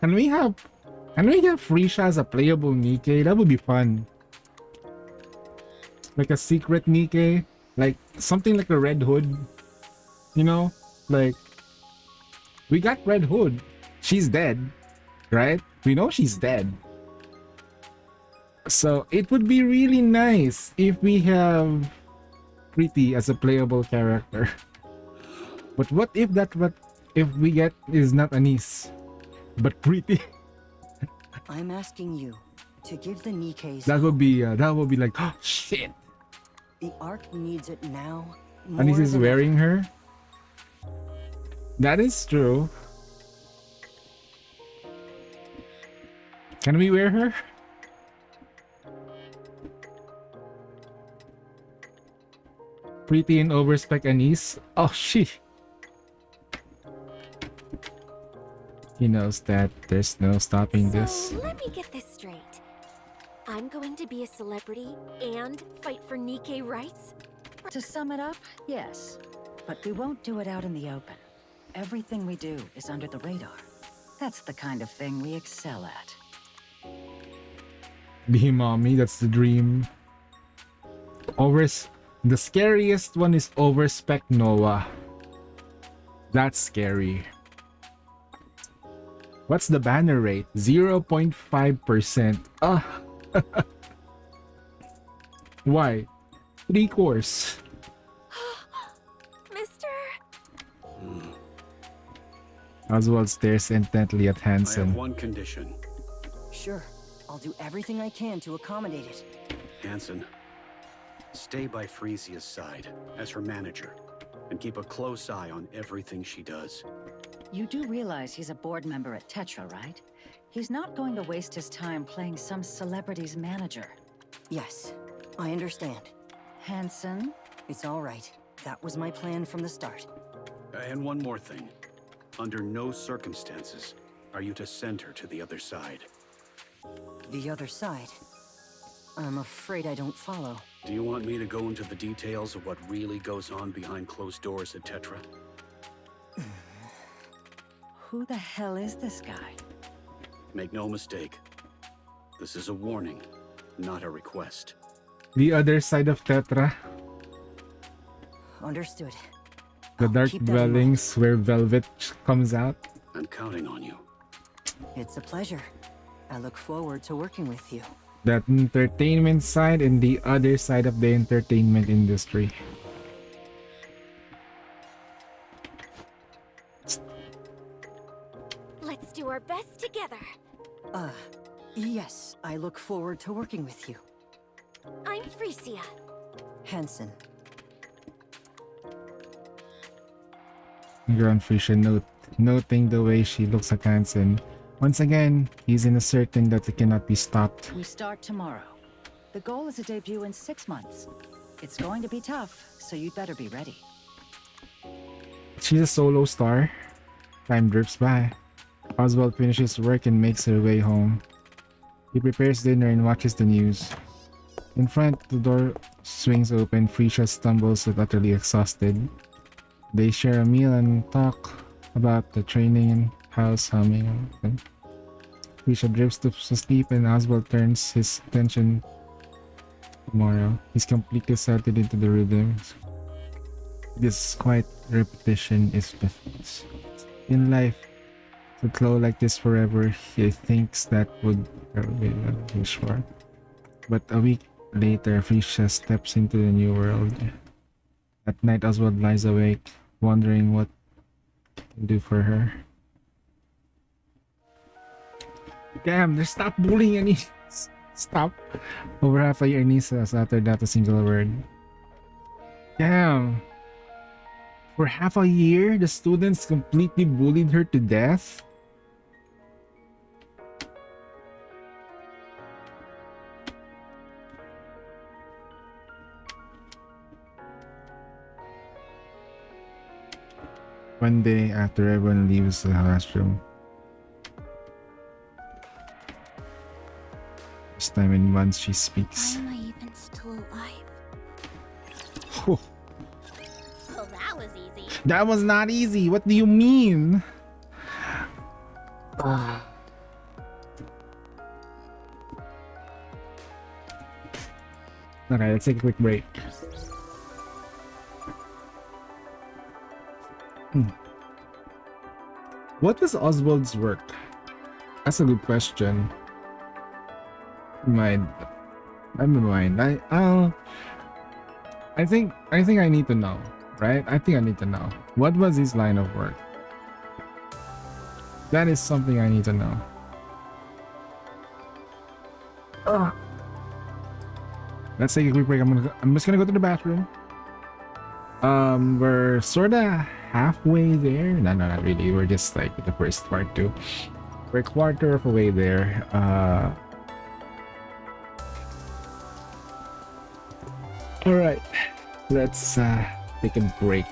Can we get Frisha as a playable Nikke? That would be fun. Like a secret Nikke, like something like a Red Hood. You know, like we got Red Hood. She's dead, right? We know she's dead. So it would be really nice if we have Pretty as a playable character. But what if we get is not Anise, but Pretty? I'm asking you to give the Nikkes. That would be like, oh shit. The arc needs it now. More Anise is than wearing ever. her. That is true. Can we wear her? Pretty and overspec Anise. Oh shit. He knows that there's no stopping this. So let me get this straight. I'm going to be a celebrity and fight for Nikke rights? To sum it up, yes. But we won't do it out in the open. Everything we do is under the radar. That's the kind of thing we excel at. Be mommy, that's the dream. The scariest one is overspec Noah. That's scary. What's the banner rate? 0.5%. Ah. Why? 3 cores. Mister? Oswald stares intently at I Hansen. have one condition. Sure, I'll do everything I can to accommodate it. Hansen, stay by Frisia's side as her manager and keep a close eye on everything she does. You do realize he's a board member at Tetra, right? He's not going to waste his time playing some celebrity's manager. Yes, I understand. Hansen? It's all right. That was my plan from the start. And one more thing. Under no circumstances are you to send her to the other side. The other side? I'm afraid I don't follow. Do you want me to go into the details of what really goes on behind closed doors at Tetra? Who the hell is this guy? Make no mistake. This is a warning, not a request. The other side of Tetra. Understood. The dark keep that in mind. dwellings where Velvet comes out. I'm counting on you. It's a pleasure. I look forward to working with you. That entertainment side and the other side of the entertainment industry. Let's do our best together. Yes, I look forward to working with you. I'm Frisia. Hansen. Grand Fisher noting the way she looks at Hansen. Once again, he's in a certain that it cannot be stopped. We start tomorrow. The goal is a debut in 6 months. It's going to be tough, so you'd better be ready. She's a solo star. Time drifts by. Oswald finishes work and makes her way home. He prepares dinner and watches the news. In front, the door swings open. Frisha stumbles and utterly exhausted. They share a meal and talk about the training and house humming. Frisha drifts to sleep and Oswald turns his attention tomorrow. He's completely settled into the rhythms. This quiet repetition is befits. In life, to flow like this forever, he thinks that would be sure. But a week later, Frisha steps into the new world. At night, Oswald lies awake, wondering what do for her. Damn, just stop bullying Annie. Stop. Over half a year, Annie says after that a single word. Damn. For half a year, the students completely bullied her to death. One day after everyone leaves the classroom. This time in months she speaks. Why am I even still alive? Oh, Well, that was easy. that was not easy. What do you mean? Ah. Okay, let's take a quick break. What was Oswald's work? That's a good question. Mind. I'm in mind. I think I need to know, right? I think I need to know. What was his line of work? That is something I need to know. Let's take a quick break. I'm just gonna go to the bathroom. We're sorta halfway there. No, not really. We're just like the first part too. We're a quarter of a way there. All right, let's take a break.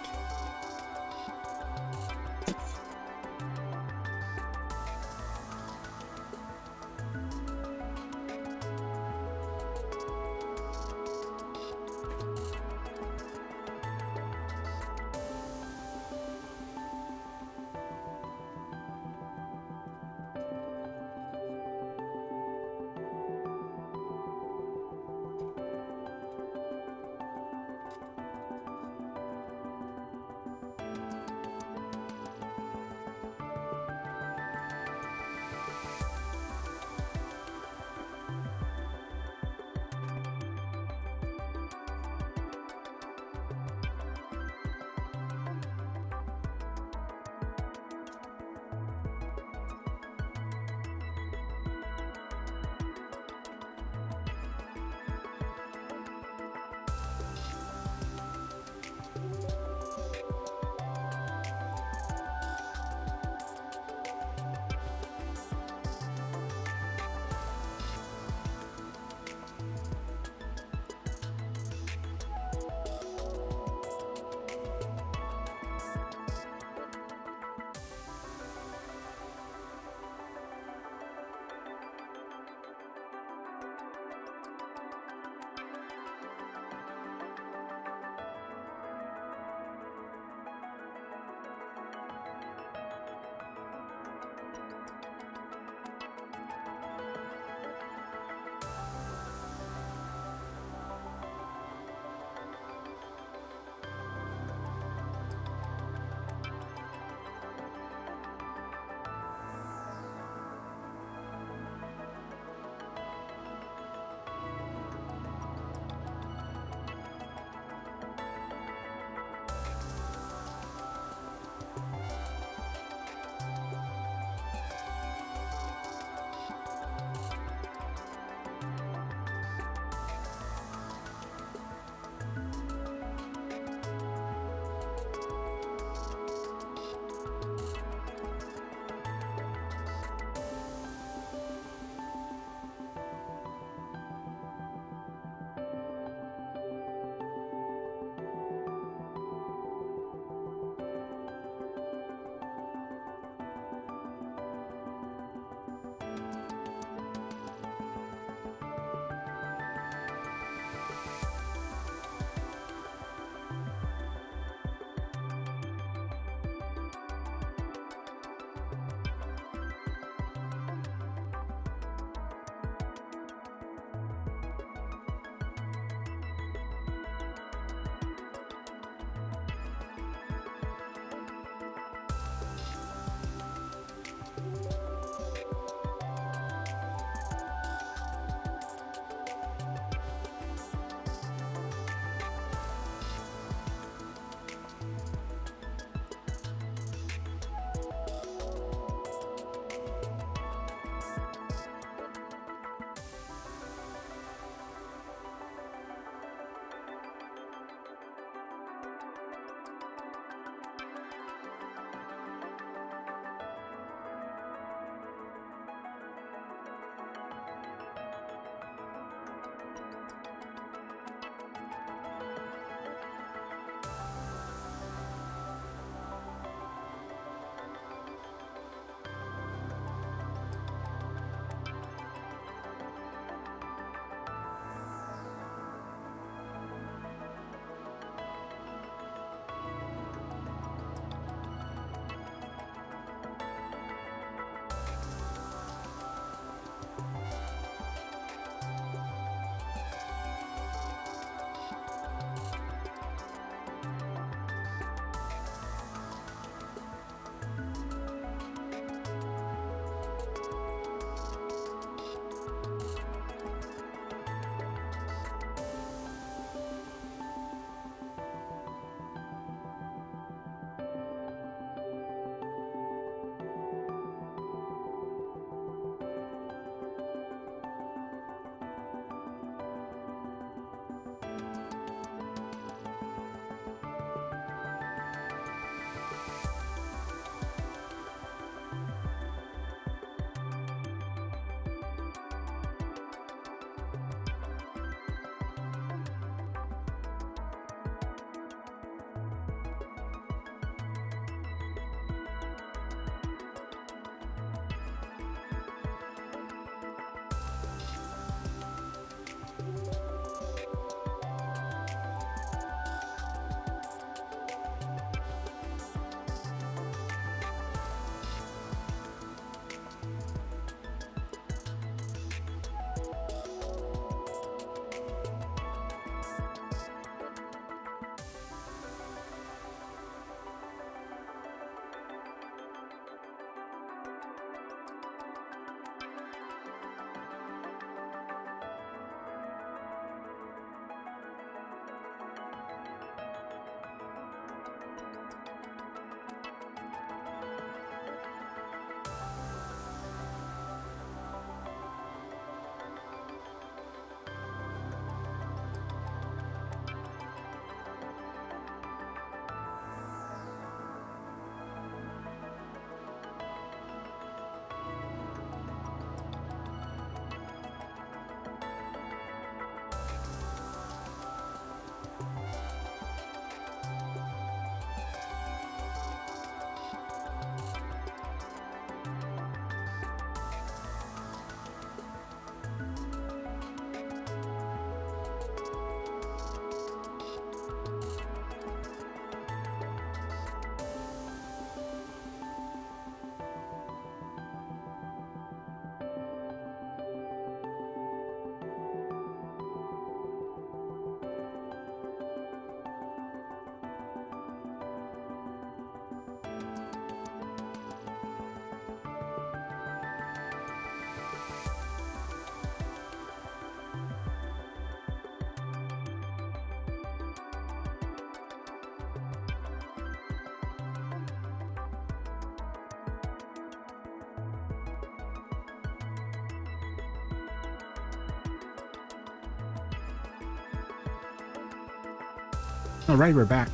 All right, we're back.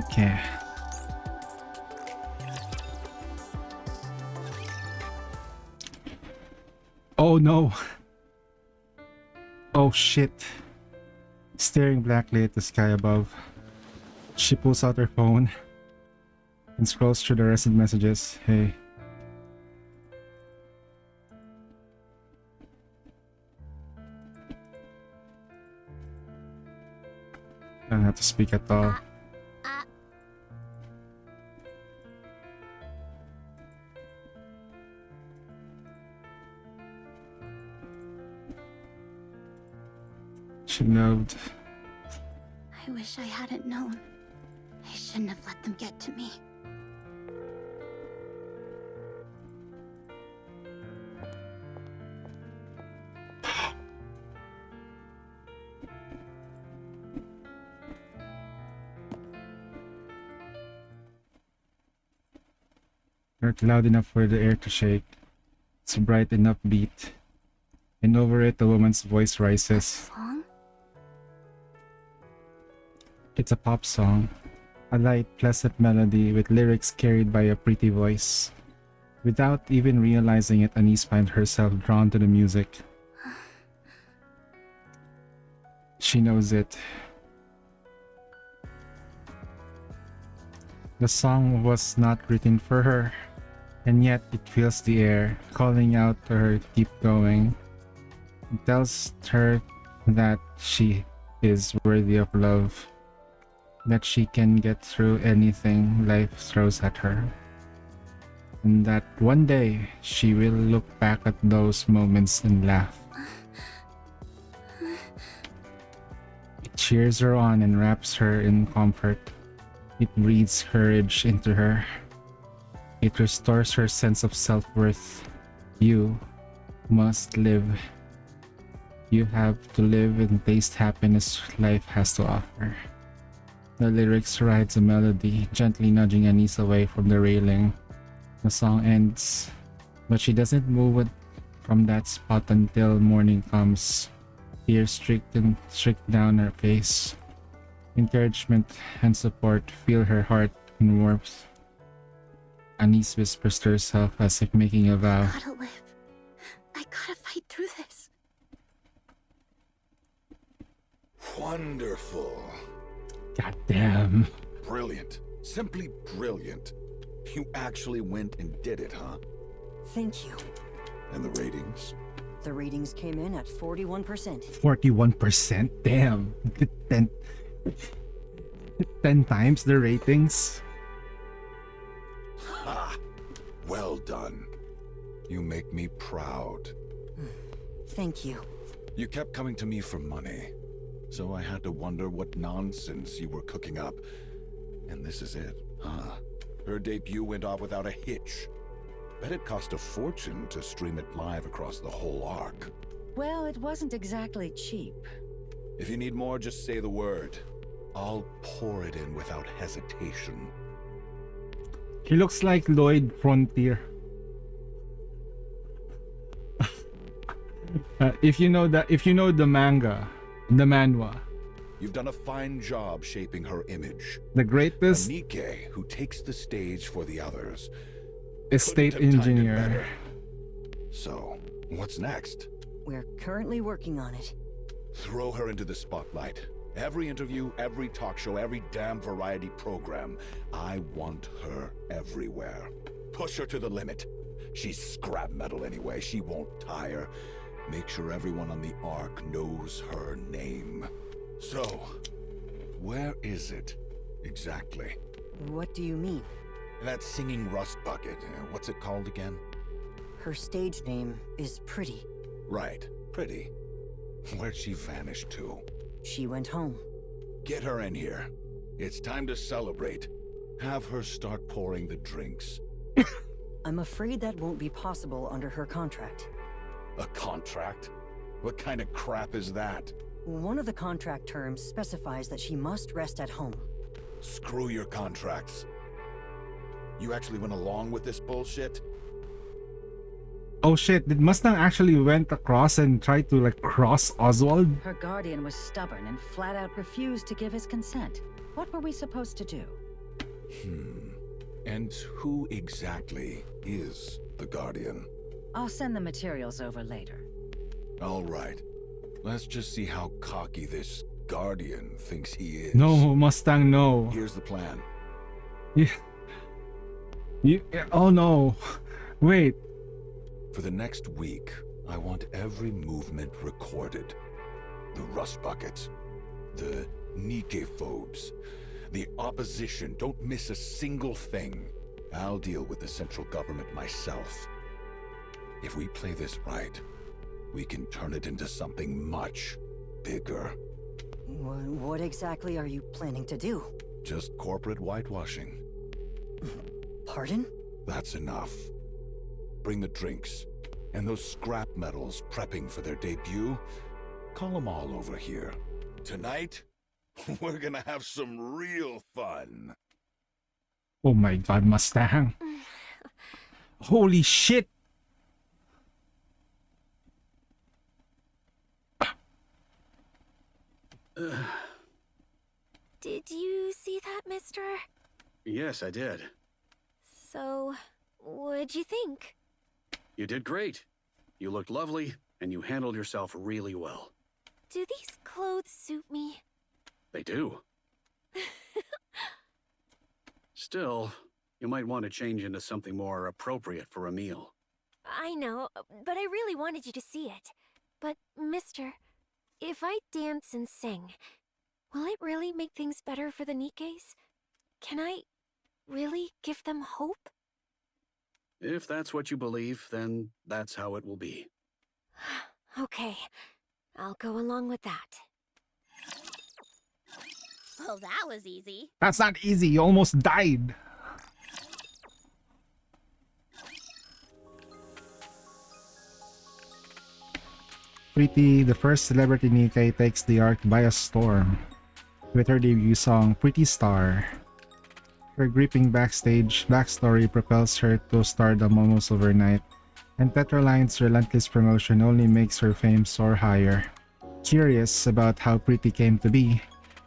Okay. Oh no. Oh shit. Staring blackly at the sky above. She pulls out her phone and scrolls through the recent messages. Hey. I don't have to speak at all. She loved. I wish I hadn't known. I shouldn't have let them get to me. Not loud enough for the air to shake. It's bright enough beat. And over it, a woman's voice rises. Song? It's a pop song. A light, pleasant melody with lyrics carried by a pretty voice. Without even realizing it, Anise finds herself drawn to the music. She knows it. The song was not written for her, and yet it fills the air, calling out to her to keep going. It tells her that she is worthy of love, that she can get through anything life throws at her, and that one day she will look back at those moments and laugh. It cheers her on and wraps her in comfort. It breathes courage into her. It restores her sense of self-worth. You must live. You have to live and taste happiness life has to offer. The lyrics rides a melody, gently nudging Anise away from the railing. The song ends, but she doesn't move from that spot until morning comes. Tears streak down her face. Encouragement and support fill her heart in warmth. Anise whispers to herself as if making a vow. I gotta live. I gotta fight through this. Wonderful. God damn. Brilliant. Simply brilliant. You actually went and did it, huh? Thank you. And the ratings? The ratings came in at 41%. 41%? Damn. 10, 10 times the ratings? Ha! Well done. You make me proud. Thank you. You kept coming to me for money, so I had to wonder what nonsense you were cooking up. And this is it, huh? Her debut went off without a hitch. Bet it cost a fortune to stream it live across the whole arc. Well, it wasn't exactly cheap. If you need more, just say the word. I'll pour it in without hesitation. He looks like Lloyd Frontier. If you know the manga, the manhwa. You've done a fine job shaping her image. The greatest A NIkke who takes the stage for the others. estate Couldn't have timed it engineer. better. So, what's next? We're currently working on it. Throw her into the spotlight. Every interview, every talk show, every damn variety program. I want her everywhere. Push her to the limit. She's scrap metal anyway. She won't tire. Make sure everyone on the Ark knows her name. So, where is it exactly? What do you mean? That singing rust bucket. What's it called again? Her stage name is Pretty. Right, Pretty. Where'd she vanish to? She went home. Get her in here. It's time to celebrate. Have her start pouring the drinks. I'm afraid that won't be possible under her contract. A contract? What kind of crap is that? One of the contract terms specifies that she must rest at home. Screw your contracts. You actually went along with this bullshit? Oh shit, did Mustang actually went across and tried to like cross Oswald? Her guardian was stubborn and flat out refused to give his consent. What were we supposed to do? And who exactly is the Guardian? I'll send the materials over later. All right. Let's just see how cocky this Guardian thinks he is. No, Mustang, no. Here's the plan. Oh no. Wait. For the next week, I want every movement recorded. The rust buckets, the NIkke phobes, the opposition. Don't miss a single thing. I'll deal with the central government myself. If we play this right, we can turn it into something much bigger. What exactly are you planning to do? Just corporate whitewashing. Pardon? That's enough. Bring the drinks, and those scrap metals prepping for their debut. Call them all over here. Tonight, we're gonna have some real fun. Oh my god, Mustang. Holy shit. Did you see that, mister? Yes, I did. So, what'd you think? You did great. You looked lovely, and you handled yourself really well. Do these clothes suit me? They do. Still, you might want to change into something more appropriate for a meal. I know, but I really wanted you to see it. But, mister, if I dance and sing, will it really make things better for the Nikkes? Can I really give them hope? If that's what you believe, then that's how it will be. Okay, I'll go along with that. Well, that was easy. That's not easy. You almost died. Pretty, the first celebrity Nikke, takes the arc by a storm with her debut song Pretty Star. Her gripping backstory propels her to stardom almost overnight, and Tetraline's relentless promotion only makes her fame soar higher. Curious about how Pretty came to be,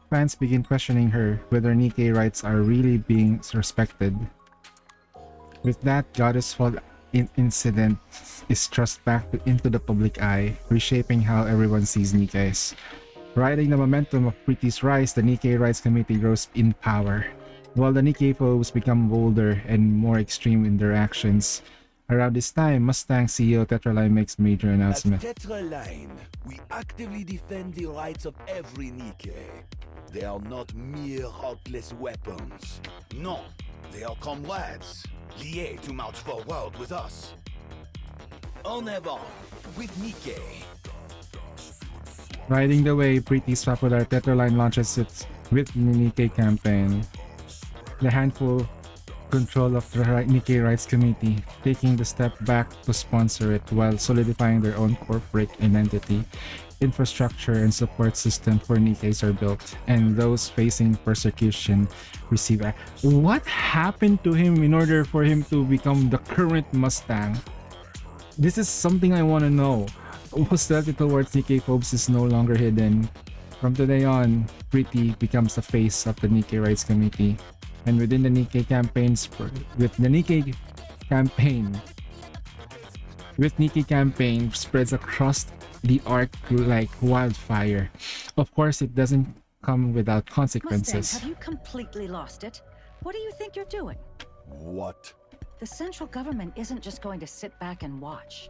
fans begin questioning her whether Nikke rights are really being respected. With that, Goddess Fall incident is thrust back into the public eye, reshaping how everyone sees Nikkes. Riding the momentum of Pretty's rise, the Nikke Rights Committee grows in power. While the Nikke phobes become bolder and more extreme in their actions, Around this time, Mustang CEO Tetraline makes major At announcement. Tetraline, we actively defend the rights of every Nikke. They are not mere heartless weapons. No, they are comrades, liés to march forward with us. En avant, with Nikke. Riding the way, Pretty's popular Tetraline launches its with the Nikke campaign. The handful control of the Nikke Rights Committee, taking the step back to sponsor it while solidifying their own corporate identity. Infrastructure and support system for Nikkes are built, and those facing persecution receive What happened to him in order for him to become the current Mustang? This is something I want to know. Hostility towards Nikke phobes is no longer hidden. From today on, Pretty becomes the face of the Nikke Rights Committee. And within the Nikke campaigns, with Nikke campaign spreads across the arc like wildfire. Of course, it doesn't come without consequences. Mustang, have you completely lost it? What do you think you're doing? What? The central government isn't just going to sit back and watch.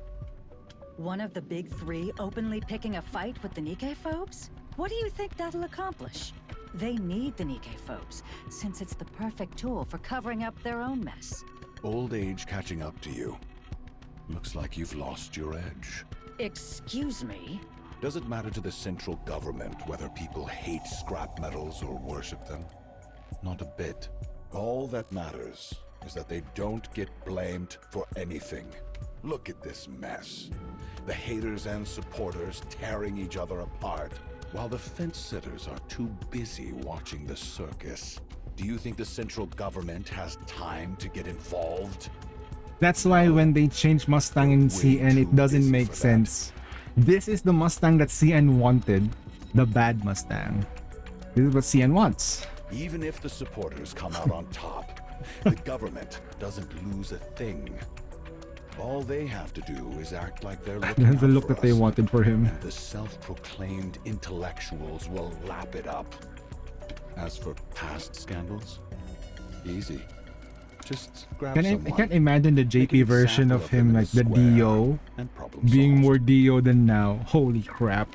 One of the big three openly picking a fight with the Nikke phobes? What do you think that'll accomplish? They need the Nikke phobes, since it's the perfect tool for covering up their own mess. Old age catching up to you. Looks like you've lost your edge. Excuse me? Does it matter to the central government whether people hate scrap metals or worship them? Not a bit. All that matters is that they don't get blamed for anything. Look at this mess. The haters and supporters tearing each other apart, while the fence-sitters are too busy watching the circus. Do you think the central government has time to get involved? That's why when they change Mustang in CN, it doesn't make sense. This is the Mustang that CN wanted. The bad Mustang. This is what CN wants. Even if the supporters come out on top, the government doesn't lose a thing. All they have to do is act like they're looking That's the out look for that they us, wanted for him. and the self-proclaimed intellectuals will lap it up. As for past scandals, easy. Just grab I someone. can't imagine the Make JP an version example of him him in a like the square, Dio and problem being solved. more Dio than now. Holy crap.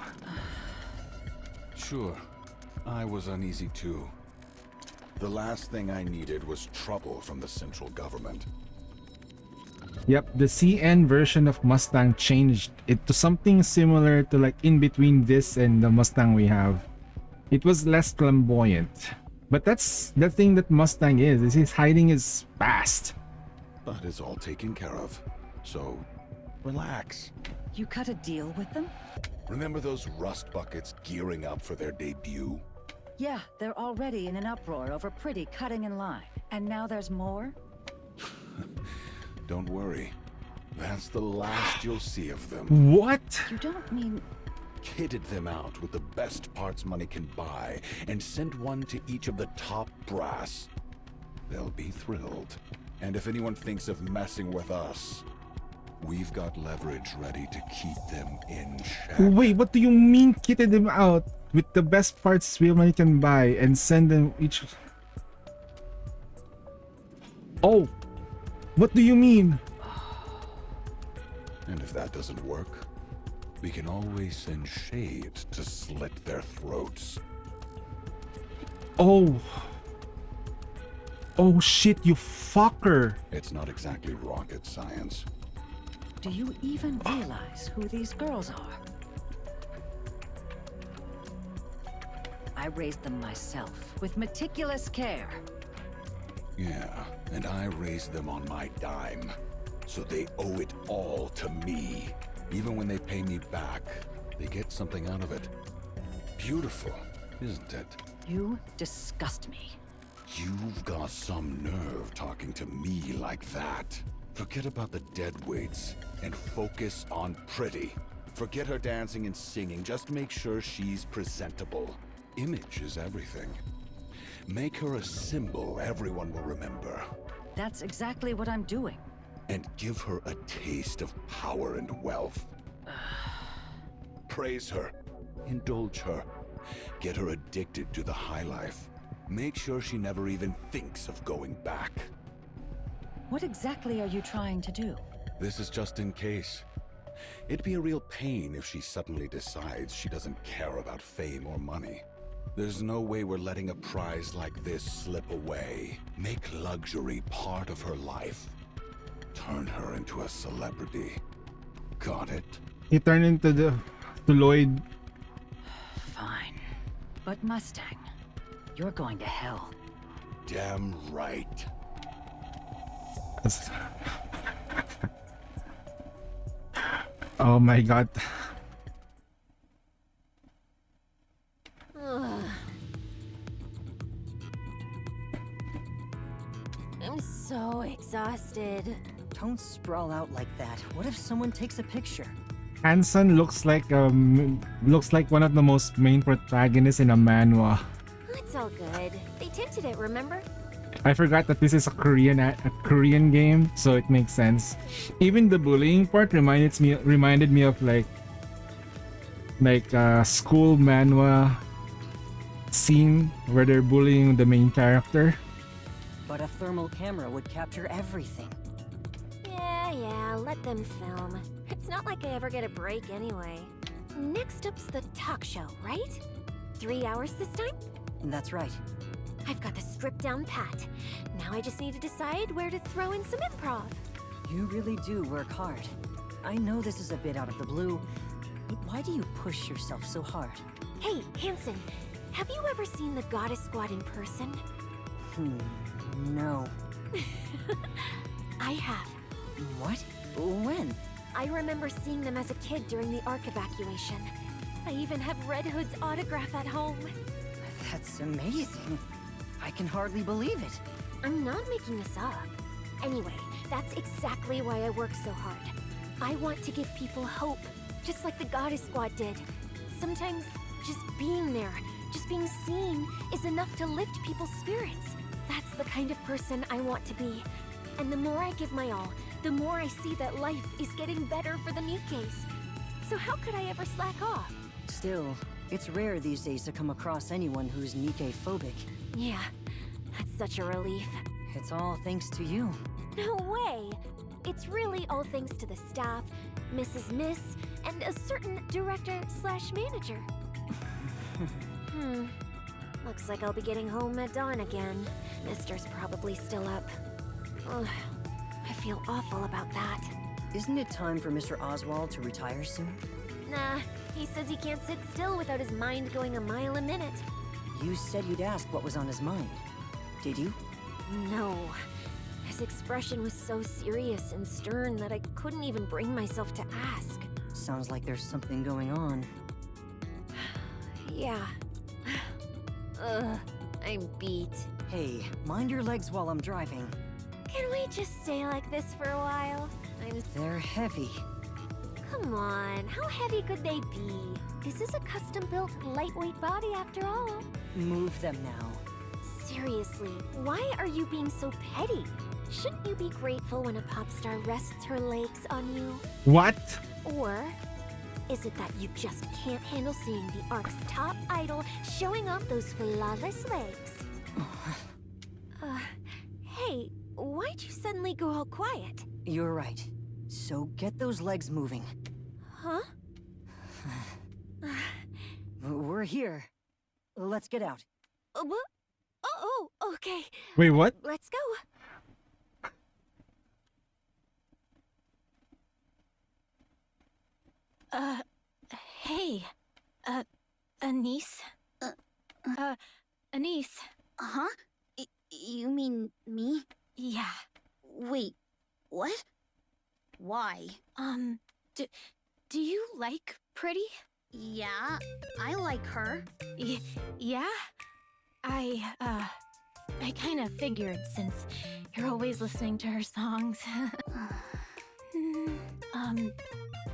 Sure, I was uneasy too. The last thing I needed was trouble from the central government. Yep, the CN version of Mustang changed it to something similar to like in between this and the Mustang we have. It was less flamboyant. But that's the thing that Mustang is he's hiding his past. But it's all taken care of. So, relax. You cut a deal with them? Remember those rust buckets gearing up for their debut? Yeah, they're already in an uproar over Pretty cutting in line. And now there's more? Don't worry. That's the last you'll see of them. What? You don't mean... Kitted them out with the best parts money can buy and sent one to each of the top brass. They'll be thrilled. And if anyone thinks of messing with us, we've got leverage ready to keep them in check. Wait, what do you mean kitted them out with the best parts real money can buy and send them each? Oh, what do you mean? And if that doesn't work, we can always send Shade to slit their throats. Oh. Oh shit, you fucker. It's not exactly rocket science. Do you even realize who these girls are? I raised them myself, with meticulous care. Yeah, and I raised them on my dime, so they owe it all to me. Even when they pay me back, they get something out of it. Beautiful, isn't it? You disgust me. You've got some nerve talking to me like that. Forget about the deadweights and focus on Pretty. Forget her dancing and singing, just make sure she's presentable. Image is everything. Make her a symbol everyone will remember. That's exactly what I'm doing. And give her a taste of power and wealth. Praise her. Indulge her. Get her addicted to the high life. Make sure she never even thinks of going back. What exactly are you trying to do? This is just in case. It'd be a real pain if she suddenly decides she doesn't care about fame or money. There's no way we're letting a prize like this slip away. Make luxury part of her life. Turn her into a celebrity. Got it? He turned into to Lloyd. Fine. But Mustang, you're going to hell. Damn right. Oh my god. I'm so exhausted. Don't sprawl out like that. What if someone takes a picture? Hanson looks like one of the most main protagonists in a manhwa. It's all good. They tinted it, remember? I forgot that this is a Korean game, so it makes sense. Even the bullying part reminded me of like a school manhwa scene where they're bullying the main character. But a thermal camera would capture everything. Yeah, let them film. It's not like I ever get a break anyway. Next up's the talk show, right? 3 hours this time? That's right. I've got the stripped down pat. Now I just need to decide where to throw in some improv. You really do work hard. I know this is a bit out of the blue, but why do you push yourself so hard? Hey, Hanson, have you ever seen the Goddess Squad in person? No. I have. What? When? I remember seeing them as a kid during the Ark evacuation. I even have Red Hood's autograph at home. That's amazing. I can hardly believe it. I'm not making this up. Anyway, that's exactly why I work so hard. I want to give people hope, just like the Goddess Squad did. Sometimes just being there, just being seen, is enough to lift people's spirits. That's the kind of person I want to be. And the more I give my all, the more I see that life is getting better for the Nikkes. So how could I ever slack off? Still, it's rare these days to come across anyone who's Nikke-phobic. Yeah, that's such a relief. It's all thanks to you. No way! It's really all thanks to the staff, Mrs. Miss, and a certain director/manager. Looks like I'll be getting home at dawn again. Mister's probably still up. Ugh, I feel awful about that. Isn't it time for Mr. Oswald to retire soon? Nah, he says he can't sit still without his mind going a mile a minute. You said you'd ask what was on his mind. Did you? No. His expression was so serious and stern that I couldn't even bring myself to ask. Sounds like there's something going on. Yeah. Ugh, I'm beat. Hey, mind your legs while I'm driving. Can we just stay like this for a while? They're heavy. Come on, how heavy could they be? This is a custom-built, lightweight body after all. Move them now. Seriously, why are you being so petty? Shouldn't you be grateful when a pop star rests her legs on you? What? Or is it that you just can't handle seeing the Ark's top idol showing off those flawless legs? Hey, why'd you suddenly go all quiet? You're right. So get those legs moving. Huh? We're here. Let's get out. What? Oh, okay. Wait, what? Let's go. Hey. Anise? Anise. Huh? You mean me? Yeah. Wait, what? Why? Do you like Pretty? Yeah, I like her. Yeah? I kind of figured since you're always listening to her songs.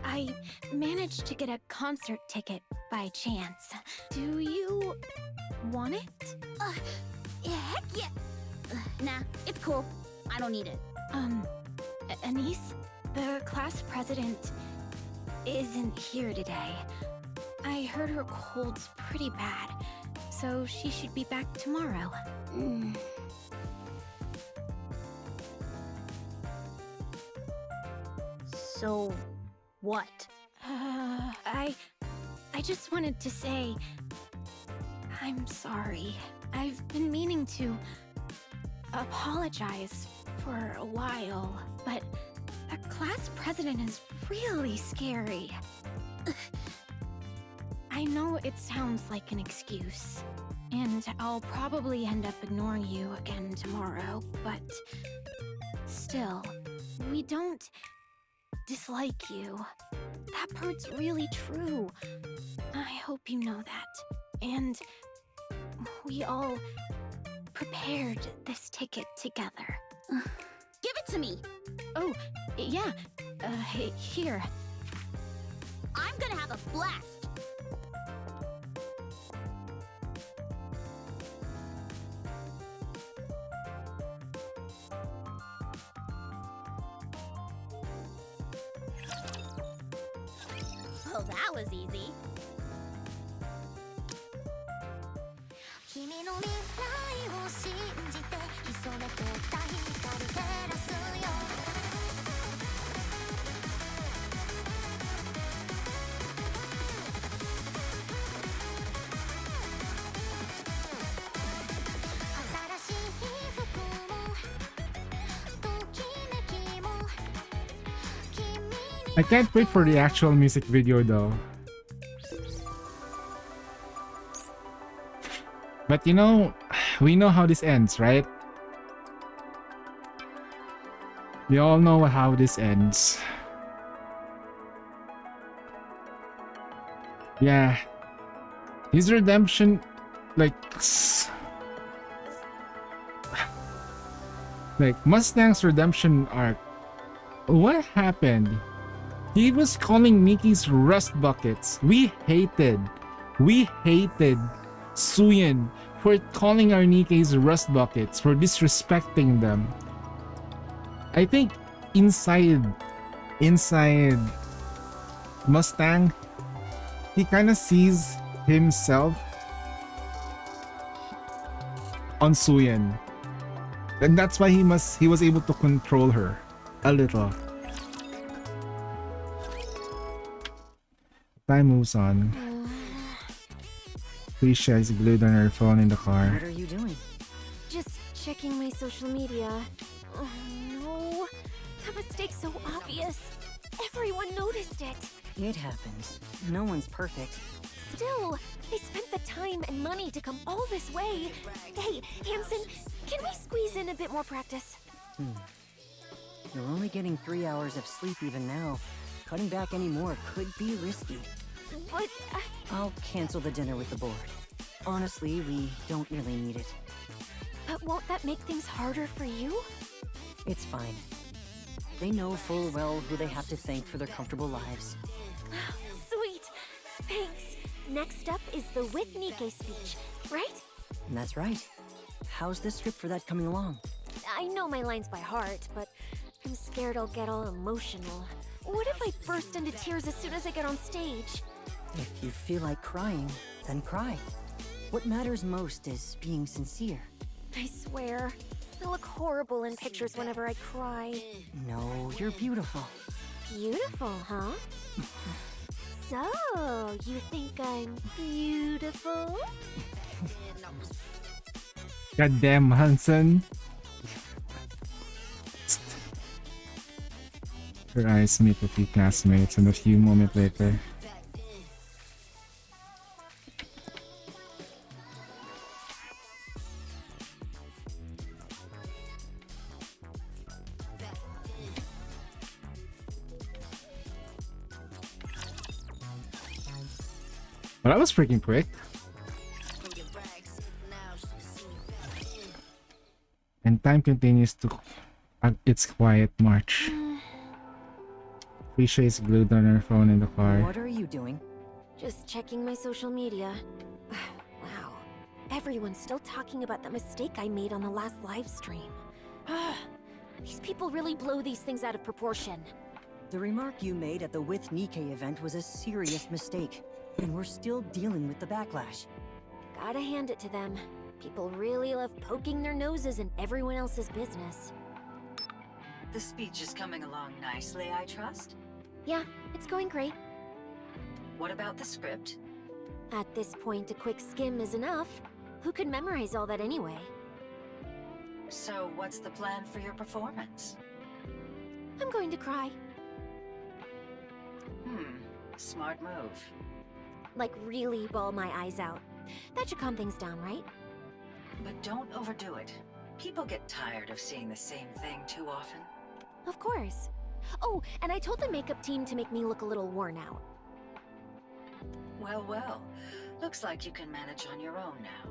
I managed to get a concert ticket by chance. Do you want it? Heck yeah! Nah, it's cool. I don't need it. Anise, the class president isn't here today. I heard her cold's pretty bad, so she should be back tomorrow. So, what? I just wanted to say... I'm sorry. I've been meaning to apologize for a while, but a class president is really scary. I know it sounds like an excuse, and I'll probably end up ignoring you again tomorrow, but still, we don't dislike you. That part's really true. I hope you know that. And we all prepared this ticket together. Give it to me! Oh, yeah. Here. I'm gonna have a blast! Oh, that was easy. 君の未来を信じて潜めてた光照らすよ I can't wait for the actual music video though. But you know, we know how this ends, right? We all know how this ends. Yeah. His redemption, like Mustang's redemption arc. What happened? He was calling Nikki's rust buckets. We hated Suyin for calling our Nikke's rust buckets, for disrespecting them. I think inside Mustang, he kind of sees himself on Suyin, and that's why he was able to control her a little. Time moves on. Felicia is glued on her phone in the car. What are you doing? Just checking my social media. Oh no, that mistake's so obvious. Everyone noticed it. It happens. No one's perfect. Still, they spent the time and money to come all this way. Hey, Hanson, can we squeeze in a bit more practice? You're only getting 3 hours of sleep even now. Cutting back any more could be risky. But... I'll cancel the dinner with the board. Honestly, we don't really need it. But won't that make things harder for you? It's fine. They know full well who they have to thank for their comfortable lives. Sweet! Thanks. Next up is the With NIkke speech, right? That's right. How's the script for that coming along? I know my lines by heart, but I'm scared I'll get all emotional. What if I burst into tears as soon as I get on stage? If you feel like crying, then cry. What matters most is being sincere. I swear, I look horrible in pictures whenever I cry. No, you're beautiful. Beautiful, huh? So, you think I'm beautiful? Goddamn, Hanson. Her eyes meet a few classmates, and a few moments later. Well, that was freaking quick. And time continues to its quiet march. Felicia is glued on her phone in the car. What are you doing? Just checking my social media. Wow. Everyone's still talking about the mistake I made on the last live stream. These people really blow these things out of proportion. The remark you made at the With NIkke event was a serious mistake, and we're still dealing with the backlash. Gotta hand it to them. People really love poking their noses in everyone else's business. The speech is coming along nicely, I trust? Yeah, it's going great. What about the script? At this point, a quick skim is enough. Who could memorize all that anyway? So what's the plan for your performance? I'm going to cry. Smart move. Like really bawl my eyes out. That should calm things down, right? But don't overdo it. People get tired of seeing the same thing too often. Of course. Oh, and I told the makeup team to make me look a little worn out. Well. Looks like you can manage on your own now.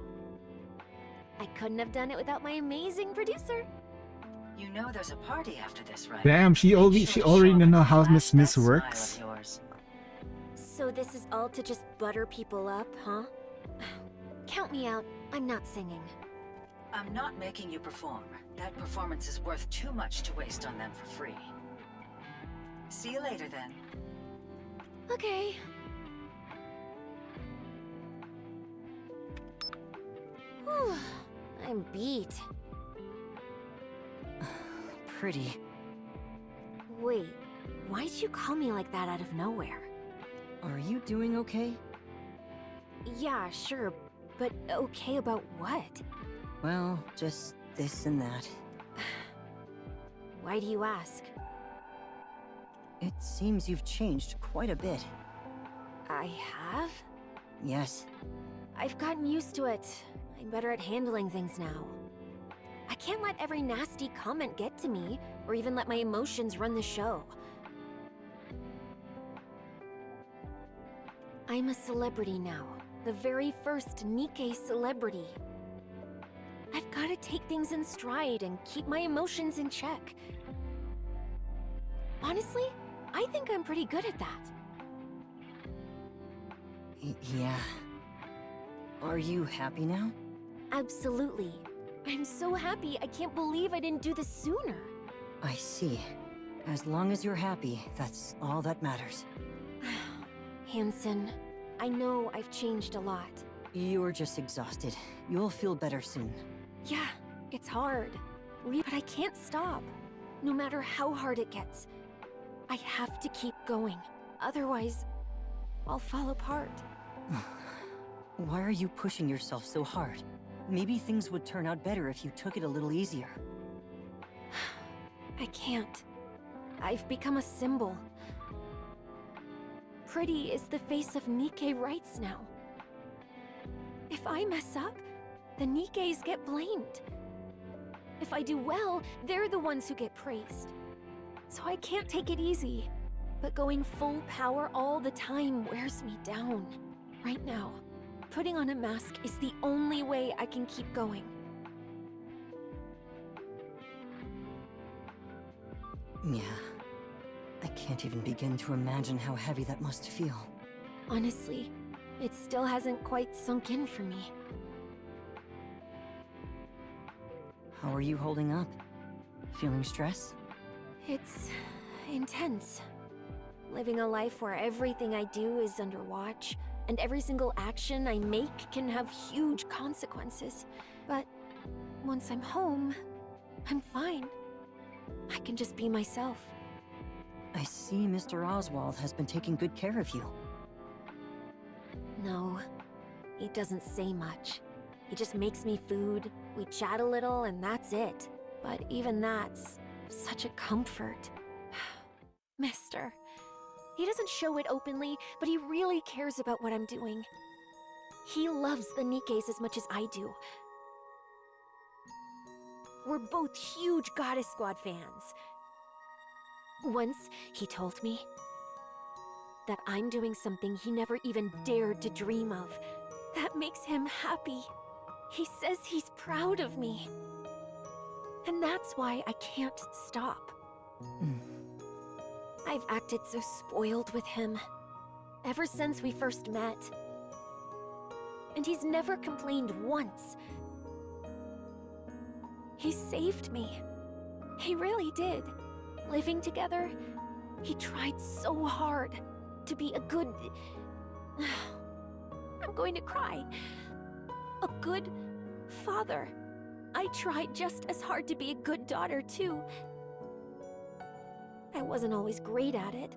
I couldn't have done it without my amazing producer. You know there's a party after this, right? Damn, she already know how Miss works. So this is all to just butter people up, huh? Count me out. I'm not singing. I'm not making you perform. That performance is worth too much to waste on them for free. See you later, then. Okay. Whew, I'm beat. Pretty. Wait, why'd you call me like that out of nowhere? Are you doing okay? Yeah, sure, but okay about what? Well, just this and that. Why do you ask? It seems you've changed quite a bit. I have? Yes. I've gotten used to it. I'm better at handling things now. I can't let every nasty comment get to me, or even let my emotions run the show. I'm a celebrity now. The very first NIkke celebrity. I've got to take things in stride and keep my emotions in check. Honestly, I think I'm pretty good at that. Yeah. Are you happy now? Absolutely. I'm so happy, I can't believe I didn't do this sooner. I see. As long as you're happy, that's all that matters. Hansen, I know I've changed a lot. You're just exhausted. You'll feel better soon. Yeah, it's hard. But I can't stop. No matter how hard it gets. I have to keep going. Otherwise, I'll fall apart. Why are you pushing yourself so hard? Maybe things would turn out better if you took it a little easier. I can't. I've become a symbol. Pretty is the face of NIkke rights now. If I mess up, the Nikkes get blamed. If I do well, they're the ones who get praised. So I can't take it easy. But going full power all the time wears me down. Right now, putting on a mask is the only way I can keep going. Yeah. I can't even begin to imagine how heavy that must feel. Honestly, it still hasn't quite sunk in for me. How are you holding up? Feeling stress? It's intense. Living a life where everything I do is under watch, and every single action I make can have huge consequences. But once I'm home, I'm fine. I can just be myself. I see Mr. Oswald has been taking good care of you. No, he doesn't say much. He just makes me food, we chat a little, and that's it. But even that's such a comfort. Mister. He doesn't show it openly, but he really cares about what I'm doing. He loves the Nikkes as much as I do. We're both huge Goddess Squad fans. Once, he told me that I'm doing something he never even dared to dream of. That makes him happy. He says he's proud of me. And that's why I can't stop. I've acted so spoiled with him, ever since we first met. And he's never complained once. He saved me. He really did. Living together, he tried so hard to be a good... I'm going to cry. A good father. I tried just as hard to be a good daughter, too. I wasn't always great at it,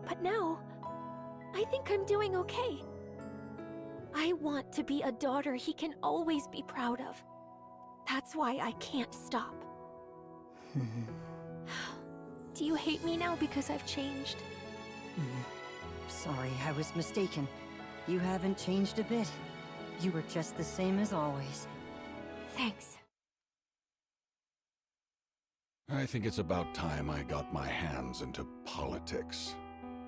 But now, I think I'm doing okay. I want to be a daughter he can always be proud of. That's why I can't stop. Do you hate me now because I've changed? Sorry, I was mistaken. You haven't changed a bit. You were just the same as always. Thanks. I think it's about time I got my hands into politics.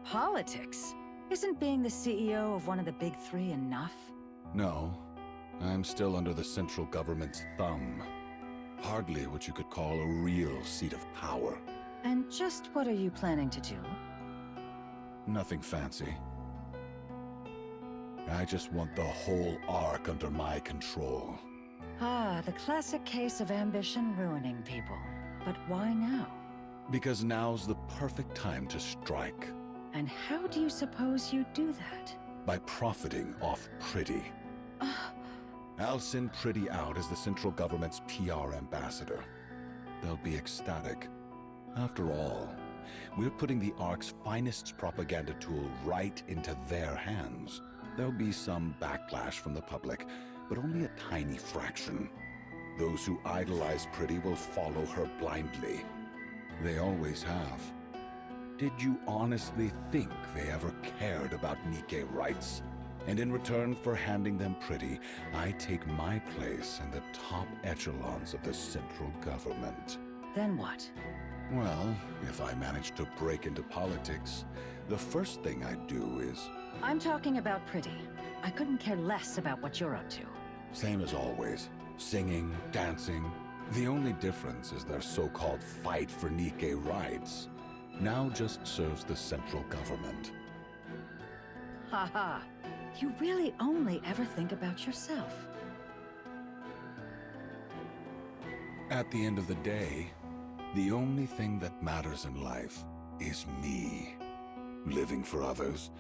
Politics? Isn't being the CEO of one of the big three enough? No, I'm still under the central government's thumb. Hardly what you could call a real seat of power. And just what are you planning to do? Nothing fancy. I just want the whole arc under my control. Ah, the classic case of ambition ruining people. But why now? Because now's the perfect time to strike. And how do you suppose you do that? By profiting off Pretty. I'll send Pretty out as the central government's PR ambassador. They'll be ecstatic. After all, we're putting the ARC's finest propaganda tool right into their hands. There'll be some backlash from the public, but only a tiny fraction. Those who idolize Pretty will follow her blindly. They always have. Did you honestly think they ever cared about Nikke rights? And in return for handing them Pretty, I take my place in the top echelons of the central government. Then what? Well, if I manage to break into politics, the first thing I'd do is... I'm talking about Pretty. I couldn't care less about what you're up to. Same as always. Singing, dancing. The only difference is their so-called fight for Nikke rights now just serves the central government. Haha. You really only ever think about yourself. At the end of the day, the only thing that matters in life is me. Living for others,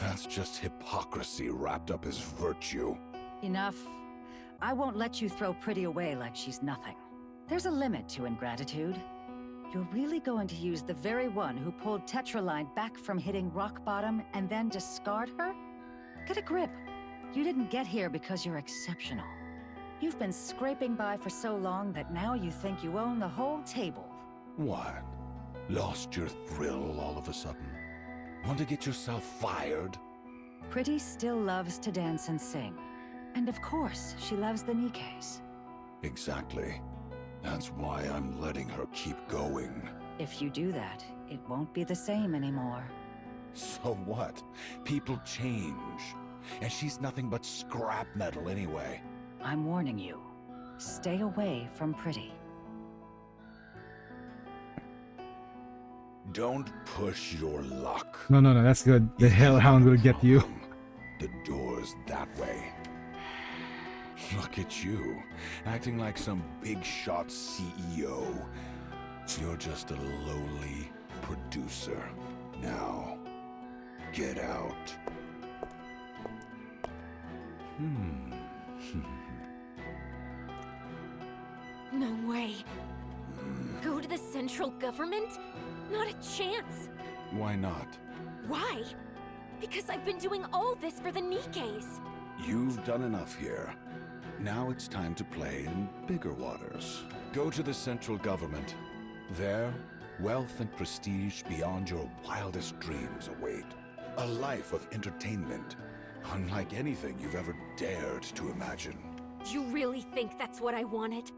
that's just hypocrisy wrapped up as virtue. Enough. I won't let you throw Pretty away like she's nothing. There's a limit to ingratitude. You're really going to use the very one who pulled Tetraline back from hitting rock bottom and then discard her? Get a grip. You didn't get here because you're exceptional. You've been scraping by for so long that now you think you own the whole table. What? Lost your thrill all of a sudden? Want to get yourself fired? Pretty still loves to dance and sing. And of course, she loves the Nikkes. Exactly. That's why I'm letting her keep going. If you do that, it won't be the same anymore. So what? People change. And she's nothing but scrap metal anyway. I'm warning you. Stay away from Pretty. Don't push your luck. No, that's good. The hell, how I'm gonna get you. The door's that way. Look at you, acting like some big shot CEO. You're just a lowly producer. Now, get out. No way. Go to the central government? Not a chance. Why not? Why? Because I've been doing all this for the Nikkes. You've done enough here. Now it's time to play in bigger waters. Go to the central government. There, wealth and prestige beyond your wildest dreams await. A life of entertainment, unlike anything you've ever dared to imagine. You really think that's what I wanted?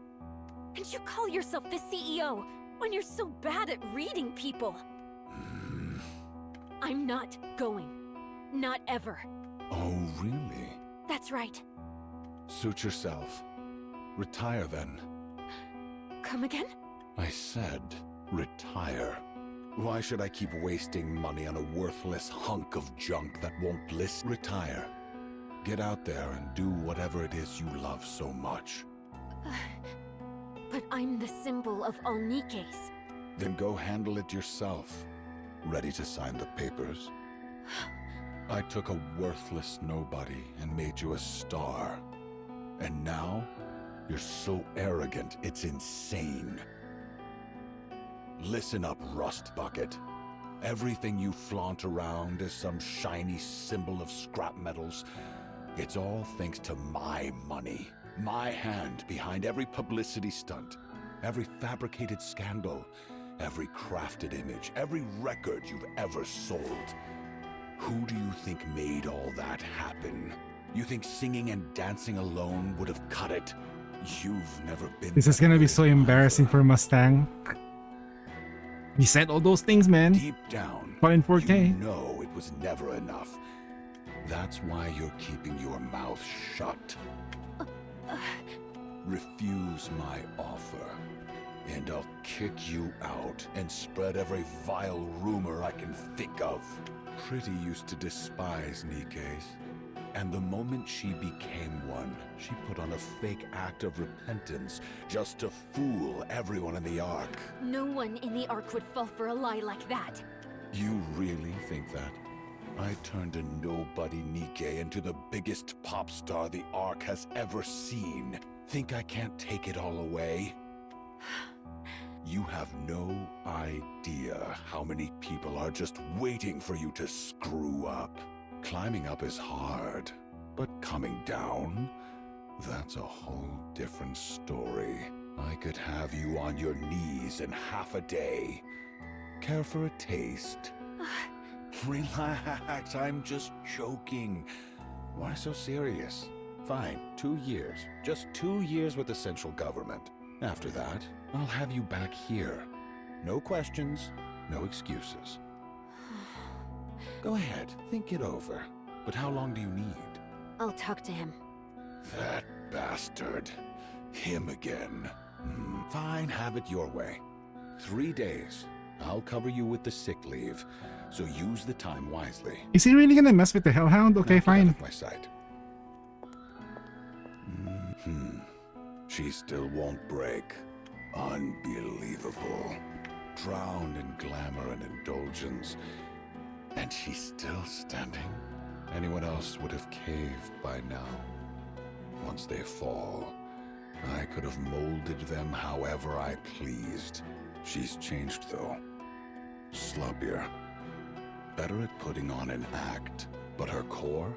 And you call yourself the CEO when you're so bad at reading people? I'm not going. Not ever. Oh, really? That's right. Suit yourself. Retire then. Come again? I said, retire. Why should I keep wasting money on a worthless hunk of junk that won't listen? Retire. Get out there and do whatever it is you love so much. But I'm the symbol of all Nikkes. Then go handle it yourself. Ready to sign the papers? I took a worthless nobody and made you a star. And now, you're so arrogant, it's insane. Listen up, Rust Bucket. Everything you flaunt around as some shiny symbol of scrap metals, it's all thanks to my money. My hand behind every publicity stunt, every fabricated scandal, every crafted image, every record you've ever sold. Who do you think made all that happen? You think singing and dancing alone would have cut it? You've never been. This is gonna be so embarrassing for Mustang. He said all those things, man. Deep down, but in 4K. You know it was never enough. That's why you're keeping your mouth shut. Refuse my offer, and I'll kick you out and spread every vile rumor I can think of. Pretty used to despise Nikke's, and the moment she became one, she put on a fake act of repentance just to fool everyone in the Ark. No one in the Ark would fall for a lie like that. You really think that? I turned a nobody Nikke into the biggest pop star the Ark has ever seen. Think I can't take it all away? You have no idea how many people are just waiting for you to screw up. Climbing up is hard, but coming down, that's a whole different story. I could have you on your knees in half a day. Care for a taste? Relax, I'm just joking. Why so serious? Fine, 2 years. Just 2 years with the central government. After that, I'll have you back here. No questions, no excuses. Go ahead, think it over. But how long do you need? I'll talk to him. That bastard. Him again. Fine, have it your way. 3 days. I'll cover you with the sick leave, so use the time wisely. Is he really gonna mess with the Hellhound? Okay, fine. Out of my sight. She still won't break. Unbelievable. Drowned in glamour and indulgence. And she's still standing? Anyone else would have caved by now. Once they fall, I could have molded them however I pleased. She's changed, though. Sloppier. Better at putting on an act, but her core?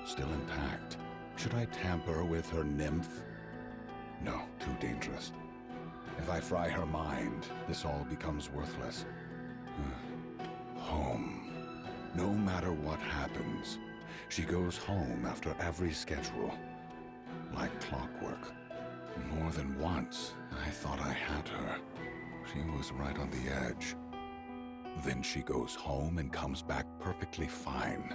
Still intact. Should I tamper with her nymph? No, too dangerous. If I fry her mind, this all becomes worthless. Home. No matter what happens, she goes home after every schedule. Like clockwork. More than once, I thought I had her. She was right on the edge. Then she goes home and comes back perfectly fine.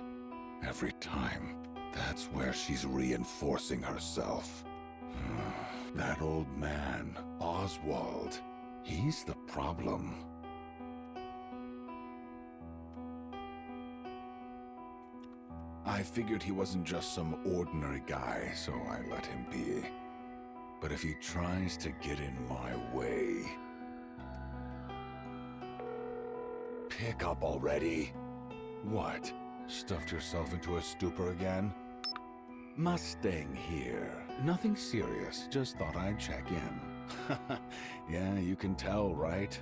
Every time. That's where she's reinforcing herself. That old man, Oswald, he's the problem. I figured he wasn't just some ordinary guy, so I let him be. But if he tries to get in my way... Pick up already. What? Stuffed yourself into a stupor again? Mustang here. Nothing serious, just thought I'd check in. Yeah, you can tell, right?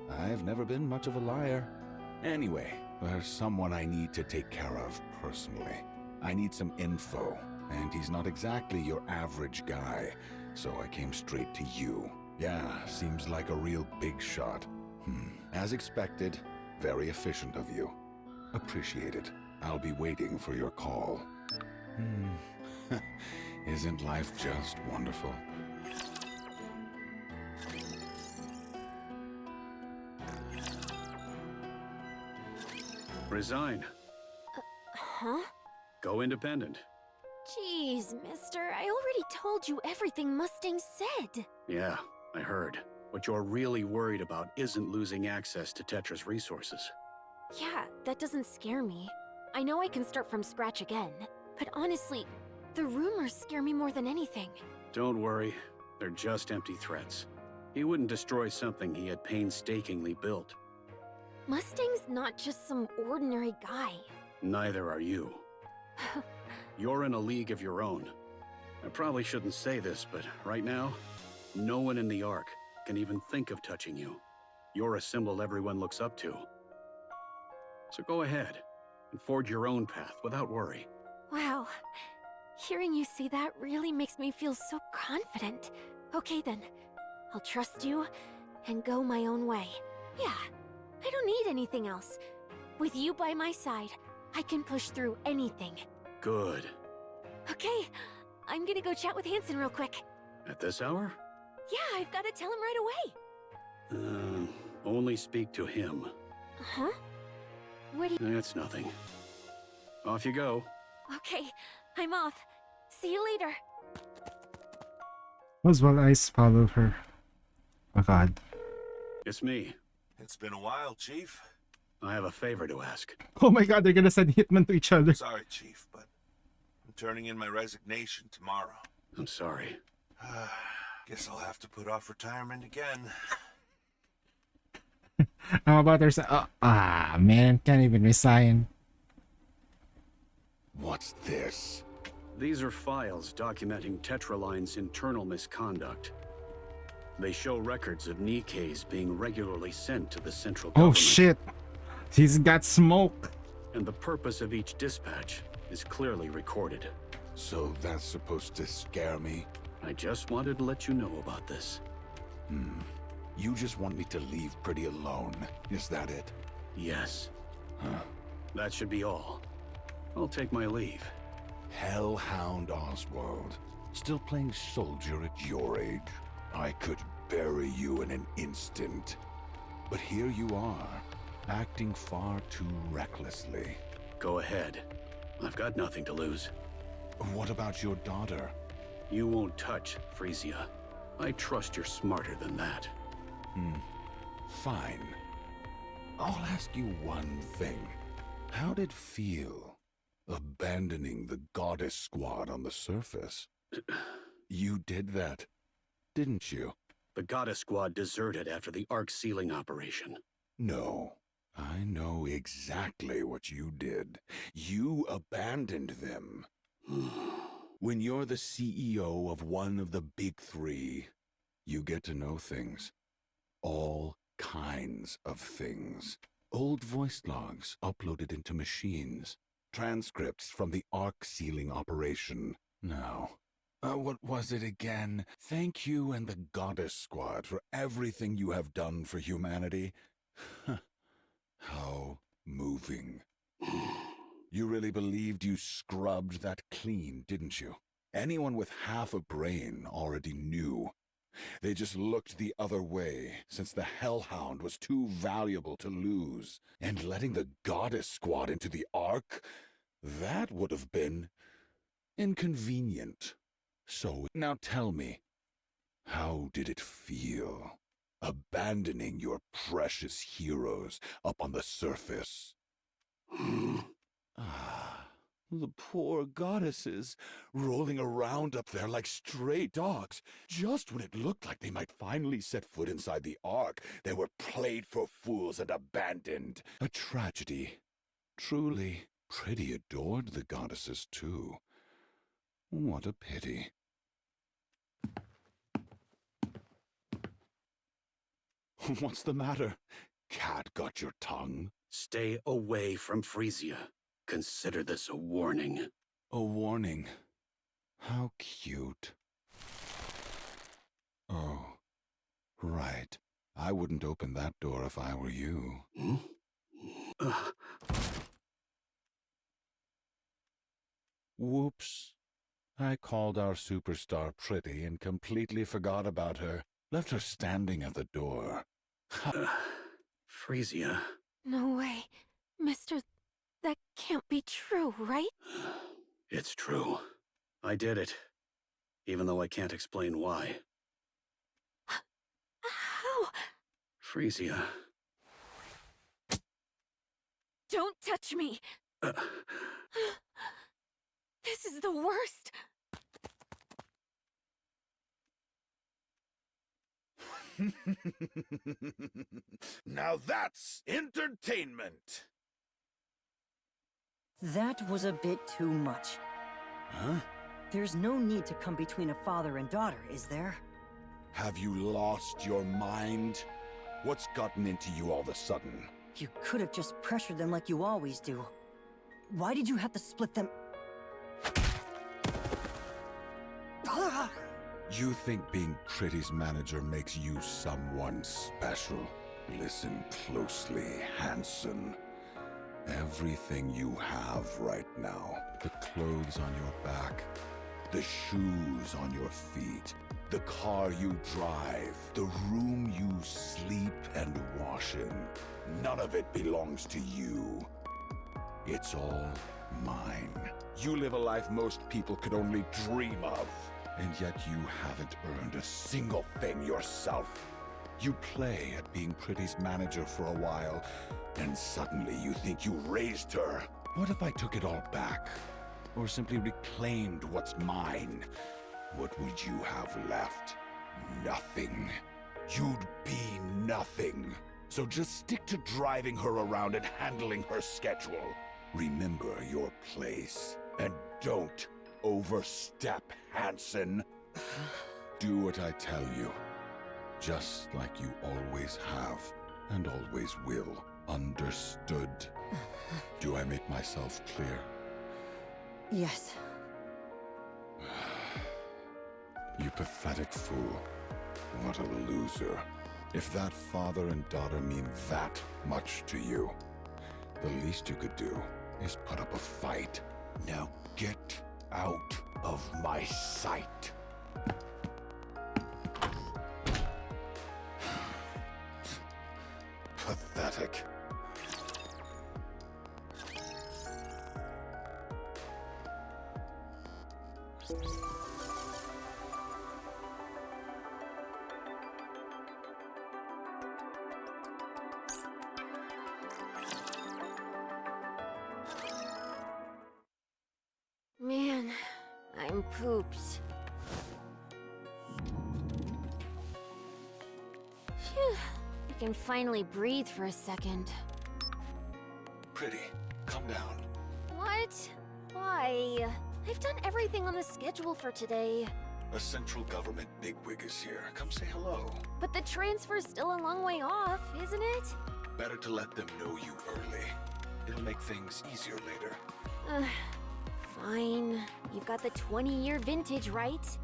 I've never been much of a liar. Anyway, there's someone I need to take care of personally. I need some info, and he's not exactly your average guy, so I came straight to you. Yeah, seems like a real big shot. As expected, very efficient of you. Appreciate it. I'll be waiting for your call. Isn't life just wonderful? Resign. Huh? Go independent. Jeez, mister, I already told you everything Mustang said. Yeah, I heard. What you're really worried about isn't losing access to Tetra's resources. Yeah, that doesn't scare me. I know I can start from scratch again. But honestly, the rumors scare me more than anything. Don't worry, they're just empty threats. He wouldn't destroy something he had painstakingly built. Mustang's not just some ordinary guy. Neither are you. You're in a league of your own. I probably shouldn't say this, but right now, no one in the Ark can even think of touching you. You're a symbol everyone looks up to. So go ahead and forge your own path without worry. Wow. Hearing you say that really makes me feel so confident. Okay then. I'll trust you and go my own way. Yeah, I don't need anything else. With you by my side, I can push through anything. Good. Okay, I'm gonna go chat with Hansen real quick. At this hour? Yeah, I've gotta tell him right away. Only speak to him. Huh? What do you... That's nothing. Off you go. Okay, I'm off. See you later. Oswald eyes follow her. Oh god. It's me. It's been a while, Chief. I have a favor to ask. Oh my god, they're gonna send hitmen to each other. Sorry, Chief, but I'm turning in my resignation tomorrow. I'm sorry. Guess I'll have to put off retirement again. How about there's man, can't even resign. What's this? These are files documenting Tetraline's internal misconduct. They show records of Nikke's being regularly sent to the central government. Oh shit! He's got smoke! And the purpose of each dispatch is clearly recorded. So that's supposed to scare me? I just wanted to let you know about this. You just want me to leave Pretty alone, is that it? Yes. Huh. That should be all. I'll take my leave. Hellhound Oswald. Still playing soldier at your age? I could bury you in an instant. But here you are, acting far too recklessly. Go ahead. I've got nothing to lose. What about your daughter? You won't touch Frisia. I trust you're smarter than that. Fine. I'll ask you one thing. How'd it feel, abandoning the Goddess Squad on the surface? You did that, didn't you? The Goddess Squad deserted after the Arc sealing operation. No. I know exactly what you did. You abandoned them. When you're the CEO of one of the big three, you get to know things. All kinds of things. Old voice logs uploaded into machines. Transcripts from the Arc sealing operation. Now, what was it again? Thank you and the Goddess Squad for everything you have done for humanity. How moving. You really believed you scrubbed that clean, didn't you? Anyone with half a brain already knew. They just looked the other way, since the Hellhound was too valuable to lose. And letting the Goddess Squad into the Ark? That would have been inconvenient. So, now tell me, how did it feel? Abandoning your precious heroes up on the surface? The poor goddesses, rolling around up there like stray dogs. Just when it looked like they might finally set foot inside the Ark, they were played for fools and abandoned. A tragedy. Truly, Pretty adored the goddesses too. What a pity. What's the matter? Cat got your tongue? Stay away from Frisia. Consider this a warning. A warning? How cute. Oh, right. I wouldn't open that door if I were you. Whoops. I called our superstar Pretty and completely forgot about her. Left her standing at the door. Frisia. No way. Mister, that can't be true, right? It's true. I did it. Even though I can't explain why. How? Frisia. Don't touch me! This is the worst! Now that's entertainment! That was a bit too much. Huh? There's no need to come between a father and daughter, is there? Have you lost your mind? What's gotten into you all of a sudden? You could have just pressured them like you always do. Why did you have to split them? You think being Pretty's manager makes you someone special? Listen closely, Hanson. Everything you have right now, the clothes on your back, the shoes on your feet, the car you drive, the room you sleep and wash in, none of it belongs to you. It's all mine. You live a life most people could only dream of, and yet you haven't earned a single thing yourself. You play at being Pretty's manager for a while, and suddenly you think you raised her. What if I took it all back? Or simply reclaimed what's mine? What would you have left? Nothing. You'd be nothing. So just stick to driving her around and handling her schedule. Remember your place, and don't overstep, Hanson. Do what I tell you. Just like you always have, and always will. Understood? Do I make myself clear? Yes. You pathetic fool. What a loser. If that father and daughter mean that much to you, the least you could do is put up a fight. Now get out of my sight. Pathetic. Man, I'm pooped. Phew, I can finally breathe for a second. Pretty, come down. What? Why? I've done everything on the schedule for today. A central government bigwig is here. Come say hello. But the transfer's still a long way off, isn't it? Better to let them know you early. It'll make things easier later. Fine. You've got the 20-year vintage, right?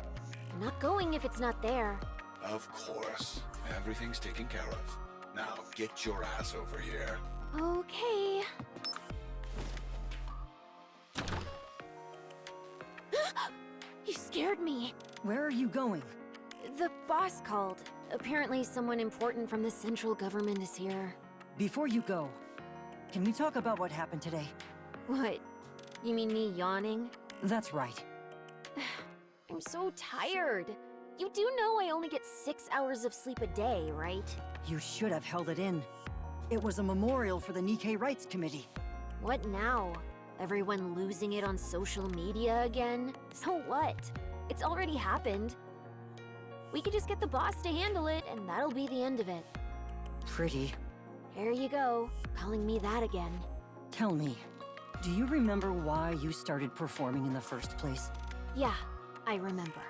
I'm not going if it's not there. Of course. Everything's taken care of. Now, get your ass over here. Okay. You scared me. Where are you going? The boss called. Apparently someone important from the central government is here. Before you go, can we talk about what happened today? What? You mean me yawning? That's right. I'm so tired. You do know I only get 6 hours of sleep a day, right? You should have held it in. It was a memorial for the Nikke Rights Committee. What now? Everyone losing it on social media again? So what? It's already happened. We could just get the boss to handle it, and that'll be the end of it. Pretty. Here you go, calling me that again. Tell me, do you remember why you started performing in the first place? Yeah, I remember.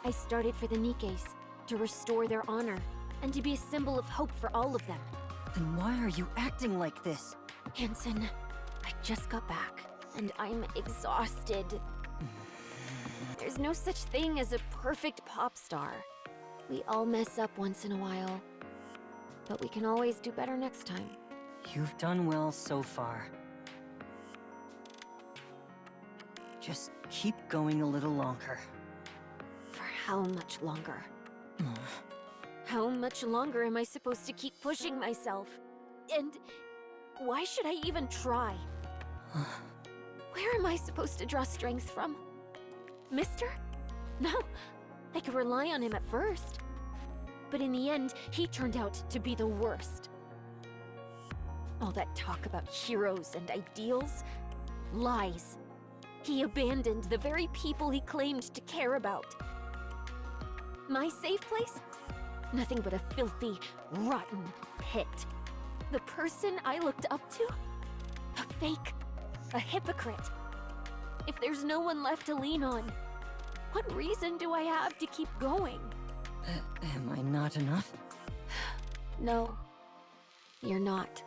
I started for the Nikkes, to restore their honor, and to be a symbol of hope for all of them. Then why are you acting like this? Hanson, I just got back, and I'm exhausted. There's no such thing as a perfect pop star. We all mess up once in a while, but we can always do better next time. You've done well so far. Just keep going a little longer. For how much longer? How much longer am I supposed to keep pushing myself? And why should I even try? Where am I supposed to draw strength from? Mister? No, I could rely on him at first. But in the end, he turned out to be the worst. All that talk about heroes and ideals? Lies. He abandoned the very people he claimed to care about. My safe place? Nothing but a filthy, rotten pit. The person I looked up to? A fake. A hypocrite. If there's no one left to lean on, what reason do I have to keep going? Am I not enough? No. You're not.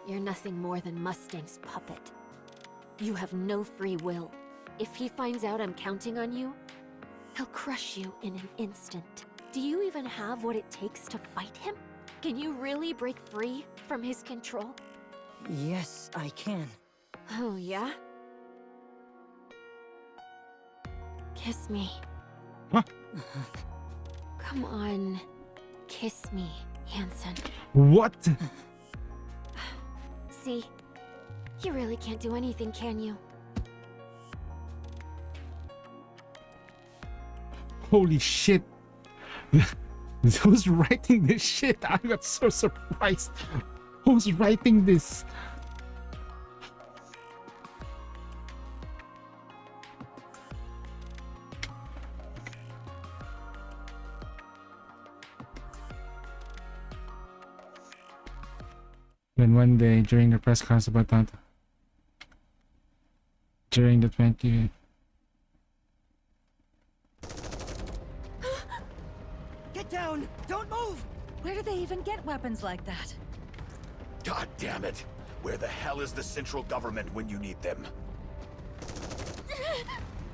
You're nothing more than Mustang's puppet. You have no free will. If he finds out I'm counting on you, he'll crush you in an instant. Do you even have what it takes to fight him? Can you really break free from his control? Yes, I can. Oh, yeah? Kiss me. Huh? Come on. Kiss me, Hanson. What? See? You really can't do anything, can you? Holy shit. Who's writing this shit? I got so surprised. Who's writing this? Then one day during the press conference about that, during the 20. Get down! Don't move! Where do they even get weapons like that? God damn it! Where the hell is the central government when you need them?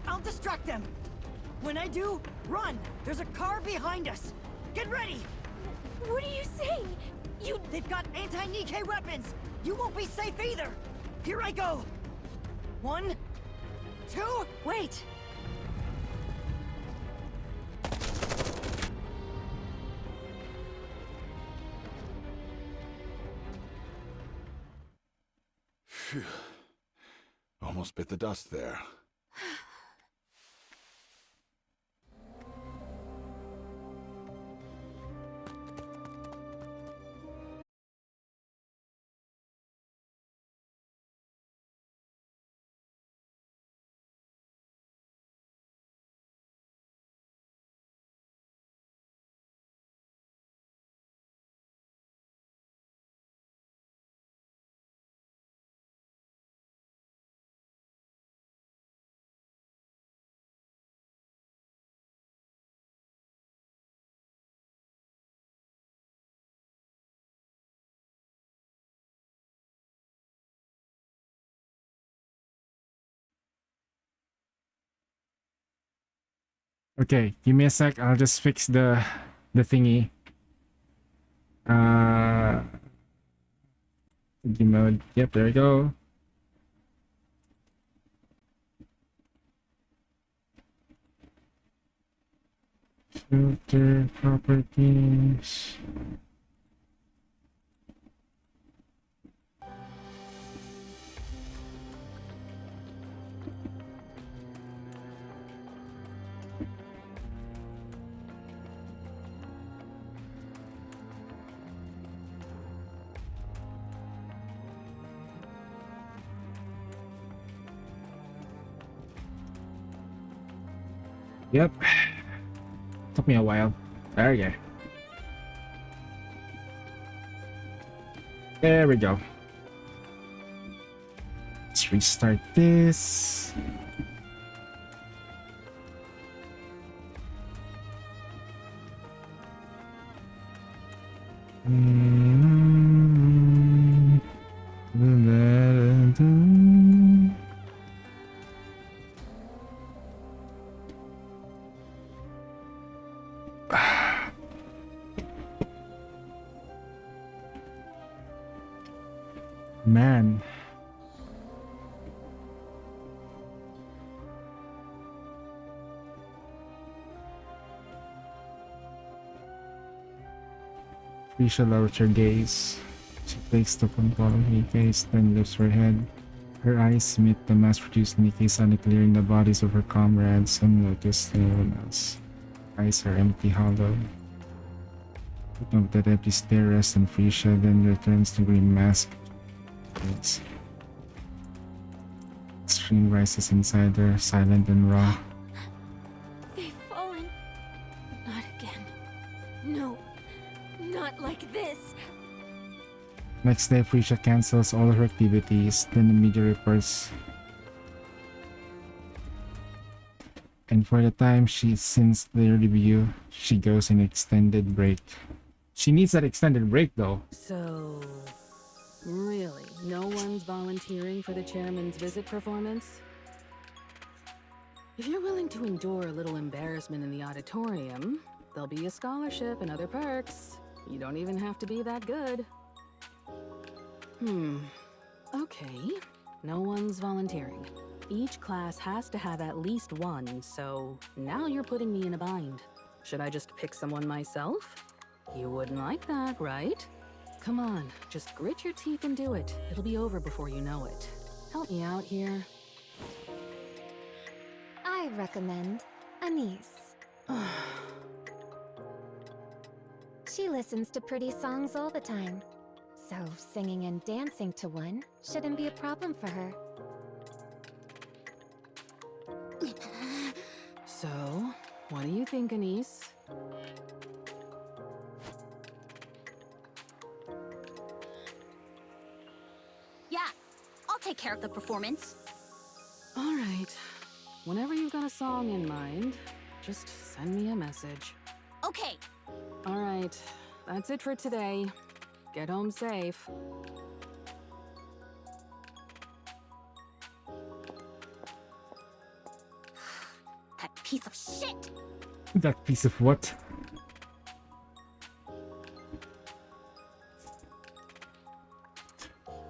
I'll distract them! When I do, run! There's a car behind us! Get ready! What are you saying? They've got anti-Nikke weapons! You won't be safe either! Here I go! 1, 2... Wait! Phew. Almost bit the dust there. Okay, give me a sec. I'll just fix the thingy. Game mode. Yep, there we go. Filter properties. Yep. Took me a while. There we go. There we go. Let's restart this. Man. Risha lowers her gaze. She takes the control of Nikke's, then lifts her head. Her eyes meet the mass-produced Nikke suddenly clearing the bodies of her comrades unnoticed no one else. Eyes are empty, hollow. Of that empty stare rests on Frisha, then returns to green mask. Face. Scream rises inside her, silent and raw. They've fallen. Not again. No. Not like this. Next day, Frisha cancels all her activities, then the media reports. And for the time since the review, she goes in extended break. She needs that extended break though. So, Really? No one's volunteering for the chairman's visit performance? If you're willing to endure a little embarrassment in the auditorium, there'll be a scholarship and other perks. You don't even have to be that good. Okay. No one's volunteering. Each class has to have at least one, so now you're putting me in a bind. Should I just pick someone myself? You wouldn't like that, right? Come on, just grit your teeth and do it. It'll be over before you know it. Help me out here. I recommend Anise. She listens to pretty songs all the time, so singing and dancing to one shouldn't be a problem for her. So, what do you think, Anise? Yeah, I'll take care of the performance. All right. Whenever you've got a song in mind, just send me a message. Okay. All right. That's it for today. Get home safe. That piece of shit! That piece of what?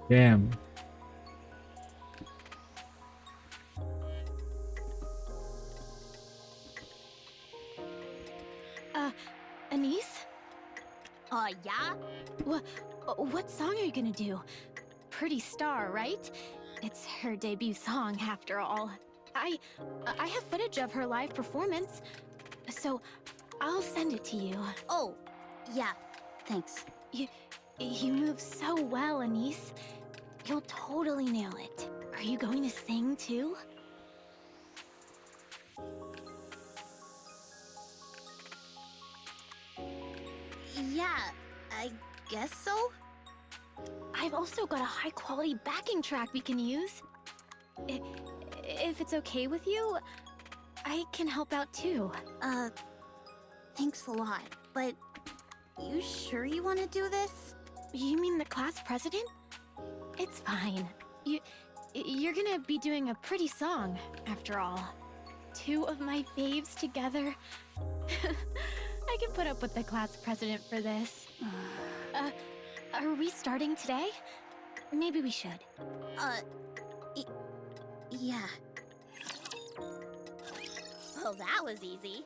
Damn. Anise? Yeah? What song are you gonna do? Pretty Star, right? It's her debut song, after all. I have footage of her live performance, so I'll send it to you. Oh, yeah, thanks. You move so well, Anise. You'll totally nail it. Are you going to sing, too? Yeah, I guess so? I've also got a high-quality backing track we can use. If it's okay with you, I can help out too. Thanks a lot, but you sure you want to do this? You mean the class president? It's fine. You're gonna be doing a pretty song, after all. Two of my faves together. I can put up with the class president for this. Are we starting today? Maybe we should. Yeah. Well, that was easy.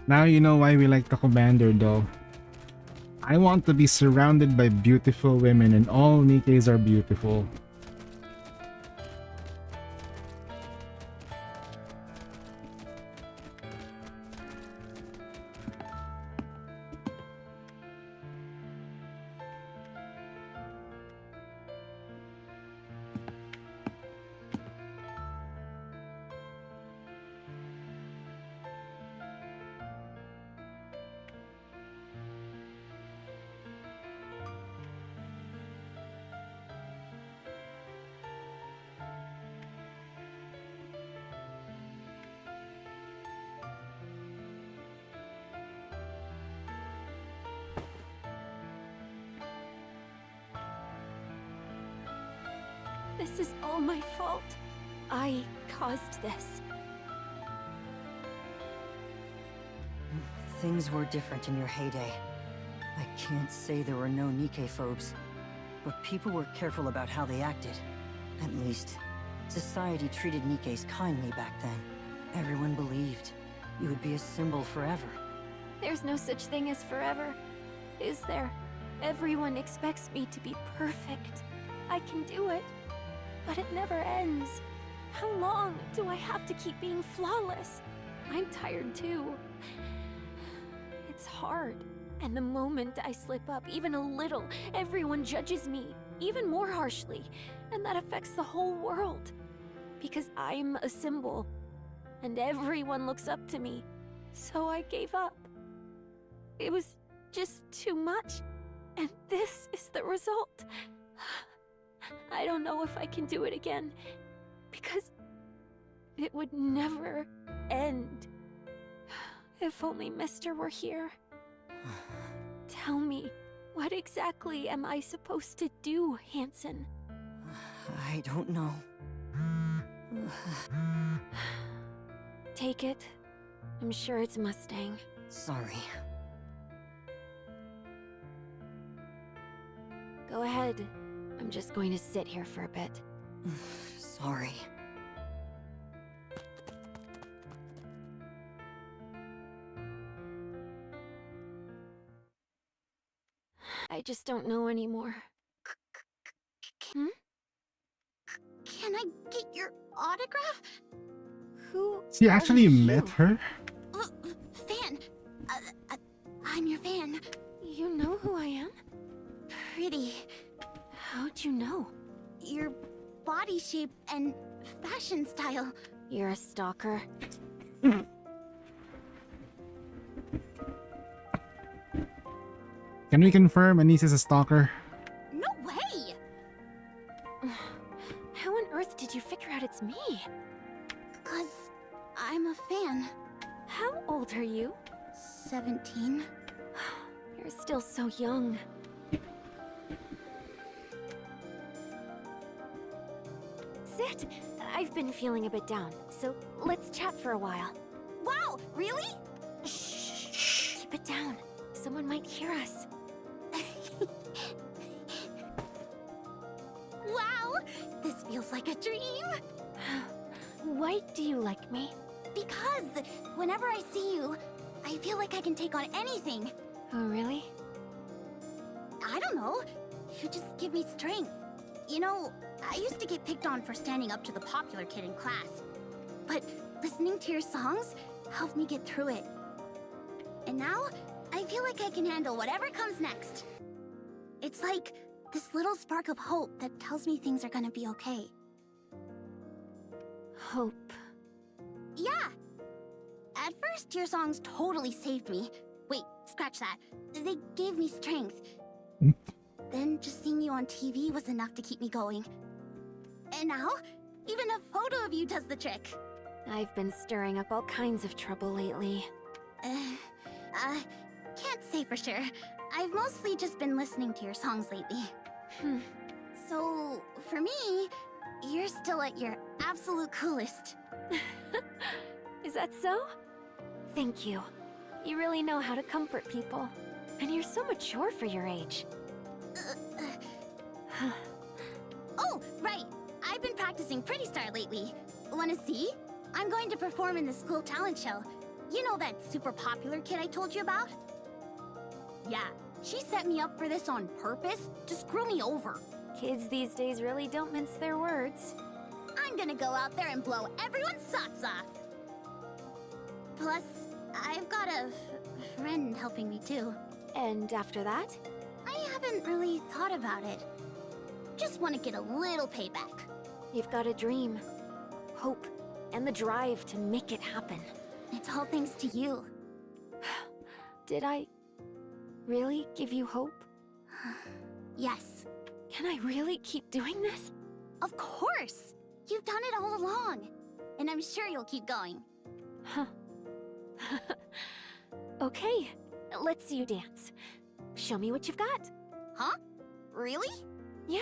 Now you know why we like the commander, though. I want to be surrounded by beautiful women, and all Nikkes are beautiful. This is all my fault. I caused this. Things were different in your heyday. I can't say there were no Nikke phobes, but people were careful about how they acted. At least, society treated Nikkes kindly back then. Everyone believed. you would be a symbol forever. There's no such thing as forever, is there? Everyone expects me to be perfect. I can do it, but it never ends. How long do I have to keep being flawless? I'm tired too. It's hard. And the moment I slip up even a little, everyone judges me, even more harshly. And that affects the whole world. Because I'm a symbol. And everyone looks up to me. So I gave up. It was just too much. And this is the result. I don't know if I can do it again. Because it would never end. If only Mister were here. Tell me, what exactly am I supposed to do, Hanson? I don't know. Take it. I'm sure it's Mustang. Sorry. Go ahead. I'm just going to sit here for a bit. Sorry. I just don't know anymore. Hmm? Can I get your autograph? Who She are actually you? met her? Fan. I'm your fan. You know who I am? Pretty. How'd you know? Your body shape and fashion style. You're a stalker. Can we confirm Anise is a stalker? No way! How on earth did you figure out it's me? 'Cause I'm a fan. How old are you? 17. You're still so young. Sit! I've been feeling a bit down, so let's chat for a while. Wow, really? Shh! Keep it down. Someone might hear us. Wow! This feels like a dream! Why do you like me? Because whenever I see you, I feel like I can take on anything. Oh, really? I don't know. You just give me strength. You know, I used to get picked on for standing up to the popular kid in class. But listening to your songs helped me get through it. And now, I feel like I can handle whatever comes next. It's like this little spark of hope that tells me things are gonna be okay. Hope. Yeah! At first, your songs totally saved me. Wait, scratch that. They gave me strength. Then just seeing you on TV was enough to keep me going. And now, even a photo of you does the trick. I've been stirring up all kinds of trouble lately. Can't say for sure. I've mostly just been listening to your songs lately. So, for me, you're still at your absolute coolest. Is that so? Thank you. You really know how to comfort people. And you're so mature for your age. Oh, right. I've been practicing Pretty Star lately. Wanna see? I'm going to perform in the school talent show. You know that super popular kid I told you about? Yeah, she set me up for this on purpose to screw me over. Kids these days really don't mince their words. I'm gonna go out there and blow everyone's socks off. Plus, I've got a friend helping me too. And after that? I haven't really thought about it. Just want to get a little payback. You've got a dream, hope, and the drive to make it happen. It's all thanks to you. Did I really give you hope? Yes. Can I really keep doing this? Of course! You've done it all along. And I'm sure you'll keep going. Huh. Okay, let's see you dance. Show me what you've got. Huh? Really? Yeah.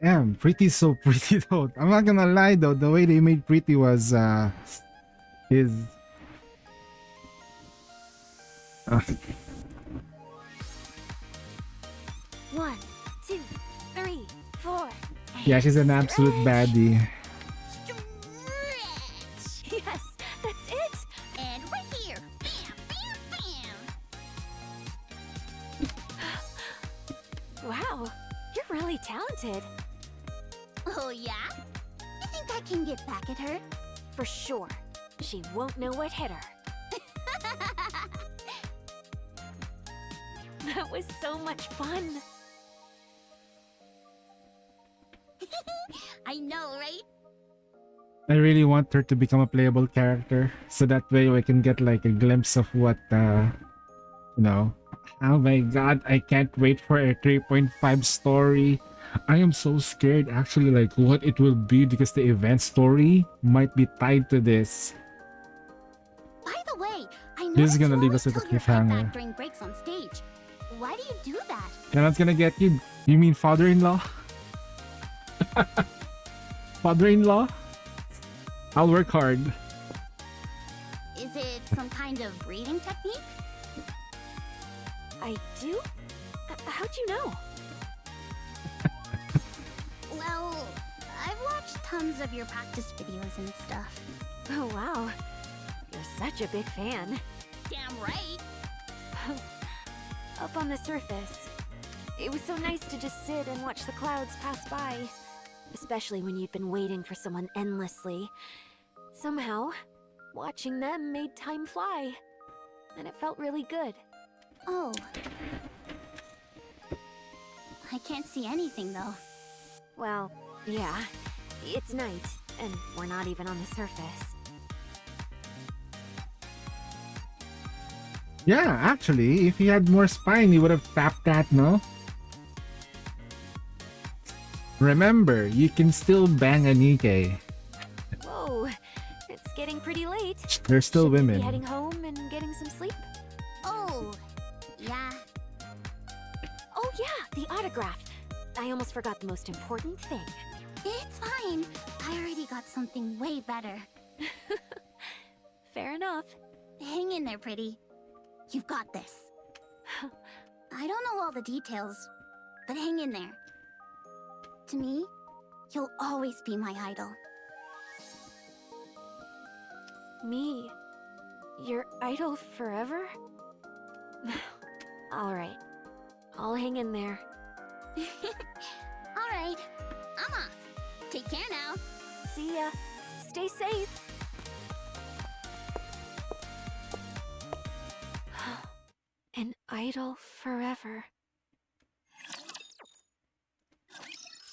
Damn, Pretty's so pretty though. I'm not gonna lie though, the way they made Pretty was is 1, 2, 3, Yeah, she's an absolute baddie. Yes, that's it. And right here. Bam, bam, bam. Wow, you're really talented. Oh, yeah? You think I can get back at her? For sure. She won't know what hit her. That was so much fun. I know, right? I really want her to become a playable character, so that way we can get like a glimpse of what, you know. Oh my god, I can't wait for a 3.5 story. I am so scared actually, like what it will be, because the event story might be tied to this. By the way, I know This is gonna you leave always us with a tilt your head cliffhanger. back during breaks on stage. Why do you do that? And that's gonna get you. You mean father-in-law? Father-in-law? I'll work hard. Is it some kind of breathing technique? I do? How'd you know? Well, I've watched tons of your practice videos and stuff. Oh, wow. You're such a big fan. Damn right. Up on the surface, it was so nice to just sit and watch the clouds pass by. Especially when you've been waiting for someone endlessly. Somehow, watching them made time fly. And it felt really good. Oh. I can't see anything, though. Well, yeah. It's night, and we're not even on the surface. Yeah, actually, if he had more spine, he would have tapped that, no? Remember, you can still bang a Nikke. Whoa, it's getting pretty late. They're still Should we women. be heading home and getting some sleep? Oh, yeah. Oh yeah, the autograph. I almost forgot the most important thing. It's fine. I already got something way better. Fair enough. Hang in there, pretty. You've got this. I don't know all the details, but hang in there. To me, you'll always be my idol. Me? Your idol forever? Alright. I'll hang in there. Alright, I'm off. Take care now. See ya. Stay safe. An idol forever.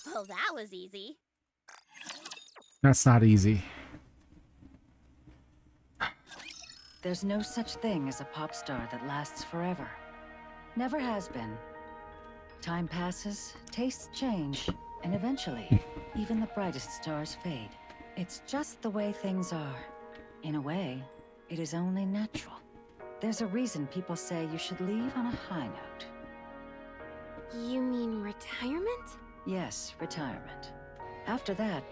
Oh, that was easy. That's not easy. There's no such thing as a pop star that lasts forever. Never has been. Time passes, tastes change, and eventually, even the brightest stars fade. It's just the way things are. In a way, it is only natural. There's a reason people say you should leave on a high note. You mean retirement? Yes, retirement. After that,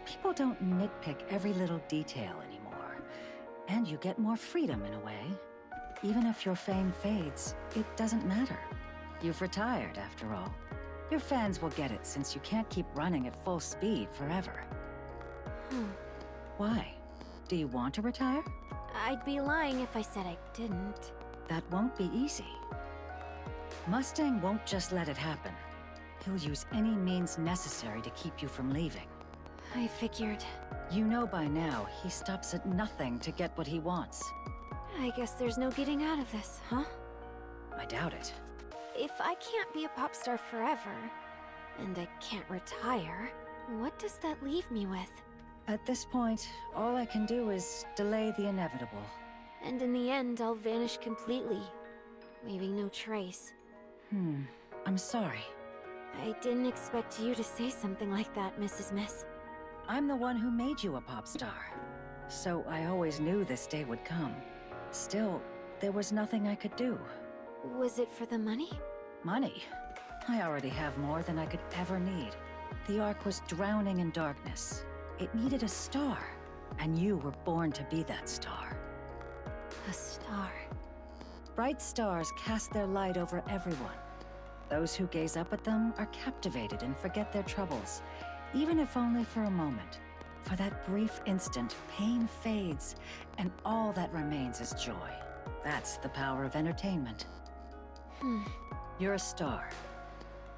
people don't nitpick every little detail anymore. And you get more freedom in a way. Even if your fame fades, it doesn't matter. You've retired, after all. Your fans will get it since you can't keep running at full speed forever. Why? Do you want to retire? I'd be lying if I said I didn't. That won't be easy. Mustang won't just let it happen. He'll use any means necessary to keep you from leaving. I figured. You know by now, he stops at nothing to get what he wants. I guess there's no getting out of this, huh? I doubt it. If I can't be a pop star forever, and I can't retire, what does that leave me with? At this point, all I can do is delay the inevitable. And in the end, I'll vanish completely, leaving no trace. I'm sorry. I didn't expect you to say something like that, Mrs. Miss. I'm the one who made you a pop star. So I always knew this day would come. Still, there was nothing I could do. Was it for the money? Money? I already have more than I could ever need. The Ark was drowning in darkness. It needed a star, and you were born to be that star. A star. Bright stars cast their light over everyone. Those who gaze up at them are captivated and forget their troubles, even if only for a moment. For that brief instant, pain fades, and all that remains is joy. That's the power of entertainment. You're a star.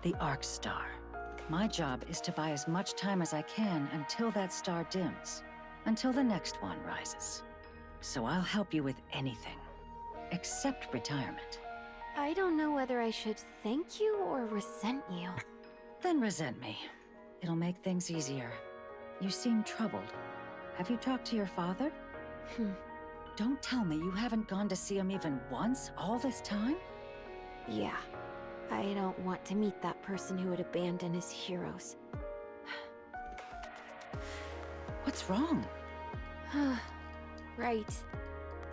The Arc Star. My job is to buy as much time as I can until that star dims. Until the next one rises. So I'll help you with anything. Except retirement. I don't know whether I should thank you or resent you. Then resent me. It'll make things easier. You seem troubled. Have you talked to your father? Don't tell me you haven't gone to see him even once all this time? Yeah. I don't want to meet that person who would abandon his heroes. What's wrong? Right.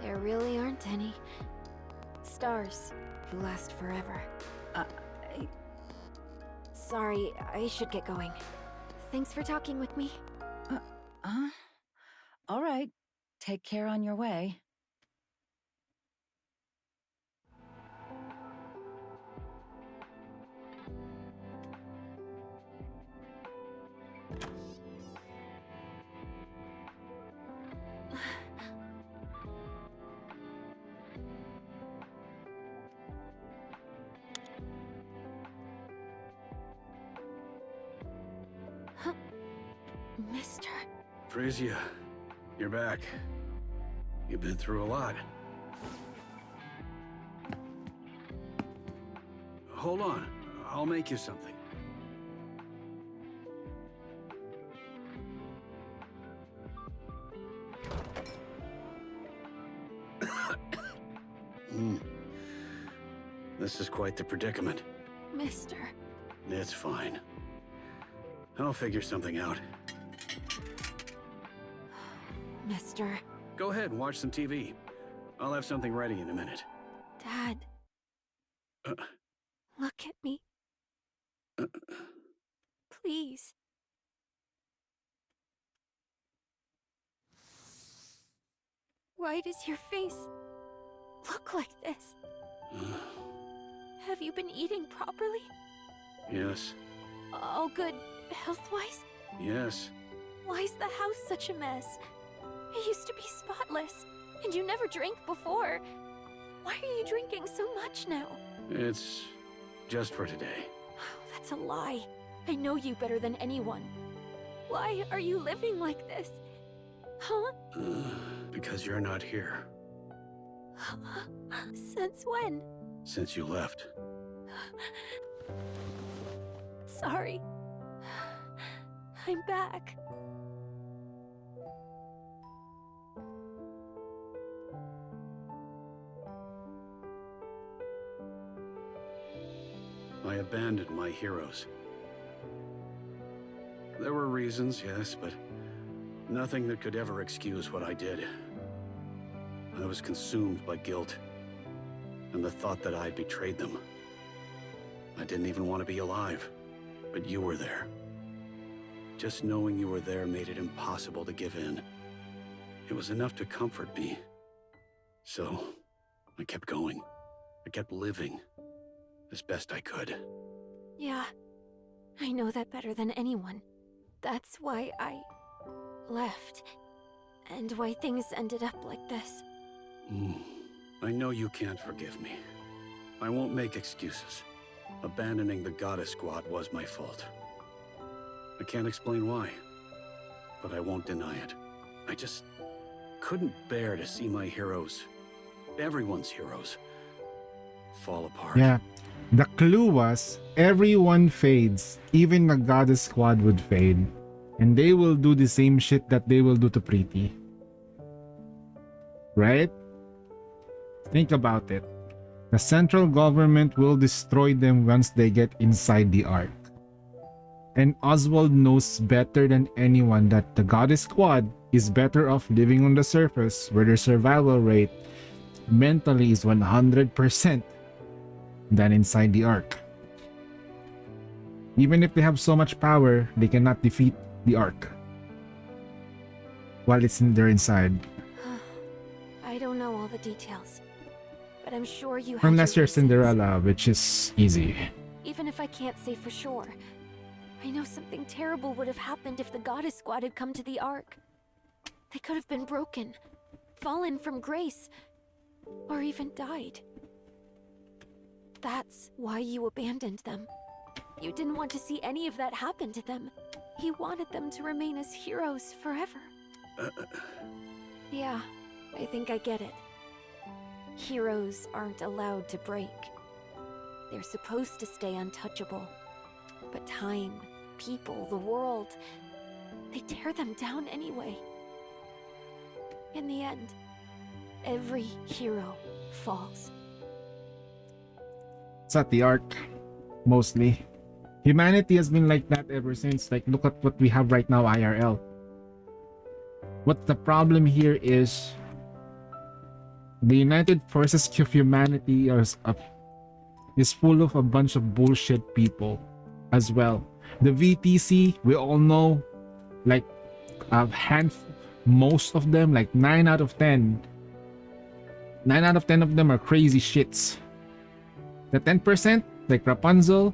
There really aren't any. Stars who last forever. Sorry, I should get going. Thanks for talking with me. All right. Take care on your way. Mister. Frisia, you're back. You've been through a lot. Hold on. I'll make you something. This is quite the predicament. Mister. It's fine. I'll figure something out. Mister. Go ahead and watch some TV. I'll have something ready in a minute. Dad. Look at me. Please. Why does your face look like this? Have you been eating properly? Yes. All good health-wise? Yes. Why is the house such a mess? It used to be spotless, and you never drank before. Why are you drinking so much now? It's just for today. That's a lie. I know you better than anyone. Why are you living like this? Huh? Because you're not here. Since when? Since you left. Sorry. I'm back. I abandoned my heroes. There were reasons, yes, but nothing that could ever excuse what I did. I was consumed by guilt, and the thought that I'd betrayed them. I didn't even want to be alive, but you were there. Just knowing you were there made it impossible to give in. It was enough to comfort me. So, I kept going. I kept living. As best I could. Yeah, I know that better than anyone. That's why I left, and why things ended up like this. I know you can't forgive me. I won't make excuses. Abandoning the Goddess Squad was my fault. I can't explain why, but I won't deny it. I just couldn't bear to see my heroes, everyone's heroes, fall apart. Yeah. The clue was everyone fades. Even the Goddess Squad would fade. And they will do the same shit that they will do to Preeti. Right? Think about it. The central government will destroy them once they get inside the Ark. And Oswald knows better than anyone that the Goddess Squad is better off living on the surface where their survival rate mentally is 100%. Than inside the Ark. Even if they have so much power, they cannot defeat the Ark while they're inside. I don't know all the details, but I'm sure you have. Unless you're Cinderella, which is easy. Even if I can't say for sure, I I know something terrible would have happened if the Goddess Squad had come to the Ark. They could have been broken, fallen from grace, or even died. That's why you abandoned them. You didn't want to see any of that happen to them. You wanted them to remain as heroes forever. Yeah, I think I get it. Heroes aren't allowed to break. They're supposed to stay untouchable. But time, people, the world, they tear them down anyway. In the end, every hero falls. It's at the Ark, mostly. Humanity has been like that ever since. Like, look at what we have right now, IRL. What the problem here is, the United Forces of Humanity is full of a bunch of bullshit people as well. The VTC, we all know, like a handful, most of them, like 9 out of 10 of them are crazy shits. The 10%, like Rapunzel,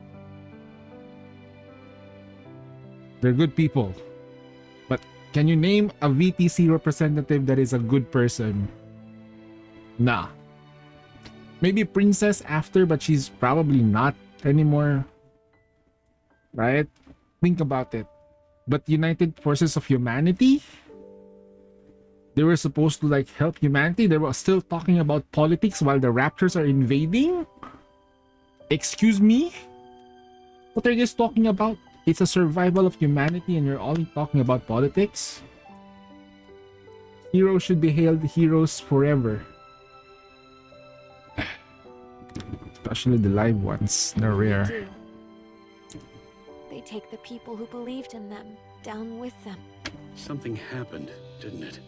they're good people. But can you name a VTC representative that is a good person? Nah. Maybe Princess after, but she's probably not anymore. Right? Think about it. But United Forces of Humanity? They were supposed to like help humanity. They were still talking about politics while the Raptors are invading? Excuse me? What are you guys talking about? It's a survival of humanity and you're only talking about politics? Heroes should be hailed heroes forever. Especially the live ones. They're rare. They do. They take the people who believed in them down with them. Something happened, didn't it?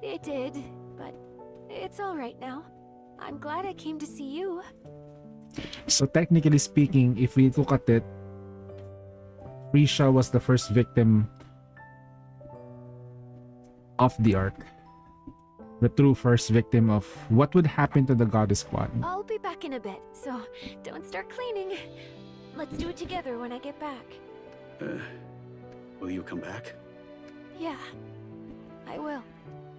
It did, but it's all right now. I'm glad I came to see you. So technically speaking, if we look at it, Risha was the first victim of the Ark. The true first victim of what would happen to the Goddess Squad. I'll be back in a bit, so don't start cleaning. Let's do it together when I get back. Will you come back? Yeah, I will.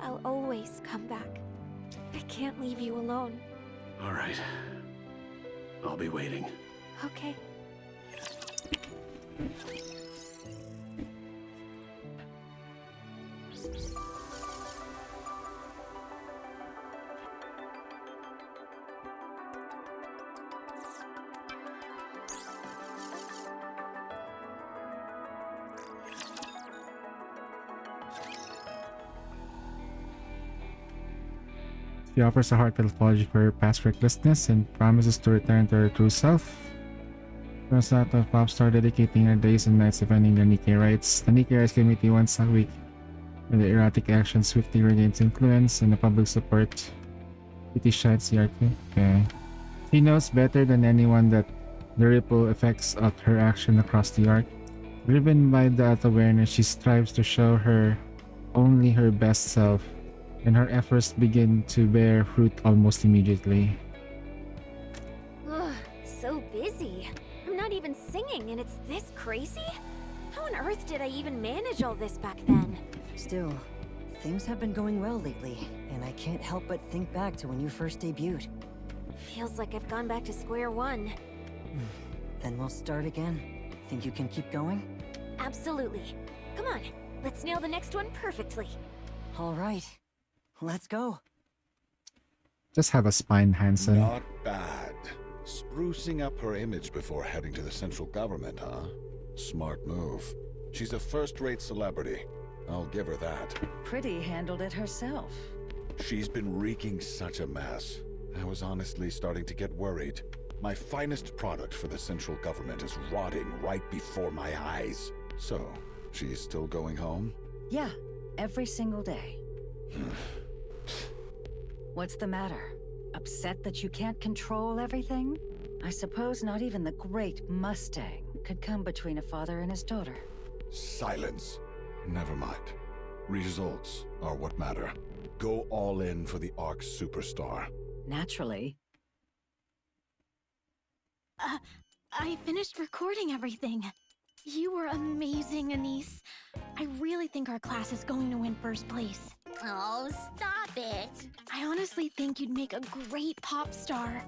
I'll always come back. I can't leave you alone. All right. I'll be waiting. Okay. She offers a heartfelt apology for her past recklessness and promises to return to her true self. Turns out a pop star dedicating her days and nights defending the NIkke rights. The NIkke Rights Committee once a week, when the erratic actions swiftly regains influence and the public support. It shines the arc. Okay. She knows better than anyone that the ripple effects of her action across the arc. Driven by that awareness, she strives to show her only her best self, and her efforts begin to bear fruit almost immediately. Ugh, so busy. I'm not even singing and it's this crazy? How on earth did I even manage all this back then? Still, things have been going well lately, and I can't help but think back to when you first debuted. Feels like I've gone back to square one. Then we'll start again. Think you can keep going? Absolutely. Come on, let's nail the next one perfectly. All right. Let's go. Just have a spine, Hansen. Not bad. Sprucing up her image before heading to the central government, huh? Smart move. She's a first-rate celebrity. I'll give her that. Pretty handled it herself. She's been wreaking such a mess. I was honestly starting to get worried. My finest product for the central government is rotting right before my eyes. So, she's still going home? Yeah, every single day. What's the matter? Upset that you can't control everything? I suppose not even the great Mustang could come between a father and his daughter. Silence. Never mind. Results are what matter. Go all in for the Ark superstar. Naturally. I finished recording everything. You were amazing, Anise. I really think our class is going to win first place. Oh, stop it. I honestly think you'd make a great pop star.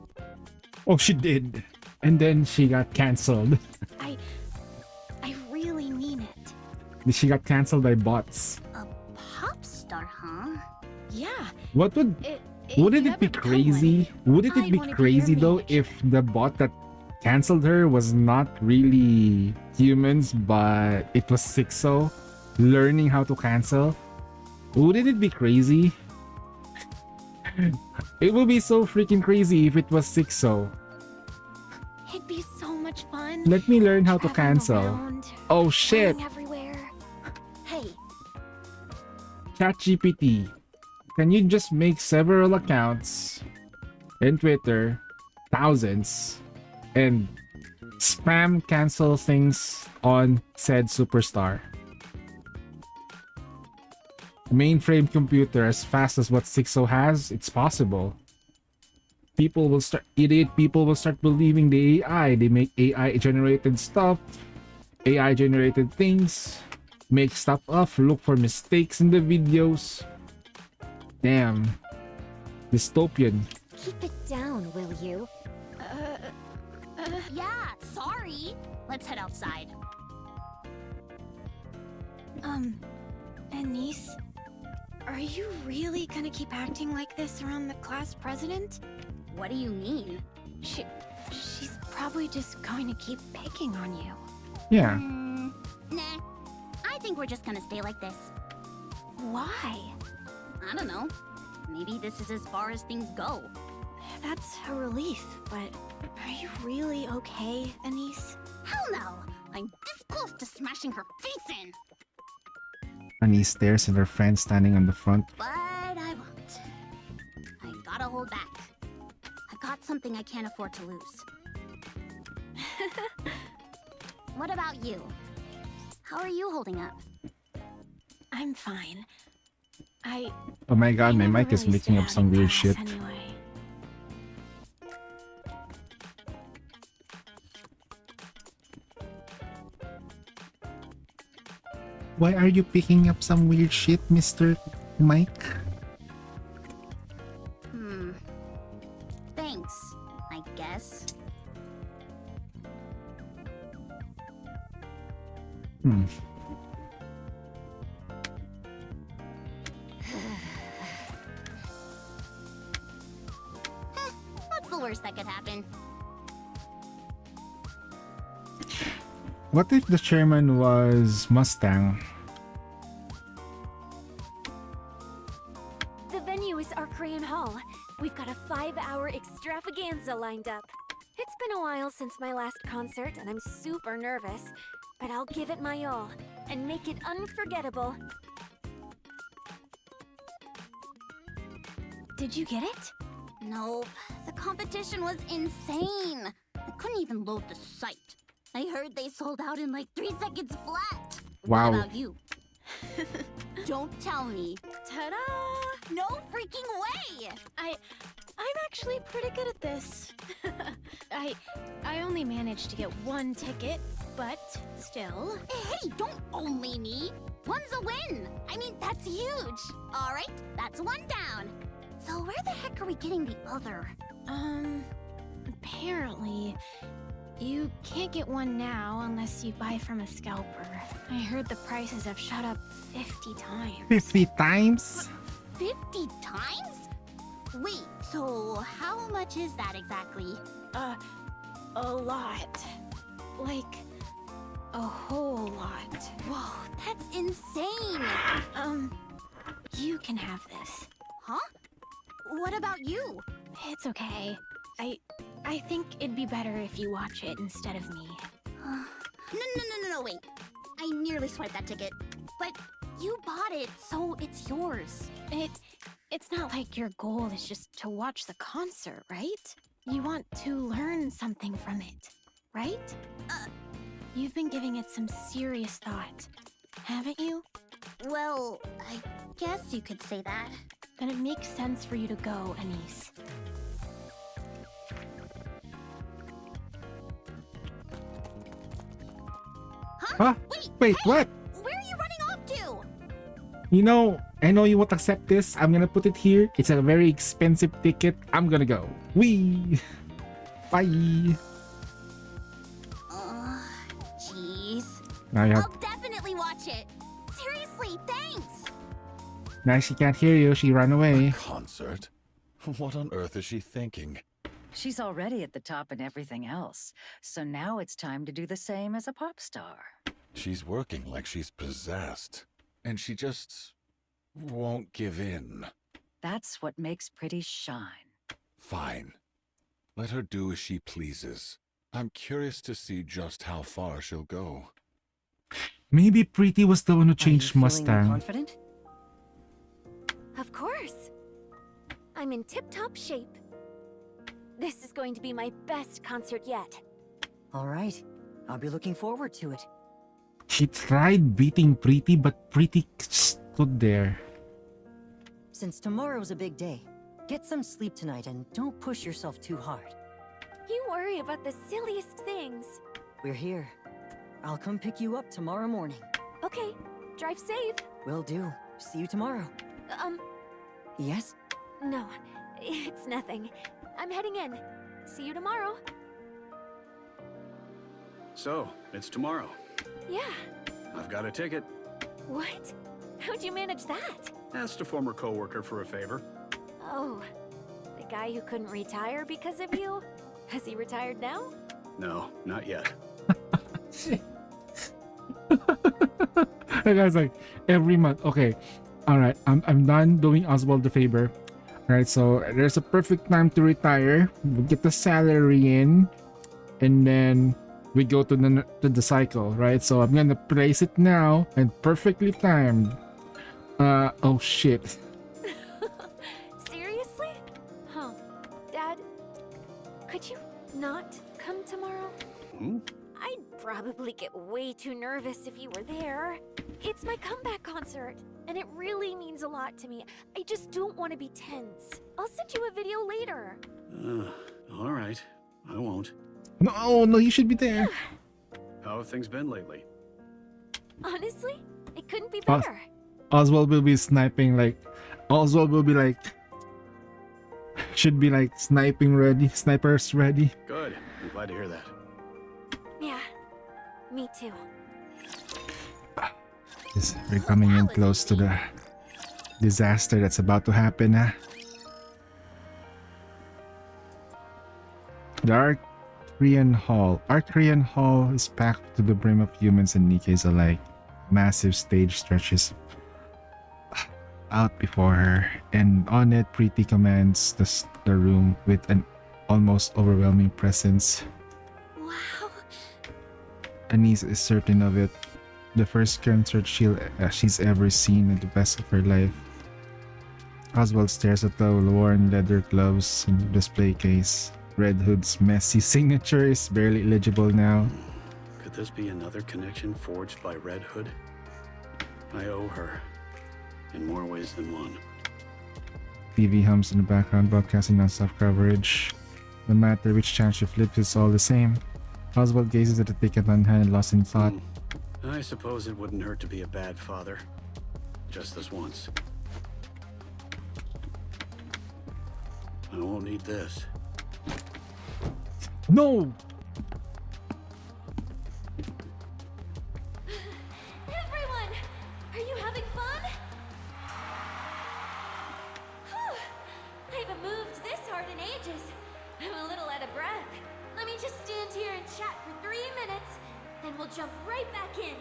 Oh, she did. And then she got cancelled. I really mean it. She got cancelled by bots. A pop star, huh? Yeah. What would If wouldn't you it be ever become crazy? Wouldn't it I'd be wanna be your crazy though manager. if the bot that cancelled her was not really humans, but it was Sixo learning how to cancel? Wouldn't it be crazy? It would be so freaking crazy if it was Sixo. It'd be so much fun. Let me learn how to traveling cancel. around, Oh shit! going everywhere. Hey, ChatGPT, can you just make several accounts in Twitter, thousands, and spam cancel things on said superstar? Mainframe computer as fast as what Sixo has, it's possible. People will start believing the AI. They make AI generated stuff, AI generated things, make stuff up, look for mistakes in the videos. Damn. Dystopian. Keep it down, will you? Yeah, sorry. Let's head outside. Anise, are you really gonna keep acting like this around the class president? What do you mean? She's probably just going to keep picking on you. Yeah. Nah. I think we're just gonna stay like this. Why? I don't know. Maybe this is as far as things go. That's a relief, but are you really okay, Anise? Hell no! I'm this close to smashing her face in! Annie stares at her friend standing on the front. But I won't. I gotta hold back. I've got something I can't afford to lose. What about you? How are you holding up? I'm fine. Oh my god, my never mic is really making stood up out some in weird class shit. Anyway. Why are you picking up some weird shit, Mr. Mike? Thanks, I guess. What's the worst that could happen? What if the chairman was Mustang? The venue is Arcrayon Hall. We've got a 5-hour extravaganza lined up. It's been a while since my last concert, and I'm super nervous, but I'll give it my all and make it unforgettable. Did you get it? Nope. The competition was insane. I couldn't even load the site. I heard they sold out in like 3 seconds flat. Wow. What about you? Don't tell me. Ta-da! No freaking way! I'm actually pretty good at this. I only managed to get 1 ticket, but still. Hey, don't only me. One's a win. I mean, that's huge. All right, that's 1 down. So where the heck are we getting the other? Apparently, you can't get 1 now unless you buy from a scalper. I heard the prices have shot up 50 times. 50 times? 50 times? Wait, so how much is that exactly? A lot. Like, a whole lot. Whoa, that's insane! You can have this. Huh? What about you? It's okay. I think it'd be better if you watch it instead of me. No, wait. I nearly swiped that ticket. But you bought it, so it's yours. It's not like your goal is just to watch the concert, right? You want to learn something from it, right? You've been giving it some serious thought, haven't you? Well, I guess you could say that. Then it makes sense for you to go, Anise. Huh? Wait, what? Where are you running off to? You know, I know you won't accept this. I'm gonna put it here. It's a very expensive ticket. I'm gonna go. Wee! Bye! Jeez. Now you have... I'll definitely watch it. Seriously, thanks. Now she can't hear you. She ran away. Concert? What on earth is she thinking? She's already at the top in everything else, so now it's time to do the same as a pop star. She's working like she's possessed, and she just won't give in. That's what makes Pretty shine. Fine. Let her do as she pleases. I'm curious to see just how far she'll go. Maybe Pretty was the one who changed Feeling Mustang. confident? Of course. I'm in tip-top shape. This is going to be my best concert yet. All right. I'll be looking forward to it. She tried beating Pretty, but Pretty stood there. Since tomorrow's a big day, get some sleep tonight and don't push yourself too hard. You worry about the silliest things. We're here. I'll come pick you up tomorrow morning. Okay, drive safe. Will do. See you tomorrow. Yes? No, it's nothing. I'm heading in. See you tomorrow. So, it's tomorrow. Yeah. I've got a ticket. What? How'd you manage that? Asked a former coworker for a favor. Oh, the guy who couldn't retire because of you? Has he retired now? No, not yet. That guy's like, every month. Okay, all right. I'm done doing Oswald the favor. All right, so there's a perfect time to retire. We get the salary in, and then we go to the cycle, right? So I'm gonna place it now, and perfectly timed. Oh shit. Seriously? Huh. Dad, could you not come tomorrow? Hmm? I'd probably get way too nervous if you were there. It's my comeback concert, and it really means a lot to me. I just don't want to be tense. I'll send you a video later. All right. I won't. No, you should be there. How have things been lately? Honestly, it couldn't be better. Oswald will be sniping like... Oswald will be like... Should be like sniping ready. Snipers ready. Good. I'm glad to hear that. Yeah, me too. We're coming in close to the disaster that's about to happen. The Arcrean Hall. Arcrean Hall is packed to the brim of humans and Nikkes alike. Massive stage stretches out before her, and on it Pretty commands the room with an almost overwhelming presence. Wow. Annie is certain of it. The first concert she's ever seen in the best of her life. Oswald stares at the worn leather gloves in the display case. Red Hood's messy signature is barely legible now. Could this be another connection forged by Red Hood? I owe her. In more ways than one. TV hums in the background, broadcasting non-stop coverage. No matter which channel she flips, it's all the same. Oswald gazes at the ticket on hand, lost in thought. I suppose it wouldn't hurt to be a bad father. Just this once. I won't need this. No! Everyone, are you having fun? I haven't moved this hard in ages. I'm a little out of breath. Let me just stand here and chat for 3 minutes, then we'll jump right back in.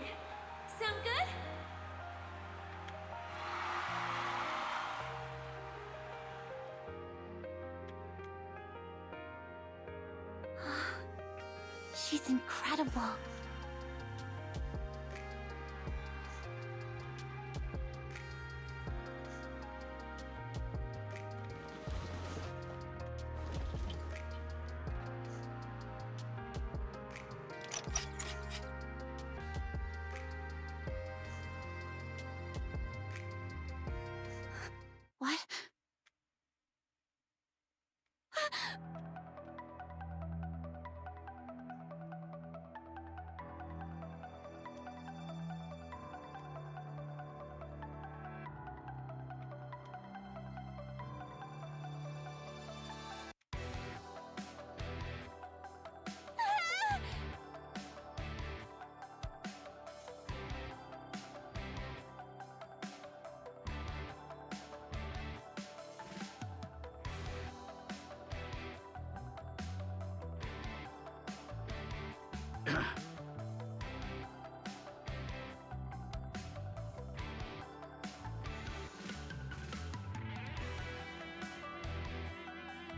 Sound good? She's incredible. What?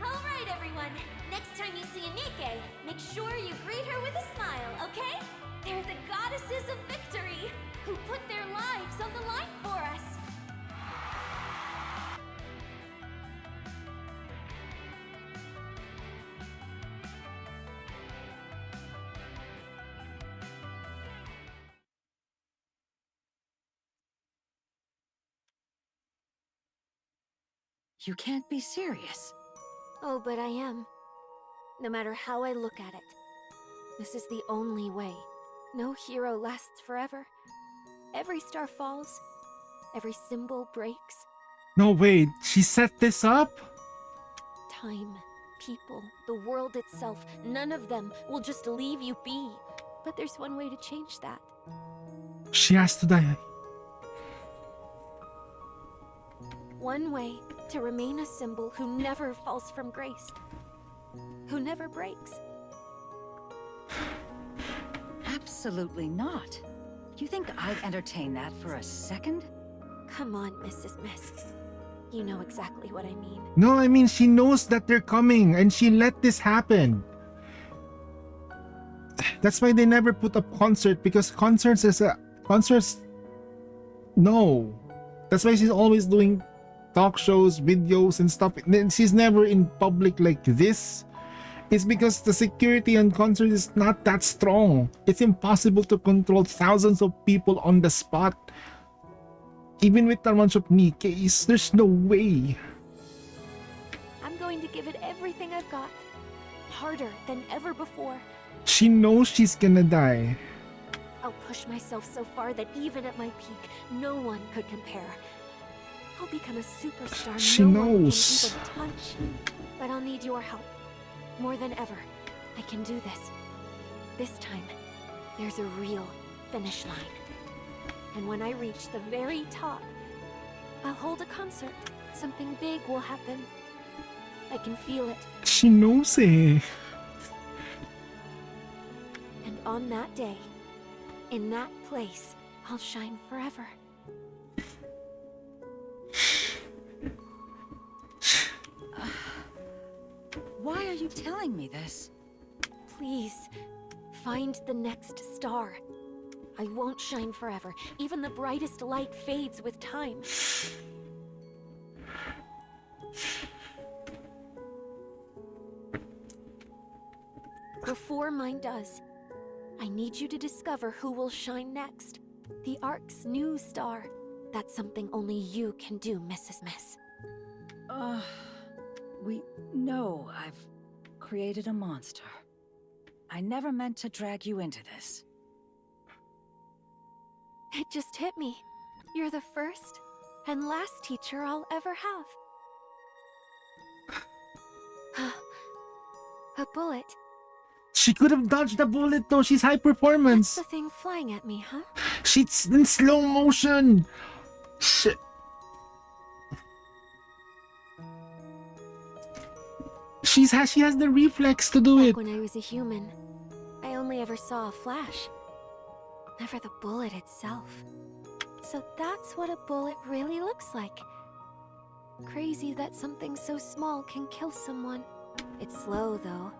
Alright, everyone. Next time you see a Nikke, make sure you greet her with a smile, okay? They're the goddesses of victory, who put their lives on the line for us. You can't be serious. Oh, but I am. No matter how I look at it, this is the only way. No hero lasts forever. Every star falls. Every symbol breaks. No, wait. She set this up? Time, people, the world itself, none of them will just leave you be. But there's one way to change that. She has to die. One way to remain a symbol who never falls from grace. Who never breaks. Absolutely not. You think I'd entertain that for a second? Come on, Mrs. Miss. You know exactly what I mean. No, I mean, she knows that they're coming and she let this happen. That's why they never put up concert, because concerts. No. That's why she's always doing talk shows, videos and stuff. She's never in public like this. It's because the security on concerts is not that strong. It's impossible to control thousands of people on the spot. Even with a bunch of Nikkes, there's no way. I'm going to give it everything I've got. Harder than ever before. She knows she's gonna die. I'll push myself so far that even at my peak, no one could compare. I'll become a superstar She no knows. one can even touch. But I'll need your help. More than ever, I can do this. This time, there's a real finish line. And when I reach the very top, I'll hold a concert. Something big will happen. I can feel it. She knows it. And on that day, in that place, I'll shine forever. Why are you telling me this? Please, find the next star. I won't shine forever. Even the brightest light fades with time. Before mine does, I need you to discover who will shine next. The Ark's new star. That's something only you can do, Mrs. Miss. We know I've created a monster. I never meant to drag you into this. It just hit me. You're the first and last teacher I'll ever have. A bullet. She could have dodged the bullet though. She's high performance. That's the thing flying at me, huh? She's in slow motion. Shit. She has the reflex to do it. When I was a human, I only ever saw a flash. Never the bullet itself. So that's what a bullet really looks like. Crazy that something so small can kill someone. It's slow, though.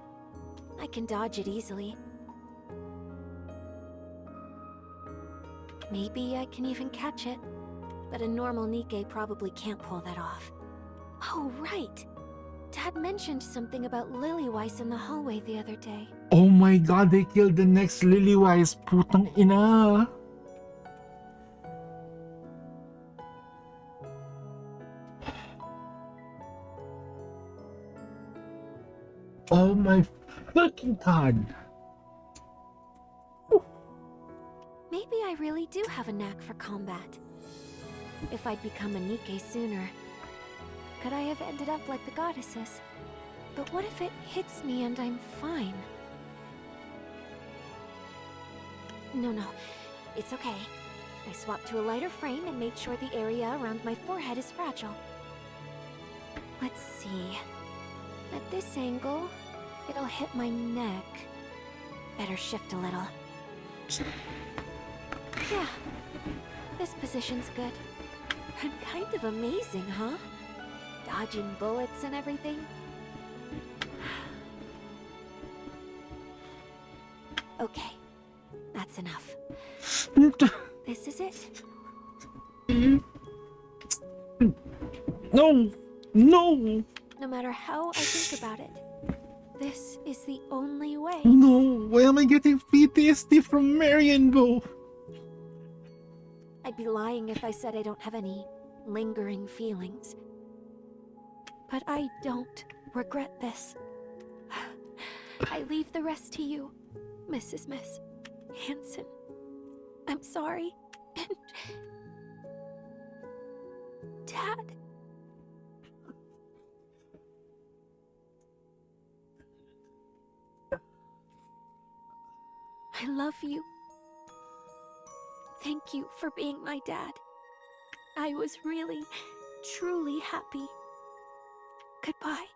I can dodge it easily. Maybe I can even catch it. But a normal Nikke probably can't pull that off. Oh, right! Dad mentioned something about Lilywise in the hallway the other day. Oh my god, they killed the next Lilywise. Putang ina. Oh my fucking god. Maybe I really do have a knack for combat. If I'd become a Nikke sooner, could I have ended up like the goddesses? But what if it hits me and I'm fine? No, it's okay. I swapped to a lighter frame and made sure the area around my forehead is fragile. Let's see. At this angle, it'll hit my neck. Better shift a little. Yeah, this position's good. And kind of amazing, huh? Dodging bullets and everything. Okay, that's enough. This is it. No! No! No matter how I think about it, this is the only way. No! Why am I getting PTSD from Marienbo? I'd be lying if I said I don't have any lingering feelings. But I don't regret this. I leave the rest to you, Mrs. Miss Hanson. I'm sorry. And Dad. I love you. Thank you for being my dad. I was really, truly happy. Goodbye.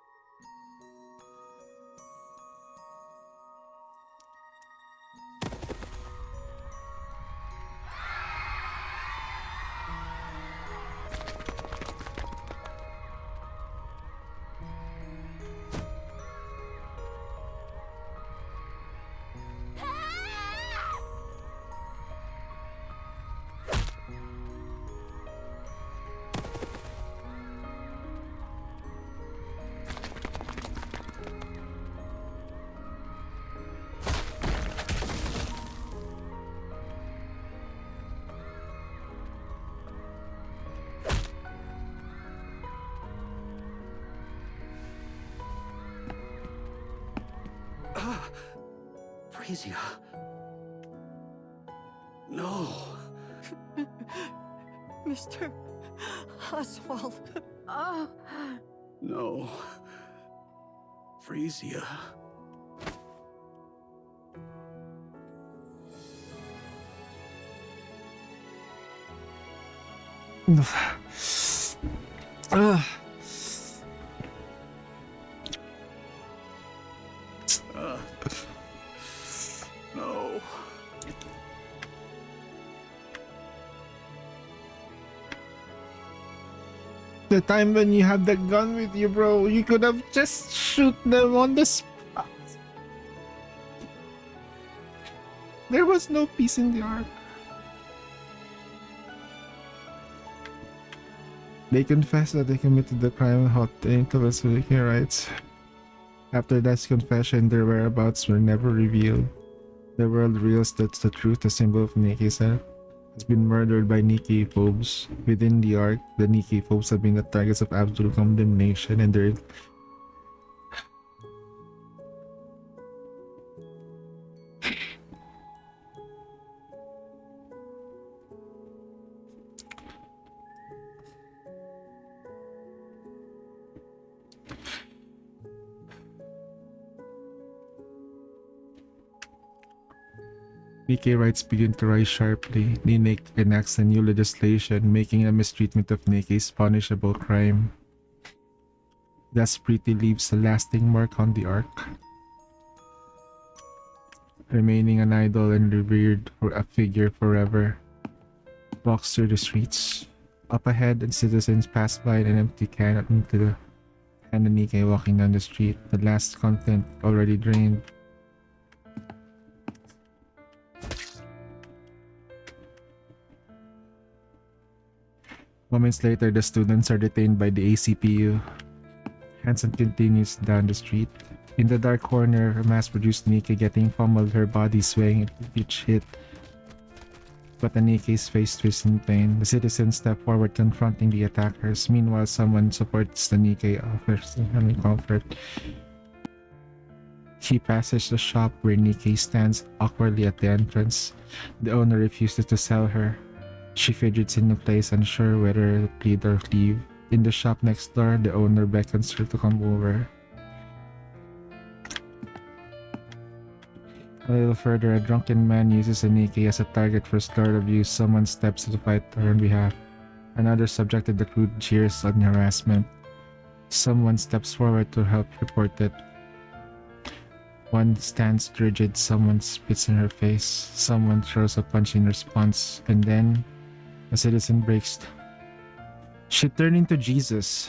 Frisia. No. Mr. Oswald. No. Frisia. No. The time when you had the gun with you, bro, you could have just shoot them on the spot. There was no peace in the ark. They confessed that they committed the crime of hotting to Vasilica rights. After that confession, their whereabouts were never revealed. The world reveals that the truth, the symbol of Nikke has been murdered by Nikke phobes. Within the ark, the Nikke phobes have been the targets of absolute condemnation, and their Nikke rights begin to rise sharply. Nikke enacts a new legislation making a mistreatment of Nikke's punishable crime. Thus, Pretty leaves a lasting mark on the ark, remaining an idol and revered for a figure forever. Walks through the streets. Up ahead, and citizens pass by an empty can into and the Nikke walking down the street. The last content already drained. Moments later, the students are detained by the ACPU. Hanson continues down the street. In the dark corner, a mass-produced Nikke getting pummeled, her body swaying at each hit. But the Nikke's face twists in pain. The citizens step forward, confronting the attackers. Meanwhile, someone supports the Nikke, offers them comfort. She passes the shop where Nikke stands awkwardly at the entrance. The owner refuses to sell her. She fidgets in the place, unsure whether to plead or leave. In the shop next door, the owner beckons her to come over. A little further, a drunken man uses a Nikke as a target for slurred abuse. Someone steps to fight her on behalf. Another subjected the crude jeers and harassment. Someone steps forward to help report it. One stands rigid, someone spits in her face, someone throws a punch in response, and then a citizen breaks. She turned into Jesus.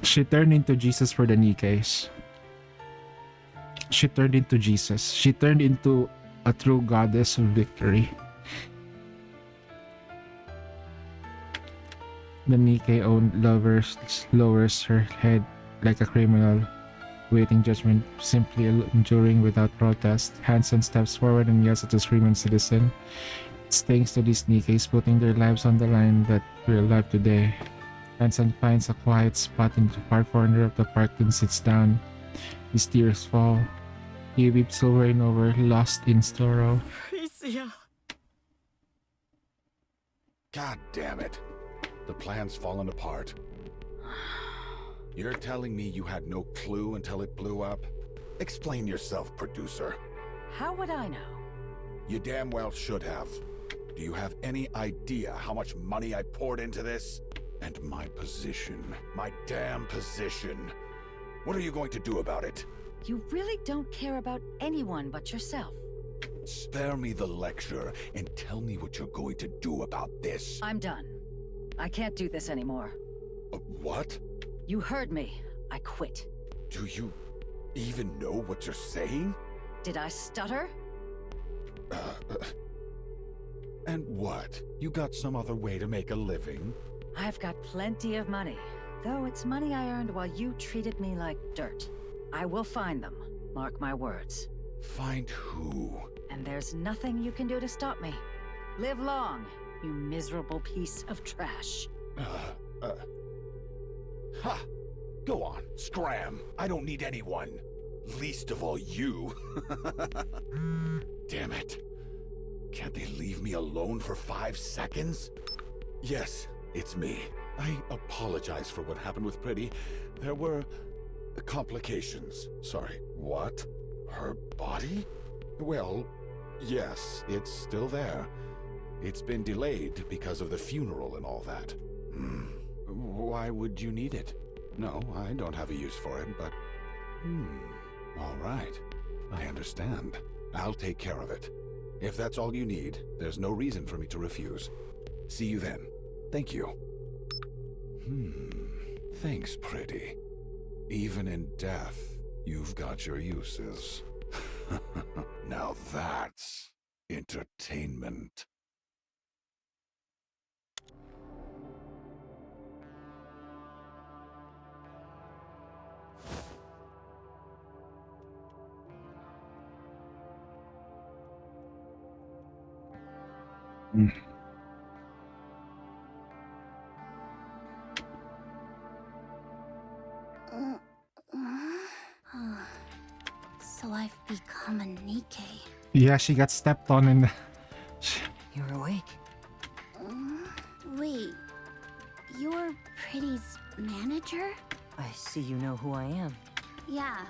She turned into Jesus for the Nikkes. She turned into Jesus. She turned into a true goddess of victory. The Nikke-owned lover lowers her head like a criminal, waiting judgment, simply enduring without protest. Hanson steps forward and yells at the screaming citizen. It's thanks to these Nikkes putting their lives on the line that we're alive today. Hanson finds a quiet spot in the far corner of the park and sits down. His tears fall. He weeps over and over, lost in sorrow. Alicia. God damn it. The plan's fallen apart. You're telling me you had no clue until it blew up? Explain yourself, producer. How would I know? You damn well should have. Do you have any idea how much money I poured into this? And my position. My damn position. What are you going to do about it? You really don't care about anyone but yourself. Spare me the lecture and tell me what you're going to do about this. I'm done. I can't do this anymore. What? You heard me. I quit. Do you even know what you're saying? Did I stutter? And what? You got some other way to make a living? I've got plenty of money, though it's money I earned while you treated me like dirt. I will find them, mark my words. Find who? And there's nothing you can do to stop me. Live long, you miserable piece of trash. Ha! Go on, scram. I don't need anyone. Least of all you. Damn it. Can't they leave me alone for 5 seconds? Yes, it's me. I apologize for what happened with Pretty. There were complications. Sorry, what? Her body? Well, yes, it's still there. It's been delayed because of the funeral and all that. Why would you need it? No, I don't have a use for it, but... all right. I understand. I'll take care of it. If that's all you need, there's no reason for me to refuse. See you then. Thank you. Thanks, Pretty. Even in death, you've got your uses. Now that's entertainment. So I've become a Nikke. Yeah, she got stepped on in the... You're awake. Wait, you're Pretty's manager? I see you know who I am. Yeah,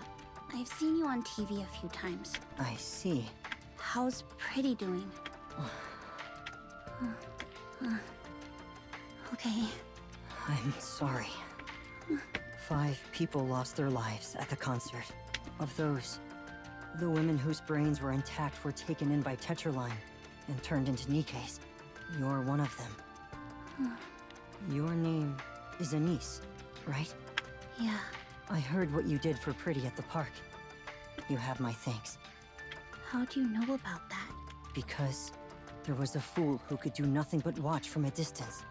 I've seen you on TV a few times. I see. How's Pretty doing? Okay. I'm sorry. 5 people lost their lives at the concert. Of those, the women whose brains were intact were taken in by Tetraline and turned into Nikkes. You're one of them. Your name is Anise, right? Yeah. I heard what you did for Pretty at the park. You have my thanks. How do you know about that? Because there was a fool who could do nothing but watch from a distance.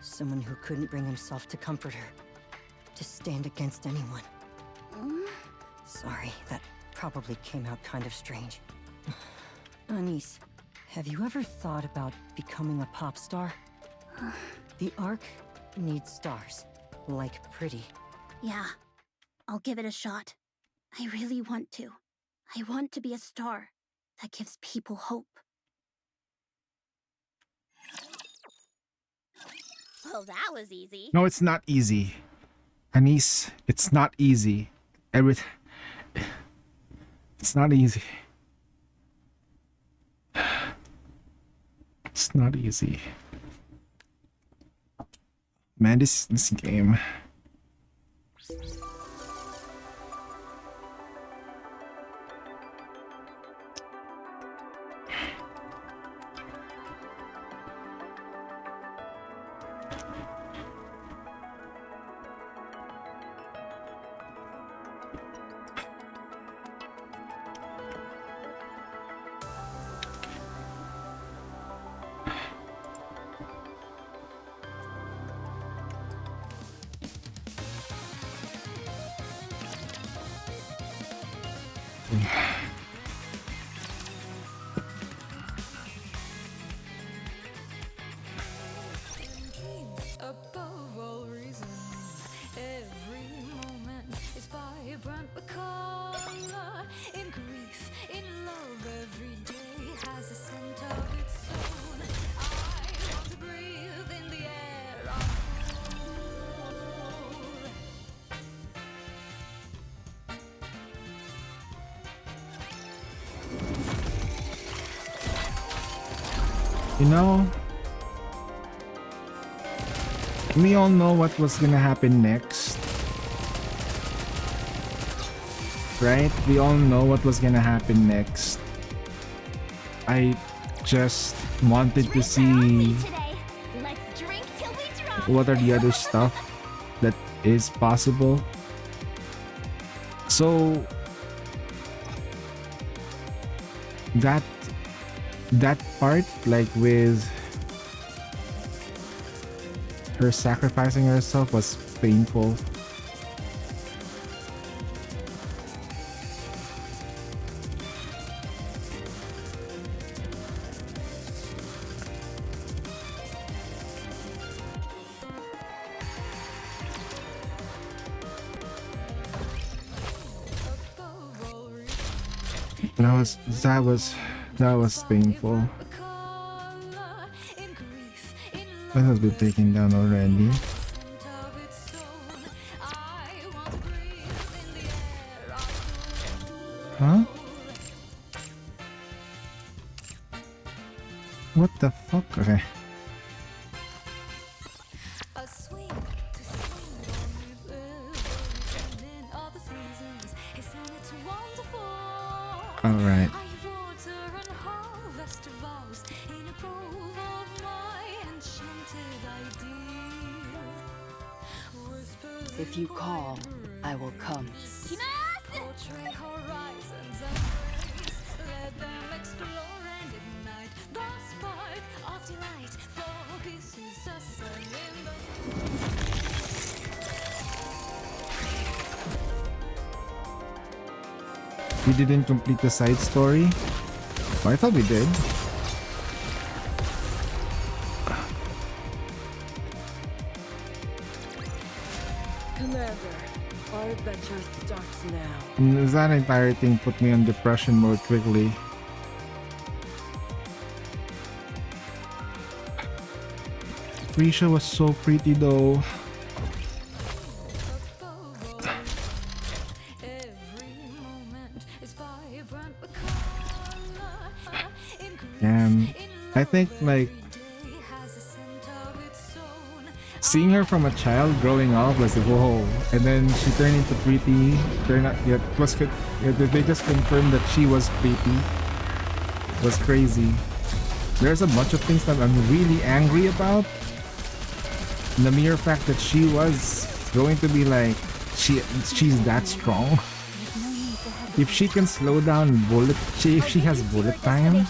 Someone who couldn't bring himself to comfort her. To stand against anyone. Sorry, that probably came out kind of strange. Anise, have you ever thought about becoming a pop star? The Ark needs stars, like Pretty. Yeah, I'll give it a shot. I really want to. I want to be a star that gives people hope. Well, that was easy. No, it's not easy. Anise, it's not easy. It's not easy. It's not easy. Man, this game. Above all reason, every moment is vibrant with color. In grief, in love, every day has a scent of its own. I want to breathe in the air I hold. You know, we all know what was gonna happen next. Right? We all know what was gonna happen next. I just wanted to see Let's drink till we drop. what are the other stuff that is possible. So that part, like with her sacrificing herself, was painful. That was painful. That has been taken down already. Huh? What the fuck? Okay. All right. If you call, I will come. We didn't complete the side story? Oh, I thought we did. Commander, our adventure starts now. That entire thing put me on depression mode quickly. Risha was so pretty though. I think like seeing her from a child growing up was like whoa, and then she turned into pretty. They just confirmed that she was pretty. It was crazy. There's a bunch of things that I'm really angry about. The mere fact that she was going to be like she's that strong. If she can slow down if she has bullet time,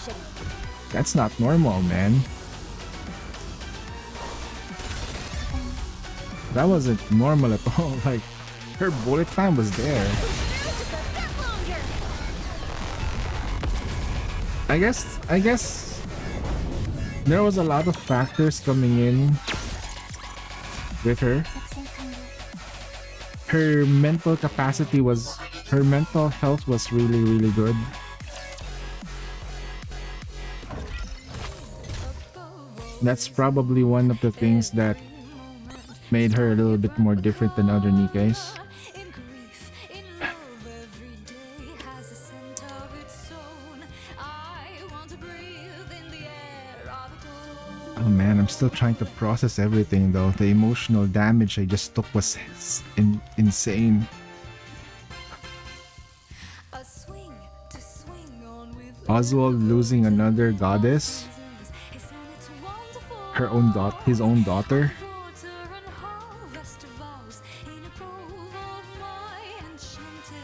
that's not normal, man. That wasn't normal at all. Like, her bullet time was there. I guess there was a lot of factors coming in with her. Her mental health was really, really good. That's probably one of the things that made her a little bit more different than other Nikkes. Oh man, I'm still trying to process everything though. The emotional damage I just took was insane. Oswald losing another goddess. His own daughter.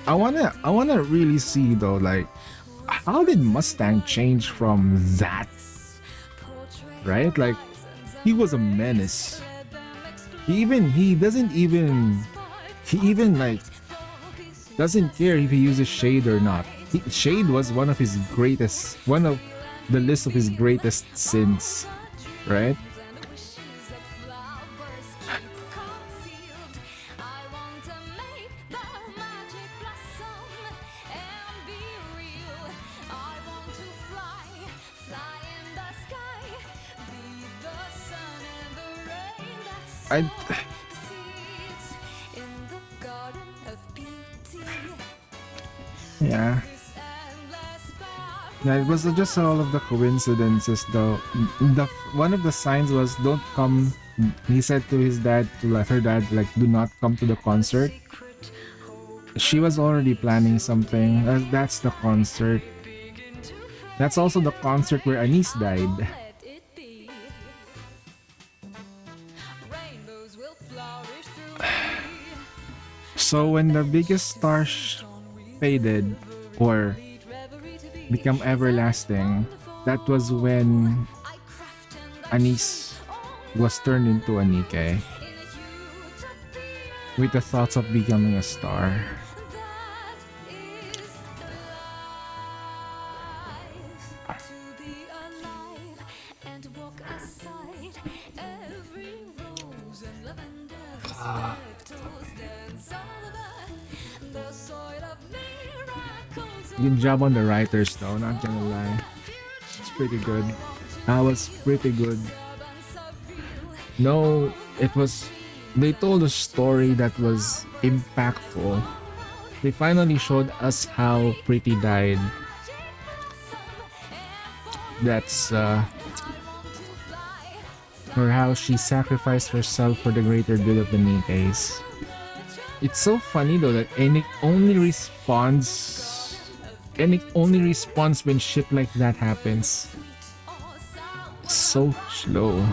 I wanna really see though, like, how did Mustang change from that, right? Like, he was a menace. He even like doesn't care if he uses shade or not. Shade was one of the list of his greatest sins, right? I yeah. Yeah, it was just all of the coincidences though. One of the signs was don't come. He said to his dad, to let her dad, like, do not come to the concert. She was already planning something. That's the concert. That's also the concert where Anis died. So when the biggest stars faded or become everlasting, that was when Anis was turned into a Nikke with the thoughts of becoming a star. Good job on the writers though, not gonna lie. It's pretty good. That was pretty good. No, they told a story that was impactful. They finally showed us how Pretty died. That's or how she sacrificed herself for the greater good of the Nikkes. It's so funny though that Ennick only responds when shit like that happens. So slow.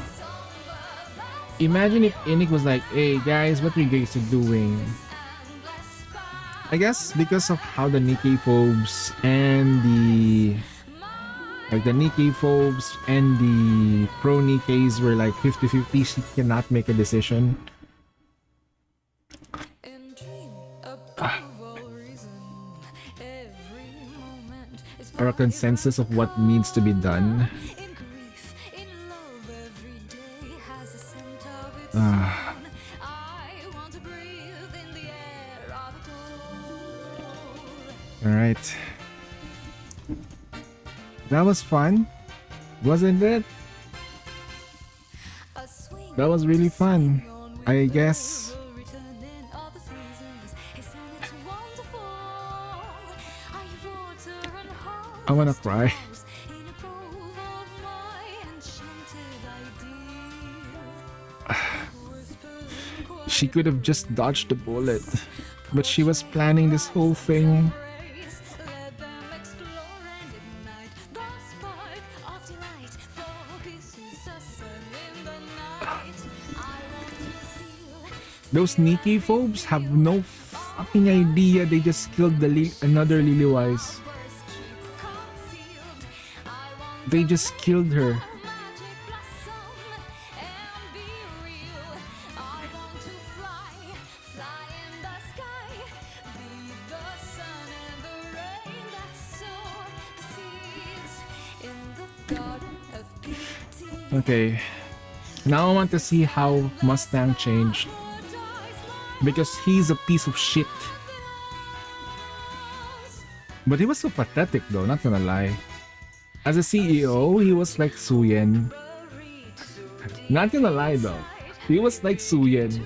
Imagine if Ennick was like, hey guys, what are you guys doing? I guess because of how the Nikke phobes and the pro Nikkes were like 50-50, she cannot make a decision. Or a consensus of what needs to be done. Alright. That was fun, wasn't it? That was really fun, I guess. I wanna cry. She could have just dodged the bullet, but she was planning this whole thing. Those Nikke phobes have no fucking idea they just killed another Lilywise. They just killed her. Okay, now I want to see how Mustang changed, because he's a piece of shit. But he was so pathetic though, not gonna lie. As a CEO, he was like Suyen. Not gonna lie though, he was like Suyen.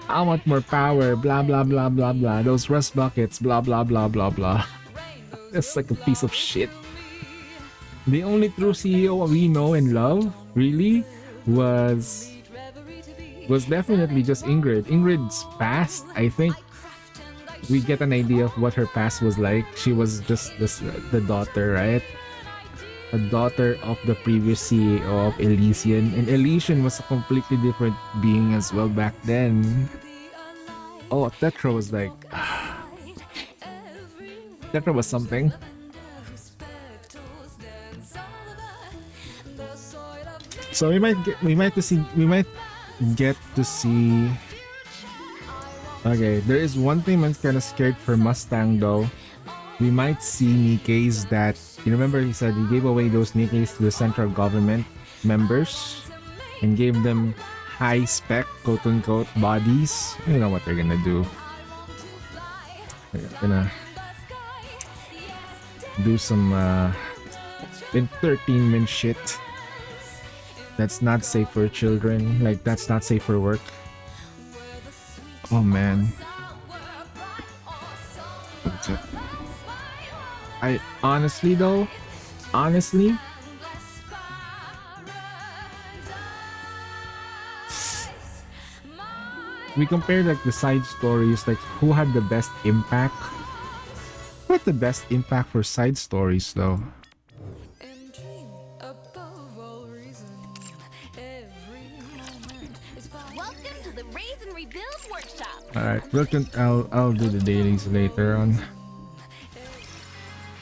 I want more power, blah blah blah blah blah. Those rust buckets, blah blah blah blah blah. That's like a piece of shit. The only true CEO we know and love, really, was definitely just Ingrid. Ingrid's past, I think we get an idea of what her past was like. She was just the daughter, right? A daughter of the previous CEO of Elysian, and Elysian was a completely different being as well back then. Oh, Tetra was like Tetra was something. So we might get to see. Okay, there is one thing I'm kind of scared for Mustang though. We might see Nikke's that you remember he said he gave away those Nikke's to the central government members and gave them high spec quote unquote bodies. You know what they're gonna do. They're gonna do some entertainment shit. That's not safe for children. Like that's not safe for work. Oh man. I honestly though, we compare like the side stories, like who had the best impact? Who had the best impact for side stories though? Welcome to the Raise and Rebuild Workshop. Alright, I'll do the dailies later on.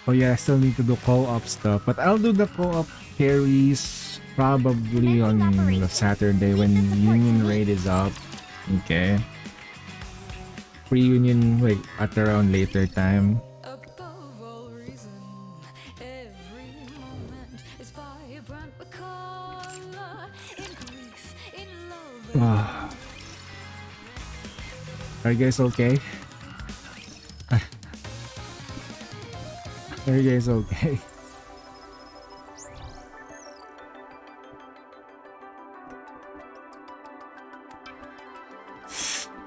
Oh yeah, I still need to do co-op stuff, but I'll do the co-op carries probably on the Saturday when Union Raid is up. Okay. Pre-Union, wait, at around later time. Are you guys okay? Are you guys okay?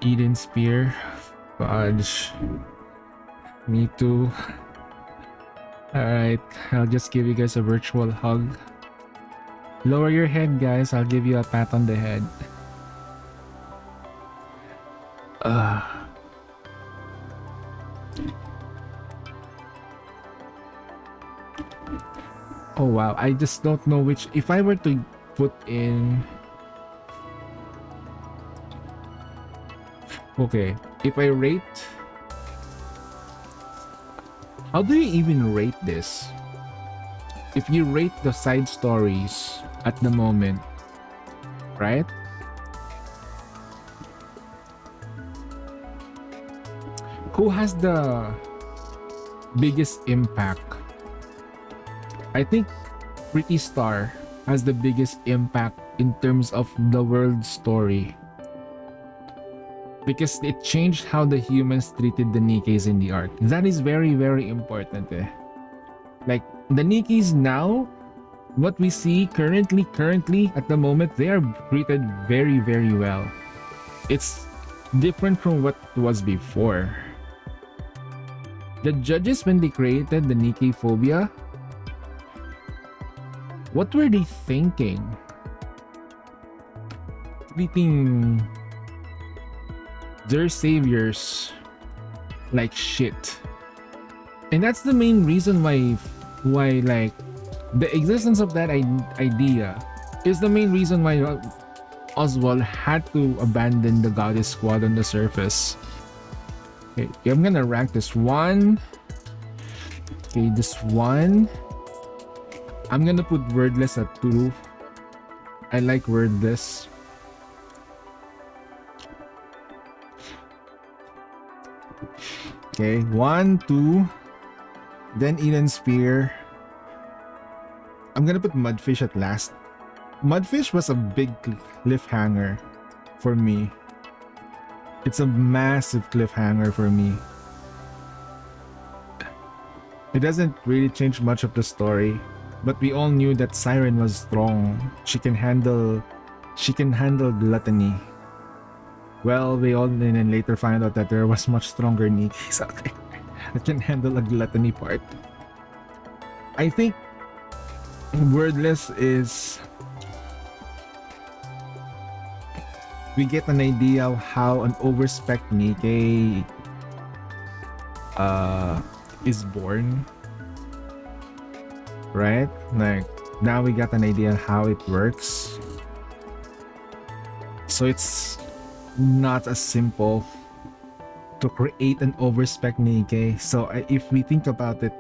Eden Spear. Fudge. Me too. Alright, I'll just give you guys a virtual hug. Lower your head, guys. I'll give you a pat on the head. Oh wow, I just don't know which. If I were to put in. Okay, if I rate. How do you even rate this? If you rate the side stories at the moment, right? Who has the biggest impact? I think Pretty Star has the biggest impact in terms of the world story. Because it changed how the humans treated the Nikkes in the arc. That is very, very important. Like, the Nikkes now, what we see currently at the moment, they are treated very, very well. It's different from what it was before. The judges, when they created the Nikke phobia, what were they thinking? Treating their saviors like shit. And that's the main reason why like the existence of that idea is the main reason why Oswald had to abandon the Goddess Squad on the surface. Okay, I'm gonna rank this one. Okay, this one. I'm gonna put Wordless at 2. I like Wordless. Okay, 1, 2. Then Eden Spear. I'm gonna put Mudfish at last. Mudfish was a big cliffhanger for me. It's a massive cliffhanger for me. It doesn't really change much of the story, but we all knew that Siren was strong. She can handle gluttony. Well, we all then later find out that there was much stronger Nikkes out there that can handle a gluttony part. I think Wordless is... we get an idea of how an overspec Nikke is born. Right? Like, now we got an idea how it works. So it's not as simple to create an overspec Nikke. So if we think about it,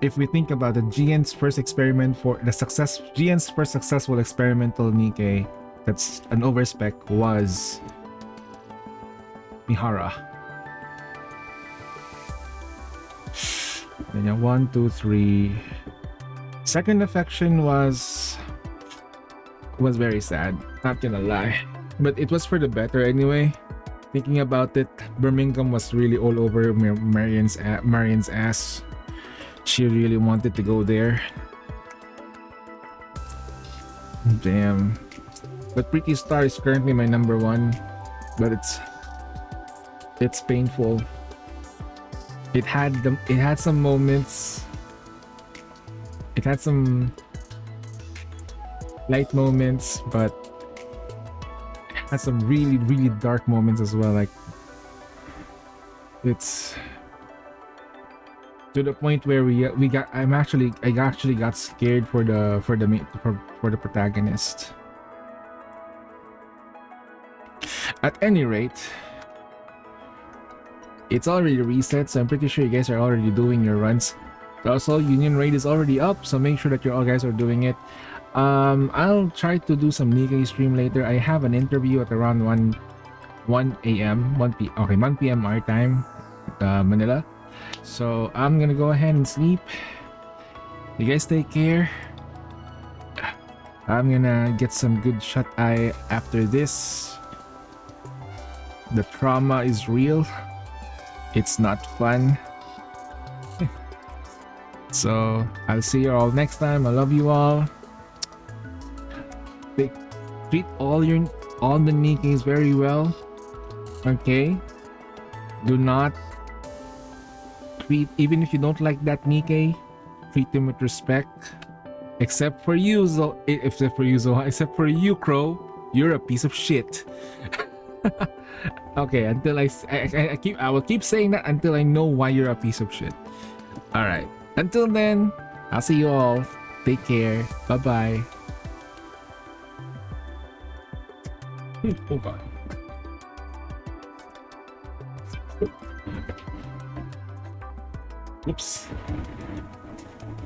GN's first experiment for the success, GN's first successful experimental Nikke that's an overspec was Mihara. Then 1, 2, 3. Second affection was very sad, not gonna lie, but it was for the better anyway. Thinking about it, Birmingham was really all over Marian's ass. She really wanted to go there. Damn. But Pretty Star is currently my number one, but it's painful. It had some moments. It had some light moments, but it had some really, really dark moments as well. Like, it's to the point where I actually got scared for the protagonist. At any rate, it's already reset, so I'm pretty sure you guys are already doing your runs. Also, Union Raid is already up, so make sure that you all guys are doing it. I'll try to do some Nikke stream later. I have an interview at around 1 a.m. 1 p.m. our time, Manila. So I'm gonna go ahead and sleep. You guys take care. I'm gonna get some good shut eye after this. The trauma is real. It's not fun. So I'll see you all next time. I love you all. Treat all the Nikkes very well. Okay? Do not treat, even if you don't like that Nikke, treat them with respect. Except for you, except for you, Crow. You're a piece of shit. Okay, until I will keep saying that until I know why you're a piece of shit. All right. Until then, I'll see you all. Take care. Bye-bye. Oh god. Oops.